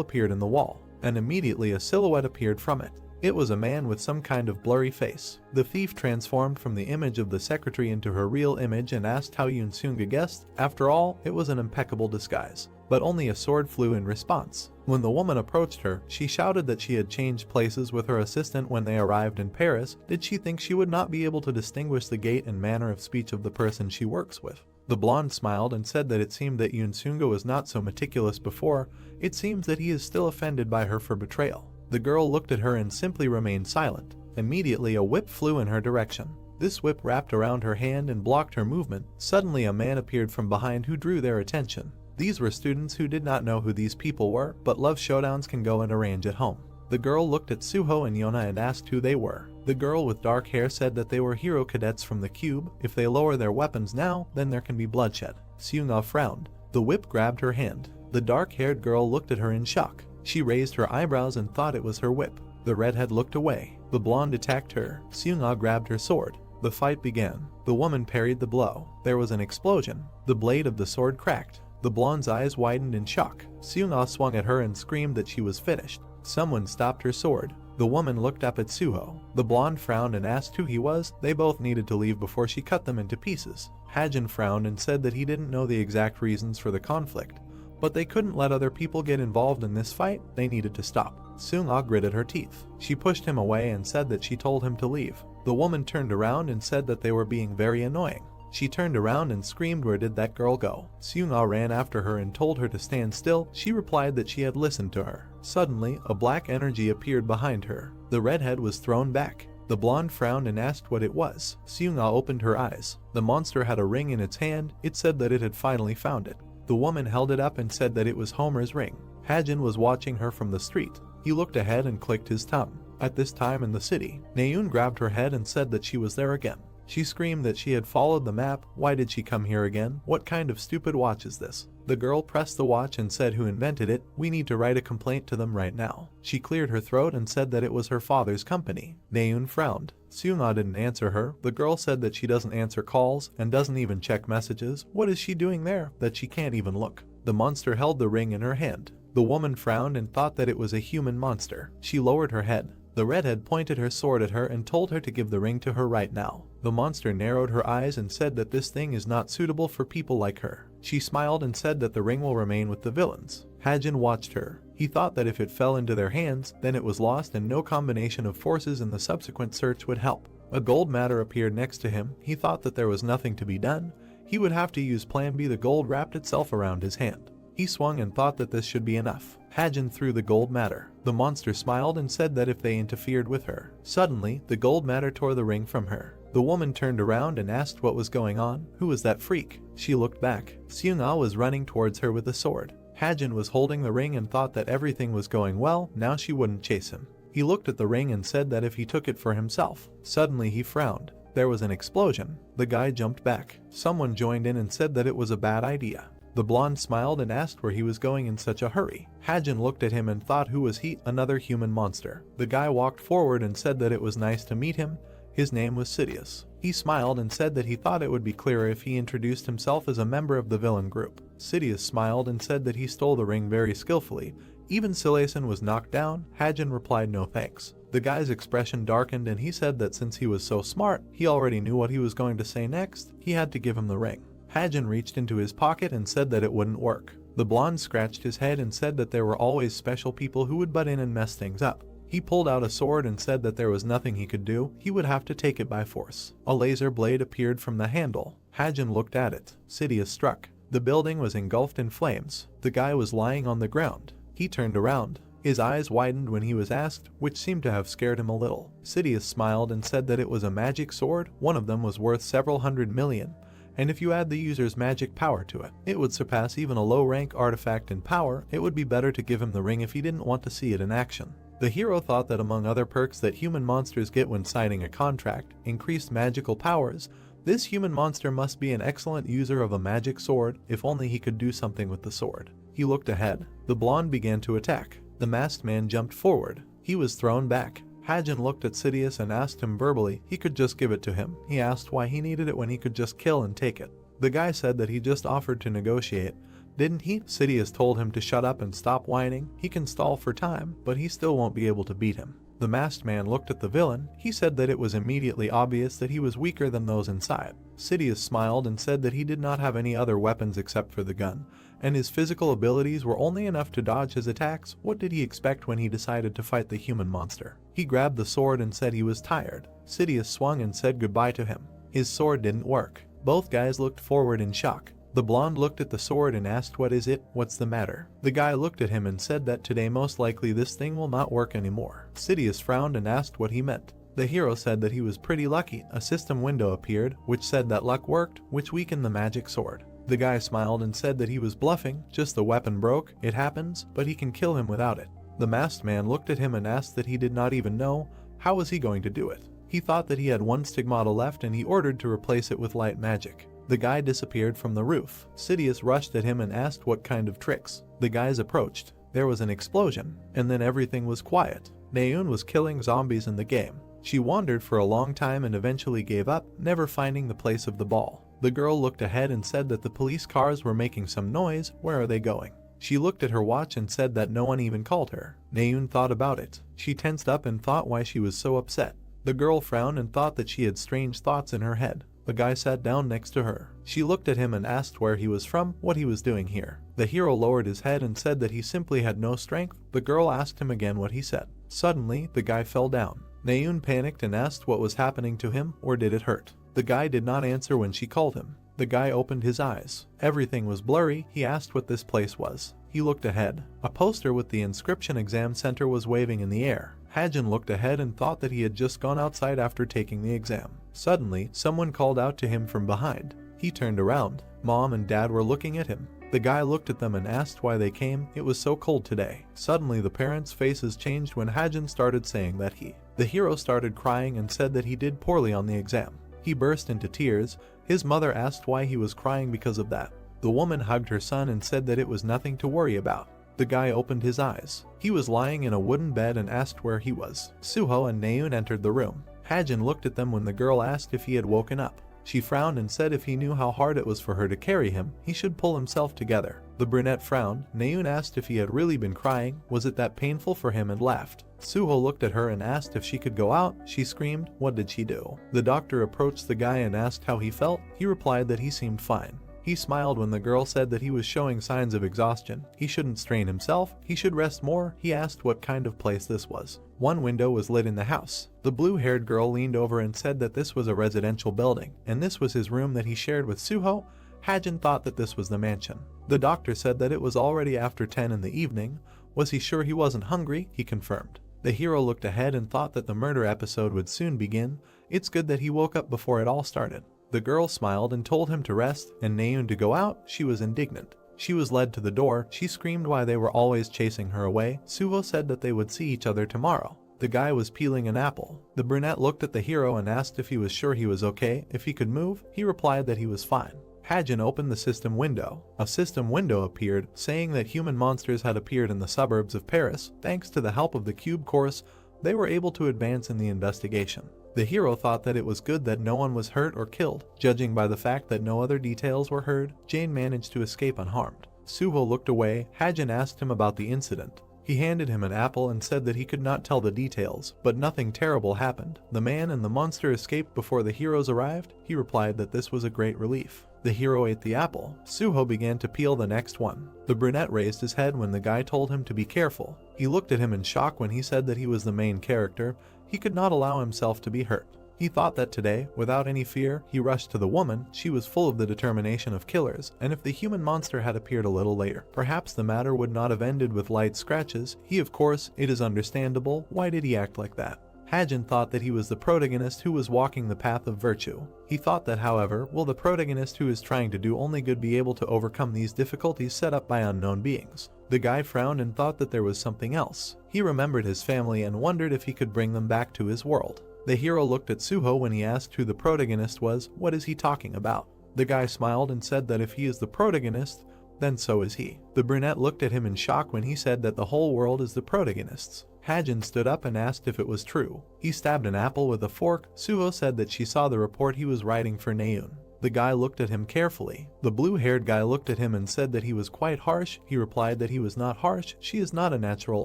appeared in the wall, and immediately a silhouette appeared from it. It was a man with some kind of blurry face. The thief transformed from the image of the secretary into her real image and asked how Yoonsunga guessed. After all, it was an impeccable disguise. But only a sword flew in response. When the woman approached her, she shouted that she had changed places with her assistant when they arrived in Paris. Did she think she would not be able to distinguish the gait and manner of speech of the person she works with? The blonde smiled and said that it seemed that Yoonsunga was not so meticulous before. It seems that he is still offended by her for betrayal. The girl looked at her and simply remained silent. Immediately a whip flew in her direction. This whip wrapped around her hand and blocked her movement. Suddenly a man appeared from behind who drew their attention. These were students who did not know who these people were, but love showdowns can go and arrange at home. The girl looked at Suho and Yona and asked who they were. The girl with dark hair said that they were hero cadets from the cube. If they lower their weapons now, then there can be bloodshed. Seung-ah frowned. The whip grabbed her hand. The dark-haired girl looked at her in shock. She raised her eyebrows and thought it was her whip. The redhead looked away. The blonde attacked her. Seung-ah grabbed her sword. The fight began. The woman parried the blow. There was an explosion. The blade of the sword cracked. The blonde's eyes widened in shock. Seung-ah swung at her and screamed that she was finished. Someone stopped her sword. The woman looked up at Suho. The blonde frowned and asked who he was. They both needed to leave before she cut them into pieces. Hajin frowned and said that he didn't know the exact reasons for the conflict, but they couldn't let other people get involved in this fight. They needed to stop. Seung-ah gritted her teeth. She pushed him away and said that she told him to leave. The woman turned around and said that they were being very annoying. She turned around and screamed, "Where did that girl go?" Seung-ah ran after her and told her to stand still. She replied that she had listened to her. Suddenly, a black energy appeared behind her. The redhead was thrown back. The blonde frowned and asked what it was. Seung-ah opened her eyes. The monster had a ring in its hand. It said that it had finally found it. The woman held it up and said that it was Homer's ring. Hajin was watching her from the street. He looked ahead and clicked his tongue. At this time in the city, Naeun grabbed her head and said that she was there again. She screamed that she had followed the map. Why did she come here again? What kind of stupid watch is this? The girl pressed the watch and said who invented it. We need to write a complaint to them right now. She cleared her throat and said that it was her father's company. Naeun frowned. Seung-ah didn't answer her. The girl said that she doesn't answer calls and doesn't even check messages. What is she doing there that she can't even look? The monster held the ring in her hand. The woman frowned and thought that it was a human monster. She lowered her head. The redhead pointed her sword at her and told her to give the ring to her right now. The monster narrowed her eyes and said that this thing is not suitable for people like her. She smiled and said that the ring will remain with the villains. Hajin watched her. He thought that if it fell into their hands, then it was lost and no combination of forces in the subsequent search would help. A gold matter appeared next to him. He thought that there was nothing to be done. He would have to use Plan B. The gold wrapped itself around his hand. He swung and thought that this should be enough. Hajin threw the gold matter. The monster smiled and said that if they interfered with her. Suddenly, the gold matter tore the ring from her. The woman turned around and asked what was going on. Who was that freak? She looked back. Seung-ah was running towards her with a sword. Hajin was holding the ring and thought that everything was going well. Now she wouldn't chase him. He looked at the ring and said that if he took it for himself. Suddenly he frowned. There was an explosion. The guy jumped back. Someone joined in and said that it was a bad idea. The blonde smiled and asked where he was going in such a hurry. Hajin looked at him and thought, who was he? Another human monster. The guy walked forward and said that it was nice to meet him. His name was Sidious. He smiled and said that he thought it would be clearer if he introduced himself as a member of the villain group. Sidious smiled and said that he stole the ring very skillfully. Even Silason was knocked down. Hajin replied no thanks. The guy's expression darkened and he said that since he was so smart, he already knew what he was going to say next. He had to give him the ring. Hajin reached into his pocket and said that it wouldn't work. The blonde scratched his head and said that there were always special people who would butt in and mess things up. He pulled out a sword and said that there was nothing he could do. He would have to take it by force. A laser blade appeared from the handle. Hajin looked at it. Sidious struck. The building was engulfed in flames. The guy was lying on the ground. He turned around. His eyes widened when he was asked, which seemed to have scared him a little. Sidious smiled and said that it was a magic sword. One of them was worth several hundred million, and if you add the user's magic power to it, it would surpass even a low-rank artifact in power. It would be better to give him the ring if he didn't want to see it in action. The hero thought that among other perks that human monsters get when signing a contract, increased magical powers, this human monster must be an excellent user of a magic sword. If only he could do something with the sword. He looked ahead. The blonde began to attack. The masked man jumped forward. He was thrown back. Hajin looked at Sidious and asked him verbally he could just give it to him. He asked why he needed it when he could just kill and take it. The guy said that he just offered to negotiate. Didn't he? Sidious told him to shut up and stop whining. He can stall for time, but he still won't be able to beat him. The masked man looked at the villain. He said that it was immediately obvious that he was weaker than those inside. Sidious smiled and said that he did not have any other weapons except for the gun, and his physical abilities were only enough to dodge his attacks. What did he expect when he decided to fight the human monster? He grabbed the sword and said he was tired. Sidious swung and said goodbye to him. His sword didn't work. Both guys looked forward in shock. The blonde looked at the sword and asked, "What is it? What's the matter?" The guy looked at him and said that today most likely this thing will not work anymore. Sidious frowned and asked what he meant. The hero said that he was pretty lucky. A system window appeared, which said that luck worked, which weakened the magic sword. The guy smiled and said that he was bluffing. Just the weapon broke. It happens, but he can kill him without it. The masked man looked at him and asked that he did not even know. How was he going to do it? He thought that he had one stigmata left and he ordered to replace it with light magic. The guy disappeared from the roof. Sidious rushed at him and asked what kind of tricks. The guys approached. There was an explosion, and then everything was quiet. Naeun was killing zombies in the game. She wandered for a long time and eventually gave up, never finding the place of the ball. The girl looked ahead and said that the police cars were making some noise. Where are they going? She looked at her watch and said that no one even called her. Naeun thought about it. She tensed up and thought why she was so upset. The girl frowned and thought that she had strange thoughts in her head. The guy sat down next to her. She looked at him and asked where he was from, what he was doing here. The hero lowered his head and said that he simply had no strength. The girl asked him again what he said. Suddenly, the guy fell down. Naeun panicked and asked what was happening to him, or did it hurt? The guy did not answer when she called him. The guy opened his eyes. Everything was blurry. He asked what this place was. He looked ahead. A poster with the inscription "Exam Center" was waving in the air. Hajin looked ahead and thought that he had just gone outside after taking the exam. Suddenly, someone called out to him from behind. He turned around. Mom and Dad were looking at him. The guy looked at them and asked why they came. It was so cold today. Suddenly, the parents' faces changed when Hajin started saying that The hero started crying and said that he did poorly on the exam. He burst into tears. His mother asked why he was crying because of that. The woman hugged her son and said that it was nothing to worry about. The guy opened his eyes. He was lying in a wooden bed and asked where he was. Suho and Naeun entered the room. Hajin looked at them when the girl asked if he had woken up. She frowned and said if he knew how hard it was for her to carry him, he should pull himself together. The brunette frowned. Naeun asked if he had really been crying. Was it that painful for him, and laughed. Suho looked at her and asked if she could go out. She screamed. What did she do? The doctor approached the guy and asked how he felt. He replied that he seemed fine. He smiled when the girl said that he was showing signs of exhaustion. He shouldn't strain himself. He should rest more. He asked what kind of place this was. One window was lit in the house. The blue-haired girl leaned over and said that this was a residential building, and this was his room that he shared with Suho. Hajin thought that this was the mansion. The doctor said that it was already after 10 in the evening. Was he sure he wasn't hungry? He confirmed. The hero looked ahead and thought that the murder episode would soon begin. It's good that he woke up before it all started. The girl smiled and told him to rest, and Naeun to go out. She was indignant. She was led to the door. She screamed why they were always chasing her away. Suho said that they would see each other tomorrow. The guy was peeling an apple. The brunette looked at the hero and asked if he was sure he was okay, if he could move. He replied that he was fine. Hajin opened the system window. A system window appeared, saying that human monsters had appeared in the suburbs of Paris. Thanks to the help of the Cube Course, they were able to advance in the investigation. The hero thought that it was good that no one was hurt or killed. Judging by the fact that no other details were heard, Jane managed to escape unharmed. Suho looked away. Hajin asked him about the incident. He handed him an apple and said that he could not tell the details, but nothing terrible happened. The man and the monster escaped before the heroes arrived. He replied that this was a great relief. The hero ate the apple. Suho began to peel the next one. The brunette raised his head when the guy told him to be careful. He looked at him in shock when he said that he was the main character. He could not allow himself to be hurt. He thought that today, without any fear, he rushed to the woman. She was full of the determination of killers, and if the human monster had appeared a little later, perhaps the matter would not have ended with light scratches. Of course, it is understandable. Why did he act like that? Hajin thought that he was the protagonist who was walking the path of virtue. He thought that, however, will the protagonist who is trying to do only good be able to overcome these difficulties set up by unknown beings? The guy frowned and thought that there was something else. He remembered his family and wondered if he could bring them back to his world. The hero looked at Suho when he asked who the protagonist was. What is he talking about? The guy smiled and said that if he is the protagonist, then so is he. The brunette looked at him in shock when he said that the whole world is the protagonist's. Hajin stood up and asked if it was true. He stabbed an apple with a fork. Suho said that she saw the report he was writing for Naeun. The guy looked at him carefully. The blue-haired guy looked at him and said that he was quite harsh. He replied that he was not harsh. She is not a natural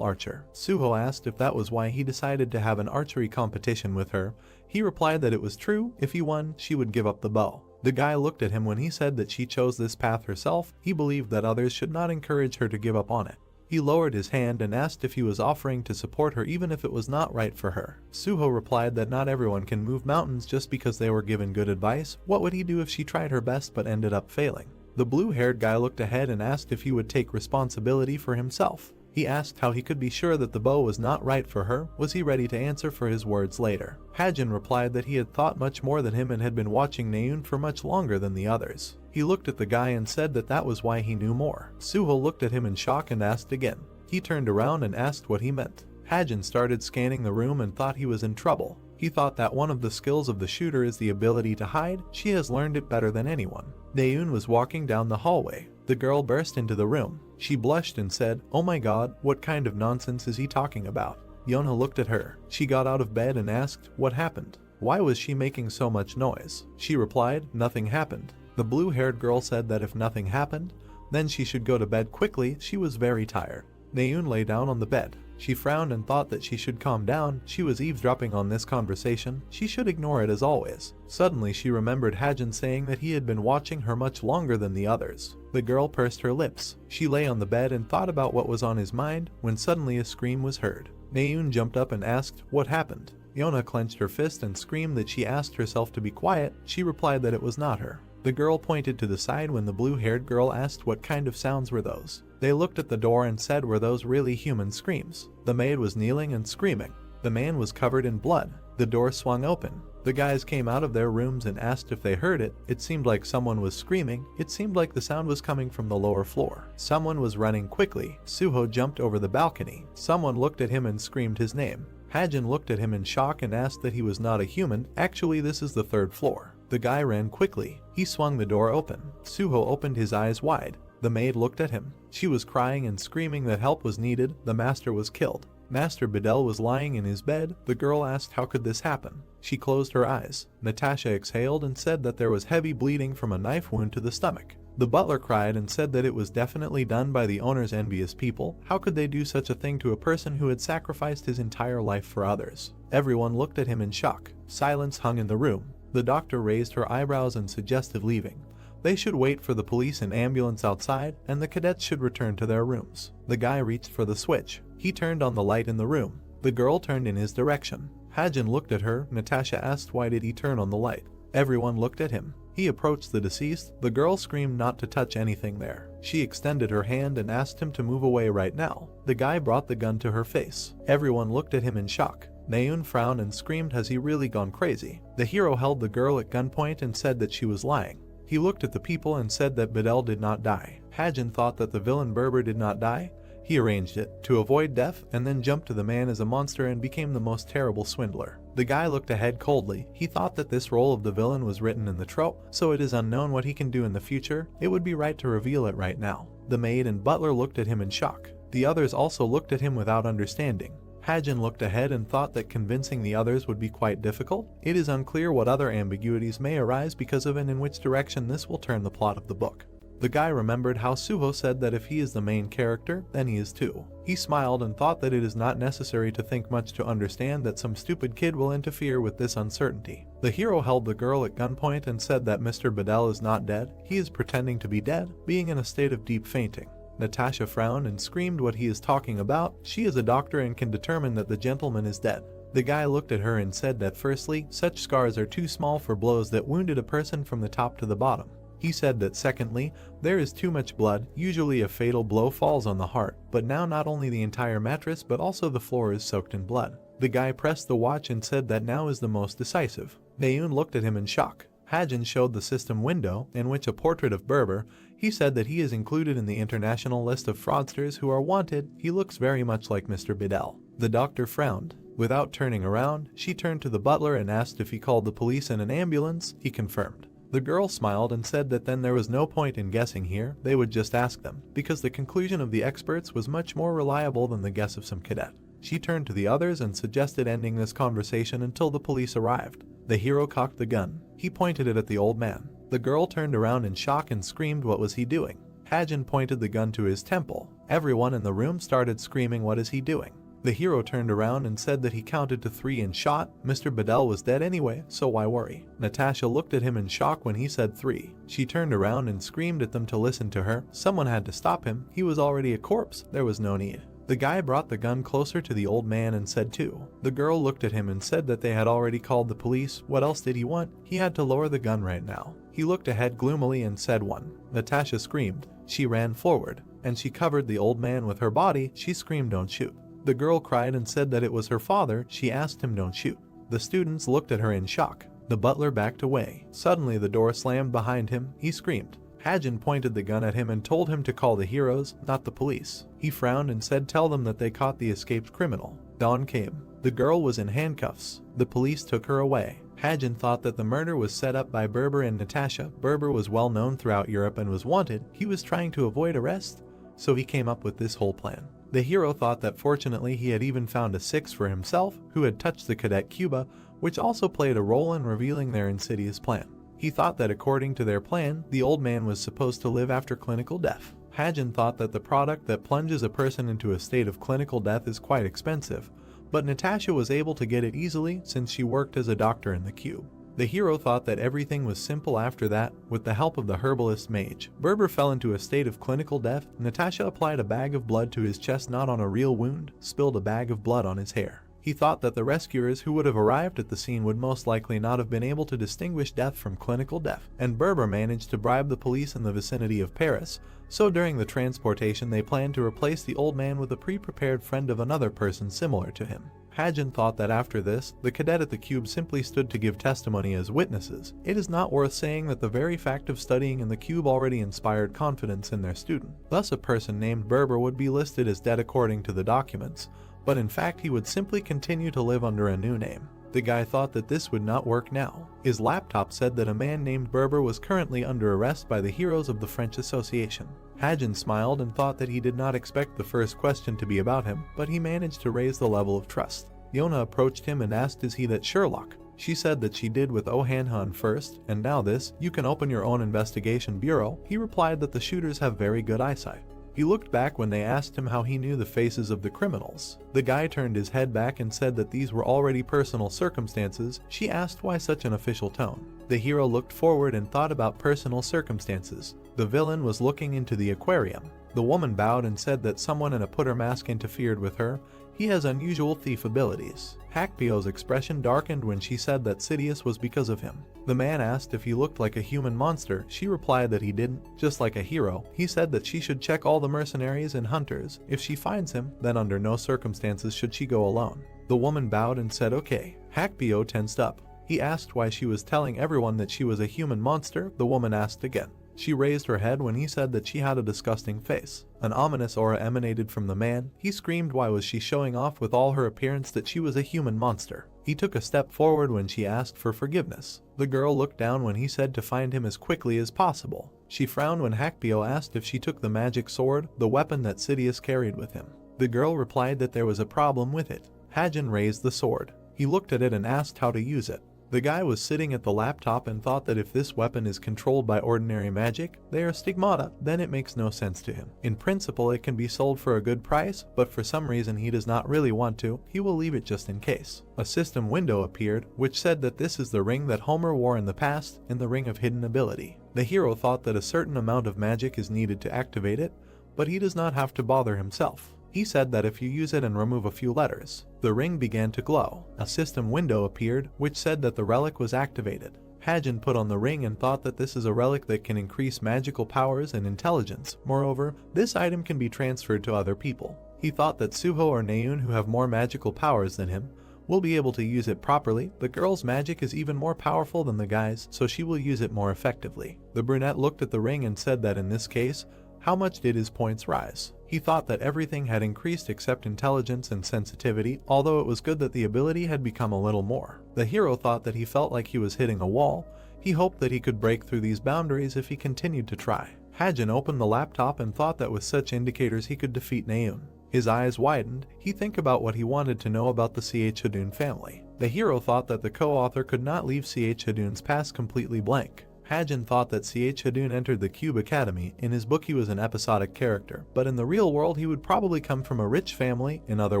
archer. Suho asked if that was why he decided to have an archery competition with her. He replied that it was true. If he won, she would give up the bow. The guy looked at him when he said that she chose this path herself. He believed that others should not encourage her to give up on it. He lowered his hand and asked if he was offering to support her even if it was not right for her. Suho replied that not everyone can move mountains just because they were given good advice. What would he do if she tried her best but ended up failing? The blue-haired guy looked ahead and asked if he would take responsibility for himself. He asked how he could be sure that the bow was not right for her. Was he ready to answer for his words later? Hajin replied that he had thought much more than him and had been watching Naeun for much longer than the others. He looked at the guy and said that that was why he knew more. Suho looked at him in shock and asked again. He turned around and asked what he meant. Hajin started scanning the room and thought he was in trouble. He thought that one of the skills of the shooter is the ability to hide. She has learned it better than anyone. Naeun was walking down the hallway. The girl burst into the room. She blushed and said, "Oh my god, what kind of nonsense is he talking about?" Yonha looked at her. She got out of bed and asked, "What happened? Why was she making so much noise?" She replied, "Nothing happened." The blue-haired girl said that if nothing happened, then she should go to bed quickly. She was very tired. Naeun lay down on the bed. She frowned and thought that she should calm down. She was eavesdropping on this conversation. She should ignore it as always. Suddenly she remembered Hajin saying that he had been watching her much longer than the others. The girl pursed her lips. She lay on the bed and thought about what was on his mind when suddenly a scream was heard. Naeun jumped up and asked, "What happened?" Yona clenched her fist and screamed that she asked herself to be quiet. She replied that it was not her. The girl pointed to the side when the blue-haired girl asked what kind of sounds were those. They looked at the door and said, were those really human screams? The maid was kneeling and screaming. The man was covered in blood. The door swung open. The guys came out of their rooms and asked if they heard it. It seemed like someone was screaming. It seemed like the sound was coming from the lower floor. Someone was running quickly. Suho jumped over the balcony. Someone looked at him and screamed his name. Hajin looked at him in shock and asked that he was not a human. Actually, this is the third floor. The guy ran quickly. He swung the door open. Suho opened his eyes wide. The maid looked at him. She was crying and screaming that help was needed. The master was killed. Master Bedell was lying in his bed. The girl asked how could this happen. She closed her eyes. Natasha exhaled and said that there was heavy bleeding from a knife wound to the stomach. The butler cried and said that it was definitely done by the owner's envious people. How could they do such a thing to a person who had sacrificed his entire life for others? Everyone looked at him in shock. Silence hung in the room. The doctor raised her eyebrows and suggested leaving. They should wait for the police and ambulance outside, and the cadets should return to their rooms. The guy reached for the switch. He turned on the light in the room. The girl turned in his direction. Hajin looked at her. Natasha asked why did he turn on the light. Everyone looked at him. He approached the deceased. The girl screamed not to touch anything there. She extended her hand and asked him to move away right now. The guy brought the gun to her face. Everyone looked at him in shock. Naeun frowned and screamed, has he really gone crazy? The hero held the girl at gunpoint and said that she was lying. He looked at the people and said that Bedell did not die. Hajin thought that the villain Berber did not die. He arranged it to avoid death and then jumped to the man as a monster and became the most terrible swindler. The guy looked ahead coldly. He thought that this role of the villain was written in the trope, so it is unknown what he can do in the future. It would be right to reveal it right now. The maid and butler looked at him in shock. The others also looked at him without understanding. Hajin looked ahead and thought that convincing the others would be quite difficult. It is unclear what other ambiguities may arise because of and in which direction this will turn the plot of the book. The guy remembered how Suho said that if he is the main character, then he is too. He smiled and thought that it is not necessary to think much to understand that some stupid kid will interfere with this uncertainty. The hero held the girl at gunpoint and said that Mr. Bedell is not dead. He is pretending to be dead, being in a state of deep fainting. Natasha frowned and screamed what he is talking about. She is a doctor and can determine that the gentleman is dead. The guy looked at her and said that firstly, such scars are too small for blows that wounded a person from the top to the bottom. He said that secondly, there is too much blood, usually a fatal blow falls on the heart, but now not only the entire mattress but also the floor is soaked in blood. The guy pressed the watch and said that now is the most decisive. Bayoon looked at him in shock. Hajin showed the system window, in which a portrait of Berber. He said that he is included in the international list of fraudsters who are wanted. He looks very much like Mr. Bidel. The doctor frowned. Without turning around, she turned to the butler and asked if he called the police and an ambulance. He confirmed. The girl smiled and said that then there was no point in guessing here, they would just ask them, because the conclusion of the experts was much more reliable than the guess of some cadet. She turned to the others and suggested ending this conversation until the police arrived. The hero cocked the gun. He pointed it at the old man. The girl turned around in shock and screamed, what was he doing? Hajin pointed the gun to his temple. Everyone in the room started screaming, what is he doing? The hero turned around and said that he counted to 3 and shot. Mr. Bedell was dead anyway, so why worry? Natasha looked at him in shock when he said 3. She turned around and screamed at them to listen to her. Someone had to stop him. He was already a corpse. There was no need. The guy brought the gun closer to the old man and said 2. The girl looked at him and said that they had already called the police. What else did he want? He had to lower the gun right now. He looked ahead gloomily and said 1. Natasha screamed. She ran forward, and she covered the old man with her body. She screamed, don't shoot. The girl cried and said that it was her father. She asked him, don't shoot. The students looked at her in shock. The butler backed away. Suddenly the door slammed behind him. He screamed. Hajin pointed the gun at him and told him to call the heroes, not the police. He frowned and said tell them that they caught the escaped criminal. Dawn came. The girl was in handcuffs. The police took her away. Hajin thought that the murder was set up by Berber and Natasha. Berber was well known throughout Europe and was wanted. He was trying to avoid arrest, so he came up with this whole plan. The hero thought that fortunately he had even found a 6 for himself, who had touched the cadet Cuba, which also played a role in revealing their insidious plan. He thought that according to their plan, the old man was supposed to live after clinical death. Hajin thought that the product that plunges a person into a state of clinical death is quite expensive, but Natasha was able to get it easily since she worked as a doctor in the cube. The hero thought that everything was simple after that, with the help of the herbalist mage. Berber fell into a state of clinical death. Natasha applied a bag of blood to his chest, not on a real wound, spilled a bag of blood on his hair. He thought that the rescuers who would have arrived at the scene would most likely not have been able to distinguish death from clinical death, and Berber managed to bribe the police in the vicinity of Paris, so during the transportation they planned to replace the old man with a pre-prepared friend of another person similar to him. Hajin thought that after this, the cadet at the cube simply stood to give testimony as witnesses. It is not worth saying that the very fact of studying in the cube already inspired confidence in their student. Thus a person named Berber would be listed as dead according to the documents, but in fact he would simply continue to live under a new name. The guy thought that this would not work now. His laptop said that a man named Berber was currently under arrest by the heroes of the French Association. Hajin smiled and thought that he did not expect the first question to be about him, but he managed to raise the level of trust. Yona approached him and asked, is he that Sherlock? She said that she did with Ohanhan first, and now this, you can open your own investigation bureau. He replied that the shooters have very good eyesight. He looked back when they asked him how he knew the faces of the criminals. The guy turned his head back and said that these were already personal circumstances. She asked why such an official tone. The hero looked forward and thought about personal circumstances. The villain was looking into the aquarium. The woman bowed and said that someone in a putter mask interfered with her. He has unusual thief abilities. Hakpio's expression darkened when she said that Sidious was because of him. The man asked if he looked like a human monster. She replied that he didn't, just like a hero. He said that she should check all the mercenaries and hunters. If she finds him, then under no circumstances should she go alone. The woman bowed and said okay. Hakpio tensed up. He asked why she was telling everyone that she was a human monster. The woman asked again. She raised her head when he said that she had a disgusting face. An ominous aura emanated from the man. He screamed why was she showing off with all her appearance that she was a human monster. He took a step forward when she asked for forgiveness. The girl looked down when he said to find him as quickly as possible. She frowned when Hakpio asked if she took the magic sword, the weapon that Sidious carried with him. The girl replied that there was a problem with it. Hajin raised the sword. He looked at it and asked how to use it. The guy was sitting at the laptop and thought that if this weapon is controlled by ordinary magic, they are stigmata, then it makes no sense to him. In principle it can be sold for a good price, but for some reason he does not really want to, he will leave it just in case. A system window appeared, which said that this is the ring that Homer wore in the past, in the ring of hidden ability. The hero thought that a certain amount of magic is needed to activate it, but he does not have to bother himself. He said that if you use it and remove a few letters, the ring began to glow. A system window appeared which said that the relic was activated. Hajin put on the ring and thought that this is a relic that can increase magical powers and intelligence. Moreover, this item can be transferred to other people. He thought that Suho or Naeun, who have more magical powers than him, will be able to use it properly. The girl's magic is even more powerful than the guy's, so she will use it more effectively. The brunette looked at the ring and said that in this case, how much did his points rise? He thought that everything had increased except intelligence and sensitivity, although it was good that the ability had become a little more. The hero thought that he felt like he was hitting a wall. He hoped that he could break through these boundaries if he continued to try. Hajin opened the laptop and thought that with such indicators he could defeat Naeun. His eyes widened. He think about what he wanted to know about the CH Hadun family. The hero thought that the co-author could not leave CH Hadun's past completely blank. Hajin thought that CH Hadun entered the Cube Academy. In his book he was an episodic character, but in the real world he would probably come from a rich family. In other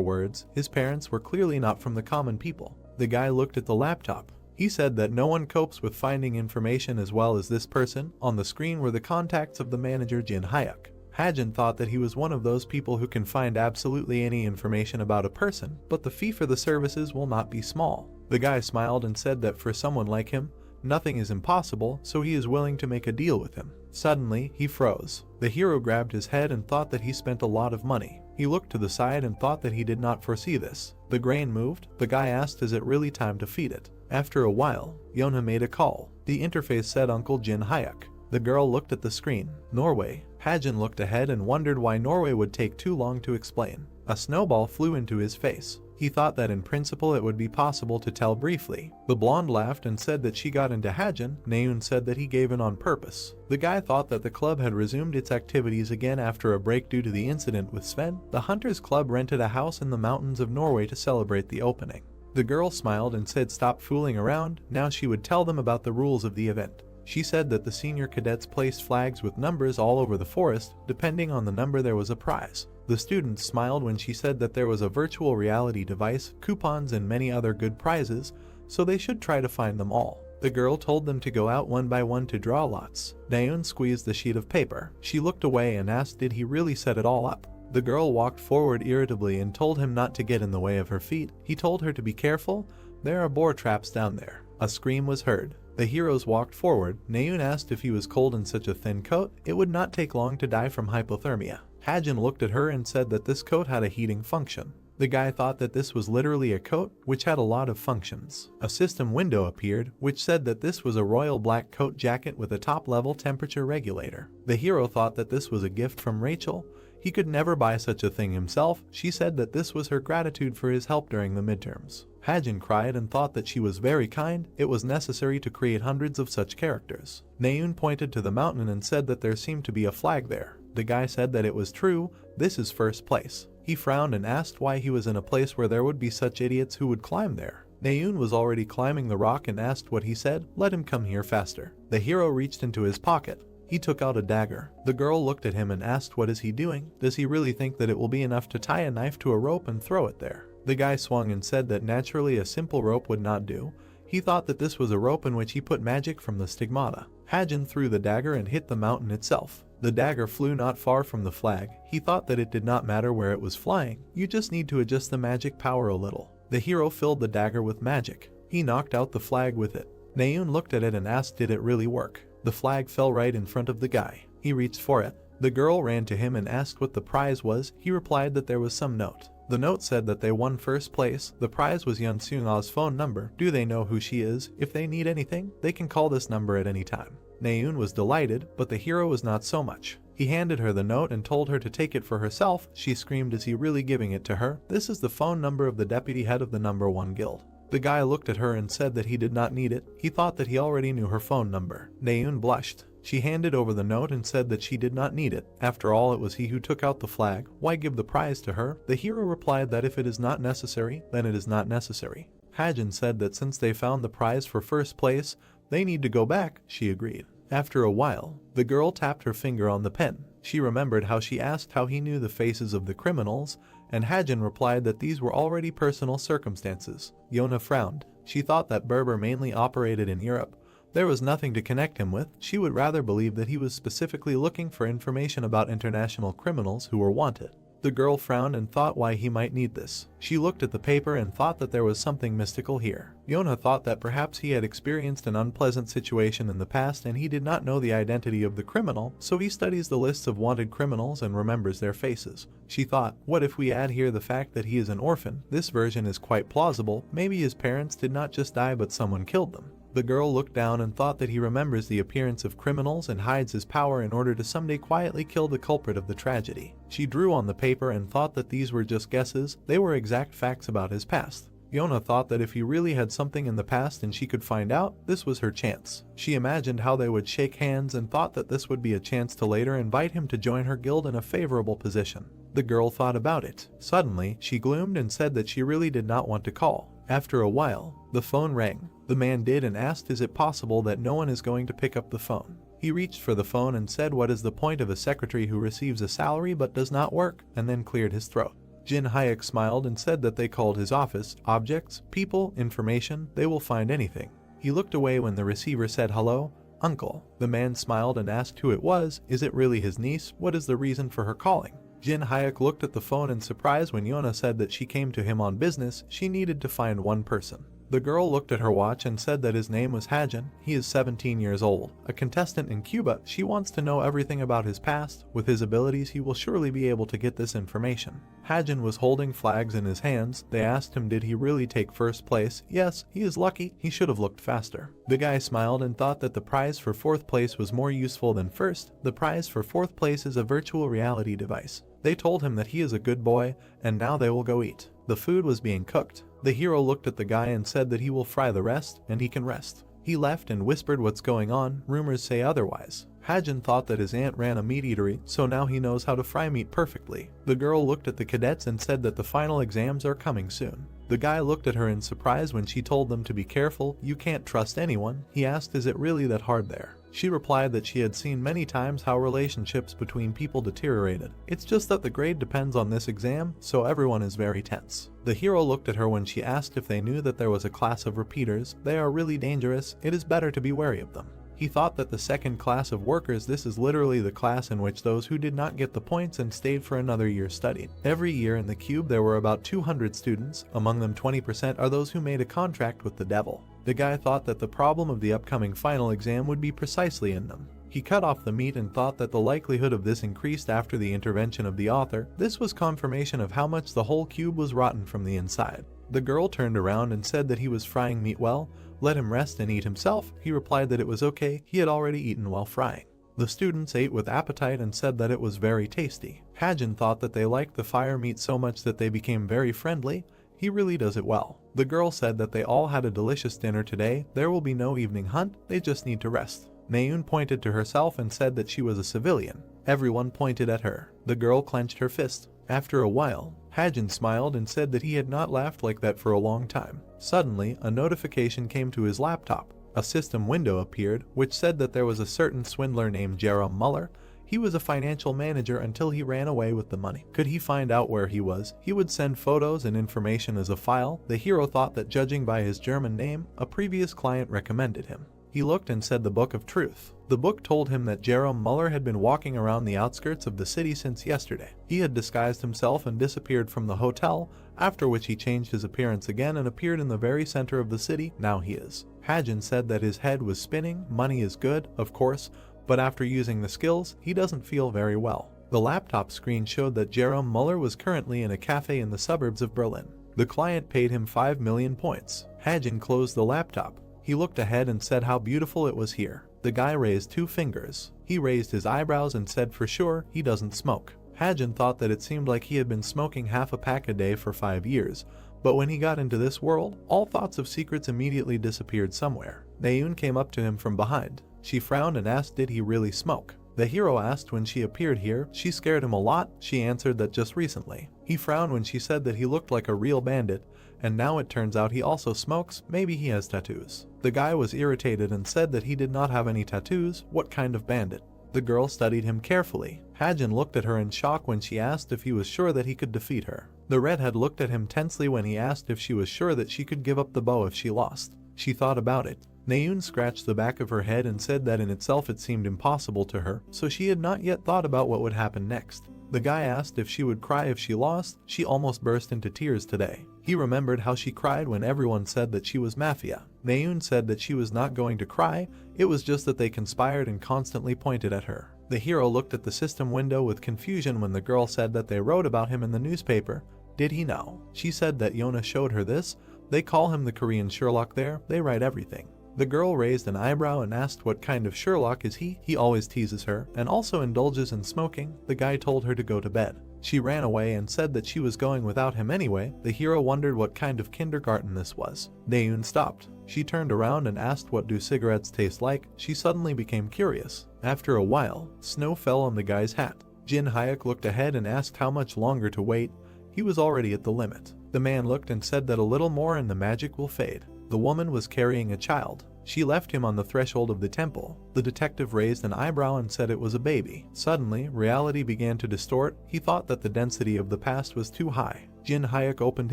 words, his parents were clearly not from the common people. The guy looked at the laptop. He said that no one copes with finding information as well as this person. On the screen were the contacts of the manager Jin Hyuk. Hajin thought that he was one of those people who can find absolutely any information about a person, but the fee for the services will not be small. The guy smiled and said that for someone like him, nothing is impossible, so he is willing to make a deal with him. Suddenly, he froze. The hero grabbed his head and thought that he spent a lot of money. He looked to the side and thought that he did not foresee this. The grain moved. The guy asked, is it really time to feed it? After a while, Yona made a call. The interface said Uncle Jin Hyuk. The girl looked at the screen. Norway. Hajin looked ahead and wondered why Norway would take too long to explain. A snowball flew into his face. He thought that in principle it would be possible to tell briefly. The blonde laughed and said that she got into Hajin. Naeun said that he gave in on purpose. The guy thought that the club had resumed its activities again after a break due to the incident with Sven. The Hunters Club rented a house in the mountains of Norway to celebrate the opening. The girl smiled and said stop fooling around. Now she would tell them about the rules of the event. She said that the senior cadets placed flags with numbers all over the forest. Depending on the number there was a prize. The students smiled when she said that there was a virtual reality device, coupons and many other good prizes, so they should try to find them all. The girl told them to go out one by one to draw lots. Naeun squeezed the sheet of paper. She looked away and asked did he really set it all up. The girl walked forward irritably and told him not to get in the way of her feet. He told her to be careful. There are boar traps down there. A scream was heard. The heroes walked forward. Naeun asked if he was cold in such a thin coat. It would not take long to die from hypothermia. Hajin looked at her and said that this coat had a heating function. The guy thought that this was literally a coat, which had a lot of functions. A system window appeared, which said that this was a royal black coat jacket with a top-level temperature regulator. The hero thought that this was a gift from Rachel. He could never buy such a thing himself. She said that this was her gratitude for his help during the midterms. Hajin cried and thought that she was very kind. It was necessary to create hundreds of such characters. Naeun pointed to the mountain and said that there seemed to be a flag there. The guy said that it was true. This is first place. He frowned and asked why he was in a place where there would be such idiots who would climb there. Naeun was already climbing the rock and asked what he said. Let him come here faster. The hero reached into his pocket. He took out a dagger. The girl looked at him and asked what is he doing? Does he really think that it will be enough to tie a knife to a rope and throw it there? The guy swung and said that naturally a simple rope would not do. He thought that this was a rope in which he put magic from the stigmata. Hajin threw the dagger and hit the mountain itself. The dagger flew not far from the flag. He thought that it did not matter where it was flying. You just need to adjust the magic power a little. The hero filled the dagger with magic. He knocked out the flag with it. Naeun looked at it and asked did it really work. The flag fell right in front of the guy. He reached for it. The girl ran to him and asked what the prize was. He replied that there was some note. The note said that they won first place. The prize was Yun Seung-ah's phone number. Do they know who she is? If they need anything, they can call this number at any time. Naeun was delighted, but the hero was not so much. He handed her the note and told her to take it for herself. She screamed, is he really giving it to her? This is the phone number of the deputy head of the number 1 guild. The guy looked at her and said that he did not need it. He thought that he already knew her phone number. Naeun blushed. She handed over the note and said that she did not need it. After all, it was he who took out the flag. Why give the prize to her? The hero replied that if it is not necessary, then it is not necessary. Hajin said that since they found the prize for first place, they need to go back. She agreed. After a while, the girl tapped her finger on the pen. She remembered how she asked how he knew the faces of the criminals, and Hajin replied that these were already personal circumstances. Yona frowned. She thought that Berber mainly operated in Europe. There was nothing to connect him with. She would rather believe that he was specifically looking for information about international criminals who were wanted. The girl frowned and thought why he might need this. She looked at the paper and thought that there was something mystical here. Yona thought that perhaps he had experienced an unpleasant situation in the past and he did not know the identity of the criminal, so he studies the lists of wanted criminals and remembers their faces. She thought, what if we add here the fact that he is an orphan? This version is quite plausible. Maybe his parents did not just die but someone killed them. The girl looked down and thought that he remembers the appearance of criminals and hides his power in order to someday quietly kill the culprit of the tragedy. She drew on the paper and thought that these were just guesses, they were exact facts about his past. Yona thought that if he really had something in the past and she could find out, this was her chance. She imagined how they would shake hands and thought that this would be a chance to later invite him to join her guild in a favorable position. The girl thought about it. Suddenly, she gloomed and said that she really did not want to call. After a while, the phone rang. The man did and asked, is it possible that no one is going to pick up the phone? He reached for the phone and said, what is the point of a secretary who receives a salary but does not work, and then cleared his throat. Jin Hayek smiled and said that they called his office, objects, people, information, they will find anything. He looked away when the receiver said hello, uncle. The man smiled and asked who it was, is it really his niece, what is the reason for her calling? Jin Hayek looked at the phone in surprise when Yona said that she came to him on business, she needed to find one person. The girl looked at her watch and said that his name was Hajin. He is 17 years old. A contestant in Cuba, she wants to know everything about his past. With his abilities, he will surely be able to get this information. Hajin was holding flags in his hands. They asked him did he really take first place. Yes, he is lucky. He should have looked faster. The guy smiled and thought that the prize for fourth place was more useful than first. The prize for fourth place is a virtual reality device. They told him that he is a good boy, and now they will go eat. The food was being cooked. The hero looked at the guy and said that he will fry the rest, and he can rest. He left and whispered what's going on, rumors say otherwise. Hajin thought that his aunt ran a meat eatery, so now he knows how to fry meat perfectly. The girl looked at the cadets and said that the final exams are coming soon. The guy looked at her in surprise when she told them to be careful, you can't trust anyone. He asked, is it really that hard there? She replied that she had seen many times how relationships between people deteriorated. It's just that the grade depends on this exam, so everyone is very tense. The hero looked at her when she asked if they knew that there was a class of repeaters. They are really dangerous, it is better to be wary of them. He thought that the second class of workers, this is literally the class in which those who did not get the points and stayed for another year studied. Every year in the cube there were about 200 students, among them 20% are those who made a contract with the devil. The guy thought that the problem of the upcoming final exam would be precisely in them. He cut off the meat and thought that the likelihood of this increased after the intervention of the author. This was confirmation of how much the whole cube was rotten from the inside. The girl turned around and said that he was frying meat well. Let him rest and eat himself. He replied that it was okay, he had already eaten while frying. The students ate with appetite and said that it was very tasty. Hajin thought that they liked the fire meat so much that they became very friendly. He really does it well. The girl said that they all had a delicious dinner today. There will be no evening hunt, they just need to rest. Naeun pointed to herself and said that she was a civilian. Everyone pointed at her. The girl clenched her fist. After a while, Hajin smiled and said that he had not laughed like that for a long time. Suddenly, a notification came to his laptop. A system window appeared, which said that there was a certain swindler named Jerome Muller. He was a financial manager until he ran away with the money. Could he find out where he was? He would send photos and information as a file. The hero thought that judging by his German name, a previous client recommended him. He looked and said the Book of Truth. The book told him that Jerome Muller had been walking around the outskirts of the city since yesterday. He had disguised himself and disappeared from the hotel, after which he changed his appearance again and appeared in the very center of the city. Now he is. Hajin said that his head was spinning. Money is good, of course, but after using the skills, he doesn't feel very well. The laptop screen showed that Jerome Muller was currently in a cafe in the suburbs of Berlin. The client paid him 5 million points. Hajin closed the laptop. He looked ahead and said how beautiful it was here. The guy raised 2 fingers. He raised his eyebrows and said for sure he doesn't smoke. Hajin thought that it seemed like he had been smoking half a pack a day for 5 years, but when he got into this world, all thoughts of secrets immediately disappeared somewhere. Naeun came up to him from behind. She frowned and asked did he really smoke. The hero asked when she appeared here. She scared him a lot. She answered that just recently. He frowned when she said that he looked like a real bandit, and now it turns out he also smokes. Maybe he has tattoos. The guy was irritated and said that he did not have any tattoos. What kind of bandit? The girl studied him carefully. Hajin looked at her in shock when she asked if he was sure that he could defeat her. The redhead looked at him tensely when he asked if she was sure that she could give up the bow if she lost. She thought about it. Naeun scratched the back of her head and said that in itself it seemed impossible to her, so she had not yet thought about what would happen next. The guy asked if she would cry if she lost. She almost burst into tears today. He remembered how she cried when everyone said that she was mafia. Naeun said that she was not going to cry, it was just that they conspired and constantly pointed at her. The hero looked at the system window with confusion when the girl said that they wrote about him in the newspaper. Did he know? She said that Yona showed her this. They call him the Korean Sherlock there, they write everything. The girl raised an eyebrow and asked what kind of Sherlock is he. He always teases her and also indulges in smoking. The guy told her to go to bed. She ran away and said that she was going without him anyway. The hero wondered what kind of kindergarten this was. Naeun stopped. She turned around and asked what do cigarettes taste like. She suddenly became curious. After a while, snow fell on the guy's hat. Jin Hyuk looked ahead and asked how much longer to wait. He was already at the limit. The man looked and said that a little more and the magic will fade. The woman was carrying a child. She left him on the threshold of the temple. The detective raised an eyebrow and said it was a baby. Suddenly, reality began to distort. He thought that the density of the past was too high. Jin Hyuk opened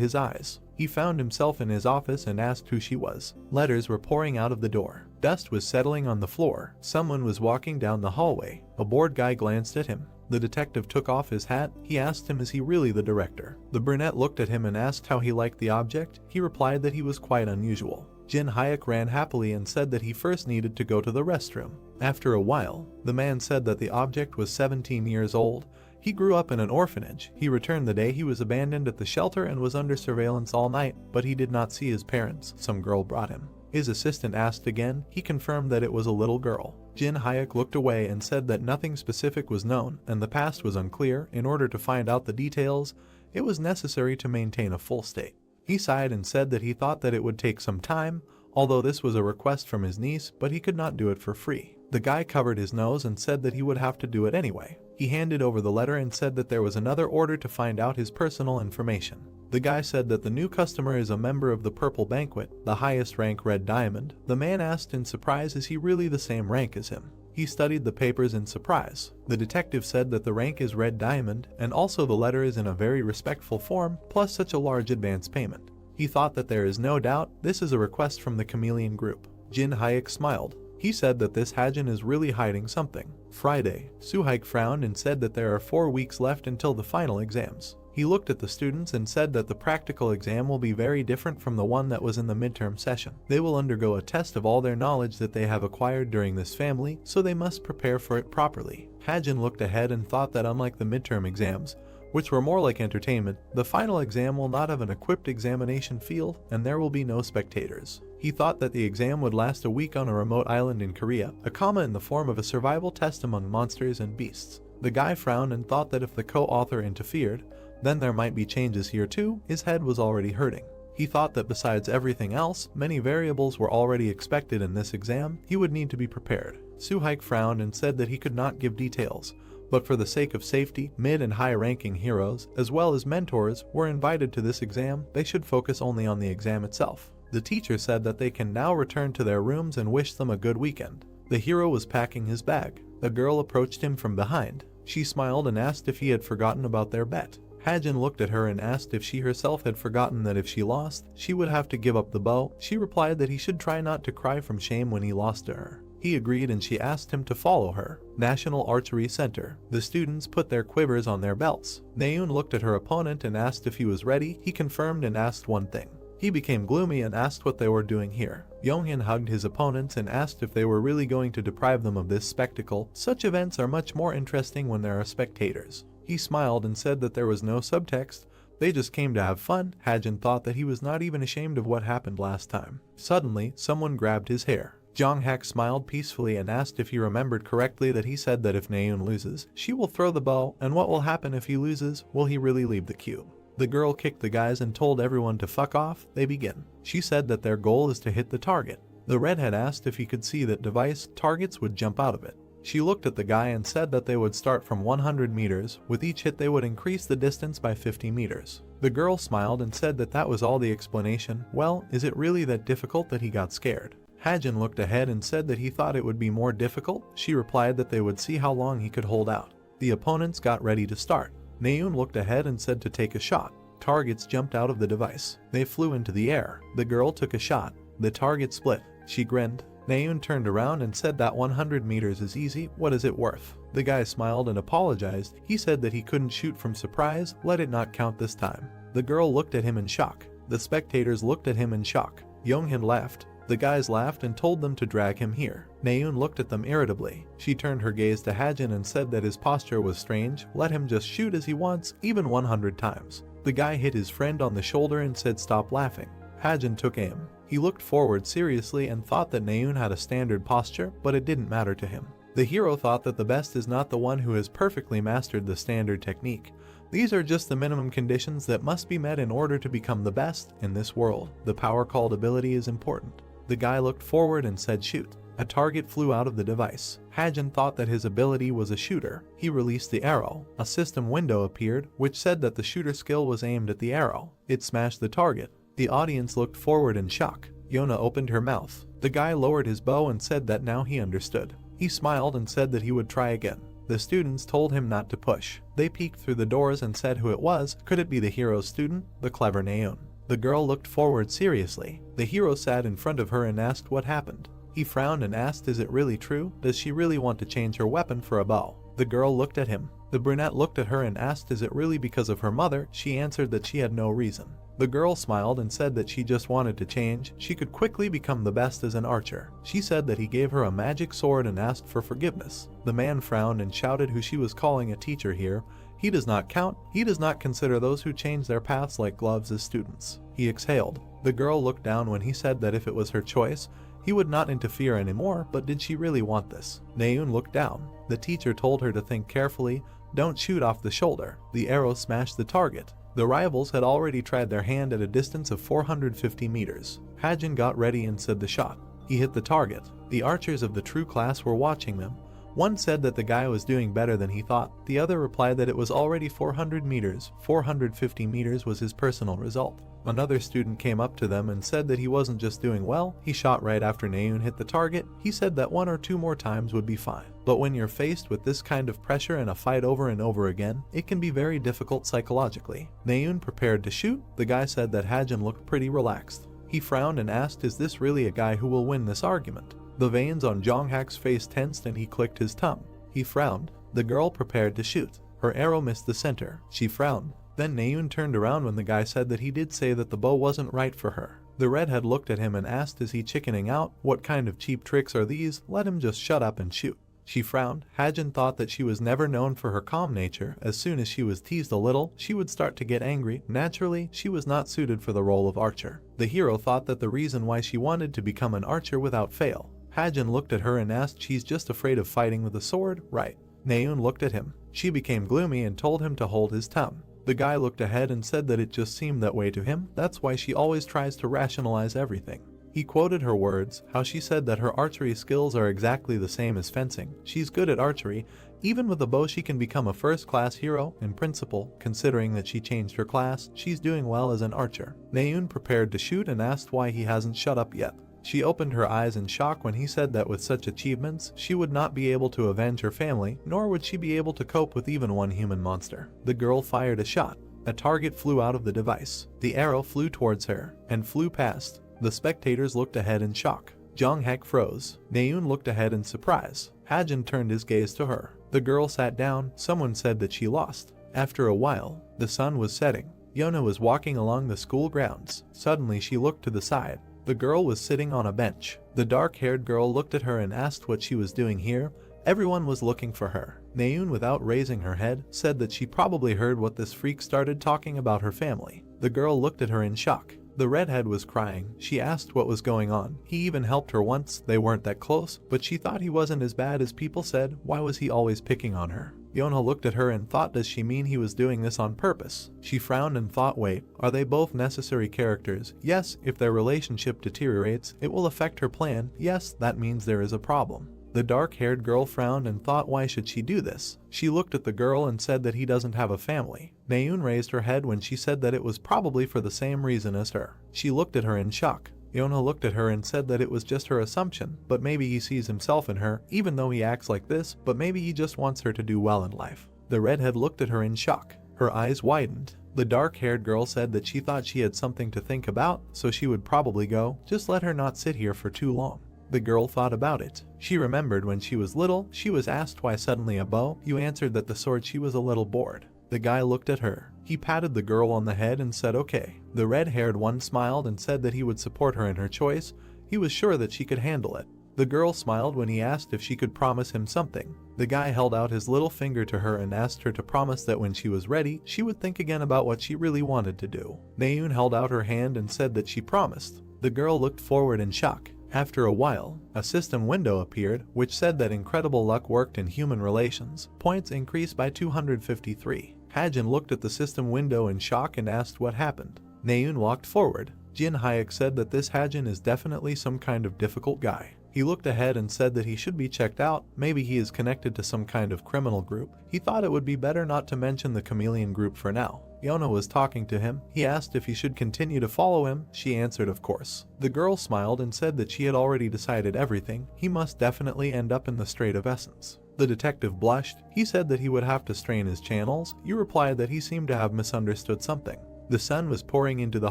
his eyes. He found himself in his office and asked who she was. Letters were pouring out of the door. Dust was settling on the floor. Someone was walking down the hallway. A bored guy glanced at him. The detective took off his hat. He asked him, is he really the director? The brunette looked at him and asked how he liked the object. He replied that he was quite unusual. Jin Hyuk ran happily and said that he first needed to go to the restroom. After a while, the man said that the object was 17 years old. He grew up in an orphanage. He returned the day he was abandoned at the shelter and was under surveillance all night, but he did not see his parents. Some girl brought him. His assistant asked again. He confirmed that it was a little girl. Jin Hyuk looked away and said that nothing specific was known and the past was unclear. In order to find out the details, it was necessary to maintain a full state. He sighed and said that he thought that it would take some time, although this was a request from his niece, but he could not do it for free. The guy covered his nose and said that he would have to do it anyway. He handed over the letter and said that there was another order to find out his personal information. The guy said that the new customer is a member of the Purple Banquet, the highest rank Red Diamond. The man asked in surprise, is he really the same rank as him? He studied the papers in surprise. The detective said that the rank is Red Diamond, and also the letter is in a very respectful form, plus such a large advance payment. He thought that there is no doubt this is a request from the Chameleon Group. Jin Hyuk smiled. He said that this Hajin is really hiding something. Friday, Suhaik frowned and said that there are 4 weeks left until the final exams. He looked at the students and said that the practical exam will be very different from the one that was in the midterm session. They will undergo a test of all their knowledge that they have acquired during this family, so they must prepare for it properly. Hajin looked ahead and thought that unlike the midterm exams, which were more like entertainment, the final exam will not have an equipped examination field and there will be no spectators. He thought that the exam would last a week on a remote island in Korea, a comma in the form of a survival test among monsters and beasts. The guy frowned and thought that if the co-author interfered, then there might be changes here too. His head was already hurting. He thought that besides everything else, many variables were already expected in this exam. He would need to be prepared. Suhaik frowned and said that he could not give details, but for the sake of safety, mid and high-ranking heroes, as well as mentors, were invited to this exam. They should focus only on the exam itself. The teacher said that they can now return to their rooms and wish them a good weekend. The hero was packing his bag. The girl approached him from behind. She smiled and asked if he had forgotten about their bet. Hajin looked at her and asked if she herself had forgotten that if she lost, she would have to give up the bow. She replied that he should try not to cry from shame when he lost to her. He agreed and she asked him to follow her. National Archery Center. The students put their quivers on their belts. Naeun looked at her opponent and asked if he was ready. He confirmed and asked one thing. He became gloomy and asked what they were doing here. Yonghyun hugged his opponents and asked if they were really going to deprive them of this spectacle. Such events are much more interesting when there are spectators. He smiled and said that there was no subtext. They just came to have fun. Hajin thought that he was not even ashamed of what happened last time. Suddenly, someone grabbed his hair. Jonghak smiled peacefully and asked if he remembered correctly that he said that if Naeun loses, she will throw the bow, and what will happen if he loses? Will he really leave the cube? The girl kicked the guys and told everyone to fuck off. They begin. She said that their goal is to hit the target. The redhead asked if he could see that device. Targets would jump out of it. She looked at the guy and said that they would start from 100 meters. With each hit they would increase the distance by 50 meters. The girl smiled and said that that was all the explanation. Well, is it really that difficult that he got scared? Hajin looked ahead and said that he thought it would be more difficult. She replied that they would see how long he could hold out. The opponents got ready to start. Naeun looked ahead and said to take a shot. Targets jumped out of the device. They flew into the air. The girl took a shot. The target split. She grinned. Naeun turned around and said that 100 meters is easy, what is it worth? The guy smiled and apologized. He said that he couldn't shoot from surprise, let it not count this time. The girl looked at him in shock. The spectators looked at him in shock. Yonghin laughed. The guys laughed and told them to drag him here. Naeun looked at them irritably. She turned her gaze to Hajin and said that his posture was strange, let him just shoot as he wants, even 100 times. The guy hit his friend on the shoulder and said stop laughing. Hajin took aim. He looked forward seriously and thought that Naeun had a standard posture, but it didn't matter to him. The hero thought that the best is not the one who has perfectly mastered the standard technique. These are just the minimum conditions that must be met in order to become the best in this world. The power called ability is important. The guy looked forward and said shoot. A target flew out of the device. Hajin thought that his ability was a shooter. He released the arrow. A system window appeared, which said that the shooter skill was aimed at the arrow. It smashed the target. The audience looked forward in shock. Yona opened her mouth. The guy lowered his bow and said that now he understood. He smiled and said that he would try again. The students told him not to push. They peeked through the doors and said who it was. Could it be the hero's student, the clever Naeun? The girl looked forward seriously. The hero sat in front of her and asked what happened. He frowned and asked, is it really true? Does she really want to change her weapon for a bow? The girl looked at him. The brunette looked at her and asked, is it really because of her mother? She answered that she had no reason. The girl smiled and said that she just wanted to change. She could quickly become the best as an archer. She said that he gave her a magic sword and asked for forgiveness. The man frowned and shouted who she was calling a teacher here. He does not count. He does not consider those who change their paths like gloves as students. He exhaled. The girl looked down when he said that if it was her choice, he would not interfere anymore, but did she really want this? Naeun looked down. The teacher told her to think carefully. Don't shoot off the shoulder. The arrow smashed the target. The rivals had already tried their hand at a distance of 450 meters. Hajin got ready and said the shot. He hit the target. The archers of the true class were watching them. One said that the guy was doing better than he thought. The other replied that it was already 400 meters. 450 meters was his personal result. Another student came up to them and said that he wasn't just doing well, he shot right after Naeun hit the target. He said that 1 or 2 more times would be fine. But when you're faced with this kind of pressure and a fight over and over again, it can be very difficult psychologically. Naeun prepared to shoot. The guy said that Hajin looked pretty relaxed. He frowned and asked, is this really a guy who will win this argument? The veins on Jonghak's face tensed and he clicked his tongue. He frowned. The girl prepared to shoot. Her arrow missed the center. She frowned. Then Naeun turned around when the guy said that he did say that the bow wasn't right for her. The redhead looked at him and asked, is he chickening out? What kind of cheap tricks are these? Let him just shut up and shoot. She frowned. Hajin thought that she was never known for her calm nature. As soon as she was teased a little, she would start to get angry. Naturally, she was not suited for the role of archer. The hero thought that the reason why she wanted to become an archer without fail. Hajin looked at her and asked, she's just afraid of fighting with a sword, right? Naeun looked at him. She became gloomy and told him to hold his tongue. The guy looked ahead and said that it just seemed that way to him. That's why she always tries to rationalize everything. He quoted her words, how she said that her archery skills are exactly the same as fencing. She's good at archery. Even with a bow she can become a first-class hero. In principle, considering that she changed her class, she's doing well as an archer. Naeun prepared to shoot and asked why he hasn't shut up yet. She opened her eyes in shock when he said that with such achievements, she would not be able to avenge her family, nor would she be able to cope with even one human monster. The girl fired a shot. A target flew out of the device. The arrow flew towards her, and flew past. The spectators looked ahead in shock. Jonghak froze. Naeun looked ahead in surprise. Hajin turned his gaze to her. The girl sat down. Someone said that she lost. After a while, the sun was setting. Yona was walking along the school grounds. Suddenly she looked to the side. The girl was sitting on a bench. The dark-haired girl looked at her and asked what she was doing here. Everyone was looking for her. Naeun, without raising her head, said that she probably heard what this freak started talking about her family. The girl looked at her in shock. The redhead was crying. She asked what was going on. He even helped her once. They weren't that close, but she thought he wasn't as bad as people said. Why was he always picking on her? Yona looked at her and thought, does she mean he was doing this on purpose? She frowned and thought, wait, are they both necessary characters? Yes, if their relationship deteriorates, it will affect her plan. Yes, that means there is a problem. The dark-haired girl frowned and thought, why should she do this? She looked at the girl and said that he doesn't have a family. Naeun raised her head when she said that it was probably for the same reason as her. She looked at her in shock. Yona looked at her and said that it was just her assumption, but maybe he sees himself in her, even though he acts like this, but maybe he just wants her to do well in life. The redhead looked at her in shock. Her eyes widened. The dark-haired girl said that she thought she had something to think about, so she would probably go. Just let her not sit here for too long. The girl thought about it. She remembered when she was little, she was asked why suddenly a bow. You answered that the sword. She was a little bored. The guy looked at her. He patted the girl on the head and said okay. The red-haired one smiled and said that he would support her in her choice. He was sure that she could handle it. The girl smiled when he asked if she could promise him something. The guy held out his little finger to her and asked her to promise that when she was ready, she would think again about what she really wanted to do. Naeun held out her hand and said that she promised. The girl looked forward in shock. After a while, a system window appeared, which said that incredible luck worked in human relations. Points increased by 253. Hajin looked at the system window in shock and asked what happened. Naeun walked forward. Jin Hayek said that this Hajin is definitely some kind of difficult guy. He looked ahead and said that he should be checked out. Maybe he is connected to some kind of criminal group. He thought it would be better not to mention the chameleon group for now. Yona was talking to him. He asked if he should continue to follow him. She answered of course. The girl smiled and said that she had already decided everything. He must definitely end up in the Strait of Essence. The detective blushed. He said that he would have to strain his channels. You replied that he seemed to have misunderstood something. The sun was pouring into the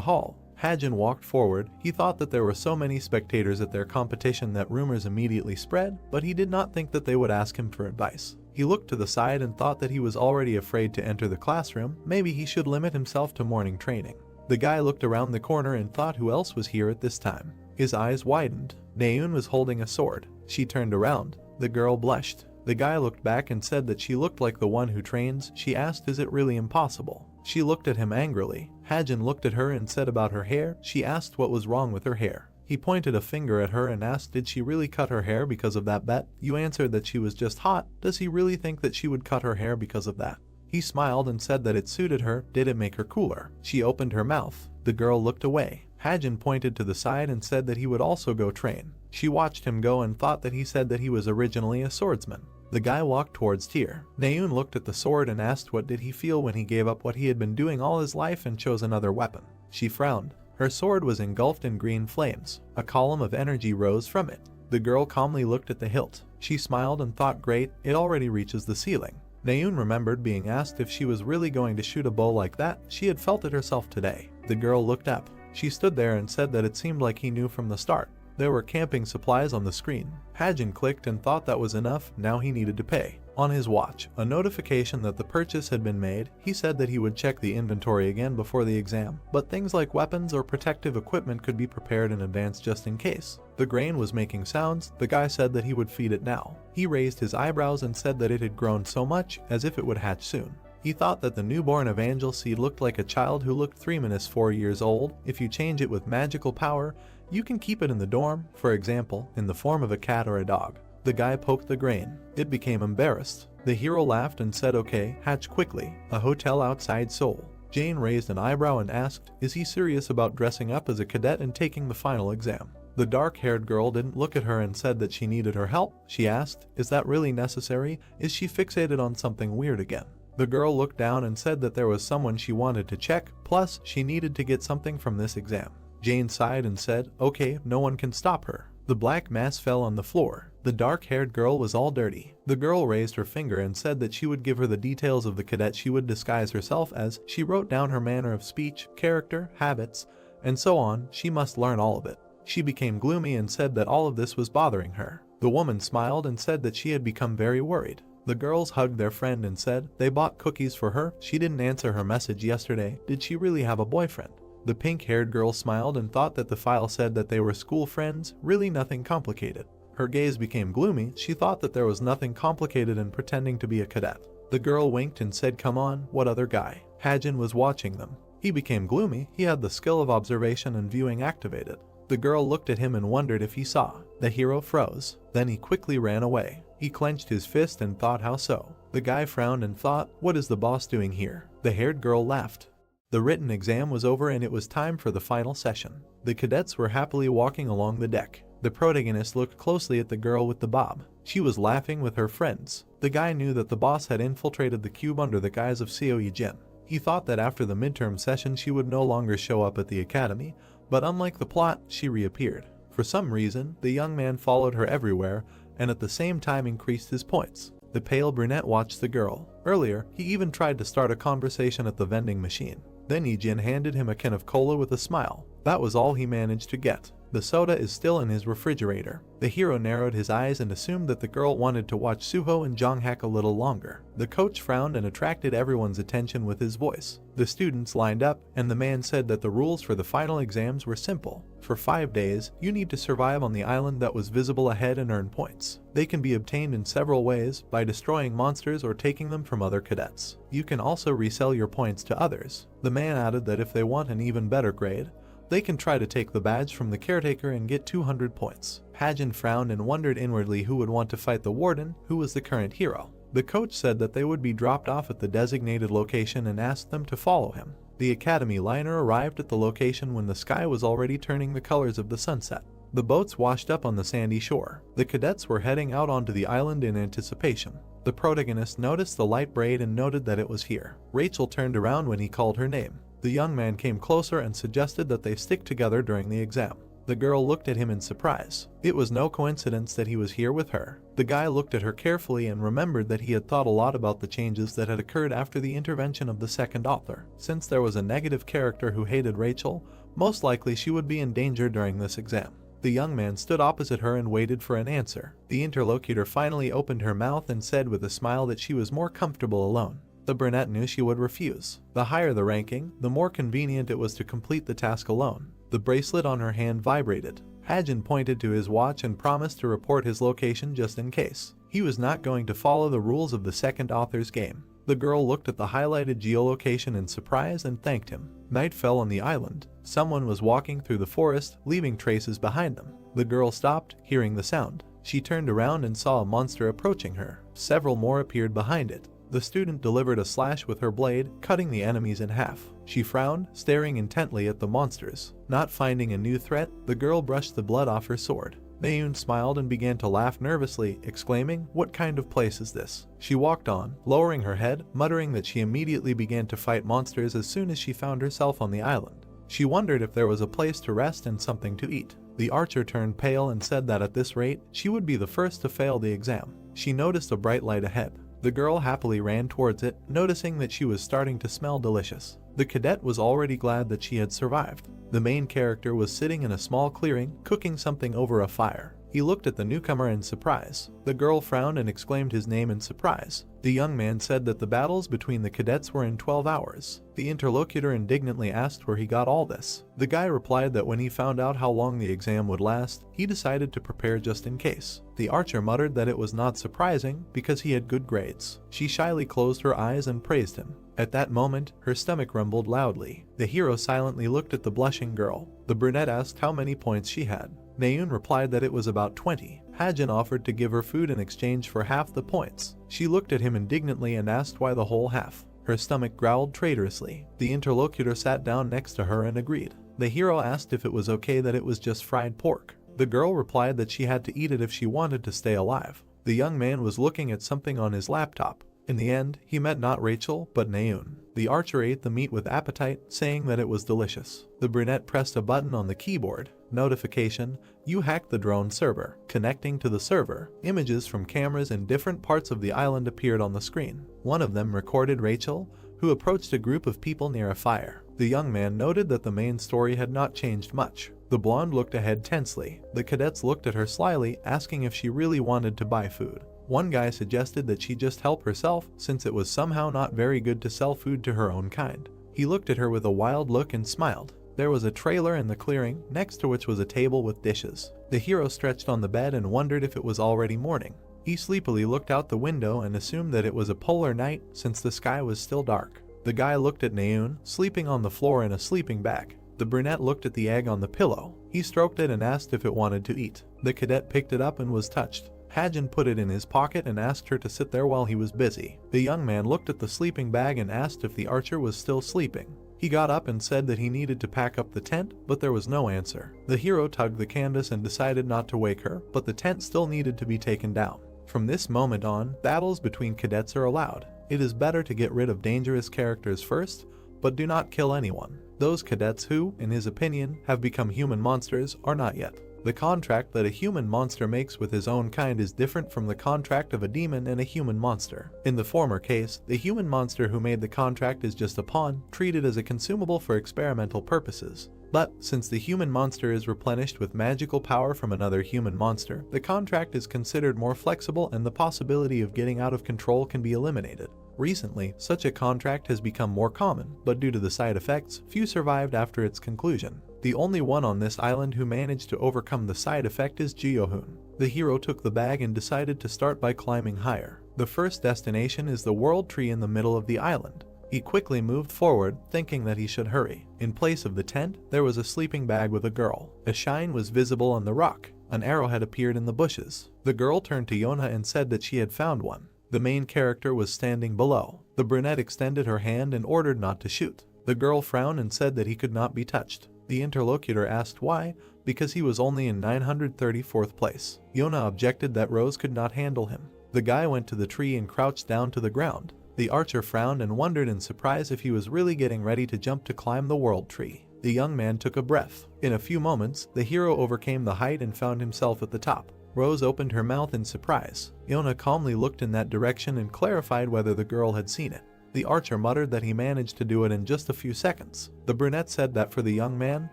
hall. Hajin walked forward. He thought that there were so many spectators at their competition that rumors immediately spread, but he did not think that they would ask him for advice. He looked to the side and thought that he was already afraid to enter the classroom. Maybe he should limit himself to morning training. The guy looked around the corner and thought who else was here at this time. His eyes widened. Naeun was holding a sword. She turned around. The girl blushed. The guy looked back and said that she looked like the one who trains. She asked, is it really impossible? She looked at him angrily. Hajin looked at her and said about her hair. She asked what was wrong with her hair. He pointed a finger at her and asked, did she really cut her hair because of that bet? You answered that she was just hot. Does he really think that she would cut her hair because of that? He smiled and said that it suited her. Did it make her cooler? She opened her mouth. The girl looked away. Hajin pointed to the side and said that he would also go train. She watched him go and thought that he said that he was originally a swordsman. The guy walked towards Tyr. Naeun looked at the sword and asked what did he feel when he gave up what he had been doing all his life and chose another weapon. She frowned. Her sword was engulfed in green flames. A column of energy rose from it. The girl calmly looked at the hilt. She smiled and thought, great, it already reaches the ceiling. Naeun remembered being asked if she was really going to shoot a bow like that. She had felt it herself today. The girl looked up. She stood there and said that it seemed like he knew from the start. There were camping supplies on the screen. Hajin clicked and thought that was enough. Now he needed to pay. On his watch, a notification that the purchase had been made. He said that he would check the inventory again before the exam, but things like weapons or protective equipment could be prepared in advance just in case. The grain was making sounds. The guy said that he would feed it now. He raised his eyebrows and said that it had grown so much, as if it would hatch soon. He thought that the newborn evangel seed looked like a child who looked 4 years old. If you change it with magical power, you can keep it in the dorm, for example, in the form of a cat or a dog. The guy poked the grain. It became embarrassed. The hero laughed and said, okay, hatch quickly. A hotel outside Seoul. Jane raised an eyebrow and asked, is he serious about dressing up as a cadet and taking the final exam? The dark-haired girl didn't look at her and said that she needed her help. She asked, is that really necessary? Is she fixated on something weird again? The girl looked down and said that there was someone she wanted to check, plus she needed to get something from this exam. Jane sighed and said, okay, no one can stop her. The black mass fell on the floor. The dark-haired girl was all dirty. The girl raised her finger and said that she would give her the details of the cadet she would disguise herself as. She wrote down her manner of speech, character, habits, and so on. She must learn all of it. She became gloomy and said that all of this was bothering her. The woman smiled and said that she had become very worried. The girls hugged their friend and said they bought cookies for her. She didn't answer her message yesterday. Did she really have a boyfriend? The pink-haired girl smiled and thought that the file said that they were school friends. Really nothing complicated. Her gaze became gloomy. She thought that there was nothing complicated in pretending to be a cadet. The girl winked and said, come on, what other guy? Hajin was watching them. He became gloomy. He had the skill of observation and viewing activated. The girl looked at him and wondered if he saw. The hero froze. Then he quickly ran away. He clenched his fist and thought, how so? The guy frowned and thought, what is the boss doing here? The haired girl laughed. The written exam was over and it was time for the final session. The cadets were happily walking along the deck. The protagonist looked closely at the girl with the bob. She was laughing with her friends. The guy knew that the boss had infiltrated the cube under the guise of Seo Yi-jin. He thought that after the midterm session she would no longer show up at the academy, but unlike the plot, she reappeared. For some reason, the young man followed her everywhere and at the same time increased his points. The pale brunette watched the girl. Earlier, he even tried to start a conversation at the vending machine. Then Yi-jin handed him a can of cola with a smile. That was all he managed to get. The soda is still in his refrigerator. The hero narrowed his eyes and assumed that the girl wanted to watch Suho and Jonghak a little longer. The coach frowned and attracted everyone's attention with his voice. The students lined up, and the man said that the rules for the final exams were simple. For 5 days, you need to survive on the island that was visible ahead and earn points. They can be obtained in several ways, by destroying monsters or taking them from other cadets. You can also resell your points to others. The man added that if they want an even better grade, they can try to take the badge from the caretaker and get 200 points. Hajin frowned and wondered inwardly who would want to fight the warden, who was the current hero. The coach said that they would be dropped off at the designated location and asked them to follow him. The academy liner arrived at the location when the sky was already turning the colors of the sunset. The boats washed up on the sandy shore. The cadets were heading out onto the island in anticipation. The protagonist noticed the light braid and noted that it was here. Rachel turned around when he called her name. The young man came closer and suggested that they stick together during the exam. The girl looked at him in surprise. It was no coincidence that he was here with her. The guy looked at her carefully and remembered that he had thought a lot about the changes that had occurred after the intervention of the second author. Since there was a negative character who hated Rachel, most likely she would be in danger during this exam. The young man stood opposite her and waited for an answer. The interlocutor finally opened her mouth and said with a smile that she was more comfortable alone. The brunette knew she would refuse. The higher the ranking, the more convenient it was to complete the task alone. The bracelet on her hand vibrated. Hajin pointed to his watch and promised to report his location just in case. He was not going to follow the rules of the second author's game. The girl looked at the highlighted geolocation in surprise and thanked him. Night fell on the island. Someone was walking through the forest, leaving traces behind them. The girl stopped, hearing the sound. She turned around and saw a monster approaching her. Several more appeared behind it. The student delivered a slash with her blade, cutting the enemies in half. She frowned, staring intently at the monsters. Not finding a new threat, the girl brushed the blood off her sword. Mayun smiled and began to laugh nervously, exclaiming, "What kind of place is this?" She walked on, lowering her head, muttering that she immediately began to fight monsters as soon as she found herself on the island. She wondered if there was a place to rest and something to eat. The archer turned pale and said that at this rate, she would be the first to fail the exam. She noticed a bright light ahead. The girl happily ran towards it, noticing that she was starting to smell delicious. The cadet was already glad that she had survived. The main character was sitting in a small clearing, cooking something over a fire. He looked at the newcomer in surprise. The girl frowned and exclaimed his name in surprise. The young man said that the battles between the cadets were in 12 hours. The interlocutor indignantly asked where he got all this. The guy replied that when he found out how long the exam would last, he decided to prepare just in case. The archer muttered that it was not surprising because he had good grades. She shyly closed her eyes and praised him. At that moment, her stomach rumbled loudly. The hero silently looked at the blushing girl. The brunette asked how many points she had. Mayun replied that it was about 20. Hajin offered to give her food in exchange for half the points. She looked at him indignantly and asked why the whole half. Her stomach growled traitorously. The interlocutor sat down next to her and agreed. The hero asked if it was okay that it was just fried pork. The girl replied that she had to eat it if she wanted to stay alive. The young man was looking at something on his laptop. In the end, he met not Rachel, but Mayun. The archer ate the meat with appetite, saying that it was delicious. The brunette pressed a button on the keyboard. Notification: you hacked the drone server. Connecting to the server, images from cameras in different parts of the island appeared on the screen. One of them recorded Rachel, who approached a group of people near a fire. The young man noted that the main story had not changed much. The blonde looked ahead tensely. The cadets looked at her slyly, asking if she really wanted to buy food. One guy suggested that she just help herself, since it was somehow not very good to sell food to her own kind. He looked at her with a wild look and smiled. There was a trailer in the clearing, next to which was a table with dishes. The hero stretched on the bed and wondered if it was already morning. He sleepily looked out the window and assumed that it was a polar night, since the sky was still dark. The guy looked at Mayun, sleeping on the floor in a sleeping bag. The brunette looked at the egg on the pillow. He stroked it and asked if it wanted to eat. The cadet picked it up and was touched. Hajin put it in his pocket and asked her to sit there while he was busy. The young man looked at the sleeping bag and asked if the archer was still sleeping. He got up and said that he needed to pack up the tent, but there was no answer. The hero tugged the canvas and decided not to wake her, but the tent still needed to be taken down. From this moment on, battles between cadets are allowed. It is better to get rid of dangerous characters first, but do not kill anyone. Those cadets who, in his opinion, have become human monsters are not yet. The contract that a human monster makes with his own kind is different from the contract of a demon and a human monster. In the former case, the human monster who made the contract is just a pawn, treated as a consumable for experimental purposes. But, since the human monster is replenished with magical power from another human monster, the contract is considered more flexible and the possibility of getting out of control can be eliminated. Recently, such a contract has become more common, but due to the side effects, few survived after its conclusion. The only one on this island who managed to overcome the side effect is Jiyohun. The hero took the bag and decided to start by climbing higher. The first destination is the world tree in the middle of the island. He quickly moved forward, thinking that he should hurry. In place of the tent, there was a sleeping bag with a girl. A shine was visible on the rock. An arrow had appeared in the bushes. The girl turned to Yona and said that she had found one. The main character was standing below. The brunette extended her hand and ordered not to shoot. The girl frowned and said that he could not be touched. The interlocutor asked why, because he was only in 934th place. Yona objected that Rose could not handle him. The guy went to the tree and crouched down to the ground. The archer frowned and wondered in surprise if he was really getting ready to jump to climb the world tree. The young man took a breath. In a few moments, the hero overcame the height and found himself at the top. Rose opened her mouth in surprise. Yona calmly looked in that direction and clarified whether the girl had seen it. The archer muttered that he managed to do it in just a few seconds. The brunette said that for the young man,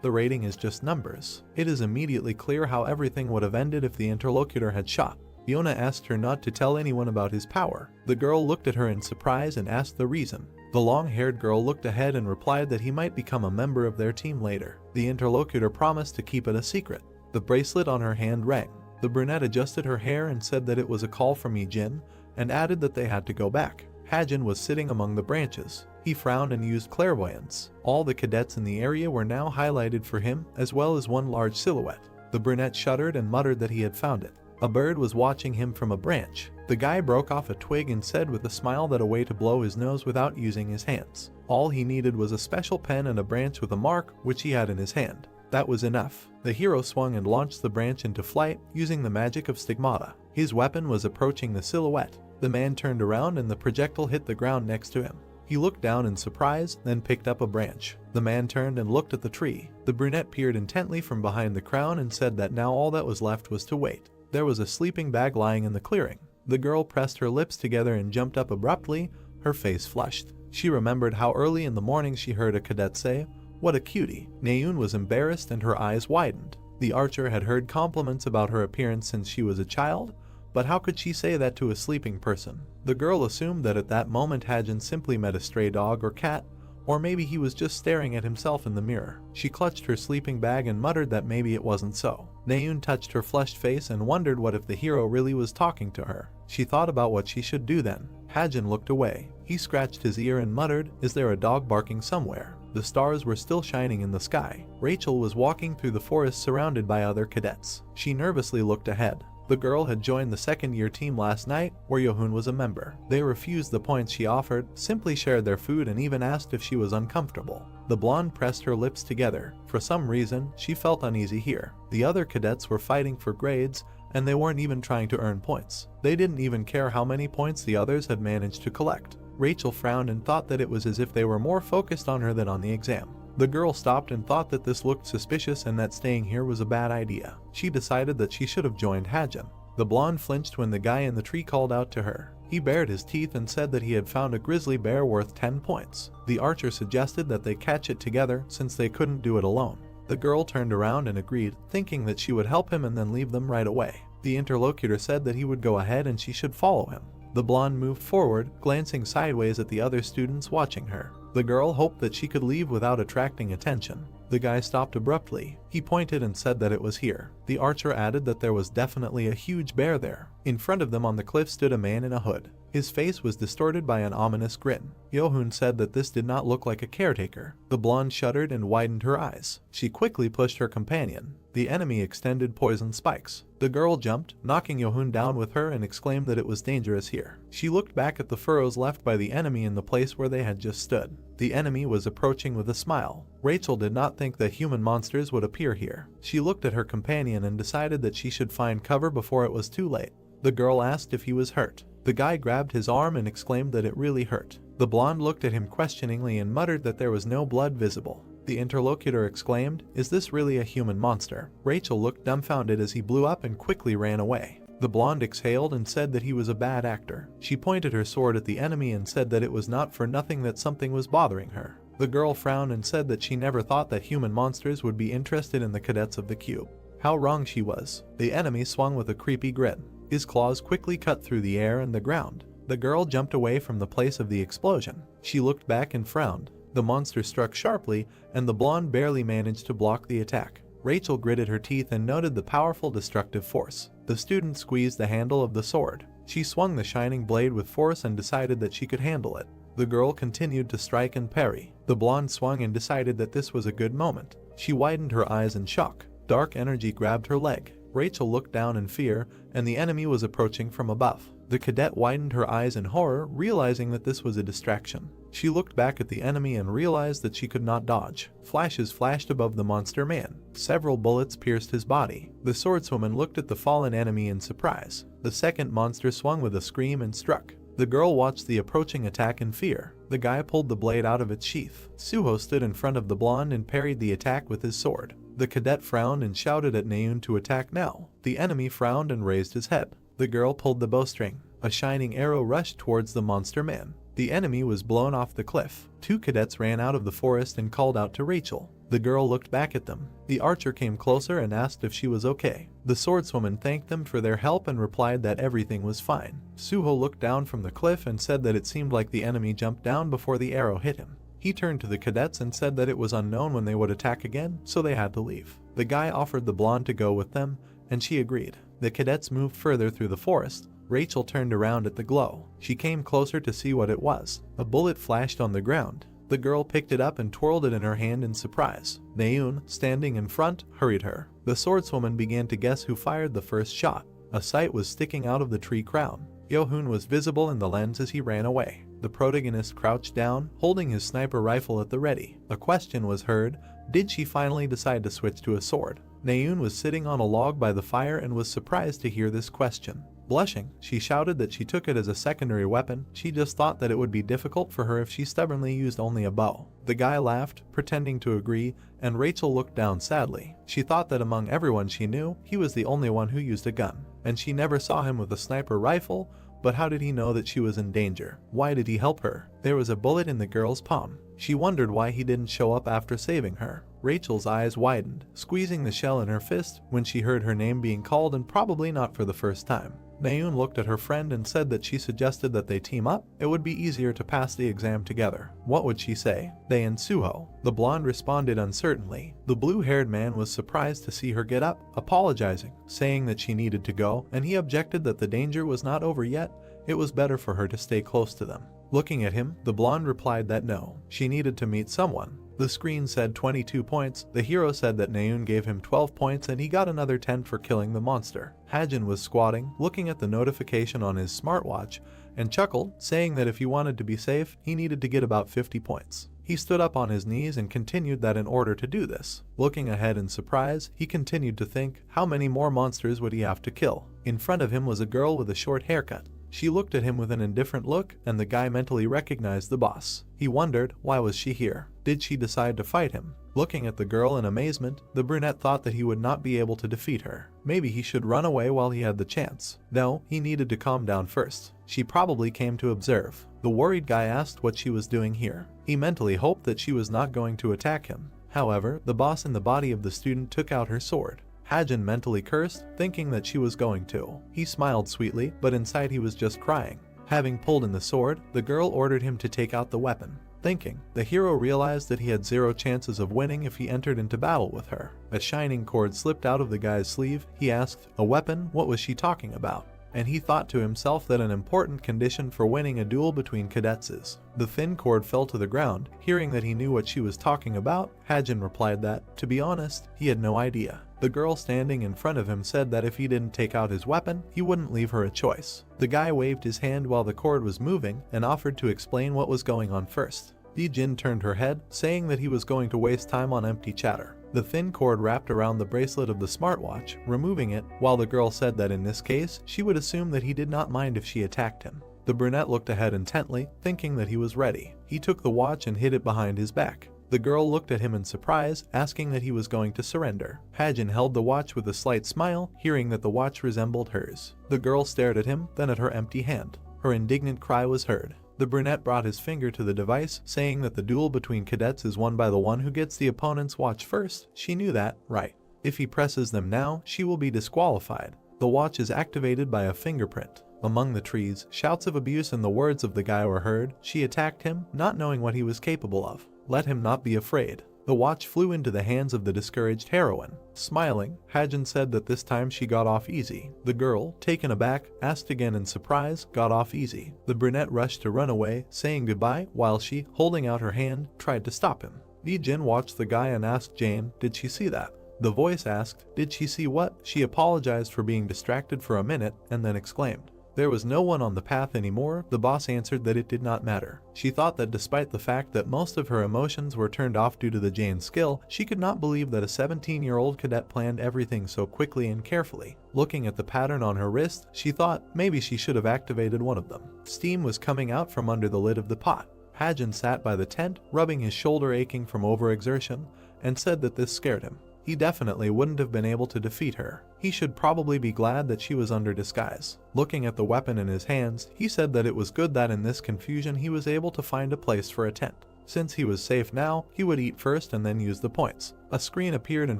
the rating is just numbers. It is immediately clear how everything would have ended if the interlocutor had shot. Yona asked her not to tell anyone about his power. The girl looked at her in surprise and asked the reason. The long-haired girl looked ahead and replied that he might become a member of their team later. The interlocutor promised to keep it a secret. The bracelet on her hand rang. The brunette adjusted her hair and said that it was a call from Yijin, and added that they had to go back. Hajin was sitting among the branches. He frowned and used clairvoyance. All the cadets in the area were now highlighted for him, as well as one large silhouette. The brunette shuddered and muttered that he had found it. A bird was watching him from a branch. The guy broke off a twig and said with a smile that a way to blow his nose without using his hands. All he needed was a special pen and a branch with a mark, which he had in his hand. That was enough. The hero swung and launched the branch into flight, using the magic of stigmata. His weapon was approaching the silhouette. The man turned around and the projectile hit the ground next to him. He looked down in surprise, then picked up a branch. The man turned and looked at the tree. The brunette peered intently from behind the crown and said that now all that was left was to wait. There was a sleeping bag lying in the clearing. The girl pressed her lips together and jumped up abruptly, her face flushed. She remembered how early in the morning she heard a cadet say, "What a cutie." Naeun was embarrassed and her eyes widened. The archer had heard compliments about her appearance since she was a child, but how could she say that to a sleeping person? The girl assumed that at that moment Hajin simply met a stray dog or cat, or maybe he was just staring at himself in the mirror. She clutched her sleeping bag and muttered that maybe it wasn't so. Naeun touched her flushed face and wondered what if the hero really was talking to her. She thought about what she should do then. Hajin looked away. He scratched his ear and muttered, "Is there a dog barking somewhere?" The stars were still shining in the sky. Rachel was walking through the forest surrounded by other cadets. She nervously looked ahead. The girl had joined the second-year team last night, where Yohun was a member. They refused the points she offered, simply shared their food and even asked if she was uncomfortable. The blonde pressed her lips together. For some reason, she felt uneasy here. The other cadets were fighting for grades, and they weren't even trying to earn points. They didn't even care how many points the others had managed to collect. Rachel frowned and thought that it was as if they were more focused on her than on the exam. The girl stopped and thought that this looked suspicious and that staying here was a bad idea. She decided that she should have joined Hajin. The blonde flinched when the guy in the tree called out to her. He bared his teeth and said that he had found a grizzly bear worth 10 points. The archer suggested that they catch it together since they couldn't do it alone. The girl turned around and agreed, thinking that she would help him and then leave them right away. The interlocutor said that he would go ahead and she should follow him. The blonde moved forward, glancing sideways at the other students watching her. The girl hoped that she could leave without attracting attention. The guy stopped abruptly. He pointed and said that it was here. The archer added that there was definitely a huge bear there. In front of them on the cliff stood a man in a hood. His face was distorted by an ominous grin. Yohun said that this did not look like a caretaker. The blonde shuddered and widened her eyes. She quickly pushed her companion. The enemy extended poison spikes. The girl jumped, knocking Yohun down with her and exclaimed that it was dangerous here. She looked back at the furrows left by the enemy in the place where they had just stood. The enemy was approaching with a smile. Rachel did not think that human monsters would appear here. She looked at her companion and decided that she should find cover before it was too late. The girl asked if he was hurt. The guy grabbed his arm and exclaimed that it really hurt. The blonde looked at him questioningly and muttered that there was no blood visible. the interlocutor exclaimed. Is this really a human monster? Rachel looked dumbfounded as he blew up and quickly ran away. The blonde exhaled and said that he was a bad actor. She pointed her sword at the enemy and said that it was not for nothing that something was bothering her. The girl frowned and said that she never thought that human monsters would be interested in the cadets of the cube. How wrong she was. The enemy swung with a creepy grin. His claws quickly cut through the air and the ground. The girl jumped away from the place of the explosion. She looked back and frowned. The monster struck sharply, and the blonde barely managed to block the attack. Rachel gritted her teeth and noted the powerful destructive force. The student squeezed the handle of the sword. She swung the shining blade with force and decided that she could handle it. The girl continued to strike and parry. The blonde swung and decided that this was a good moment. She widened her eyes in shock. Dark energy grabbed her leg. Rachel looked down in fear, and the enemy was approaching from above. The cadet widened her eyes in horror, realizing that this was a distraction. She looked back at the enemy and realized that she could not dodge. Flashes flashed above the monster man. Several bullets pierced his body. The swordswoman looked at the fallen enemy in surprise. The second monster swung with a scream and struck. The girl watched the approaching attack in fear. The guy pulled the blade out of its sheath. Suho stood in front of the blonde and parried the attack with his sword. The cadet frowned and shouted at Naeun to attack now. The enemy frowned and raised his head. The girl pulled the bowstring. A shining arrow rushed towards the monster man. The enemy was blown off the cliff. Two cadets ran out of the forest and called out to Rachel. The girl looked back at them. The archer came closer and asked if she was okay. The swordswoman thanked them for their help and replied that everything was fine. Suho looked down from the cliff and said that it seemed like the enemy jumped down before the arrow hit him. He turned to the cadets and said that it was unknown when they would attack again, so they had to leave. The guy offered the blonde to go with them, and she agreed. The cadets moved further through the forest. Rachel turned around at the glow. She came closer to see what it was. A bullet flashed on the ground. The girl picked it up and twirled it in her hand in surprise. Naeun, standing in front, hurried her. The swordswoman began to guess who fired the first shot. A sight was sticking out of the tree crown. Yohun was visible in the lens as he ran away. The protagonist crouched down, holding his sniper rifle at the ready. A question was heard. Did she finally decide to switch to a sword? Naeun was sitting on a log by the fire and was surprised to hear this question. Blushing, she shouted that she took it as a secondary weapon. She just thought that it would be difficult for her if she stubbornly used only a bow. The guy laughed, pretending to agree, and Rachel looked down sadly. She thought that among everyone she knew, he was the only one who used a gun. And she never saw him with a sniper rifle, but how did he know that she was in danger? Why did he help her? There was a bullet in the girl's palm. She wondered why he didn't show up after saving her. Rachel's eyes widened, squeezing the shell in her fist when she heard her name being called, and probably not for the first time. Naeun looked at her friend and said that she suggested that they team up. It would be easier to pass the exam together. What would she say? They and Suho. The blonde responded uncertainly. The blue-haired man was surprised to see her get up, apologizing, saying that she needed to go, and he objected that the danger was not over yet. It was better for her to stay close to them. Looking at him, the blonde replied that no, she needed to meet someone. The screen said 22 points. The hero said that Naeun gave him 12 points and he got another 10 for killing the monster. Hajin was squatting, looking at the notification on his smartwatch, and chuckled, saying that if he wanted to be safe, he needed to get about 50 points. He stood up on his knees and continued that in order to do this. Looking ahead in surprise, he continued to think, how many more monsters would he have to kill? In front of him was a girl with a short haircut. She looked at him with an indifferent look, and the guy mentally recognized the boss. He wondered, why was she here? Did she decide to fight him? Looking at the girl in amazement, the brunette thought that he would not be able to defeat her. Maybe he should run away while he had the chance. No, he needed to calm down first. She probably came to observe. The worried guy asked what she was doing here. He mentally hoped that she was not going to attack him. However, the boss in the body of the student took out her sword. Hajin mentally cursed, thinking that she was going to. He smiled sweetly, but inside he was just crying. Having pulled in the sword, the girl ordered him to take out the weapon. Thinking, the hero realized that he had 0 chances of winning if he entered into battle with her. A shining cord slipped out of the guy's sleeve. He asked, a weapon? What was she talking about? And he thought to himself that an important condition for winning a duel between cadets is. The thin cord fell to the ground. Hearing that he knew what she was talking about, Hajin replied that, to be honest, he had no idea. The girl standing in front of him said that if he didn't take out his weapon, he wouldn't leave her a choice. The guy waved his hand while the cord was moving and offered to explain what was going on first. Di-Jin turned her head, saying that he was going to waste time on empty chatter. The thin cord wrapped around the bracelet of the smartwatch, removing it, while the girl said that in this case, she would assume that he did not mind if she attacked him. The brunette looked ahead intently, thinking that he was ready. He took the watch and hid it behind his back. The girl looked at him in surprise, asking that he was going to surrender. Hajin held the watch with a slight smile, hearing that the watch resembled hers. The girl stared at him, then at her empty hand. Her indignant cry was heard. The brunette brought his finger to the device, saying that the duel between cadets is won by the one who gets the opponent's watch first. She knew that, right? If he presses them now, she will be disqualified. The watch is activated by a fingerprint. Among the trees, shouts of abuse and the words of the guy were heard. She attacked him, not knowing what he was capable of. Let him not be afraid. The watch flew into the hands of the discouraged heroine. Smiling, Hajin said that this time she got off easy. The girl, taken aback, asked again in surprise, got off easy. The brunette rushed to run away, saying goodbye, while she, holding out her hand, tried to stop him. Lee Jin watched the guy and asked Jane, did she see that? The voice asked, did she see what? She apologized for being distracted for a minute, and then exclaimed, there was no one on the path anymore. The boss answered that it did not matter. She thought that despite the fact that most of her emotions were turned off due to the Jane's skill, she could not believe that a 17-year-old cadet planned everything so quickly and carefully. Looking at the pattern on her wrist, she thought maybe she should have activated one of them. Steam was coming out from under the lid of the pot. Hajin sat by the tent, rubbing his shoulder aching from overexertion, and said that this scared him. He definitely wouldn't have been able to defeat her. He should probably be glad that she was under disguise. Looking at the weapon in his hands, he said that it was good that in this confusion he was able to find a place for a tent. Since he was safe now, he would eat first and then use the points. A screen appeared in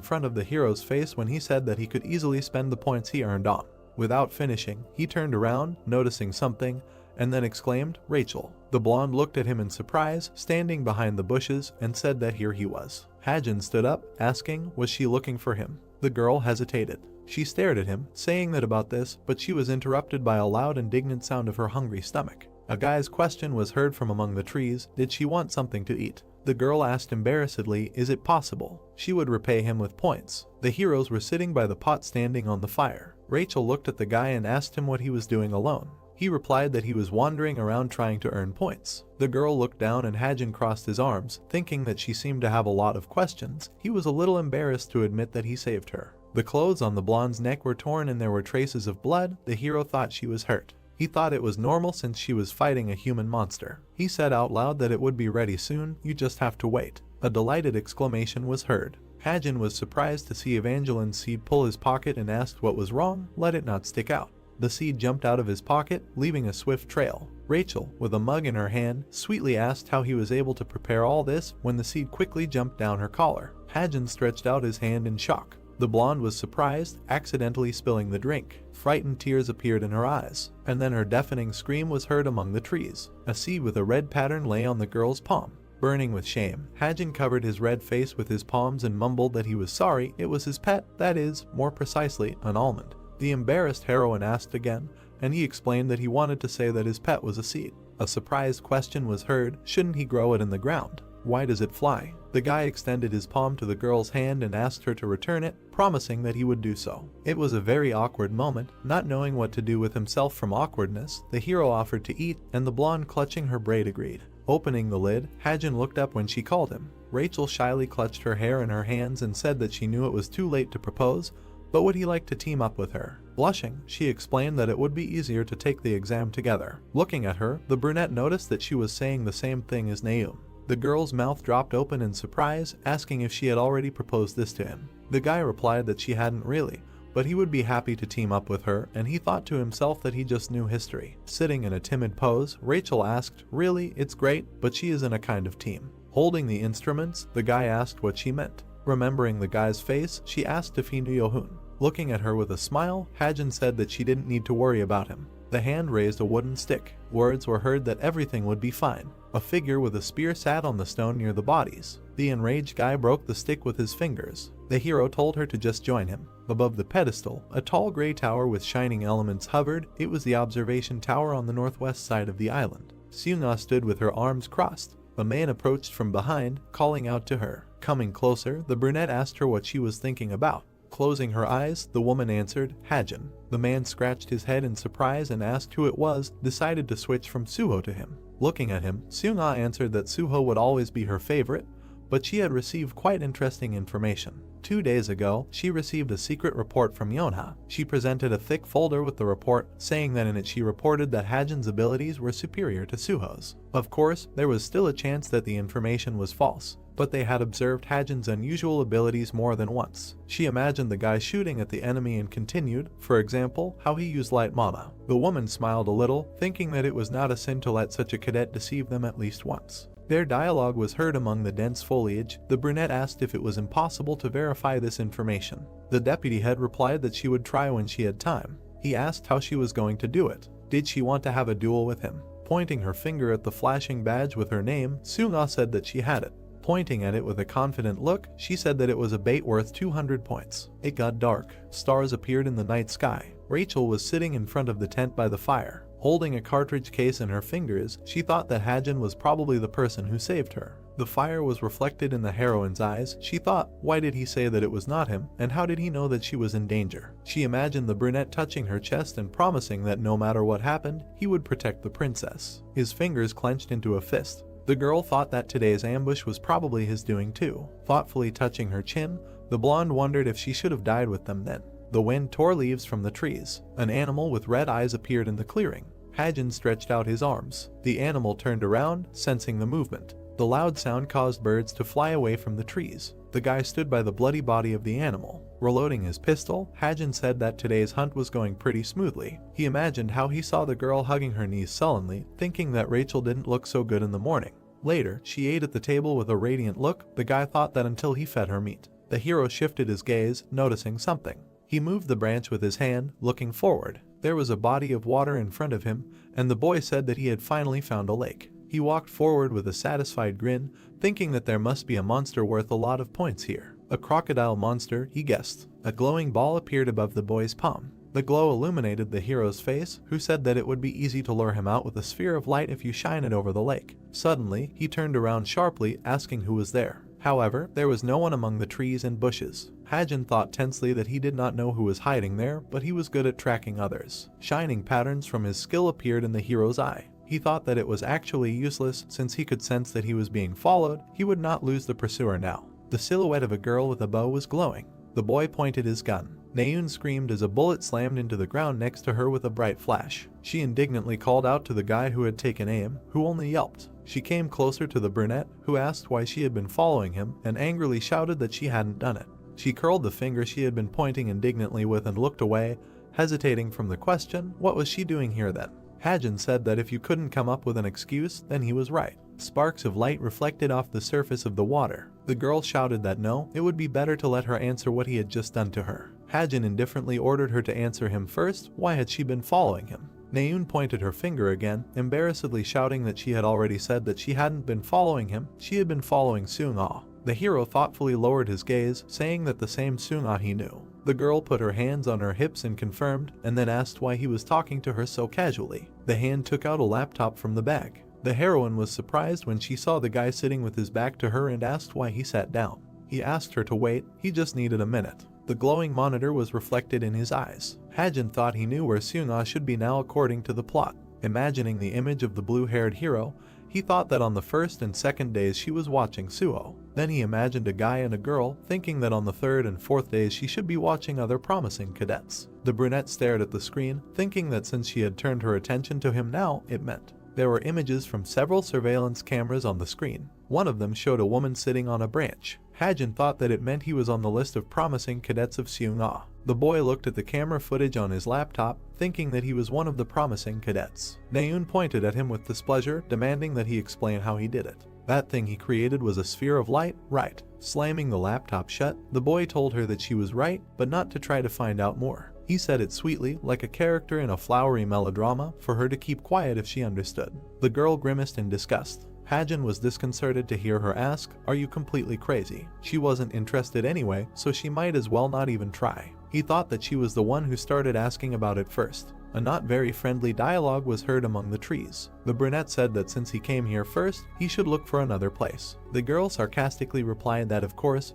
front of the hero's face when he said that he could easily spend the points he earned on. Without finishing, he turned around, noticing something, and then exclaimed, Rachel. The blonde looked at him in surprise, standing behind the bushes, and said that here he was. Hajin stood up, asking, was she looking for him? The girl hesitated. She stared at him, saying that about this, but she was interrupted by a loud indignant sound of her hungry stomach. A guy's question was heard from among the trees, did she want something to eat? The girl asked embarrassedly, is it possible? She would repay him with points. The heroes were sitting by the pot standing on the fire. Rachel looked at the guy and asked him what he was doing alone. He replied that he was wandering around trying to earn points. The girl looked down and Hajin crossed his arms, thinking that she seemed to have a lot of questions. He was a little embarrassed to admit that he saved her. The clothes on the blonde's neck were torn and there were traces of blood. The hero thought she was hurt. He thought it was normal since she was fighting a human monster. He said out loud that it would be ready soon, you just have to wait. A delighted exclamation was heard. Hajin was surprised to see Evangeline's seed pull his pocket and asked what was wrong. Let it not stick out. The seed jumped out of his pocket, leaving a swift trail. Rachel, with a mug in her hand, sweetly asked how he was able to prepare all this when the seed quickly jumped down her collar. Hajin stretched out his hand in shock. The blonde was surprised, accidentally spilling the drink. Frightened tears appeared in her eyes, and then her deafening scream was heard among the trees. A seed with a red pattern lay on the girl's palm. Burning with shame, Hajin covered his red face with his palms and mumbled that he was sorry. It was his pet, that is, more precisely, an almond. The embarrassed heroine asked again, and he explained that he wanted to say that his pet was a seed. A surprised question was heard, shouldn't he grow it in the ground? Why does it fly? The guy extended his palm to the girl's hand and asked her to return it, promising that he would do so. It was a very awkward moment. Not knowing what to do with himself from awkwardness, the hero offered to eat, and the blonde clutching her braid agreed. Opening the lid, Hajin looked up when she called him. Rachel shyly clutched her hair in her hands and said that she knew it was too late to propose, but would he like to team up with her? Blushing, she explained that it would be easier to take the exam together. Looking at her, the brunette noticed that she was saying the same thing as Naum. The girl's mouth dropped open in surprise, asking if she had already proposed this to him. The guy replied that she hadn't really, but he would be happy to team up with her, and he thought to himself that he just knew history. Sitting in a timid pose, Rachel asked, really, it's great, but she isn't a kind of team. Holding the instruments, the guy asked what she meant. Remembering the guy's face, she asked if he knew Yohun. Looking at her with a smile, Hajin said that she didn't need to worry about him. The hand raised a wooden stick. Words were heard that everything would be fine. A figure with a spear sat on the stone near the bodies. The enraged guy broke the stick with his fingers. The hero told her to just join him. Above the pedestal, a tall gray tower with shining elements hovered. It was the observation tower on the northwest side of the island. Seung-ah stood with her arms crossed. A man approached from behind, calling out to her. Coming closer, the brunette asked her what she was thinking about. Closing her eyes, the woman answered, Hajin. The man scratched his head in surprise and asked who it was, decided to switch from Suho to him. Looking at him, Seung-ah answered that Suho would always be her favorite, but she had received quite interesting information. 2 days ago, she received a secret report from Yonha. She presented a thick folder with the report, saying that in it she reported that Hajin's abilities were superior to Suho's. Of course, there was still a chance that the information was false, but they had observed Hajin's unusual abilities more than once. She imagined the guy shooting at the enemy and continued, for example, how he used light mana. The woman smiled a little, thinking that it was not a sin to let such a cadet deceive them at least once. Their dialogue was heard among the dense foliage. The brunette asked if it was impossible to verify this information. The deputy head replied that she would try when she had time. He asked how she was going to do it. Did she want to have a duel with him? Pointing her finger at the flashing badge with her name, Sunga said that she had it. Pointing at it with a confident look, she said that it was a bait worth 200 points. It got dark. Stars appeared in the night sky. Rachel was sitting in front of the tent by the fire. Holding a cartridge case in her fingers, she thought that Hajin was probably the person who saved her. The fire was reflected in the heroine's eyes. She thought, why did he say that it was not him, and how did he know that she was in danger? She imagined the brunette touching her chest and promising that no matter what happened, he would protect the princess. His fingers clenched into a fist. The girl thought that today's ambush was probably his doing too. Thoughtfully touching her chin, the blonde wondered if she should have died with them then. The wind tore leaves from the trees. An animal with red eyes appeared in the clearing. Hajin stretched out his arms. The animal turned around, sensing the movement. The loud sound caused birds to fly away from the trees. The guy stood by the bloody body of the animal. Reloading his pistol, Hajin said that today's hunt was going pretty smoothly. He imagined how he saw the girl hugging her knees sullenly, thinking that Rachel didn't look so good in the morning. Later, she ate at the table with a radiant look. The guy thought that until he fed her meat. The hero shifted his gaze, noticing something. He moved the branch with his hand, looking forward. There was a body of water in front of him, and the boy said that he had finally found a lake. He walked forward with a satisfied grin, thinking that there must be a monster worth a lot of points here. A crocodile monster, he guessed. A glowing ball appeared above the boy's palm. The glow illuminated the hero's face, who said that it would be easy to lure him out with a sphere of light if you shine it over the lake. Suddenly, he turned around sharply, asking who was there. However, there was no one among the trees and bushes. Hajin thought tensely that he did not know who was hiding there, but he was good at tracking others. Shining patterns from his skill appeared in the hero's eye. He thought that it was actually useless, since he could sense that he was being followed. He would not lose the pursuer now. The silhouette of a girl with a bow was glowing. The boy pointed his gun. Naeun screamed as a bullet slammed into the ground next to her with a bright flash. She indignantly called out to the guy who had taken aim, who only yelped. She came closer to the brunette, who asked why she had been following him, and angrily shouted that she hadn't done it. She curled the finger she had been pointing indignantly with and looked away, hesitating from the question. What was she doing here then? Hajin said that if you couldn't come up with an excuse, then he was right. Sparks of light reflected off the surface of the water. The girl shouted that no, it would be better to let her answer what he had just done to her. Hajin indifferently ordered her to answer him first. Why had she been following him? Naeun pointed her finger again, embarrassedly shouting that she had already said that she hadn't been following him, she had been following Sunga. The hero thoughtfully lowered his gaze, saying that the same Sunga he knew. The girl put her hands on her hips and confirmed, and then asked why he was talking to her so casually. The hand took out a laptop from the bag. The heroine was surprised when she saw the guy sitting with his back to her and asked why he sat down. He asked her to wait, he just needed a minute. The glowing monitor was reflected in his eyes. Hajin thought he knew where Sunga should be now according to the plot. Imagining the image of the blue-haired hero, he thought that on the first and second days she was watching Suo. Then he imagined a guy and a girl, thinking that on the third and fourth days she should be watching other promising cadets. The brunette stared at the screen, thinking that since she had turned her attention to him now, it meant. There were images from several surveillance cameras on the screen. One of them showed a woman sitting on a branch. Hajin thought that it meant he was on the list of promising cadets of Sunga. The boy looked at the camera footage on his laptop, thinking that he was one of the promising cadets. Naeun pointed at him with displeasure, demanding that he explain how he did it. That thing he created was a sphere of light, right? Slamming the laptop shut, the boy told her that she was right, but not to try to find out more. He said it sweetly, like a character in a flowery melodrama, for her to keep quiet if she understood. The girl grimaced in disgust. Hajin was disconcerted to hear her ask, "Are you completely crazy?" She wasn't interested anyway, so she might as well not even try. He thought that she was the one who started asking about it first. A not very friendly dialogue was heard among the trees. The brunette said that since he came here first, he should look for another place. The girl sarcastically replied that of course,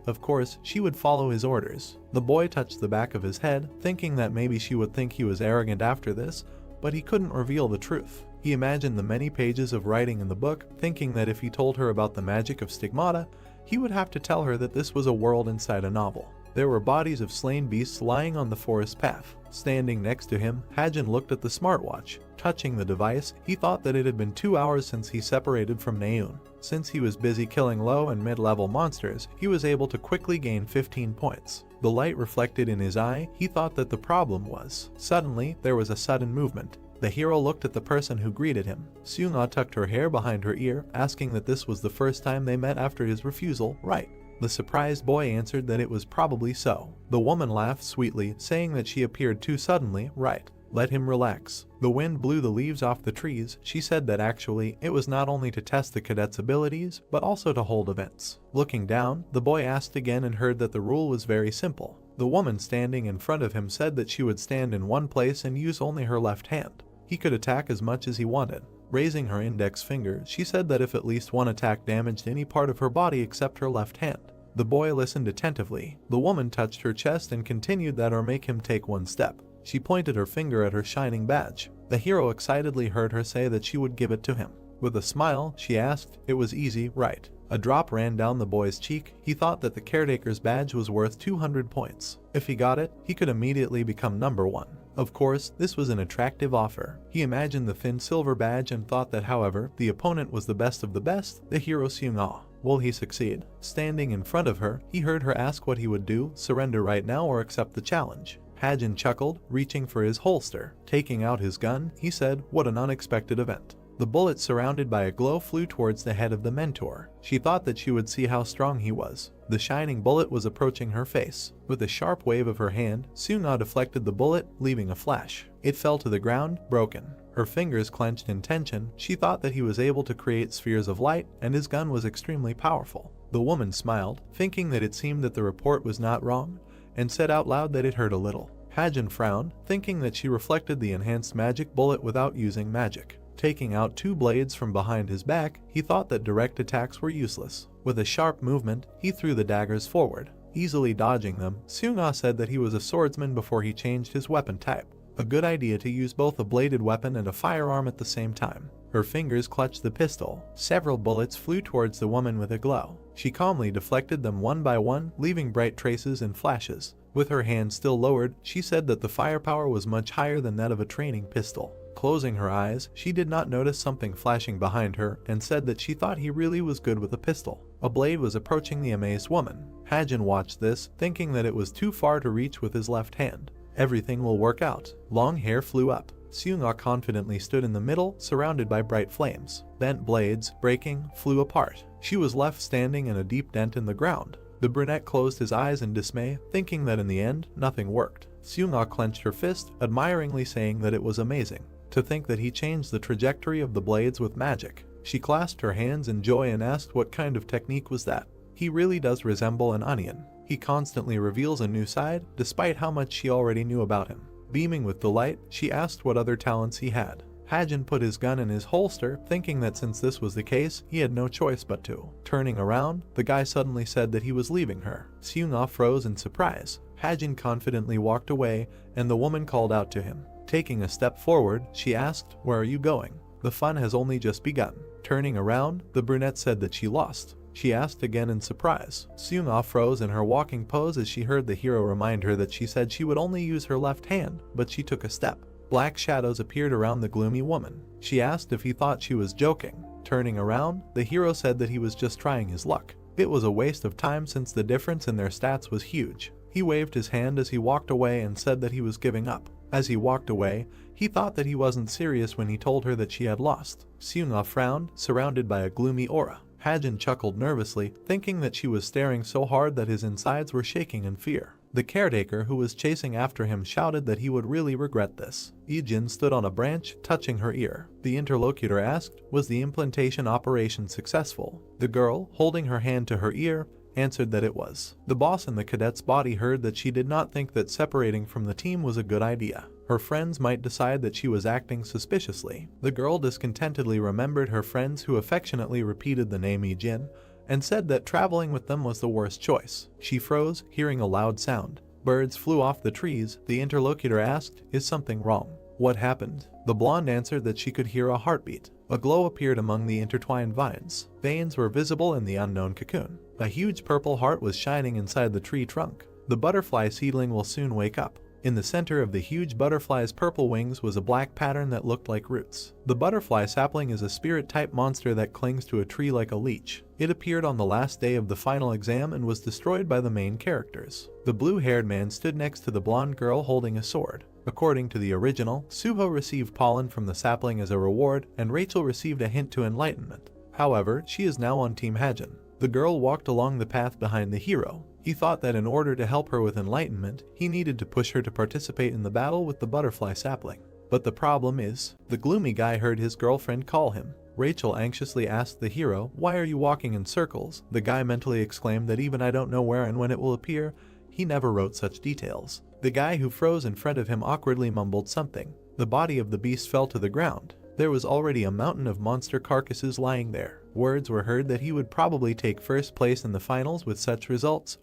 she would follow his orders. The boy touched the back of his head, thinking that maybe she would think he was arrogant after this, but he couldn't reveal the truth. He imagined the many pages of writing in the book, thinking that if he told her about the magic of stigmata, he would have to tell her that this was a world inside a novel. There were bodies of slain beasts lying on the forest path. Standing next to him, Hajin looked at the smartwatch. Touching the device, he thought that it had been 2 hours since he separated from Naeun. Since he was busy killing low and mid-level monsters, he was able to quickly gain 15 points. The light reflected in his eye, he thought that the problem was. Suddenly, there was a sudden movement. The hero looked at the person who greeted him. Seung-ah tucked her hair behind her ear, asking that this was the first time they met after his refusal, right? The surprised boy answered that it was probably so. The woman laughed sweetly, saying that she appeared too suddenly, right? Let him relax. The wind blew the leaves off the trees. She said that actually, it was not only to test the cadet's abilities, but also to hold events. Looking down, the boy asked again and heard that the rule was very simple. The woman standing in front of him said that she would stand in one place and use only her left hand. He could attack as much as he wanted. Raising her index finger, she said that if at least one attack damaged any part of her body except her left hand. The boy listened attentively. The woman touched her chest and continued that or make him take one step. She pointed her finger at her shining badge. The hero excitedly heard her say that she would give it to him. With a smile, she asked, "It was easy, right?" A drop ran down the boy's cheek. He thought that the caretaker's badge was worth 200 points. If he got it, he could immediately become number 1. Of course, this was an attractive offer. He imagined the thin silver badge and thought that however, the opponent was the best of the best, the hero Seung-ah. Will he succeed? Standing in front of her, he heard her ask what he would do, surrender right now or accept the challenge. Hajin chuckled, reaching for his holster. Taking out his gun, he said, "What an unexpected event." The bullet surrounded by a glow flew towards the head of the mentor. She thought that she would see how strong he was. The shining bullet was approaching her face. With a sharp wave of her hand, Seung-ah deflected the bullet, leaving a flash. It fell to the ground, broken. Her fingers clenched in tension. She thought that he was able to create spheres of light, and his gun was extremely powerful. The woman smiled, thinking that it seemed that the report was not wrong, and said out loud that it hurt a little. Hajin frowned, thinking that she reflected the enhanced magic bullet without using magic. Taking out 2 blades from behind his back, he thought that direct attacks were useless. With a sharp movement, he threw the daggers forward. Easily dodging them, Seung-ah said that he was a swordsman before he changed his weapon type. A good idea to use both a bladed weapon and a firearm at the same time. Her fingers clutched the pistol. Several bullets flew towards the woman with a glow. She calmly deflected them one by one, leaving bright traces and flashes. With her hand still lowered, she said that the firepower was much higher than that of a training pistol. Closing her eyes, she did not notice something flashing behind her and said that she thought he really was good with a pistol. A blade was approaching the amazed woman. Hajin watched this, thinking that it was too far to reach with his left hand. Everything will work out. Long hair flew up. Seung-ah confidently stood in the middle, surrounded by bright flames. Bent blades, breaking, flew apart. She was left standing in a deep dent in the ground. The brunette closed his eyes in dismay, thinking that in the end, nothing worked. Seung-ah clenched her fist, admiringly saying that it was amazing. To think that he changed the trajectory of the blades with magic. She clasped her hands in joy and asked what kind of technique was that. He really does resemble an onion. He constantly reveals a new side, despite how much she already knew about him. Beaming with delight, she asked what other talents he had. Hajin put his gun in his holster, thinking that since this was the case, he had no choice but to. Turning around, the guy suddenly said that he was leaving her. Seung-ah froze in surprise. Hajin confidently walked away, and the woman called out to him. Taking a step forward, she asked, "Where are you going? The fun has only just begun." Turning around, the brunette said that she lost. She asked again in surprise. Seung-ah froze in her walking pose as she heard the hero remind her that she said she would only use her left hand, but she took a step. Black shadows appeared around the gloomy woman. She asked if he thought she was joking. Turning around, the hero said that he was just trying his luck. It was a waste of time since the difference in their stats was huge. He waved his hand as he walked away and said that he was giving up. As he walked away, he thought that he wasn't serious when he told her that she had lost. Seung-ah frowned, surrounded by a gloomy aura. Hajin chuckled nervously, thinking that she was staring so hard that his insides were shaking in fear. The caretaker who was chasing after him shouted that he would really regret this. Ijin stood on a branch, touching her ear. The interlocutor asked, "Was the implantation operation successful?" The girl, holding her hand to her ear, answered that it was. The boss in the cadet's body heard that she did not think that separating from the team was a good idea. Her friends might decide that she was acting suspiciously. The girl discontentedly remembered her friends who affectionately repeated the name Ijin, and said that traveling with them was the worst choice. She froze, hearing a loud sound. Birds flew off the trees. The interlocutor asked, "Is something wrong? What happened?" The blonde answered that she could hear a heartbeat. A glow appeared among the intertwined vines. Veins were visible in the unknown cocoon. A huge purple heart was shining inside the tree trunk. The butterfly seedling will soon wake up. In the center of the huge butterfly's purple wings was a black pattern that looked like roots. The butterfly sapling is a spirit-type monster that clings to a tree like a leech. It appeared on the last day of the final exam and was destroyed by the main characters. The blue-haired man stood next to the blonde girl holding a sword. According to the original, Suho received pollen from the sapling as a reward, and Rachel received a hint to enlightenment. However, she is now on Team Hajin. The girl walked along the path behind the hero. He thought that in order to help her with enlightenment, he needed to push her to participate in the battle with the butterfly sapling. But the problem is, the gloomy guy heard his girlfriend call him. Rachel anxiously asked the hero, "Why are you walking in circles?" The guy mentally exclaimed that even I don't know where and when it will appear. He never wrote such details. The guy who froze in front of him awkwardly mumbled something. The body of the beast fell to the ground. There was already a mountain of monster carcasses lying there. Words were heard that he would probably take first place in the finals with such results.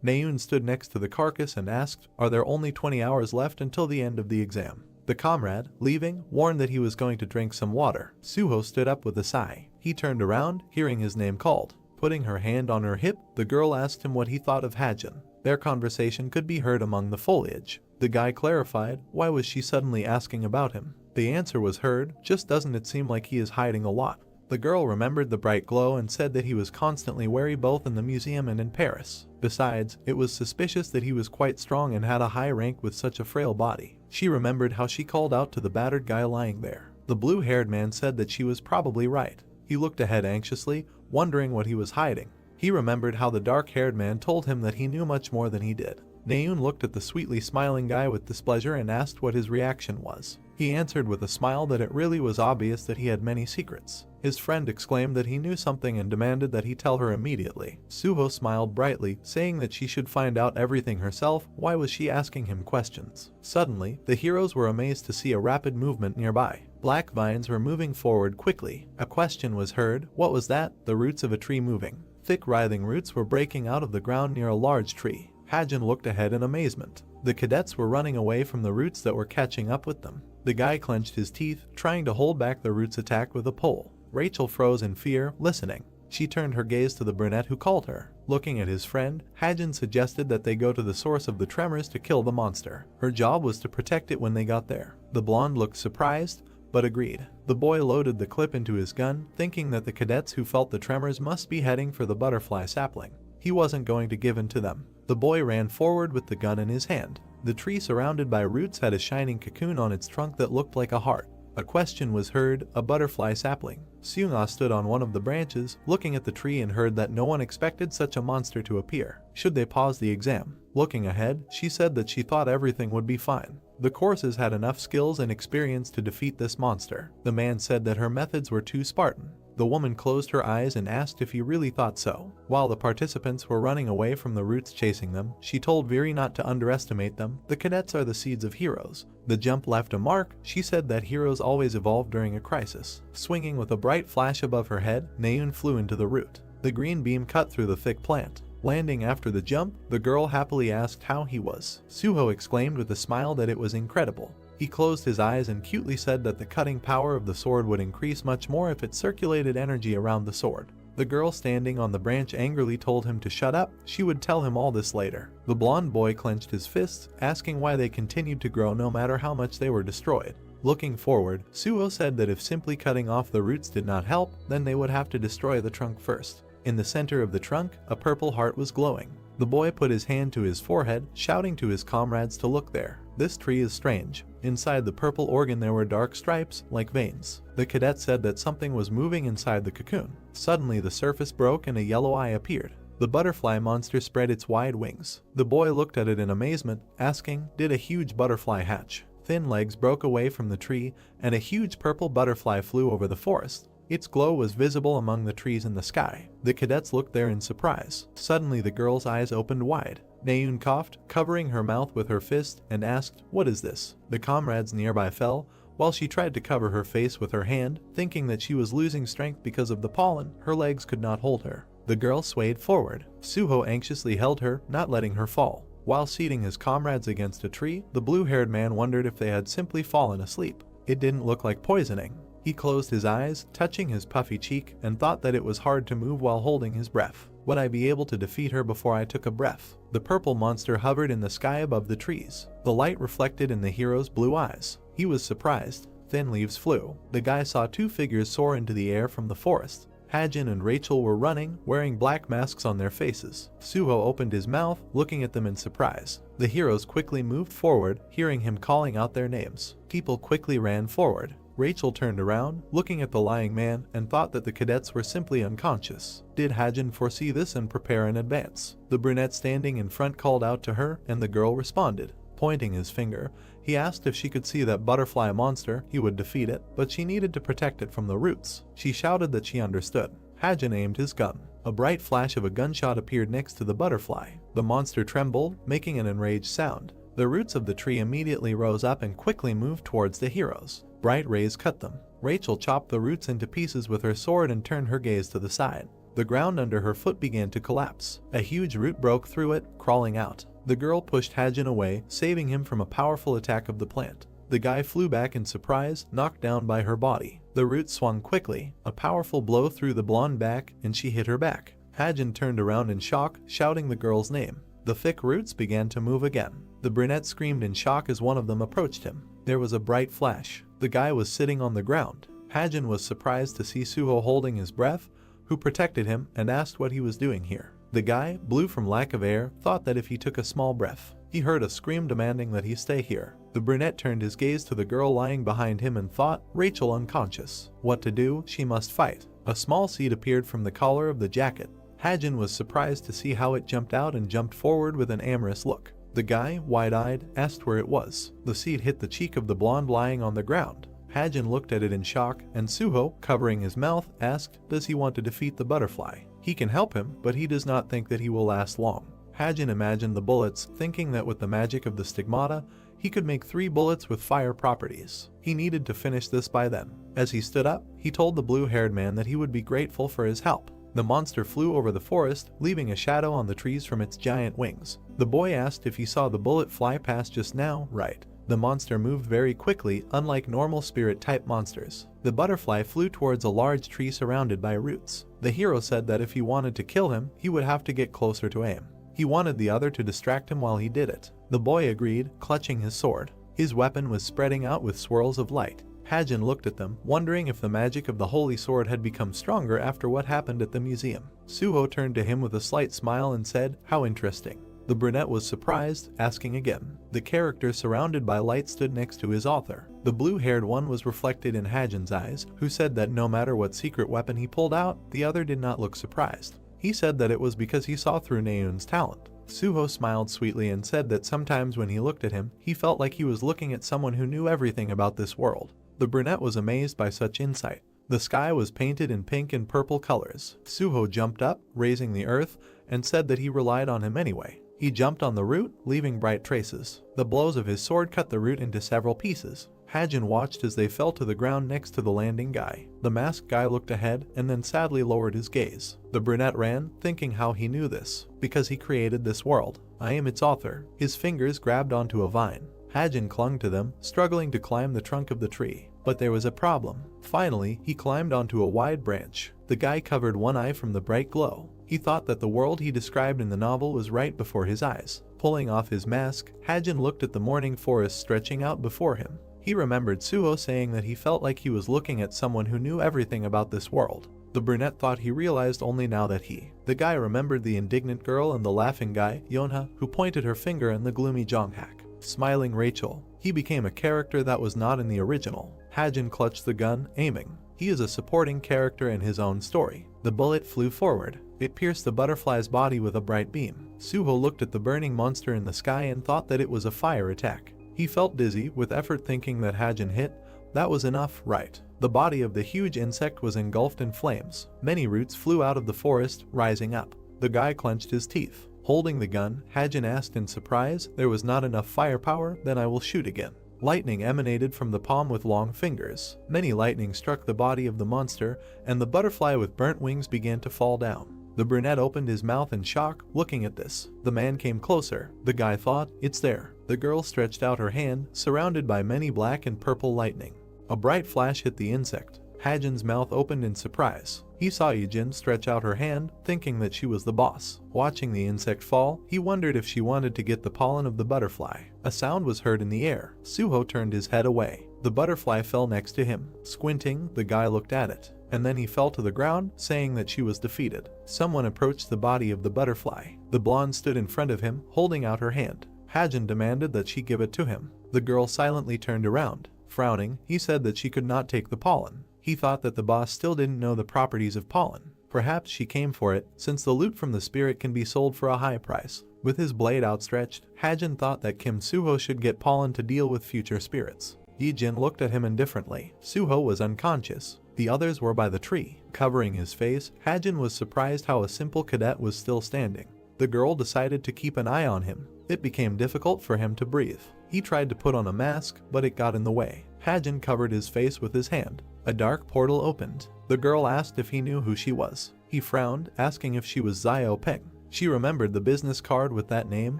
Naeun stood next to the carcass and asked, "Are there only 20 hours left until the end of the exam?" The comrade, leaving, warned that he was going to drink some water. Suho stood up with a sigh. He turned around, hearing his name called. Putting her hand on her hip, the girl asked him what he thought of Hajin. Their conversation could be heard among the foliage. The guy clarified, why was she suddenly asking about him? The answer was heard, just doesn't it seem like he is hiding a lot? The girl remembered the bright glow and said that he was constantly wary both in the museum and in Paris. Besides, it was suspicious that he was quite strong and had a high rank with such a frail body. She remembered how she called out to the battered guy lying there. The blue-haired man said that she was probably right. He looked ahead anxiously, wondering what he was hiding. He remembered how the dark-haired man told him that he knew much more than he did. Naeun looked at the sweetly smiling guy with displeasure and asked what his reaction was. He answered with a smile that it really was obvious that he had many secrets. His friend exclaimed that he knew something and demanded that he tell her immediately. Suho smiled brightly, saying that she should find out everything herself. Why was she asking him questions? Suddenly, the heroes were amazed to see a rapid movement nearby. Black vines were moving forward quickly. A question was heard. What was that? The roots of a tree moving. Thick writhing roots were breaking out of the ground near a large tree. Hajin looked ahead in amazement. The cadets were running away from the roots that were catching up with them. The guy clenched his teeth, trying to hold back the roots' attack with a pole. Rachel froze in fear, listening. She turned her gaze to the brunette who called her. Looking at his friend, Hajin suggested that they go to the source of the tremors to kill the monster. Her job was to protect it when they got there. The blonde looked surprised, but agreed. The boy loaded the clip into his gun, thinking that the cadets who felt the tremors must be heading for the butterfly sapling. He wasn't going to give in to them. The boy ran forward with the gun in his hand. The tree surrounded by roots had a shining cocoon on its trunk that looked like a heart. A question was heard, a butterfly sapling. Seung-ah stood on one of the branches, looking at the tree and heard that no one expected such a monster to appear. Should they pause the exam? Looking ahead, she said that she thought everything would be fine. The courses had enough skills and experience to defeat this monster. The man said that her methods were too Spartan. The woman closed her eyes and asked if he really thought so. While the participants were running away from the roots chasing them, she told Viri not to underestimate them. The cadets are the seeds of heroes. The jump left a mark. She said that heroes always evolve during a crisis. Swinging with a bright flash above her head, Naeun flew into the root. The green beam cut through the thick plant. Landing after the jump, the girl happily asked how he was. Suho exclaimed with a smile that it was incredible. He closed his eyes and cutely said that the cutting power of the sword would increase much more if it circulated energy around the sword. The girl standing on the branch angrily told him to shut up. She would tell him all this later. The blonde boy clenched his fists, asking why they continued to grow no matter how much they were destroyed. Looking forward, Suho said that if simply cutting off the roots did not help, then they would have to destroy the trunk first. In the center of the trunk, a purple heart was glowing. The boy put his hand to his forehead, shouting to his comrades to look there. This tree is strange. Inside the purple organ there were dark stripes, like veins. The cadet said that something was moving inside the cocoon. Suddenly the surface broke and a yellow eye appeared. The butterfly monster spread its wide wings. The boy looked at it in amazement, asking, did a huge butterfly hatch? Thin legs broke away from the tree, and a huge purple butterfly flew over the forest. Its glow was visible among the trees in the sky. The cadets looked there in surprise. Suddenly the girl's eyes opened wide. Naeun coughed, covering her mouth with her fist, and asked, what is this? The comrades nearby fell, while she tried to cover her face with her hand, thinking that she was losing strength because of the pollen. Her legs could not hold her. The girl swayed forward. Suho anxiously held her, not letting her fall. While seating his comrades against a tree, the blue-haired man wondered if they had simply fallen asleep. It didn't look like poisoning. He closed his eyes, touching his puffy cheek, and thought that it was hard to move while holding his breath. Would I be able to defeat her before I took a breath? The purple monster hovered in the sky above the trees. The light reflected in the hero's blue eyes. He was surprised. Thin leaves flew. The guy saw two figures soar into the air from the forest. Hajin and Rachel were running, wearing black masks on their faces. Suho opened his mouth, looking at them in surprise. The heroes quickly moved forward, hearing him calling out their names. People quickly ran forward. Rachel turned around, looking at the lying man, and thought that the cadets were simply unconscious. Did Hajin foresee this and prepare in advance? The brunette standing in front called out to her, and the girl responded. Pointing his finger, he asked if she could see that butterfly monster. He would defeat it, but she needed to protect it from the roots. She shouted that she understood. Hajin aimed his gun. A bright flash of a gunshot appeared next to the butterfly. The monster trembled, making an enraged sound. The roots of the tree immediately rose up and quickly moved towards the heroes. Bright rays cut them. Rachel chopped the roots into pieces with her sword and turned her gaze to the side. The ground under her foot began to collapse. A huge root broke through it, crawling out. The girl pushed Hajin away, saving him from a powerful attack of the plant. The guy flew back in surprise, knocked down by her body. The root swung quickly. A powerful blow threw the blonde back, and she hit her back. Hajin turned around in shock, shouting the girl's name. The thick roots began to move again. The brunette screamed in shock as one of them approached him. There was a bright flash. The guy was sitting on the ground. Hajin was surprised to see Suho holding his breath, who protected him and asked what he was doing here. The guy, blue from lack of air, thought that if he took a small breath, he heard a scream demanding that he stay here. The brunette turned his gaze to the girl lying behind him and thought, Rachel unconscious. What to do? She must fight. A small seed appeared from the collar of the jacket. Hajin was surprised to see how it jumped out and jumped forward with an amorous look. The guy, wide-eyed, asked where it was. The seed hit the cheek of the blonde lying on the ground. Hajin looked at it in shock, and Suho, covering his mouth, asked, does he want to defeat the butterfly? He can help him, but he does not think that he will last long. Hajin imagined the bullets, thinking that with the magic of the stigmata, he could make 3 bullets with fire properties. He needed to finish this by then. As he stood up, he told the blue-haired man that he would be grateful for his help. The monster flew over the forest, leaving a shadow on the trees from its giant wings. The boy asked if he saw the bullet fly past just now. Right. The monster moved very quickly, unlike normal spirit-type monsters. The butterfly flew towards a large tree surrounded by roots. The hero said that if he wanted to kill him, he would have to get closer to aim. He wanted the other to distract him while he did it. The boy agreed, clutching his sword. His weapon was spreading out with swirls of light. Hajin looked at them, wondering if the magic of the holy sword had become stronger after what happened at the museum. Suho turned to him with a slight smile and said, how interesting. The brunette was surprised, asking again. The character surrounded by light stood next to his author. The blue-haired one was reflected in Hajin's eyes, who said that no matter what secret weapon he pulled out, the other did not look surprised. He said that it was because he saw through Naeun's talent. Suho smiled sweetly and said that sometimes when he looked at him, he felt like he was looking at someone who knew everything about this world. The brunette was amazed by such insight. The sky was painted in pink and purple colors. Suho jumped up, raising the earth, and said that he relied on him anyway. He jumped on the root, leaving bright traces. The blows of his sword cut the root into several pieces. Hajin watched as they fell to the ground next to the landing guy. The masked guy looked ahead and then sadly lowered his gaze. The brunette ran, thinking how he knew this. Because he created this world. I am its author. His fingers grabbed onto a vine. Hajin clung to them, struggling to climb the trunk of the tree. But there was a problem. Finally, he climbed onto a wide branch. The guy covered one eye from the bright glow. He thought that the world he described in the novel was right before his eyes. Pulling off his mask, Hajin looked at the morning forest stretching out before him. He remembered Suho saying that he felt like he was looking at someone who knew everything about this world. The brunette thought he realized only now that the guy remembered the indignant girl and the laughing guy, Yonha, who pointed her finger and the gloomy Jonghak. Smiling Rachel. He became a character that was not in the original. Hajin clutched the gun, aiming. He is a supporting character in his own story. The bullet flew forward. It pierced the butterfly's body with a bright beam. Suho looked at the burning monster in the sky and thought that it was a fire attack. He felt dizzy, with effort thinking that Hajin hit. That was enough, right? The body of the huge insect was engulfed in flames. Many roots flew out of the forest, rising up. The guy clenched his teeth. Holding the gun, Hajin asked in surprise, there was not enough firepower, then I will shoot again. Lightning emanated from the palm with long fingers. Many lightning struck the body of the monster, and the butterfly with burnt wings began to fall down. The brunette opened his mouth in shock, looking at this. The man came closer. The guy thought, it's there. The girl stretched out her hand, surrounded by many black and purple lightning. A bright flash hit the insect. Hajin's mouth opened in surprise. He saw Yijin stretch out her hand, thinking that she was the boss. Watching the insect fall, he wondered if she wanted to get the pollen of the butterfly. A sound was heard in the air. Suho turned his head away. The butterfly fell next to him. Squinting, the guy looked at it, and then he fell to the ground, saying that she was defeated. Someone approached the body of the butterfly. The blonde stood in front of him, holding out her hand. Hajin demanded that she give it to him. The girl silently turned around. Frowning, he said that she could not take the pollen. He thought that the boss still didn't know the properties of pollen. Perhaps she came for it, since the loot from the spirit can be sold for a high price. With his blade outstretched, Hajin thought that Kim Suho should get pollen to deal with future spirits. Yijin looked at him indifferently. Suho was unconscious. The others were by the tree. Covering his face, Hajin was surprised how a simple cadet was still standing. The girl decided to keep an eye on him. It became difficult for him to breathe. He tried to put on a mask, but it got in the way. Hajin covered his face with his hand. A dark portal opened. The girl asked if he knew who she was. He frowned, asking if she was Xiao Peng. She remembered the business card with that name,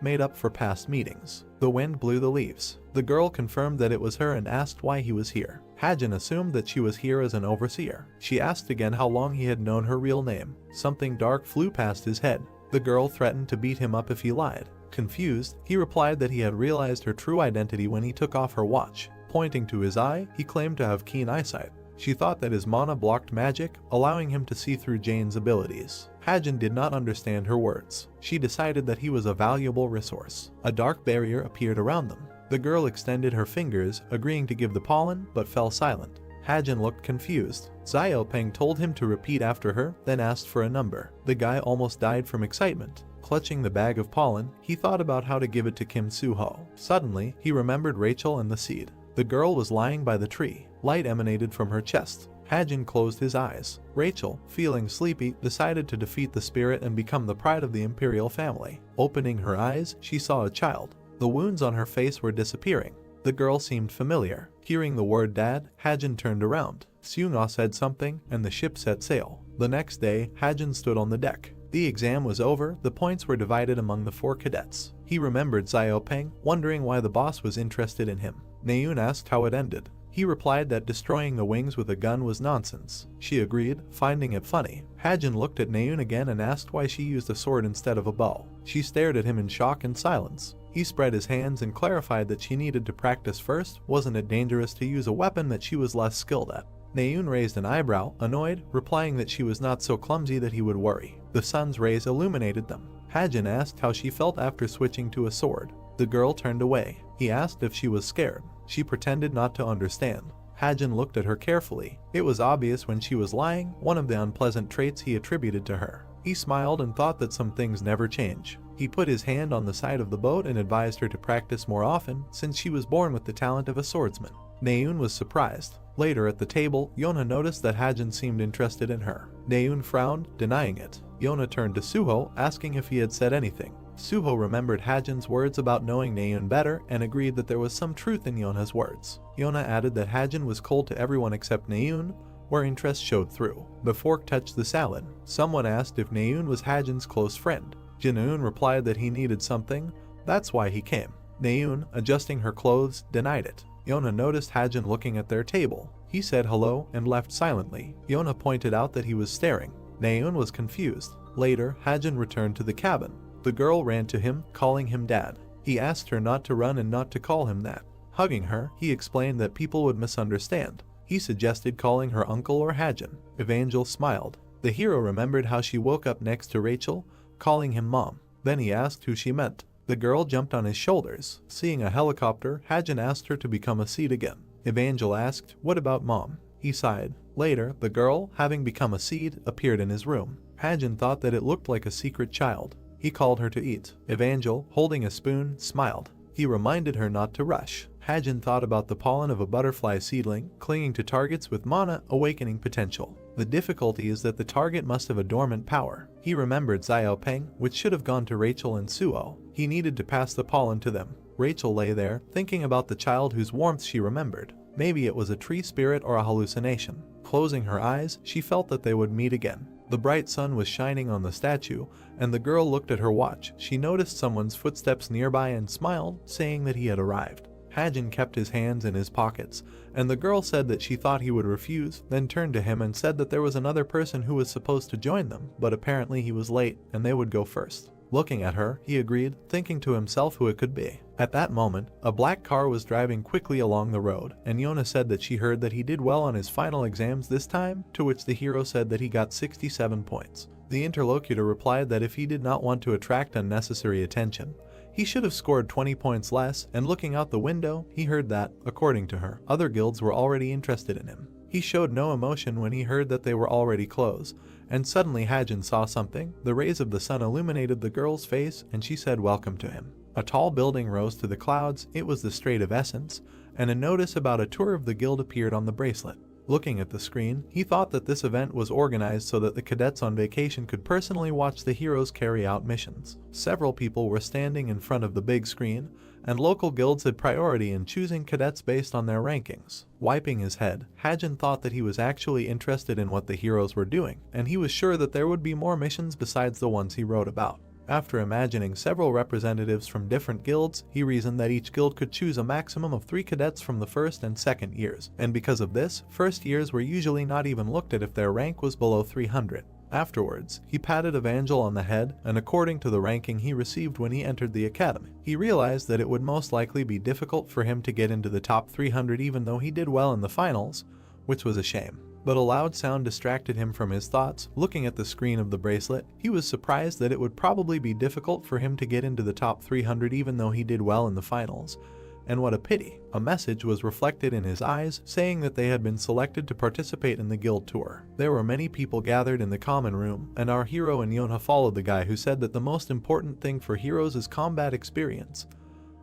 made up for past meetings. The wind blew the leaves. The girl confirmed that it was her and asked why he was here. Hajin assumed that she was here as an overseer. She asked again how long he had known her real name. Something dark flew past his head. The girl threatened to beat him up if he lied. Confused, he replied that he had realized her true identity when he took off her watch. Pointing to his eye, he claimed to have keen eyesight. She thought that his mana blocked magic, allowing him to see through Jane's abilities. Hajin did not understand her words. She decided that he was a valuable resource. A dark barrier appeared around them. The girl extended her fingers, agreeing to give the pollen, but fell silent. Hajin looked confused. Xiao Peng told him to repeat after her, then asked for a number. The guy almost died from excitement. Clutching the bag of pollen, he thought about how to give it to Kim Suho. Suddenly, he remembered Rachel and the seed. The girl was lying by the tree. Light emanated from her chest. Hajin closed his eyes. Rachel, feeling sleepy, decided to defeat the spirit and become the pride of the imperial family. Opening her eyes, she saw a child. The wounds on her face were disappearing. The girl seemed familiar. Hearing the word dad, Hajin turned around. Seung-ah said something, and the ship set sail. The next day, Hajin stood on the deck. The exam was over. The points were divided among the 4 cadets. He remembered Xiao Peng, wondering why the boss was interested in him. Naeun asked how it ended. He replied that destroying the wings with a gun was nonsense. She agreed, finding it funny. Hajin looked at Naeun again and asked why she used a sword instead of a bow. She stared at him in shock and silence. He spread his hands and clarified that she needed to practice first. Wasn't it dangerous to use a weapon that she was less skilled at? Naeun raised an eyebrow, annoyed, replying that she was not so clumsy that he would worry. The sun's rays illuminated them. Hajin asked how she felt after switching to a sword. The girl turned away. He asked if she was scared. She pretended not to understand. Hajin looked at her carefully. It was obvious when she was lying, one of the unpleasant traits he attributed to her. He smiled and thought that some things never change. He put his hand on the side of the boat and advised her to practice more often, since she was born with the talent of a swordsman. Naeun was surprised. Later at the table, Yona noticed that Hajin seemed interested in her. Naeun frowned, denying it. Yona turned to Suho, asking if he had said anything. Suho remembered Hajin's words about knowing Naeun better and agreed that there was some truth in Yona's words. Yona added that Hajin was cold to everyone except Naeun, where interest showed through. The fork touched the salad. Someone asked if Naeun was Hajin's close friend. Jinoon replied that he needed something, that's why he came. Naeun, adjusting her clothes, denied it. Yona noticed Hajin looking at their table. He said hello and left silently. Yona pointed out that he was staring. Naeun was confused. Later, Hajin returned to the cabin. The girl ran to him, calling him dad. He asked her not to run and not to call him that. Hugging her, he explained that people would misunderstand. He suggested calling her uncle or Hajin. Evangel smiled. The hero remembered how she woke up next to Rachel, calling him mom. Then he asked who she meant. The girl jumped on his shoulders. Seeing a helicopter, Hajin asked her to become a seed again. Evangel asked, "What about mom?" He sighed. Later, the girl, having become a seed, appeared in his room. Hajin thought that it looked like a secret child. He called her to eat. Evangel, holding a spoon, smiled. He reminded her not to rush. Hajin thought about the pollen of a butterfly seedling, clinging to targets with mana, awakening potential. The difficulty is that the target must have a dormant power. He remembered Xiao Peng, which should have gone to Rachel and Suo. He needed to pass the pollen to them. Rachel lay there, thinking about the child whose warmth she remembered. Maybe it was a tree spirit or a hallucination. Closing her eyes, she felt that they would meet again. The bright sun was shining on the statue, and the girl looked at her watch. She noticed someone's footsteps nearby and smiled, saying that he had arrived. Hajin kept his hands in his pockets, and the girl said that she thought he would refuse, then turned to him and said that there was another person who was supposed to join them, but apparently he was late and they would go first. Looking at her, he agreed, thinking to himself who it could be. At that moment, a black car was driving quickly along the road, and Yona said that she heard that he did well on his final exams this time, to which the hero said that he got 67 points. The interlocutor replied that if he did not want to attract unnecessary attention, he should have scored 20 points less, and looking out the window, he heard that, according to her, other guilds were already interested in him. He showed no emotion when he heard that they were already close, and suddenly Hajin saw something. The rays of the sun illuminated the girl's face, and she said welcome to him. A tall building rose to the clouds. It was the Strait of Essence, and a notice about a tour of the guild appeared on the bracelet. Looking at the screen, he thought that this event was organized so that the cadets on vacation could personally watch the heroes carry out missions. Several people were standing in front of the big screen, and local guilds had priority in choosing cadets based on their rankings. Wiping his head, Hajin thought that he was actually interested in what the heroes were doing, and he was sure that there would be more missions besides the ones he wrote about. After imagining several representatives from different guilds, he reasoned that each guild could choose a maximum of 3 cadets from the first and second years, and because of this, first years were usually not even looked at if their rank was below 300. Afterwards, he patted Evangel on the head, and according to the ranking he received when he entered the academy, he realized that it would most likely be difficult for him to get into the top 300 even though he did well in the finals, which was a shame. But a loud sound distracted him from his thoughts. Looking at the screen of the bracelet, he was surprised that it would probably be difficult for him to get into the top 300 even though he did well in the finals. And what a pity. A message was reflected in his eyes, saying that they had been selected to participate in the guild tour. There were many people gathered in the common room, and our hero and Yonha followed the guy who said that the most important thing for heroes is combat experience,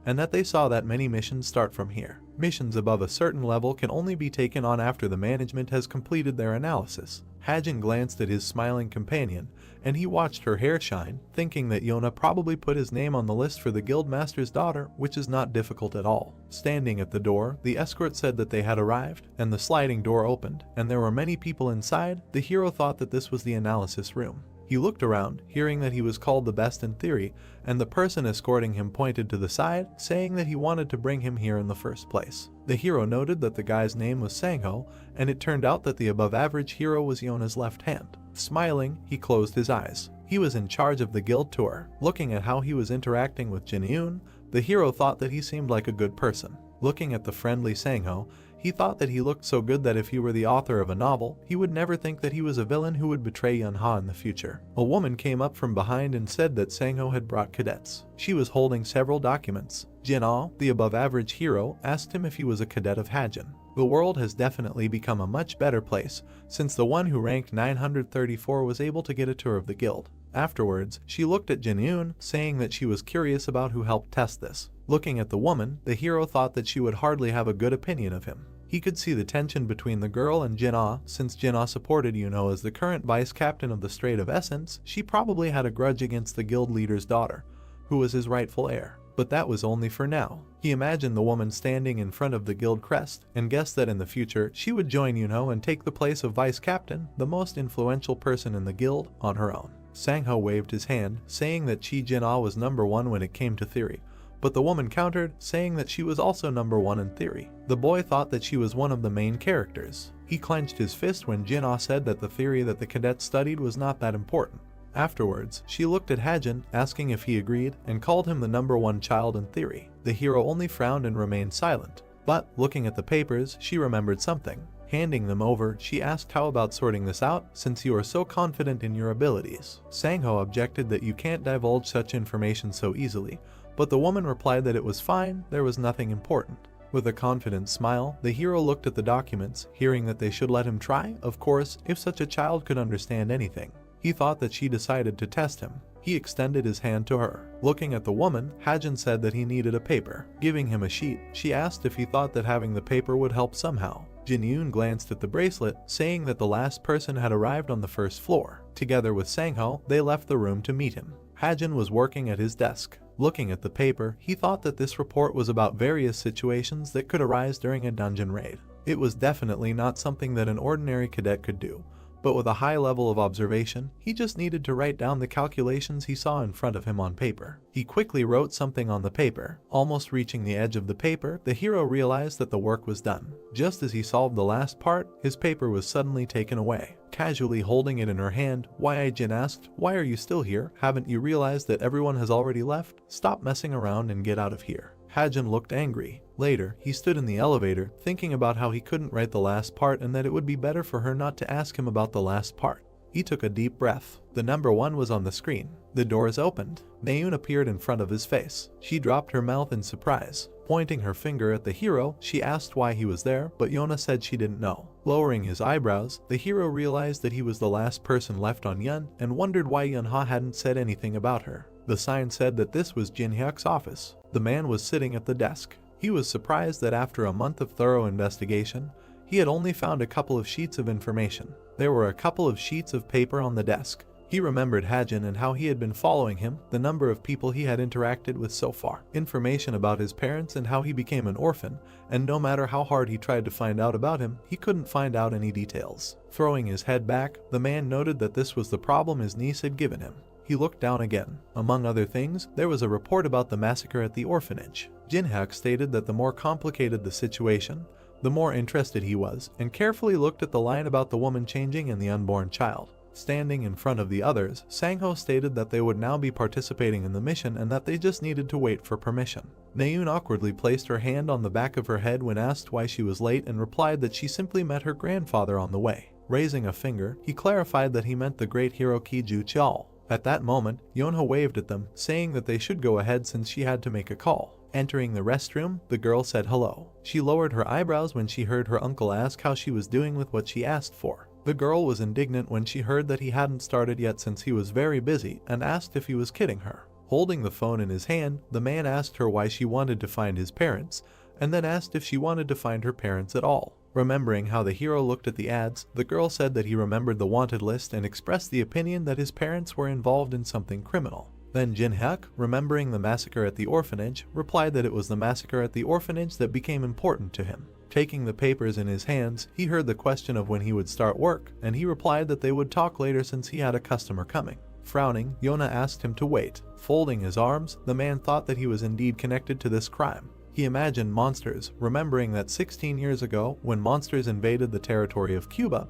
and that they saw that many missions start from here. Missions above a certain level can only be taken on after the management has completed their analysis. Hajin glanced at his smiling companion, and he watched her hair shine, thinking that Yona probably put his name on the list for the guildmaster's daughter, which is not difficult at all. Standing at the door, the escort said that they had arrived, and the sliding door opened, and there were many people inside. The hero thought that this was the analysis room. He looked around, hearing that he was called the best in theory, and the person escorting him pointed to the side, saying that he wanted to bring him here in the first place. The hero noted that the guy's name was Sangho, and it turned out that the above-average hero was Yona's left hand. Smiling, he closed his eyes. He was in charge of the guild tour. Looking at how he was interacting with Jinyun, the hero thought that he seemed like a good person. Looking at the friendly Sangho, he thought that he looked so good that if he were the author of a novel, he would never think that he was a villain who would betray Yunha in the future. A woman came up from behind and said that Sangho had brought cadets. She was holding several documents. Jinna, the above-average hero, asked him if he was a cadet of Hajin. The world has definitely become a much better place, since the one who ranked 934 was able to get a tour of the guild. Afterwards, she looked at Jinyun, saying that she was curious about who helped test this. Looking at the woman, the hero thought that she would hardly have a good opinion of him. He could see the tension between the girl and Jinna. Since Jinna supported Yuno as the current vice captain of the Strait of Essence, she probably had a grudge against the guild leader's daughter, who was his rightful heir. But that was only for now. He imagined the woman standing in front of the guild crest, and guessed that in the future she would join Yuno and take the place of vice captain, the most influential person in the guild, on her own. Sangho waved his hand, saying that Jinna was number 1 when it came to theory, but the woman countered, saying that she was also number 1 in theory. The boy thought that she was one of the main characters. He clenched his fist when Jinna said that the theory that the cadets studied was not that important. Afterwards, she looked at Hajin, asking if he agreed, and called him the number 1 child in theory. The hero only frowned and remained silent. But, looking at the papers, she remembered something. Handing them over, she asked, how about sorting this out, since you are so confident in your abilities? Sangho objected that you can't divulge such information so easily, but the woman replied that it was fine, there was nothing important. With a confident smile, the hero looked at the documents, hearing that they should let him try, of course, if such a child could understand anything. He thought that she decided to test him. He extended his hand to her. Looking at the woman, Hajin said that he needed a paper. Giving him a sheet, she asked if he thought that having the paper would help somehow. Jinyun glanced at the bracelet, saying that the last person had arrived on the first floor. Together with Sangho, they left the room to meet him. Hajin was working at his desk. Looking at the paper, he thought that this report was about various situations that could arise during a dungeon raid. It was definitely not something that an ordinary cadet could do, but with a high level of observation, he just needed to write down the calculations he saw in front of him on paper. He quickly wrote something on the paper. Almost reaching the edge of the paper, the hero realized that the work was done. Just as he solved the last part, his paper was suddenly taken away. Casually holding it in her hand, Jin asked, "Why are you still here? Haven't you realized that everyone has already left? Stop messing around and get out of here." Hajin looked angry. Later, he stood in the elevator, thinking about how he couldn't write the last part and that it would be better for her not to ask him about the last part. He took a deep breath. The number 1 was on the screen. The doors opened. Naeun appeared in front of his face. She dropped her mouth in surprise. Pointing her finger at the hero, she asked why he was there, but Yona said she didn't know. Lowering his eyebrows, the hero realized that he was the last person left on Yun and wondered why Yunha hadn't said anything about her. The sign said that this was Jin Hyuk's office. The man was sitting at the desk. He was surprised that after a month of thorough investigation, he had only found a couple of sheets of information. There were a couple of sheets of paper on the desk. He remembered Hajin and how he had been following him, the number of people he had interacted with so far, information about his parents and how he became an orphan, and no matter how hard he tried to find out about him, he couldn't find out any details. Throwing his head back, the man noted that this was the problem his niece had given him. He looked down again. Among other things, there was a report about the massacre at the orphanage. Jin Hyuk stated that the more complicated the situation, the more interested he was, and carefully looked at the line about the woman changing and the unborn child. Standing in front of the others, Sangho stated that they would now be participating in the mission and that they just needed to wait for permission. Naeun awkwardly placed her hand on the back of her head when asked why she was late and replied that she simply met her grandfather on the way. Raising a finger, he clarified that he meant the great hero Kiju Chal. At that moment, Yonha waved at them, saying that they should go ahead since she had to make a call. Entering the restroom, the girl said hello. She lowered her eyebrows when she heard her uncle ask how she was doing with what she asked for. The girl was indignant when she heard that he hadn't started yet since he was very busy and asked if he was kidding her. Holding the phone in his hand, the man asked her why she wanted to find his parents, and then asked if she wanted to find her parents at all. Remembering how the hero looked at the ads, the girl said that he remembered the wanted list and expressed the opinion that his parents were involved in something criminal. Then Jin Hyuk, remembering the massacre at the orphanage, replied that it was the massacre at the orphanage that became important to him. Taking the papers in his hands, he heard the question of when he would start work, and he replied that they would talk later since he had a customer coming. Frowning, Yona asked him to wait. Folding his arms, the man thought that he was indeed connected to this crime. He imagined monsters, remembering that 16 years ago, when monsters invaded the territory of Cuba,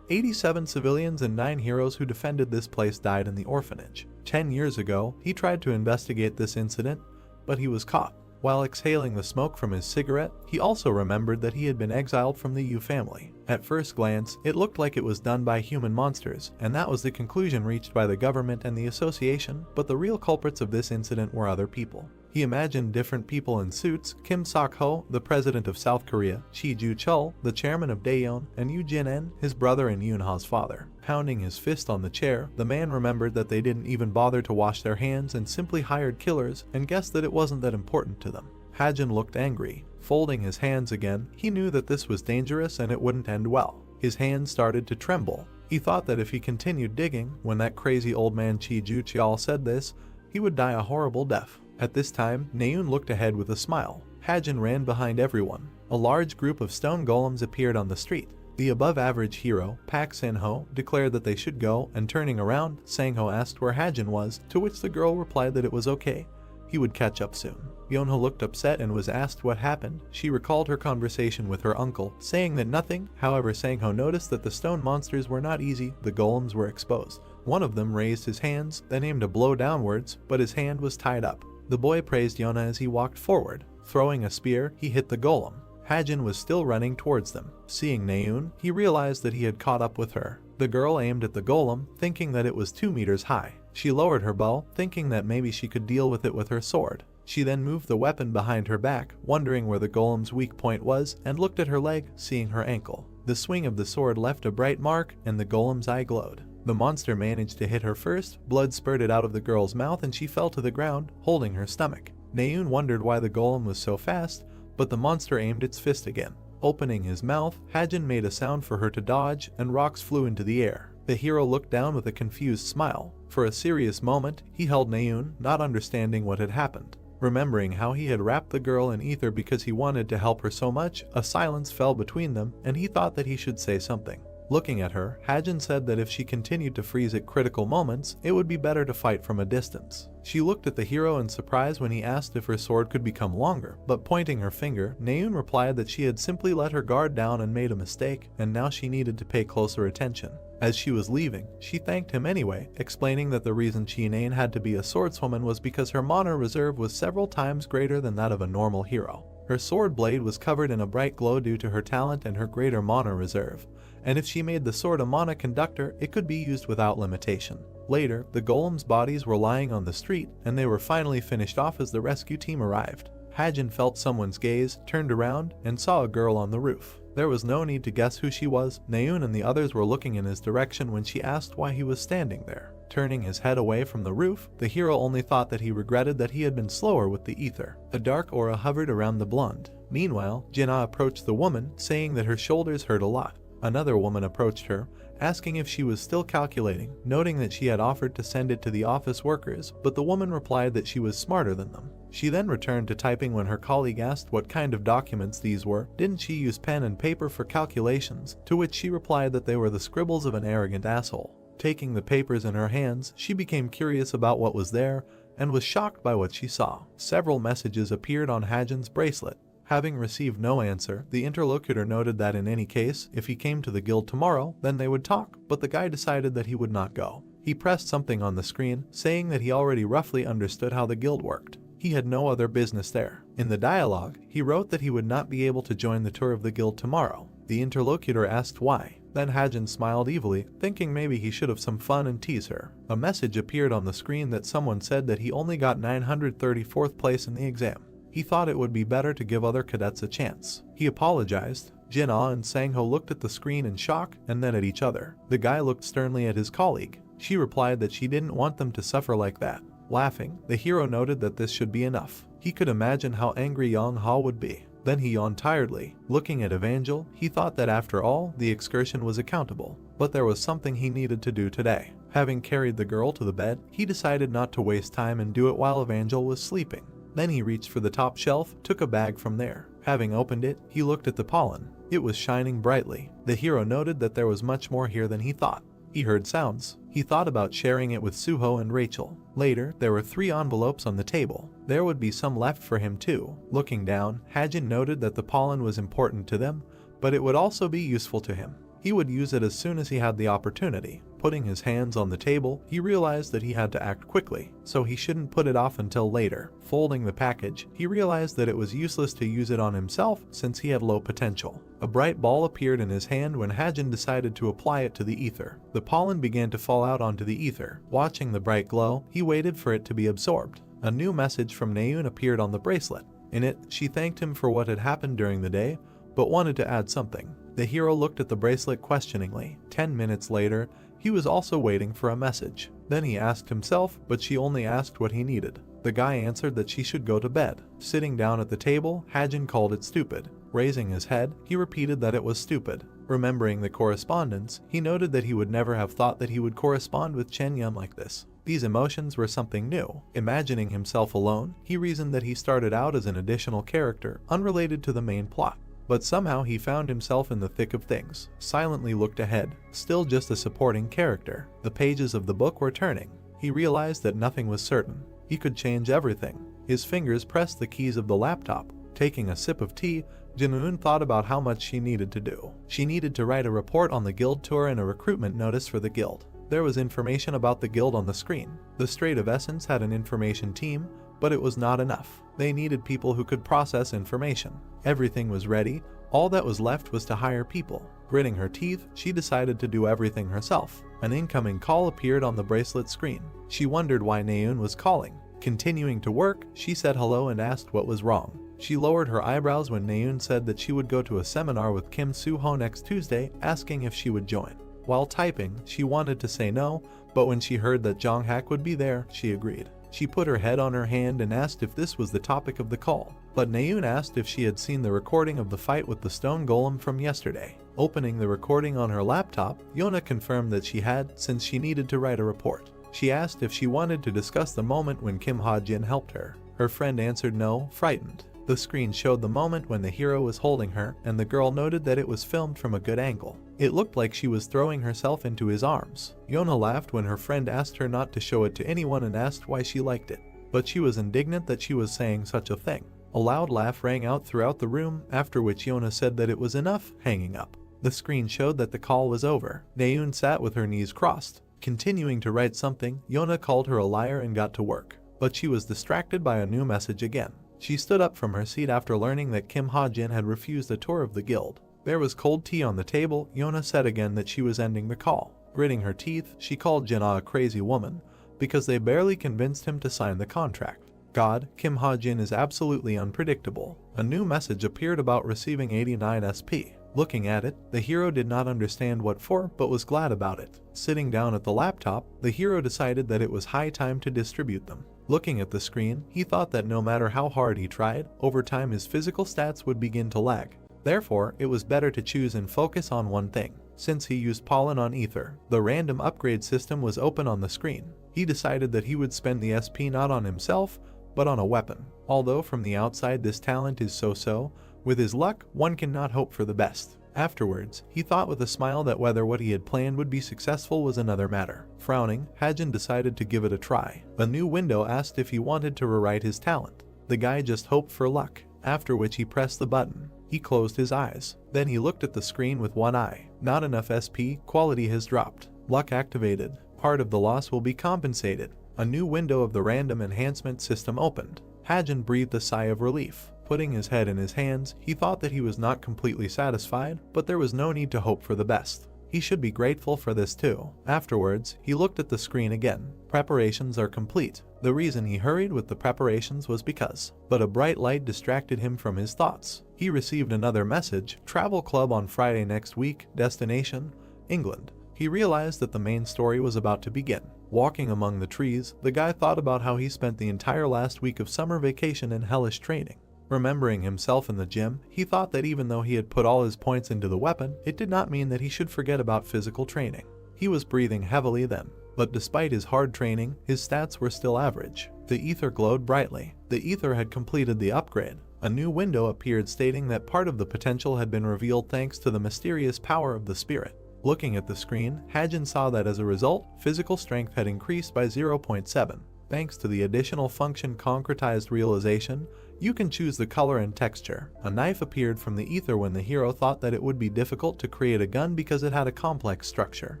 87 civilians and 9 heroes who defended this place died in the orphanage. 10 years ago, he tried to investigate this incident, but he was caught. While exhaling the smoke from his cigarette, he also remembered that he had been exiled from the Yu family. At first glance, it looked like it was done by human monsters, and that was the conclusion reached by the government and the association, but the real culprits of this incident were other people. He imagined different people in suits: Kim Sak-ho, the president of South Korea, Chi Ju-chul, the chairman of Daeyeon, and Yu Jin-en, his brother and Yoonha's father. Pounding his fist on the chair, the man remembered that they didn't even bother to wash their hands and simply hired killers, and guessed that it wasn't that important to them. Hajin looked angry. Folding his hands again, he knew that this was dangerous and it wouldn't end well. His hands started to tremble. He thought that if he continued digging, when that crazy old man Chi Ju-chul said this, he would die a horrible death. At this time, Naeun looked ahead with a smile. Hajin ran behind everyone. A large group of stone golems appeared on the street. The above-average hero, Pak Sen-ho, declared that they should go, and turning around, Sang-ho asked where Hajin was, to which the girl replied that it was okay. He would catch up soon. Yonha looked upset and was asked what happened. She recalled her conversation with her uncle, saying that nothing. However, Sang-ho noticed that the stone monsters were not easy, the golems were exposed. One of them raised his hands, then aimed a blow downwards, but his hand was tied up. The boy praised Yona as he walked forward. Throwing a spear, he hit the golem. Hajin was still running towards them. Seeing Naeun, he realized that he had caught up with her. The girl aimed at the golem, thinking that it was 2 meters high. She lowered her bow, thinking that maybe she could deal with it with her sword. She then moved the weapon behind her back, wondering where the golem's weak point was, and looked at her leg, seeing her ankle. The swing of the sword left a bright mark, and the golem's eye glowed. The monster managed to hit her first, blood spurted out of the girl's mouth and she fell to the ground, holding her stomach. Naeun wondered why the golem was so fast, but the monster aimed its fist again. Opening his mouth, Hajin made a sound for her to dodge, and rocks flew into the air. The hero looked down with a confused smile. For a serious moment, he held Naeun, not understanding what had happened. Remembering how he had wrapped the girl in ether because he wanted to help her so much, a silence fell between them, and he thought that he should say something. Looking at her, Hajin said that if she continued to freeze at critical moments, it would be better to fight from a distance. She looked at the hero in surprise when he asked if her sword could become longer, but pointing her finger, Naeun replied that she had simply let her guard down and made a mistake, and now she needed to pay closer attention. As she was leaving, she thanked him anyway, explaining that the reason Chinaeun had to be a swordswoman was because her mana reserve was several times greater than that of a normal hero. Her sword blade was covered in a bright glow due to her talent and her greater mana reserve, and if she made the sword a mana conductor, it could be used without limitation. Later, the golems' bodies were lying on the street, and they were finally finished off as the rescue team arrived. Hajin felt someone's gaze, turned around, and saw a girl on the roof. There was no need to guess who she was. Naeun and the others were looking in his direction when she asked why he was standing there. Turning his head away from the roof, the hero only thought that he regretted that he had been slower with the ether. A dark aura hovered around the blonde. Meanwhile, Jinna approached the woman, saying that her shoulders hurt a lot. Another woman approached her, asking if she was still calculating, noting that she had offered to send it to the office workers, but the woman replied that she was smarter than them. She then returned to typing when her colleague asked what kind of documents these were. Didn't she use pen and paper for calculations? To which she replied that they were the scribbles of an arrogant asshole. Taking the papers in her hands, she became curious about what was there and was shocked by what she saw. Several messages appeared on Hajin's bracelet. Having received no answer, the interlocutor noted that in any case, if he came to the guild tomorrow, then they would talk, but the guy decided that he would not go. He pressed something on the screen, saying that he already roughly understood how the guild worked. He had no other business there. In the dialogue, he wrote that he would not be able to join the tour of the guild tomorrow. The interlocutor asked why. Then Hajin smiled evilly, thinking maybe he should have some fun and tease her. A message appeared on the screen that someone said that he only got 934th place in the exam. He thought it would be better to give other cadets a chance. He apologized. Jinna and Sangho looked at the screen in shock and then at each other. The guy looked sternly at his colleague. She replied that she didn't want them to suffer like that. Laughing, the hero noted that this should be enough. He could imagine how angry Yang Ha would be. Then he yawned tiredly. Looking at Evangel, he thought that after all, the excursion was accountable. But there was something he needed to do today. Having carried the girl to the bed, he decided not to waste time and do it while Evangel was sleeping. Then he reached for the top shelf, took a bag from there. Having opened it, he looked at the pollen. It was shining brightly. The hero noted that there was much more here than he thought. He heard sounds. He thought about sharing it with Suho and Rachel. Later, there were 3 envelopes on the table. There would be some left for him too. Looking down, Hajin noted that the pollen was important to them, but it would also be useful to him. He would use it as soon as he had the opportunity. Putting his hands on the table, he realized that he had to act quickly, so he shouldn't put it off until later. Folding the package, he realized that it was useless to use it on himself since he had low potential. A bright ball appeared in his hand when Hajin decided to apply it to the ether. The pollen began to fall out onto the ether. Watching the bright glow, he waited for it to be absorbed. A new message from Naeun appeared on the bracelet. In it, she thanked him for what had happened during the day, but wanted to add something. The hero looked at the bracelet questioningly. 10 minutes later, he was also waiting for a message. Then he asked himself, but she only asked what he needed. The guy answered that she should go to bed. Sitting down at the table, Hajin called it stupid. Raising his head, he repeated that it was stupid. Remembering the correspondence, he noted that he would never have thought that he would correspond with Chen Yun like this. These emotions were something new. Imagining himself alone, he reasoned that he started out as an additional character, unrelated to the main plot. But somehow he found himself in the thick of things. Silently looked ahead, still just a supporting character. The pages of the book were turning. He realized that nothing was certain. He could change everything. His fingers pressed the keys of the laptop. Taking a sip of tea, Jinun thought about how much she needed to do. She needed to write a report on the guild tour and a recruitment notice for the guild. There was information about the guild on the screen. The Strait of Essence had an information team, but it was not enough. They needed people who could process information. Everything was ready. All that was left was to hire people. Gritting her teeth, she decided to do everything herself. An incoming call appeared on the bracelet screen. She wondered why Naeun was calling. Continuing to work, she said hello and asked what was wrong. She lowered her eyebrows when Naeun said that she would go to a seminar with Kim Soo-ho next Tuesday, asking if she would join. While typing, she wanted to say no, but when she heard that Jong-hak would be there, she agreed. She put her head on her hand and asked if this was the topic of the call. But Naeun asked if she had seen the recording of the fight with the stone golem from yesterday. Opening the recording on her laptop, Yona confirmed that she had, since she needed to write a report. She asked if she wanted to discuss the moment when Kim Ha-jin helped her. Her friend answered no, frightened. The screen showed the moment when the hero was holding her, and the girl noted that it was filmed from a good angle. It looked like she was throwing herself into his arms. Yona laughed when her friend asked her not to show it to anyone and asked why she liked it, but she was indignant that she was saying such a thing. A loud laugh rang out throughout the room, after which Yona said that it was enough, hanging up. The screen showed that the call was over. Naeun sat with her knees crossed. Continuing to write something, Yona called her a liar and got to work. But she was distracted by a new message again. She stood up from her seat after learning that Kim Ha-jin had refused a tour of the guild. There was cold tea on the table. Yona said again that she was ending the call. Gritting her teeth, she called Jinna a crazy woman, because they barely convinced him to sign the contract. God, Kim Ha-jin is absolutely unpredictable. A new message appeared about receiving 89 SP. Looking at it, the hero did not understand what for, but was glad about it. Sitting down at the laptop, the hero decided that it was high time to distribute them. Looking at the screen, he thought that no matter how hard he tried, over time his physical stats would begin to lag. Therefore, it was better to choose and focus on one thing. Since he used pollen on ether, the random upgrade system was open on the screen. He decided that he would spend the SP not on himself, but on a weapon. Although from the outside this talent is so-so, with his luck, one cannot hope for the best. Afterwards, he thought with a smile that whether what he had planned would be successful was another matter. Frowning, Ha-jin decided to give it a try. A new window asked if he wanted to rewrite his talent. The guy just hoped for luck, after which he pressed the button. He closed his eyes. Then he looked at the screen with one eye. Not enough SP, quality has dropped. Luck activated. Part of the loss will be compensated. A new window of the random enhancement system opened. Ha-jin breathed a sigh of relief. Putting his head in his hands, he thought that he was not completely satisfied, but there was no need to hope for the best. He should be grateful for this too. Afterwards, he looked at the screen again. Preparations are complete. The reason he hurried with the preparations was because, but a bright light distracted him from his thoughts. He received another message, travel club on Friday next week, destination, England. He realized that the main story was about to begin. Walking among the trees, the guy thought about how he spent the entire last week of summer vacation in hellish training. Remembering himself in the gym, he thought that even though he had put all his points into the weapon, it did not mean that he should forget about physical training. He was breathing heavily then, but despite his hard training, his stats were still average. The ether glowed brightly. The ether had completed the upgrade. A new window appeared stating that part of the potential had been revealed thanks to the mysterious power of the spirit. Looking at the screen, Ha-jin saw that as a result, physical strength had increased by 0.7. Thanks to the additional function concretized realization, you can choose the color and texture. A knife appeared from the ether when the hero thought that it would be difficult to create a gun because it had a complex structure.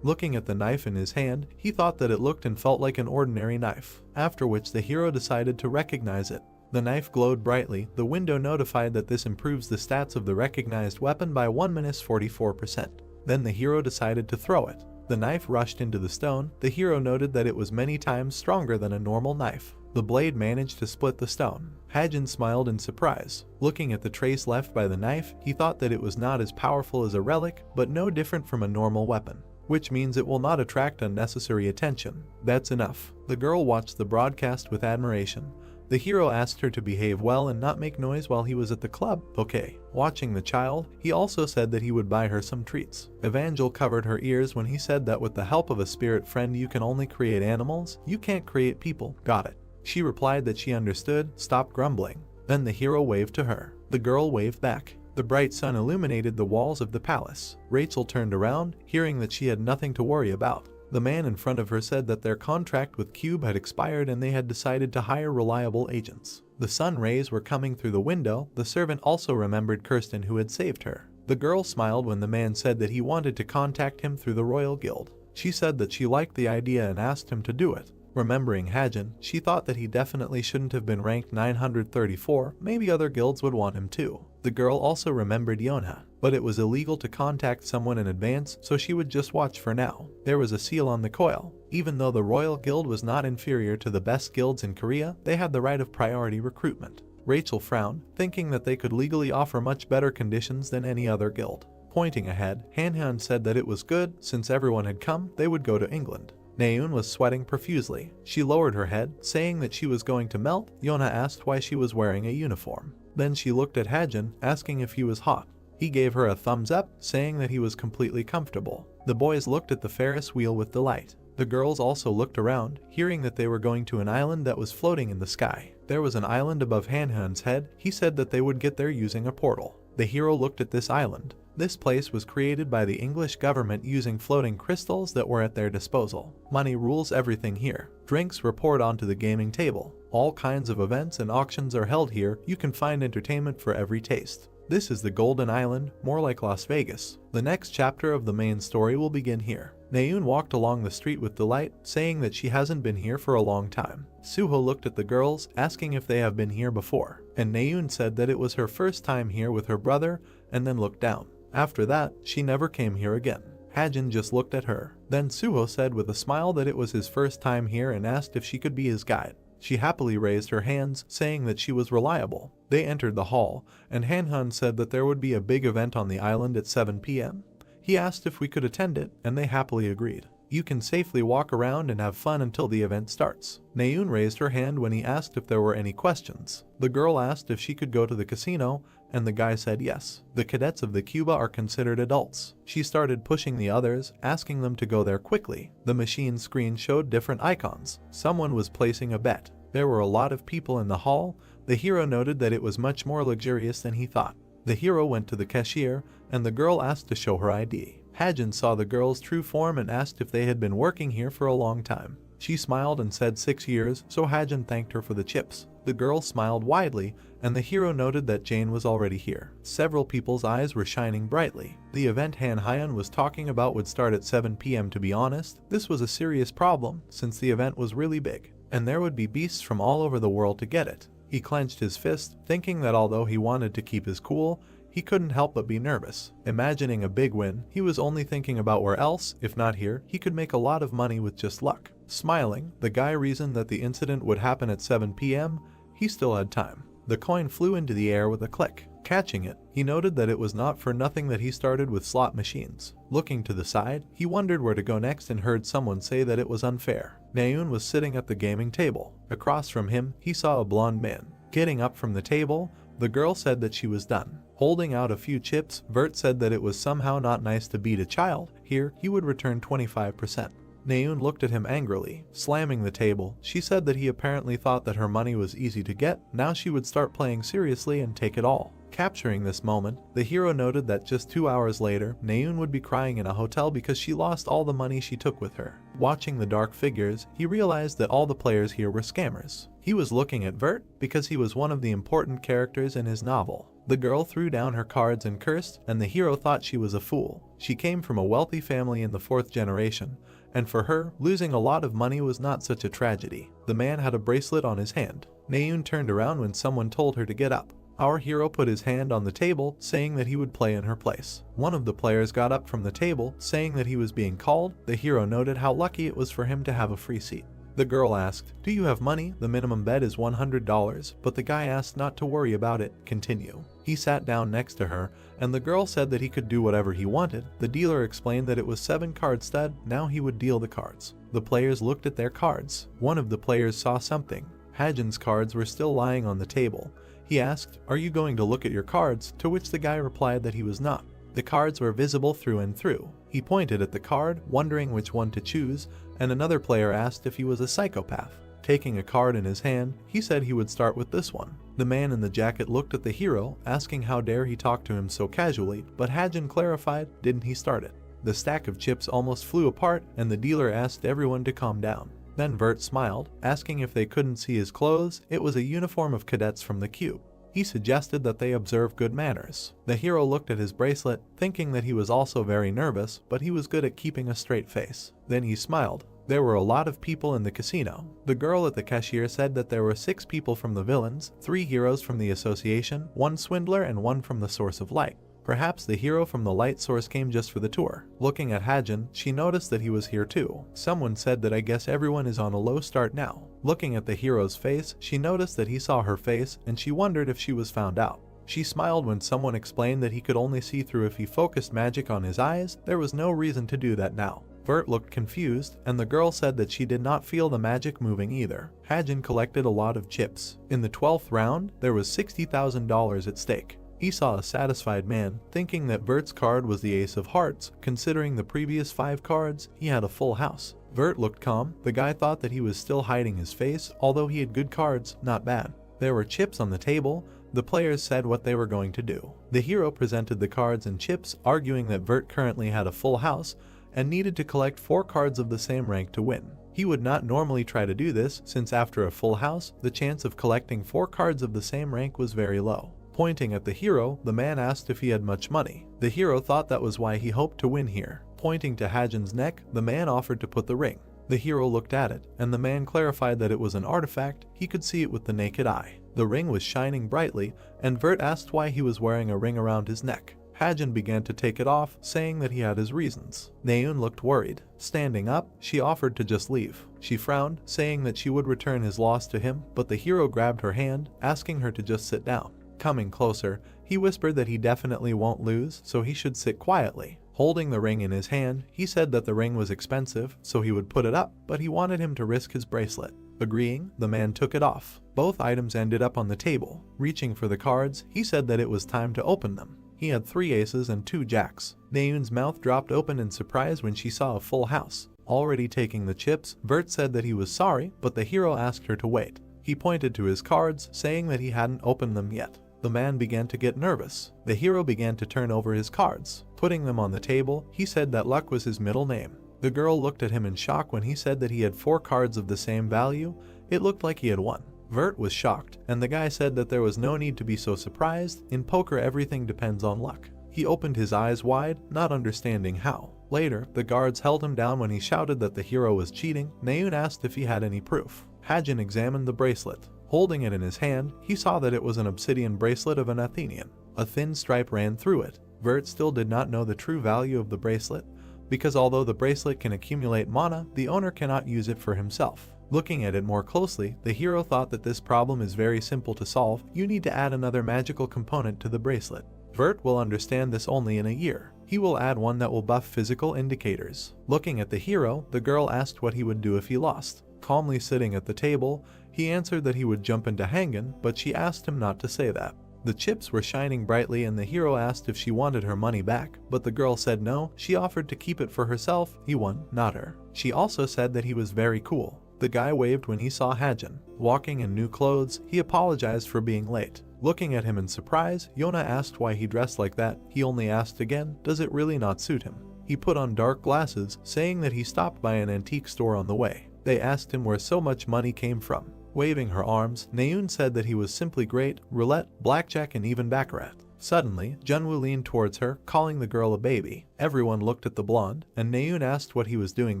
Looking at the knife in his hand, he thought that it looked and felt like an ordinary knife, after which the hero decided to recognize it. The knife glowed brightly. The window notified that this improves the stats of the recognized weapon by 1-44%. Then the hero decided to throw it. The knife rushed into the stone. The hero noted that it was many times stronger than a normal knife. The blade managed to split the stone. Ha-jin smiled in surprise. Looking at the trace left by the knife, he thought that it was not as powerful as a relic, but no different from a normal weapon, which means it will not attract unnecessary attention. That's enough. The girl watched the broadcast with admiration. The hero asked her to behave well and not make noise while he was at the club. Okay. Watching the child, he also said that he would buy her some treats. Evangel covered her ears when he said that with the help of a spirit friend you can only create animals, you can't create people. Got it. She replied that she understood, stopped grumbling. Then the hero waved to her. The girl waved back. The bright sun illuminated the walls of the palace. Rachel turned around, hearing that she had nothing to worry about. The man in front of her said that their contract with Cube had expired and they had decided to hire reliable agents. The sun rays were coming through the window. The servant also remembered Kirsten who had saved her. The girl smiled when the man said that he wanted to contact him through the Royal Guild. She said that she liked the idea and asked him to do it. Remembering Ha-jin, she thought that he definitely shouldn't have been ranked 934, maybe other guilds would want him too. The girl also remembered Yonha, but it was illegal to contact someone in advance, so she would just watch for now. There was a seal on the coil. Even though the Royal Guild was not inferior to the best guilds in Korea, they had the right of priority recruitment. Rachel frowned, thinking that they could legally offer much better conditions than any other guild. Pointing ahead, Han said that it was good, since everyone had come, they would go to England. Naeun was sweating profusely. She lowered her head, saying that she was going to melt. Yona asked why she was wearing a uniform. Then she looked at Ha-jin, asking if he was hot. He gave her a thumbs up, saying that he was completely comfortable. The boys looked at the Ferris wheel with delight. The girls also looked around, hearing that they were going to an island that was floating in the sky. There was an island above Hanhan's head. He said that they would get there using a portal. The hero looked at this island. This place was created by the English government using floating crystals that were at their disposal. Money rules everything here. Drinks were poured onto the gaming table. All kinds of events and auctions are held here. You can find entertainment for every taste. This is the Golden Island, more like Las Vegas. The next chapter of the main story will begin here. Naeun walked along the street with delight, saying that she hasn't been here for a long time. Suho looked at the girls, asking if they have been here before, and Naeun said that it was her first time here with her brother, and then looked down. After that, she never came here again. Hajin just looked at her. Then Suho said with a smile that it was his first time here and asked if she could be his guide. She happily raised her hands, saying that she was reliable. They entered the hall, and Hanhan said that there would be a big event on the island at 7 p.m. He asked if we could attend it, and they happily agreed. You can safely walk around and have fun until the event starts. Naeun raised her hand when he asked if there were any questions. The girl asked if she could go to the casino, and the guy said yes. The cadets of the Cuba are considered adults. She started pushing the others, asking them to go there quickly. The machine screen showed different icons. Someone was placing a bet. There were a lot of people in the hall. The hero noted that it was much more luxurious than he thought. The hero went to the cashier, and the girl asked to show her ID. Hajin saw the girl's true form and asked if they had been working here for a long time. She smiled and said 6 years, so Hajin thanked her for the chips. The girl smiled widely, and the hero noted that Jane was already here. Several people's eyes were shining brightly. The event Han Hyan was talking about would start at 7 p.m. To be honest, this was a serious problem, since the event was really big, and there would be beasts from all over the world to get it. He clenched his fist, thinking that although he wanted to keep his cool, he couldn't help but be nervous. Imagining a big win, he was only thinking about where else, if not here, he could make a lot of money with just luck. Smiling, the guy reasoned that the incident would happen at 7 p.m. He still had time. The coin flew into the air with a click. Catching it, he noted that it was not for nothing that he started with slot machines. Looking to the side, he wondered where to go next and heard someone say that it was unfair. Naeun was sitting at the gaming table. Across from him, he saw a blonde man. Getting up from the table, the girl said that she was done. Holding out a few chips, Vert said that it was somehow not nice to beat a child. Here, he would return 25%. Naeun looked at him angrily, slamming the table. She said that he apparently thought that her money was easy to get. Now she would start playing seriously and take it all. Capturing this moment, the hero noted that just 2 hours later, Naeun would be crying in a hotel because she lost all the money she took with her. Watching the dark figures, he realized that all the players here were scammers. He was looking at Vert because he was one of the important characters in his novel. The girl threw down her cards and cursed, and the hero thought she was a fool. She came from a wealthy family in the 4th generation, and for her, losing a lot of money was not such a tragedy. The man had a bracelet on his hand. Naeun turned around when someone told her to get up. Our hero put his hand on the table, saying that he would play in her place. One of the players got up from the table, saying that he was being called. The hero noted how lucky it was for him to have a free seat. The girl asked, "Do you have money? The minimum bet is $100, but the guy asked not to worry about it. Continue." He sat down next to her, and the girl said that he could do whatever he wanted. The dealer explained that it was 7-card stud, now he would deal the cards. The players looked at their cards. One of the players saw something. Hajin's cards were still lying on the table. He asked, "Are you going to look at your cards?" To which the guy replied that he was not. The cards were visible through and through. He pointed at the card, wondering which one to choose, and another player asked if he was a psychopath. Taking a card in his hand, he said he would start with this one. The man in the jacket looked at the hero, asking how dare he talk to him so casually, but Hajin clarified, didn't he start it? The stack of chips almost flew apart, and the dealer asked everyone to calm down. Then Vert smiled, asking if they couldn't see his clothes. It was a uniform of cadets from the cube. He suggested that they observe good manners. The hero looked at his bracelet, thinking that he was also very nervous, but he was good at keeping a straight face. Then he smiled. There were a lot of people in the casino. The girl at the cashier said that there were 6 people from the villains, 3 heroes from the association, 1 swindler, and 1 from the source of light. Perhaps the hero from the light source came just for the tour. Looking at Hajin, she noticed that he was here too. Someone said that I guess everyone is on a low start now. Looking at the hero's face, she noticed that he saw her face, and she wondered if she was found out. She smiled when someone explained that he could only see through if he focused magic on his eyes. There was no reason to do that now. Vert looked confused, and the girl said that she did not feel the magic moving either. Hajin collected a lot of chips. In the 12th round, there was $60,000 at stake. He saw a satisfied man, thinking that Vert's card was the ace of hearts. Considering the previous 5 cards, he had a full house. Vert looked calm. The guy thought that he was still hiding his face, although he had good cards, not bad. There were chips on the table. The players said what they were going to do. The hero presented the cards and chips, arguing that Vert currently had a full house and needed to collect 4 cards of the same rank to win. He would not normally try to do this, since after a full house, the chance of collecting 4 cards of the same rank was very low. Pointing at the hero, the man asked if he had much money. The hero thought that was why he hoped to win here. Pointing to Hajin's neck, the man offered to put the ring. The hero looked at it, and the man clarified that it was an artifact. He could see it with the naked eye. The ring was shining brightly, and Vert asked why he was wearing a ring around his neck. Hajin began to take it off, saying that he had his reasons. Naeun looked worried. Standing up, she offered to just leave. She frowned, saying that she would return his loss to him, but the hero grabbed her hand, asking her to just sit down. Coming closer, he whispered that he definitely won't lose, so he should sit quietly. Holding the ring in his hand, he said that the ring was expensive, so he would put it up, but he wanted him to risk his bracelet. Agreeing, the man took it off. Both items ended up on the table. Reaching for the cards, he said that it was time to open them. He had 3 aces and 2 jacks. Naeun's mouth dropped open in surprise when she saw a full house. Already taking the chips, Vert said that he was sorry, but the hero asked her to wait. He pointed to his cards, saying that he hadn't opened them yet. The man began to get nervous. The hero began to turn over his cards. Putting them on the table, he said that luck was his middle name. The girl looked at him in shock when he said that he had 4 cards of the same value. It looked like he had won. Vert was shocked, and the guy said that there was no need to be so surprised. In poker, everything depends on luck. He opened his eyes wide, not understanding how. Later, the guards held him down when he shouted that the hero was cheating. Naeun asked if he had any proof. Hajin examined the bracelet. Holding it in his hand, he saw that it was an obsidian bracelet of an Athenian. A thin stripe ran through it. Vert still did not know the true value of the bracelet, because although the bracelet can accumulate mana, the owner cannot use it for himself. Looking at it more closely, the hero thought that this problem is very simple to solve. You need to add another magical component to the bracelet. Vert will understand this only in a year. He will add one that will buff physical indicators. Looking at the hero, the girl asked what he would do if he lost. Calmly sitting at the table, he answered that he would jump into Hangen, but she asked him not to say that. The chips were shining brightly, and the hero asked if she wanted her money back, but the girl said no. She offered to keep it for herself. He won, not her. She also said that he was very cool. The guy waved when he saw Hajin. Walking in new clothes, he apologized for being late. Looking at him in surprise, Yona asked why he dressed like that. He only asked again, does it really not suit him? He put on dark glasses, saying that he stopped by an antique store on the way. They asked him where so much money came from. Waving her arms, Naeun said that he was simply great, roulette, blackjack, and even baccarat. Suddenly, Junwoo leaned towards her, calling the girl a baby. Everyone looked at the blonde, and Naeun asked what he was doing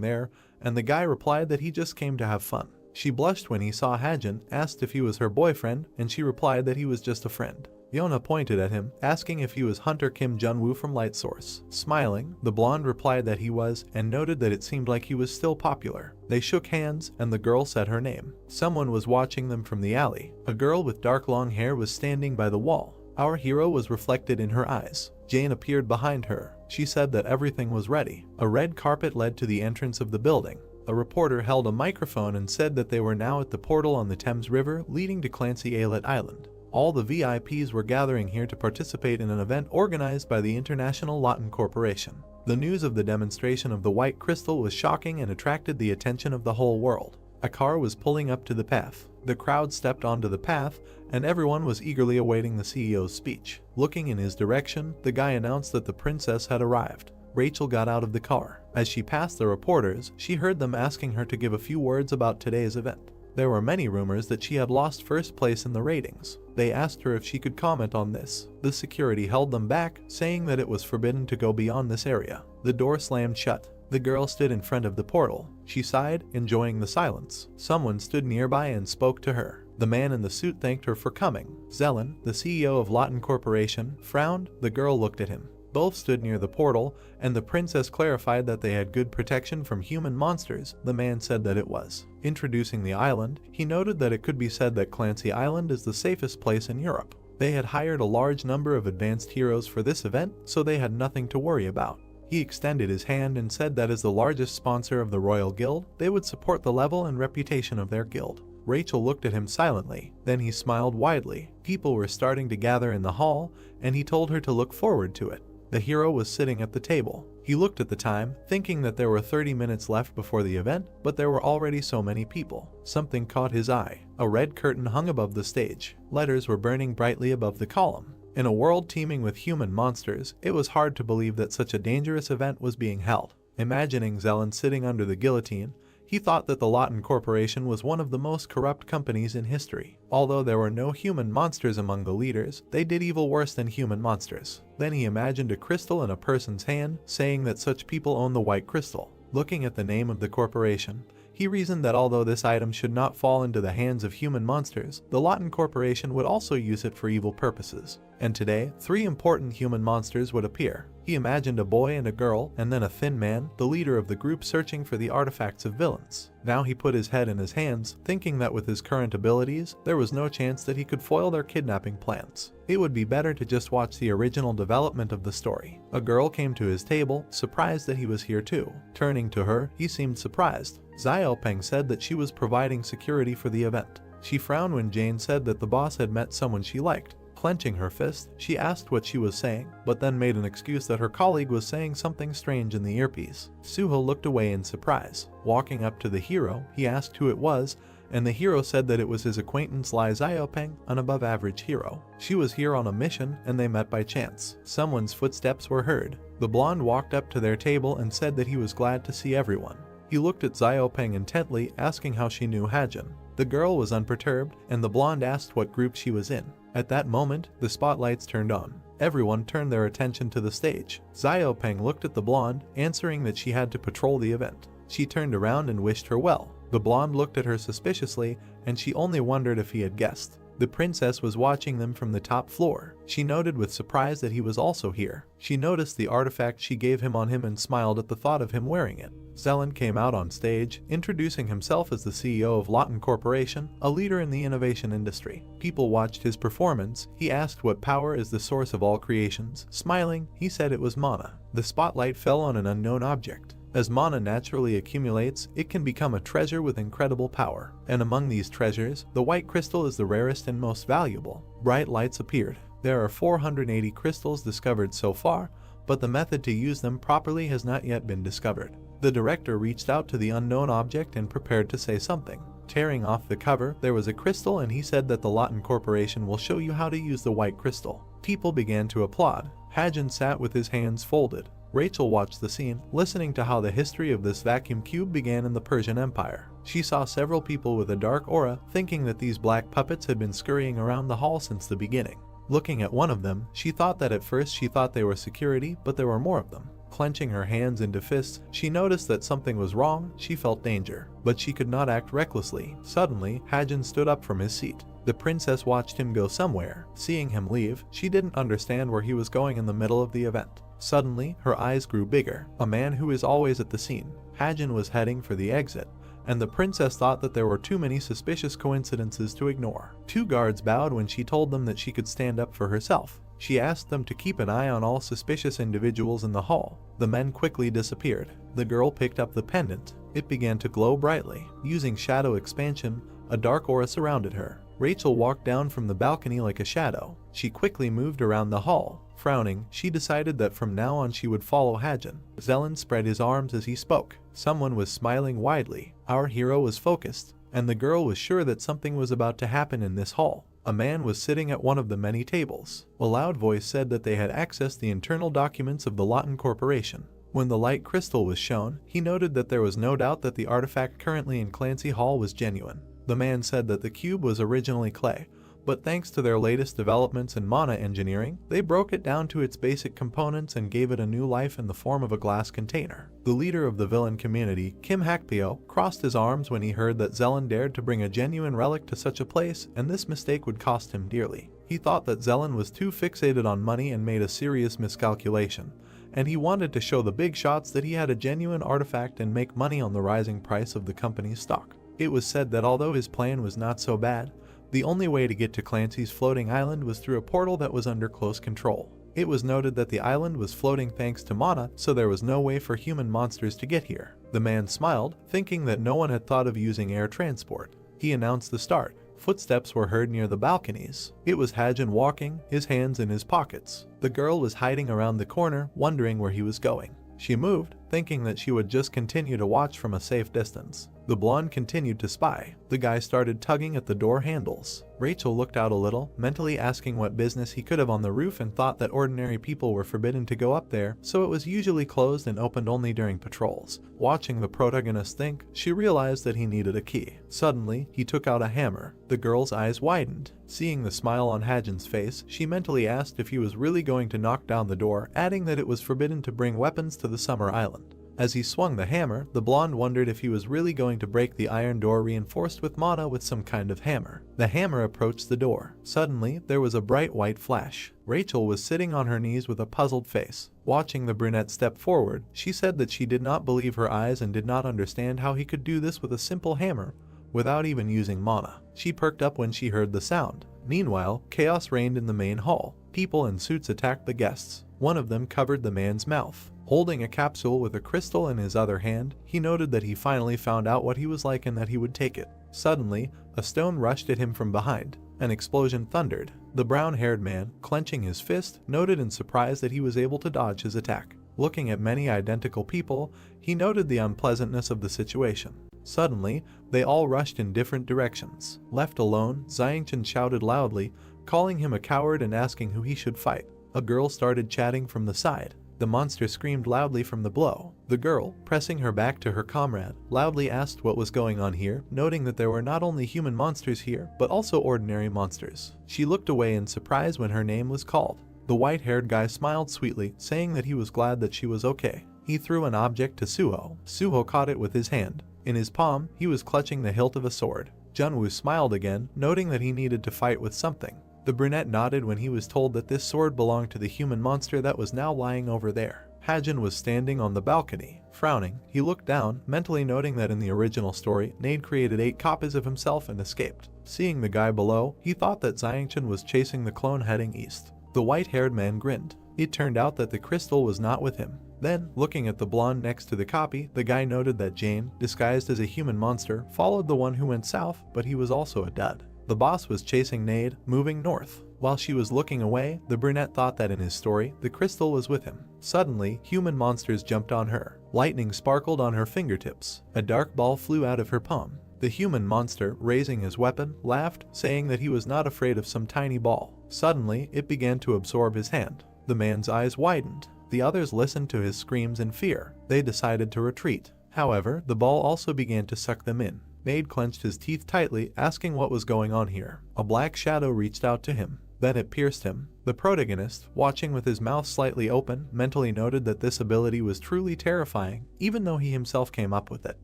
there, and the guy replied that he just came to have fun. She blushed when he saw Hajin, asked if he was her boyfriend, and she replied that he was just a friend. Yona pointed at him, asking if he was Hunter Kim Junwoo from Light Source. Smiling, the blonde replied that he was, and noted that it seemed like he was still popular. They shook hands, and the girl said her name. Someone was watching them from the alley. A girl with dark long hair was standing by the wall. Our hero was reflected in her eyes. Jane appeared behind her. She said that everything was ready. A red carpet led to the entrance of the building. A reporter held a microphone and said that they were now at the portal on the Thames River leading to Clancy Aylet Island. All the VIPs were gathering here to participate in an event organized by the International Lawton Corporation. The news of the demonstration of the white crystal was shocking and attracted the attention of the whole world. A car was pulling up to the path. The crowd stepped onto the path, and everyone was eagerly awaiting the CEO's speech. Looking in his direction, the guy announced that the princess had arrived. Rachel got out of the car. As she passed the reporters, she heard them asking her to give a few words about today's event. There were many rumors that she had lost first place in the ratings. They asked her if she could comment on this. The security held them back, saying that it was forbidden to go beyond this area. The door slammed shut. The girl stood in front of the portal. She sighed, enjoying the silence. Someone stood nearby and spoke to her. The man in the suit thanked her for coming. Zelen, the CEO of Lawton Corporation, frowned. The girl looked at him. Both stood near the portal, and the princess clarified that they had good protection from human monsters. The man said that it was. Introducing the island, he noted that it could be said that Clancy Island is the safest place in Europe. They had hired a large number of advanced heroes for this event, so they had nothing to worry about. He extended his hand and said that as the largest sponsor of the Royal Guild, they would support the level and reputation of their guild. Rachel looked at him silently. Then he smiled widely. People were starting to gather in the hall, and he told her to look forward to it. The hero was sitting at the table. He looked at the time, thinking that there were 30 minutes left before the event, but there were already so many people. Something caught his eye. A red curtain hung above the stage. Letters were burning brightly above the column. In a world teeming with human monsters, it was hard to believe that such a dangerous event was being held. Imagining Zelen sitting under the guillotine, he thought that the Lawton Corporation was one of the most corrupt companies in history. Although there were no human monsters among the leaders, they did evil worse than human monsters. Then he imagined a crystal in a person's hand, saying that such people own the white crystal. Looking at the name of the corporation, he reasoned that although this item should not fall into the hands of human monsters, the Lawton Corporation would also use it for evil purposes. And today, 3 important human monsters would appear. He imagined a boy and a girl, and then a thin man, the leader of the group searching for the artifacts of villains. Now he put his head in his hands, thinking that with his current abilities, there was no chance that he could foil their kidnapping plans. It would be better to just watch the original development of the story. A girl came to his table, surprised that he was here too. Turning to her, he seemed surprised. Xiaopeng said that she was providing security for the event. She frowned when Jane said that the boss had met someone she liked. Clenching her fist, she asked what she was saying, but then made an excuse that her colleague was saying something strange in the earpiece. Suho looked away in surprise. Walking up to the hero, he asked who it was, and the hero said that it was his acquaintance Lai Xiaopeng, an above-average hero. She was here on a mission, and they met by chance. Someone's footsteps were heard. The blonde walked up to their table and said that he was glad to see everyone. He looked at Xiaopeng intently, asking how she knew Hajin. The girl was unperturbed, and the blonde asked what group she was in. At that moment, the spotlights turned on. Everyone turned their attention to the stage. Xiaopeng looked at the blonde, answering that she had to patrol the event. She turned around and wished her well. The blonde looked at her suspiciously, and she only wondered if he had guessed. The princess was watching them from the top floor. She noted with surprise that he was also here. She noticed the artifact she gave him on him and smiled at the thought of him wearing it. Zelen came out on stage, introducing himself as the CEO of Lawton Corporation, a leader in the innovation industry. People watched his performance. He asked what power is the source of all creations. Smiling, he said it was mana. The spotlight fell on an unknown object. As mana naturally accumulates, it can become a treasure with incredible power. And among these treasures, the white crystal is the rarest and most valuable. Bright lights appeared. There are 480 crystals discovered so far, but the method to use them properly has not yet been discovered. The director reached out to the unknown object and prepared to say something. Tearing off the cover, there was a crystal, and he said that the Lawton Corporation will show you how to use the white crystal. People began to applaud. Hajin sat with his hands folded. Rachel watched the scene, listening to how the history of this vacuum cube began in the Persian Empire. She saw several people with a dark aura, thinking that these black puppets had been scurrying around the hall since the beginning. Looking at one of them, she thought that at first she thought they were security, but there were more of them. Clenching her hands into fists, she noticed that something was wrong. She felt danger, but she could not act recklessly. Suddenly, Hajin stood up from his seat. The princess watched him go somewhere. Seeing him leave, she didn't understand where he was going in the middle of the event. Suddenly, her eyes grew bigger. A man who is always at the scene. Hajin was heading for the exit, and the princess thought that there were too many suspicious coincidences to ignore. 2 guards bowed when she told them that she could stand up for herself. She asked them to keep an eye on all suspicious individuals in the hall. The men quickly disappeared. The girl picked up the pendant. It began to glow brightly. Using shadow expansion, a dark aura surrounded her. Rachel walked down from the balcony like a shadow. She quickly moved around the hall. Frowning, she decided that from now on she would follow Hajin. Zelen spread his arms as he spoke. Someone was smiling widely. Our hero was focused, and the girl was sure that something was about to happen in this hall. A man was sitting at one of the many tables. A loud voice said that they had accessed the internal documents of the Lawton Corporation. When the light crystal was shown, he noted that there was no doubt that the artifact currently in Clancy Hall was genuine. The man said that the cube was originally clay, but thanks to their latest developments in mana engineering, they broke it down to its basic components and gave it a new life in the form of a glass container. The leader of the villain community, Kim Hakpyo, crossed his arms when he heard that Zelen dared to bring a genuine relic to such a place, and this mistake would cost him dearly. He thought that Zelen was too fixated on money and made a serious miscalculation, and he wanted to show the big shots that he had a genuine artifact and make money on the rising price of the company's stock. It was said that although his plan was not so bad, the only way to get to Clancy's floating island was through a portal that was under close control. It was noted that the island was floating thanks to mana, so there was no way for human monsters to get here. The man smiled, thinking that no one had thought of using air transport. He announced the start. Footsteps were heard near the balconies. It was Hajin walking, his hands in his pockets. The girl was hiding around the corner, wondering where he was going. She moved, thinking that she would just continue to watch from a safe distance. The blonde continued to spy. The guy started tugging at the door handles. Rachel looked out a little, mentally asking what business he could have on the roof, and thought that ordinary people were forbidden to go up there, so it was usually closed and opened only during patrols. Watching the protagonist think, she realized that he needed a key. Suddenly, he took out a hammer. The girl's eyes widened. Seeing the smile on Hajin's face, she mentally asked if he was really going to knock down the door, adding that it was forbidden to bring weapons to the summer island. As he swung the hammer, the blonde wondered if he was really going to break the iron door reinforced with mata with some kind of hammer. The hammer approached the door. Suddenly, there was a bright white flash. Rachel was sitting on her knees with a puzzled face. Watching the brunette step forward, she said that she did not believe her eyes and did not understand how he could do this with a simple hammer, without even using mana. She perked up when she heard the sound. Meanwhile, chaos reigned in the main hall. People in suits attacked the guests. One of them covered the man's mouth. Holding a capsule with a crystal in his other hand, he noted that he finally found out what he was like and that he would take it. Suddenly, a stone rushed at him from behind. An explosion thundered. The brown-haired man, clenching his fist, noted in surprise that he was able to dodge his attack. Looking at many identical people, he noted the unpleasantness of the situation. Suddenly, they all rushed in different directions. Left alone, Xiangchen shouted loudly, calling him a coward and asking who he should fight. A girl started chatting from the side. The monster screamed loudly from the blow. The girl, pressing her back to her comrade, loudly asked what was going on here, noting that there were not only human monsters here, but also ordinary monsters. She looked away in surprise when her name was called. The white-haired guy smiled sweetly, saying that he was glad that she was okay. He threw an object to Suho. Suho caught it with his hand. In his palm, he was clutching the hilt of a sword. Junwoo smiled again, noting that he needed to fight with something. The brunette nodded when he was told that this sword belonged to the human monster that was now lying over there. Hajin was standing on the balcony. Frowning, he looked down, mentally noting that in the original story, Nade created 8 copies of himself and escaped. Seeing the guy below, he thought that Xiangchen was chasing the clone heading east. The white-haired man grinned. It turned out that the crystal was not with him. Then, looking at the blonde next to the copy, the guy noted that Jane, disguised as a human monster, followed the one who went south, but he was also a dud. The boss was chasing Nade, moving north. While she was looking away, the brunette thought that in his story, the crystal was with him. Suddenly, human monsters jumped on her. Lightning sparkled on her fingertips. A dark ball flew out of her palm. The human monster, raising his weapon, laughed, saying that he was not afraid of some tiny ball. Suddenly, it began to absorb his hand. The man's eyes widened. The others listened to his screams in fear. They decided to retreat. However, the ball also began to suck them in. Nade clenched his teeth tightly, asking what was going on here. A black shadow reached out to him. Then it pierced him. The protagonist, watching with his mouth slightly open, mentally noted that this ability was truly terrifying, even though he himself came up with it.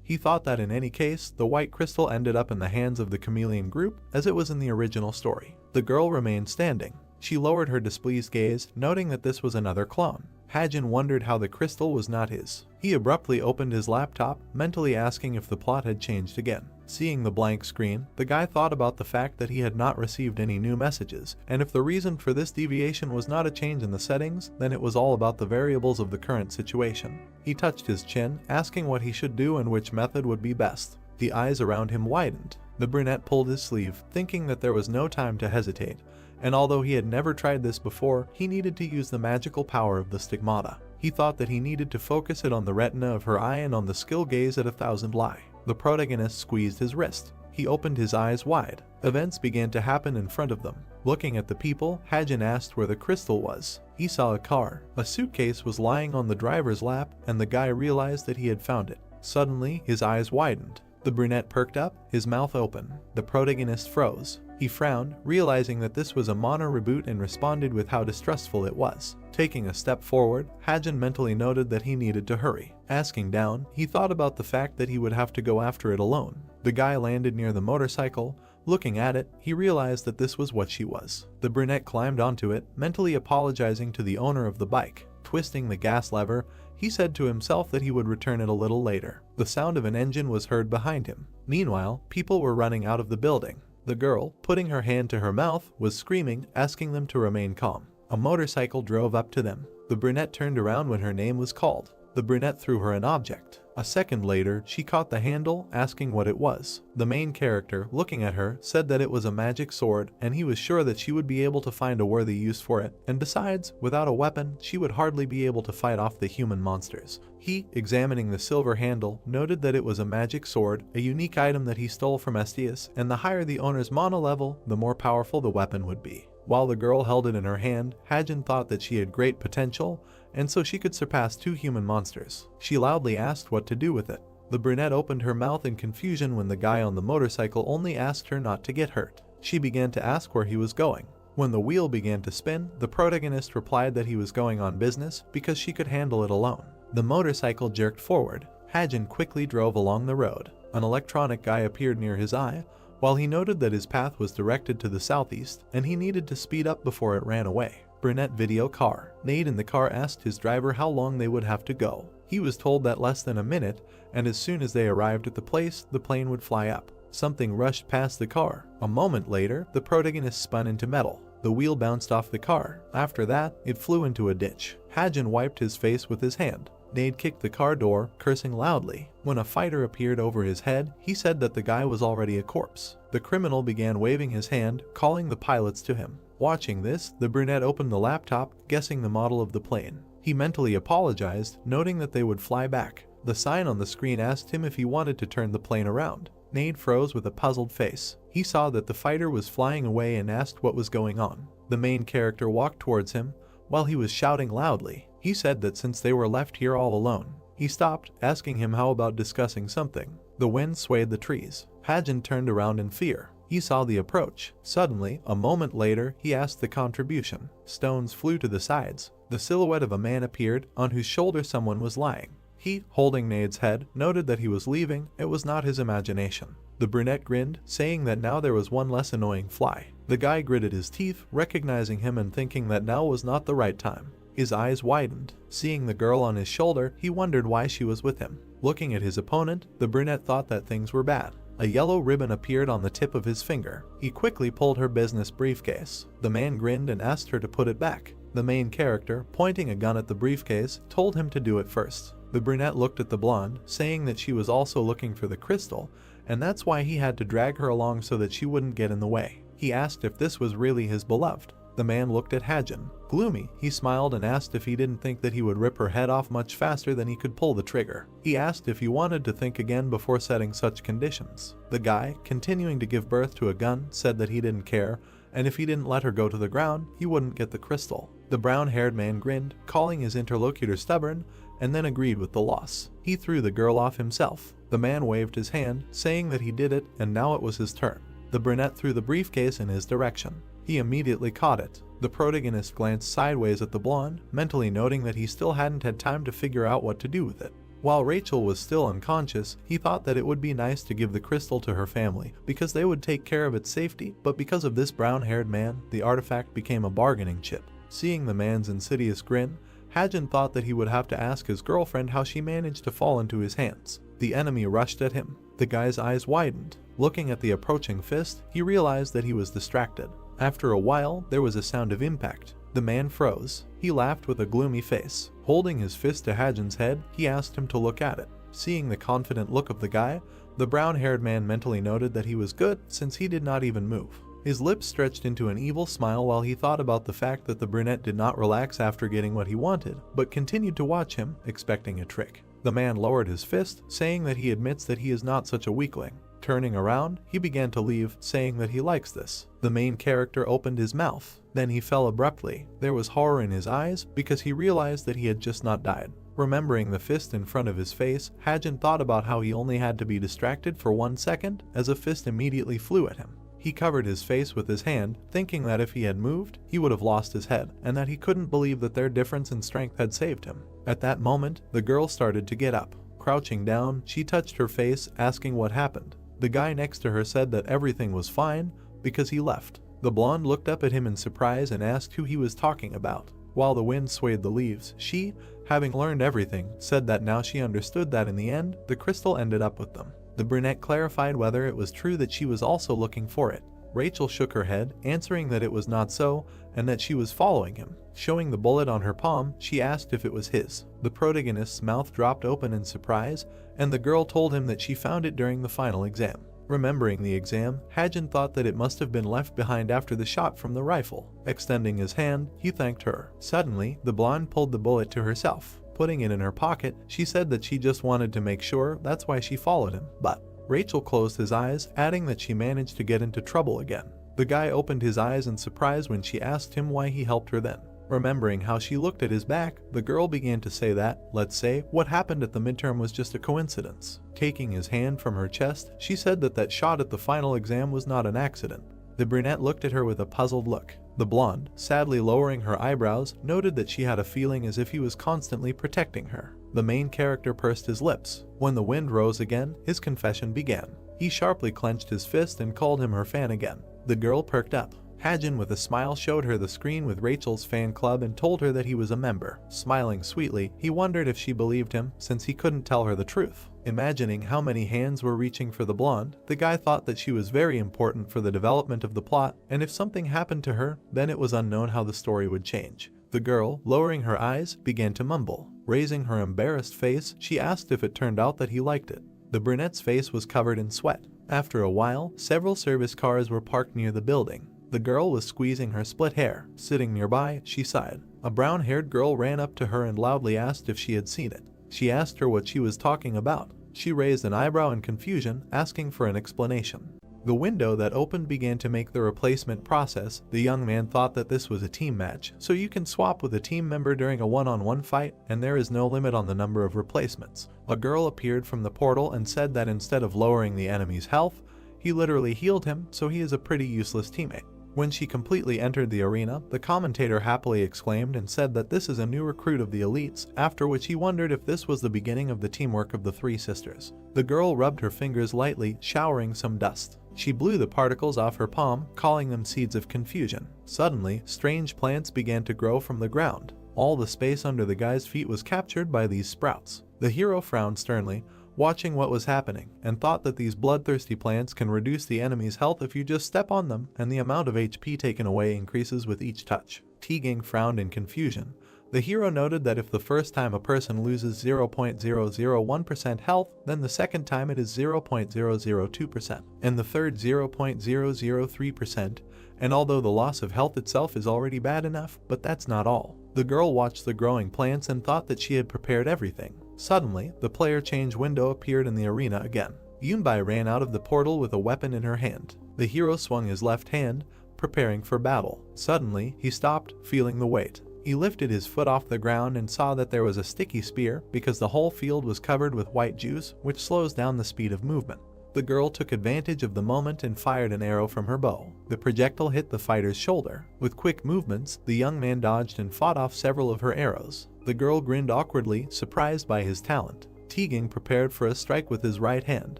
He thought that in any case, the white crystal ended up in the hands of the chameleon group, as it was in the original story. The girl remained standing. She lowered her displeased gaze, noting that this was another clone. Hajin wondered how the crystal was not his. He abruptly opened his laptop, mentally asking if the plot had changed again. Seeing the blank screen, the guy thought about the fact that he had not received any new messages, and if the reason for this deviation was not a change in the settings, then it was all about the variables of the current situation. He touched his chin, asking what he should do and which method would be best. The eyes around him widened. The brunette pulled his sleeve, thinking that there was no time to hesitate. And although he had never tried this before, he needed to use the magical power of the stigmata. He thought that he needed to focus it on the retina of her eye and on the skill gaze at 1,000 lie. The protagonist squeezed his wrist. He opened his eyes wide. Events began to happen in front of them. Looking at the people, Hajin asked where the crystal was. He saw a car. A suitcase was lying on the driver's lap, and the guy realized that he had found it. Suddenly, his eyes widened. The brunette perked up, his mouth open. The protagonist froze. He frowned, realizing that this was a mono reboot, and responded with how distrustful it was. Taking a step forward, Hajin mentally noted that he needed to hurry. Asking down, he thought about the fact that he would have to go after it alone. The guy landed near the motorcycle. Looking at it, he realized that this was what she was. The brunette climbed onto it, mentally apologizing to the owner of the bike. Twisting the gas lever, he said to himself that he would return it a little later. The sound of an engine was heard behind him. Meanwhile, people were running out of the building. The girl, putting her hand to her mouth, was screaming, asking them to remain calm. A motorcycle drove up to them. The brunette turned around when her name was called. The brunette threw her an object. A second later, she caught the handle, asking what it was. The main character, looking at her, said that it was a magic sword, and he was sure that she would be able to find a worthy use for it, and besides, without a weapon, she would hardly be able to fight off the human monsters. He, examining the silver handle, noted that it was a magic sword, a unique item that he stole from Estius, and the higher the owner's mana level, the more powerful the weapon would be. While the girl held it in her hand, Hajin thought that she had great potential, and so she could surpass 2 human monsters. She loudly asked what to do with it. The brunette opened her mouth in confusion when the guy on the motorcycle only asked her not to get hurt. She began to ask where he was going. When the wheel began to spin, the protagonist replied that he was going on business because she could handle it alone. The motorcycle jerked forward. Hajin quickly drove along the road. An electronic guy appeared near his eye, while he noted that his path was directed to the southeast and he needed to speed up before it ran away. Brunette video car. Nate in the car asked his driver how long they would have to go. He was told that less than a minute, and as soon as they arrived at the place, the plane would fly up. Something rushed past the car. A moment later, the protagonist spun into metal. The wheel bounced off the car. After that, it flew into a ditch. Hajin wiped his face with his hand. Nate kicked the car door, cursing loudly. When a fighter appeared over his head, he said that the guy was already a corpse. The criminal began waving his hand, calling the pilots to him. Watching this, the brunette opened the laptop, guessing the model of the plane. He mentally apologized, noting that they would fly back. The sign on the screen asked him if he wanted to turn the plane around. Nate froze with a puzzled face. He saw that the fighter was flying away and asked what was going on. The main character walked towards him, while he was shouting loudly. He said that since they were left here all alone, he stopped, asking him how about discussing something. The wind swayed the trees. Hajin turned around in fear. He saw the approach. Suddenly, a moment later, he asked the contribution. Stones flew to the sides. The silhouette of a man appeared, on whose shoulder someone was lying. He, holding Nade's head, noted that he was leaving. It was not his imagination. The brunette grinned, saying that now there was one less annoying fly. The guy gritted his teeth, recognizing him and thinking that now was not the right time. His eyes widened. Seeing the girl on his shoulder, he wondered why she was with him. Looking at his opponent, the brunette thought that things were bad. A yellow ribbon appeared on the tip of his finger. He quickly pulled her business briefcase. The man grinned and asked her to put it back. The main character, pointing a gun at the briefcase, told him to do it first. The brunette looked at the blonde, saying that she was also looking for the crystal, and that's why he had to drag her along so that she wouldn't get in the way. He asked if this was really his beloved. The man looked at Hajin. Gloomy, he smiled and asked if he didn't think that he would rip her head off much faster than he could pull the trigger. He asked if he wanted to think again before setting such conditions. The guy, continuing to give birth to a gun, said that he didn't care, and if he didn't let her go to the ground, he wouldn't get the crystal. The brown-haired man grinned, calling his interlocutor stubborn, and then agreed with the loss. He threw the girl off himself. The man waved his hand, saying that he did it, and now it was his turn. The brunette threw the briefcase in his direction. He immediately caught it. The protagonist glanced sideways at the blonde, mentally noting that he still hadn't had time to figure out what to do with it. While Rachel was still unconscious, he thought that it would be nice to give the crystal to her family, because they would take care of its safety, but because of this brown-haired man, the artifact became a bargaining chip. Seeing the man's insidious grin, Hajin thought that he would have to ask his girlfriend how she managed to fall into his hands. The enemy rushed at him. The guy's eyes widened. Looking at the approaching fist, he realized that he was distracted. After a while, there was a sound of impact. The man froze. He laughed with a gloomy face. Holding his fist to Hajin's head, he asked him to look at it. Seeing the confident look of the guy, the brown-haired man mentally noted that he was good since he did not even move. His lips stretched into an evil smile while he thought about the fact that the brunette did not relax after getting what he wanted, but continued to watch him, expecting a trick. The man lowered his fist, saying that he admits that he is not such a weakling. Turning around, he began to leave, saying that he likes this. The main character opened his mouth. Then he fell abruptly. There was horror in his eyes because he realized that he had just not died. Remembering the fist in front of his face, Hajin thought about how he only had to be distracted for 1 second as a fist immediately flew at him. He covered his face with his hand, thinking that if he had moved, he would have lost his head, and that he couldn't believe that their difference in strength had saved him. At that moment, the girl started to get up. Crouching down, she touched her face, asking what happened. The guy next to her said that everything was fine because he left. The blonde looked up at him in surprise and asked who he was talking about. While the wind swayed the leaves, she, having learned everything, said that now she understood that in the end, the crystal ended up with them. The brunette clarified whether it was true that she was also looking for it. Rachel shook her head, answering that it was not so, and that she was following him. Showing the bullet on her palm, she asked if it was his. The protagonist's mouth dropped open in surprise, and the girl told him that she found it during the final exam. Remembering the exam, Hajin thought that it must have been left behind after the shot from the rifle. Extending his hand, he thanked her. Suddenly, the blonde pulled the bullet to herself. Putting it in her pocket, she said that she just wanted to make sure, that's why she followed him. But Rachel closed his eyes, adding that she managed to get into trouble again. The guy opened his eyes in surprise when she asked him why he helped her then. Remembering how she looked at his back, the girl began to say that, let's say, what happened at the midterm was just a coincidence. Taking his hand from her chest, she said that that shot at the final exam was not an accident. The brunette looked at her with a puzzled look. The blonde, sadly lowering her eyebrows, noted that she had a feeling as if he was constantly protecting her. The main character pursed his lips. When the wind rose again, his confession began. He sharply clenched his fist and called him her fan again. The girl perked up. Hajin with a smile showed her the screen with Rachel's fan club and told her that he was a member. Smiling sweetly, he wondered if she believed him, since he couldn't tell her the truth. Imagining how many hands were reaching for the blonde, the guy thought that she was very important for the development of the plot, and if something happened to her, then it was unknown how the story would change. The girl, lowering her eyes, began to mumble. Raising her embarrassed face, she asked if it turned out that he liked it. The brunette's face was covered in sweat. After a while, several service cars were parked near the building. The girl was squeezing her split hair. Sitting nearby, she sighed. A brown-haired girl ran up to her and loudly asked if she had seen it. She asked her what she was talking about. She raised an eyebrow in confusion, asking for an explanation. The window that opened began to make the replacement process. The young man thought that this was a team match, so you can swap with a team member during a one-on-one fight, and there is no limit on the number of replacements. A girl appeared from the portal and said that instead of lowering the enemy's health, he literally healed him, so he is a pretty useless teammate. When she completely entered the arena, the commentator happily exclaimed and said that this is a new recruit of the elites, after which he wondered if this was the beginning of the teamwork of the three sisters. The girl rubbed her fingers lightly, showering some dust. She blew the particles off her palm, calling them seeds of confusion. Suddenly, strange plants began to grow from the ground. All the space under the guy's feet was captured by these sprouts. The hero frowned sternly, watching what was happening, and thought that these bloodthirsty plants can reduce the enemy's health if you just step on them, and the amount of HP taken away increases with each touch. Teagang frowned in confusion. The hero noted that if the first time a person loses 0.001% health, then the second time it is 0.002%, and the third 0.003%, and although the loss of health itself is already bad enough, but that's not all. The girl watched the growing plants and thought that she had prepared everything. Suddenly, the player change window appeared in the arena again. Yunbai ran out of the portal with a weapon in her hand. The hero swung his left hand, preparing for battle. Suddenly, he stopped, feeling the weight. He lifted his foot off the ground and saw that there was a sticky spear because the whole field was covered with white juice, which slows down the speed of movement. The girl took advantage of the moment and fired an arrow from her bow. The projectile hit the fighter's shoulder. With quick movements, the young man dodged and fought off several of her arrows. The girl grinned awkwardly, surprised by his talent. Teagang prepared for a strike with his right hand.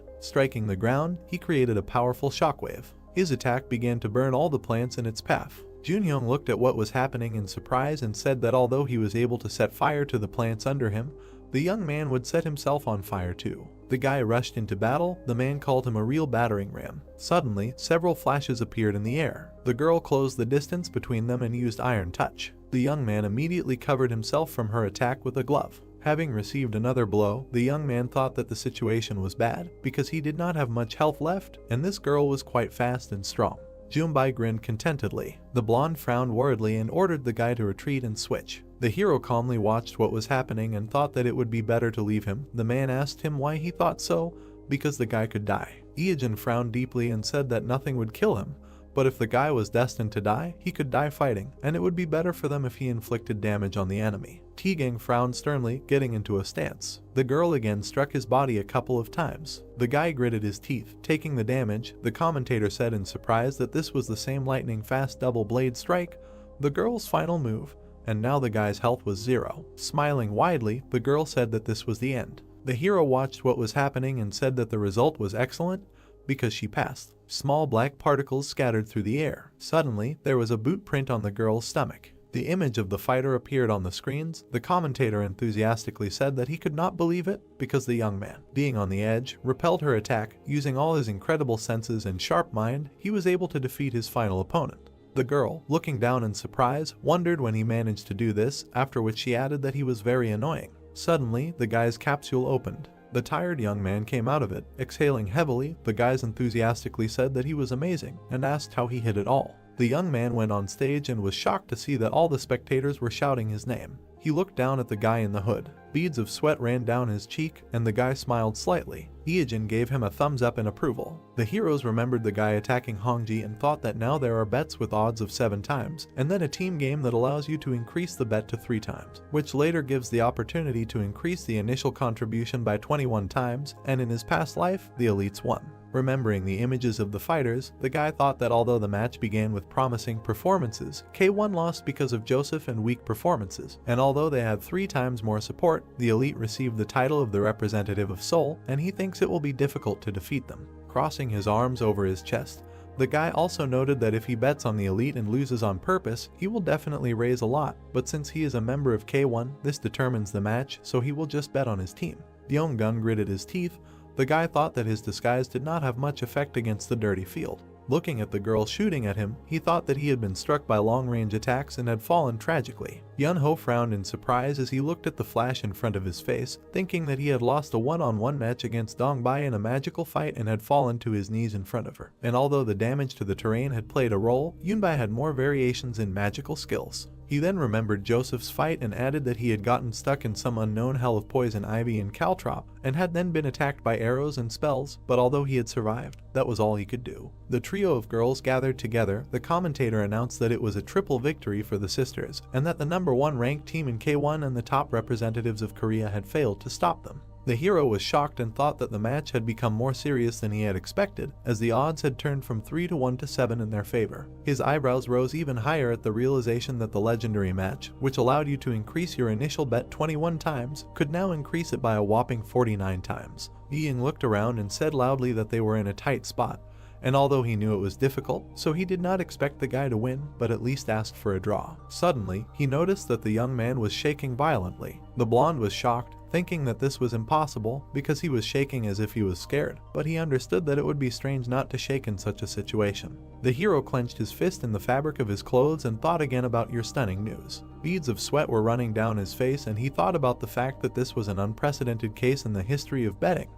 Striking the ground, he created a powerful shockwave. His attack began to burn all the plants in its path. Junyoung looked at what was happening in surprise and said that although he was able to set fire to the plants under him, the young man would set himself on fire too. The guy rushed into battle. The man called him a real battering ram. Suddenly, several flashes appeared in the air. The girl closed the distance between them and used Iron Touch. The young man immediately covered himself from her attack with a glove. Having received another blow, the young man thought that the situation was bad because he did not have much health left, and this girl was quite fast and strong. Junbai grinned contentedly. The blonde frowned worriedly and ordered the guy to retreat and switch. The hero calmly watched what was happening and thought that it would be better to leave him. The man asked him why he thought so, because the guy could die. Ijin frowned deeply and said that nothing would kill him, but if the guy was destined to die, he could die fighting, and it would be better for them if he inflicted damage on the enemy. Teagang frowned sternly, getting into a stance. The girl again struck his body a couple of times. The guy gritted his teeth, taking the damage. The commentator said in surprise that this was the same lightning-fast double blade strike, the girl's final move, and now the guy's health was 0. Smiling widely, the girl said that this was the end. The hero watched what was happening and said that the result was excellent, because she passed. Small black particles scattered through the air. Suddenly, there was a boot print on the girl's stomach. The image of the fighter appeared on the screens. The commentator enthusiastically said that he could not believe it because the young man, being on the edge, repelled her attack. Using all his incredible senses and sharp mind, he was able to defeat his final opponent. The girl, looking down in surprise, wondered when he managed to do this, after which she added that he was very annoying. Suddenly, the guy's capsule opened. The tired young man came out of it, exhaling heavily. The guys enthusiastically said that he was amazing and asked how he hit it all. The young man went on stage and was shocked to see that all the spectators were shouting his name. He looked down at the guy in the hood. Beads of sweat ran down his cheek, and the guy smiled slightly. Ijin gave him a thumbs up in approval. The heroes remembered the guy attacking Hongji and thought that now there are bets with odds of 7 times, and then a team game that allows you to increase the bet to 3 times, which later gives the opportunity to increase the initial contribution by 21 times, and in his past life, the elites won. Remembering the images of the fighters, the guy thought that although the match began with promising performances, K1 lost because of Joseph and weak performances, and although they had 3 times more support, the elite received the title of the representative of Seoul, and he thinks it will be difficult to defeat them. Crossing his arms over his chest, the guy also noted that if he bets on the elite and loses on purpose, he will definitely raise a lot, but since he is a member of K1, this determines the match, so he will just bet on his team. Byung-gun gritted his teeth. The guy thought that his disguise did not have much effect against the dirty field. Looking at the girl shooting at him, he thought that he had been struck by long-range attacks and had fallen tragically. Yun-ho frowned in surprise as he looked at the flash in front of his face, thinking that he had lost a one-on-one match against Dongbai in a magical fight and had fallen to his knees in front of her. And although the damage to the terrain had played a role, Yunbai had more variations in magical skills. He then remembered Joseph's fight and added that he had gotten stuck in some unknown hell of poison ivy and caltrop, and had then been attacked by arrows and spells, but although he had survived, that was all he could do. The trio of girls gathered together. The commentator announced that it was a triple victory for the sisters, and that the #1 ranked team in K1 and the top representatives of Korea had failed to stop them. The hero was shocked and thought that the match had become more serious than he had expected, as the odds had turned from 3 to 1 to 7 in their favor. His eyebrows rose even higher at the realization that the legendary match, which allowed you to increase your initial bet 21 times, could now increase it by a whopping 49 times. Ying looked around and said loudly that they were in a tight spot, and although he knew it was difficult, so he did not expect the guy to win, but at least asked for a draw. Suddenly, he noticed that the young man was shaking violently. The blonde was shocked, thinking that this was impossible because he was shaking as if he was scared, but he understood that it would be strange not to shake in such a situation. The hero clenched his fist in the fabric of his clothes and thought again about your stunning news. Beads of sweat were running down his face, and he thought about the fact that this was an unprecedented case in the history of betting,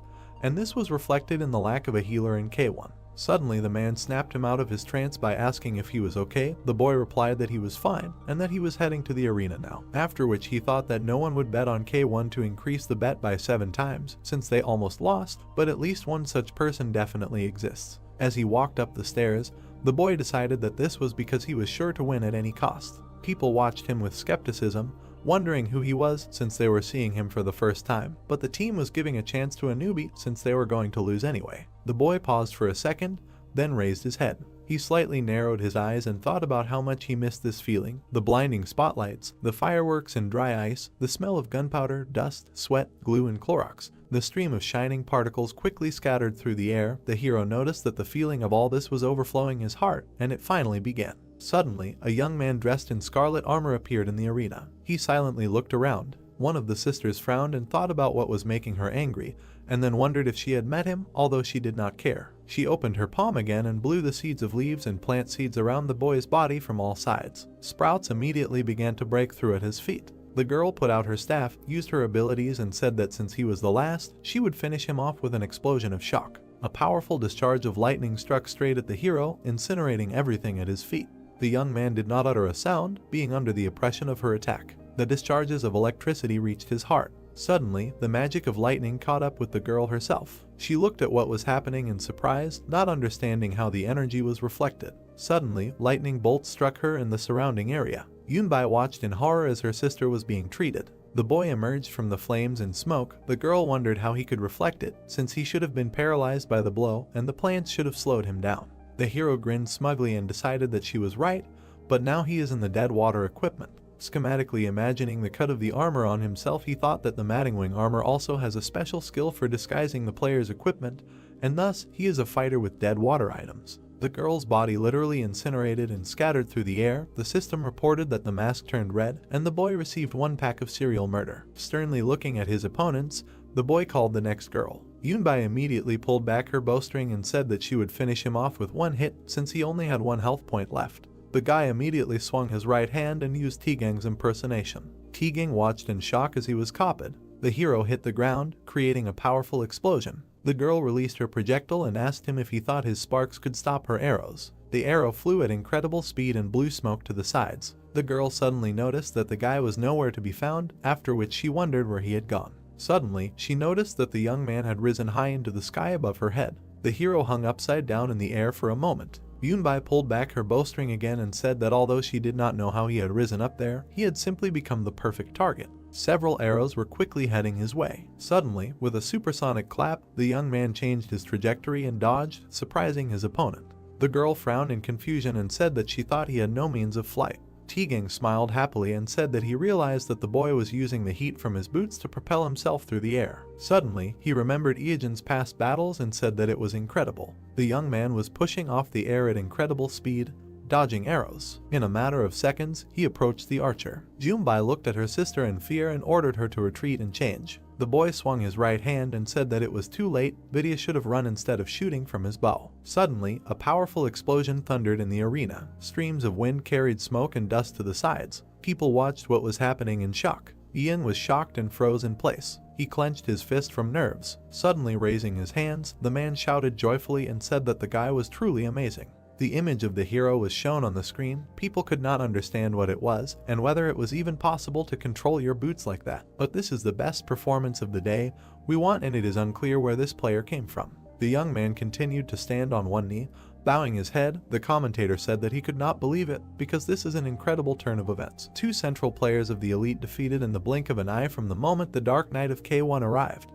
and this was reflected in the lack of a healer in K1. Suddenly, the man snapped him out of his trance by asking if he was okay. The boy replied that he was fine, and that he was heading to the arena now, after which he thought that no one would bet on K1 to increase the bet by 7 times, since they almost lost, but at least one such person definitely exists. As he walked up the stairs, the boy decided that this was because he was sure to win at any cost. People watched him with skepticism, wondering who he was since they were seeing him for the first time, but the team was giving a chance to a newbie since they were going to lose anyway. The boy paused for a second, then raised his head. He slightly narrowed his eyes and thought about how much he missed this feeling. The blinding spotlights, the fireworks and dry ice, the smell of gunpowder, dust, sweat, glue and Clorox. The stream of shining particles quickly scattered through the air. The hero noticed that the feeling of all this was overflowing his heart, and it finally began. Suddenly, a young man dressed in scarlet armor appeared in the arena. He silently looked around. One of the sisters frowned and thought about what was making her angry, and then wondered if she had met him, although she did not care. She opened her palm again and blew the seeds of leaves and plant seeds around the boy's body from all sides. Sprouts immediately began to break through at his feet. The girl put out her staff, used her abilities, and said that since he was the last, she would finish him off with an explosion of shock. A powerful discharge of lightning struck straight at the hero, incinerating everything at his feet. The young man did not utter a sound, being under the oppression of her attack. The discharges of electricity reached his heart. Suddenly, the magic of lightning caught up with the girl herself. She looked at what was happening in surprise, not understanding how the energy was reflected. Suddenly, lightning bolts struck her in the surrounding area. Yunbai watched in horror as her sister was being treated. The boy emerged from the flames and smoke. The girl wondered how he could reflect it, since he should have been paralyzed by the blow, and the plants should have slowed him down. The hero grinned smugly and decided that she was right, but now he is in the dead water equipment. Schematically imagining the cut of the armor on himself, he thought that the Mattingwing armor also has a special skill for disguising the player's equipment, and thus he is a fighter with dead water items. The girl's body literally incinerated and scattered through the air. The system reported that the mask turned red, and the boy received 1 pack of serial murder. Sternly looking at his opponents, the boy called the next girl. Yunbai immediately pulled back her bowstring and said that she would finish him off with 1 hit since he only had 1 health point left. The guy immediately swung his right hand and used Tigang's impersonation. Tigang watched in shock as he was copied. The hero hit the ground, creating a powerful explosion. The girl released her projectile and asked him if he thought his sparks could stop her arrows. The arrow flew at incredible speed and blew smoke to the sides. The girl suddenly noticed that the guy was nowhere to be found, after which she wondered where he had gone. Suddenly, she noticed that the young man had risen high into the sky above her head. The hero hung upside down in the air for a moment. Yunbai pulled back her bowstring again and said that although she did not know how he had risen up there, he had simply become the perfect target. Several arrows were quickly heading his way. Suddenly, with a supersonic clap, the young man changed his trajectory and dodged, surprising his opponent. The girl frowned in confusion and said that she thought he had no means of flight. Tigang smiled happily and said that he realized that the boy was using the heat from his boots to propel himself through the air. Suddenly, he remembered Iajin's past battles and said that it was incredible. The young man was pushing off the air at incredible speed, dodging arrows. In a matter of seconds, he approached the archer. Yunbai looked at her sister in fear and ordered her to retreat and change. The boy swung his right hand and said that it was too late, Vidya should have run instead of shooting from his bow. Suddenly, a powerful explosion thundered in the arena. Streams of wind carried smoke and dust to the sides. People watched what was happening in shock. Ian was shocked and froze in place. He clenched his fist from nerves. Suddenly raising his hands, the man shouted joyfully and said that the guy was truly amazing. The image of the hero was shown on the screen. People could not understand what it was, and whether it was even possible to control your boots like that. But this is the best performance of the day we want, and it is unclear where this player came from. The young man continued to stand on one knee, bowing his head. The commentator said that he could not believe it, because this is an incredible turn of events. 2 central players of the elite defeated in the blink of an eye from the moment the Dark Knight of K1 arrived.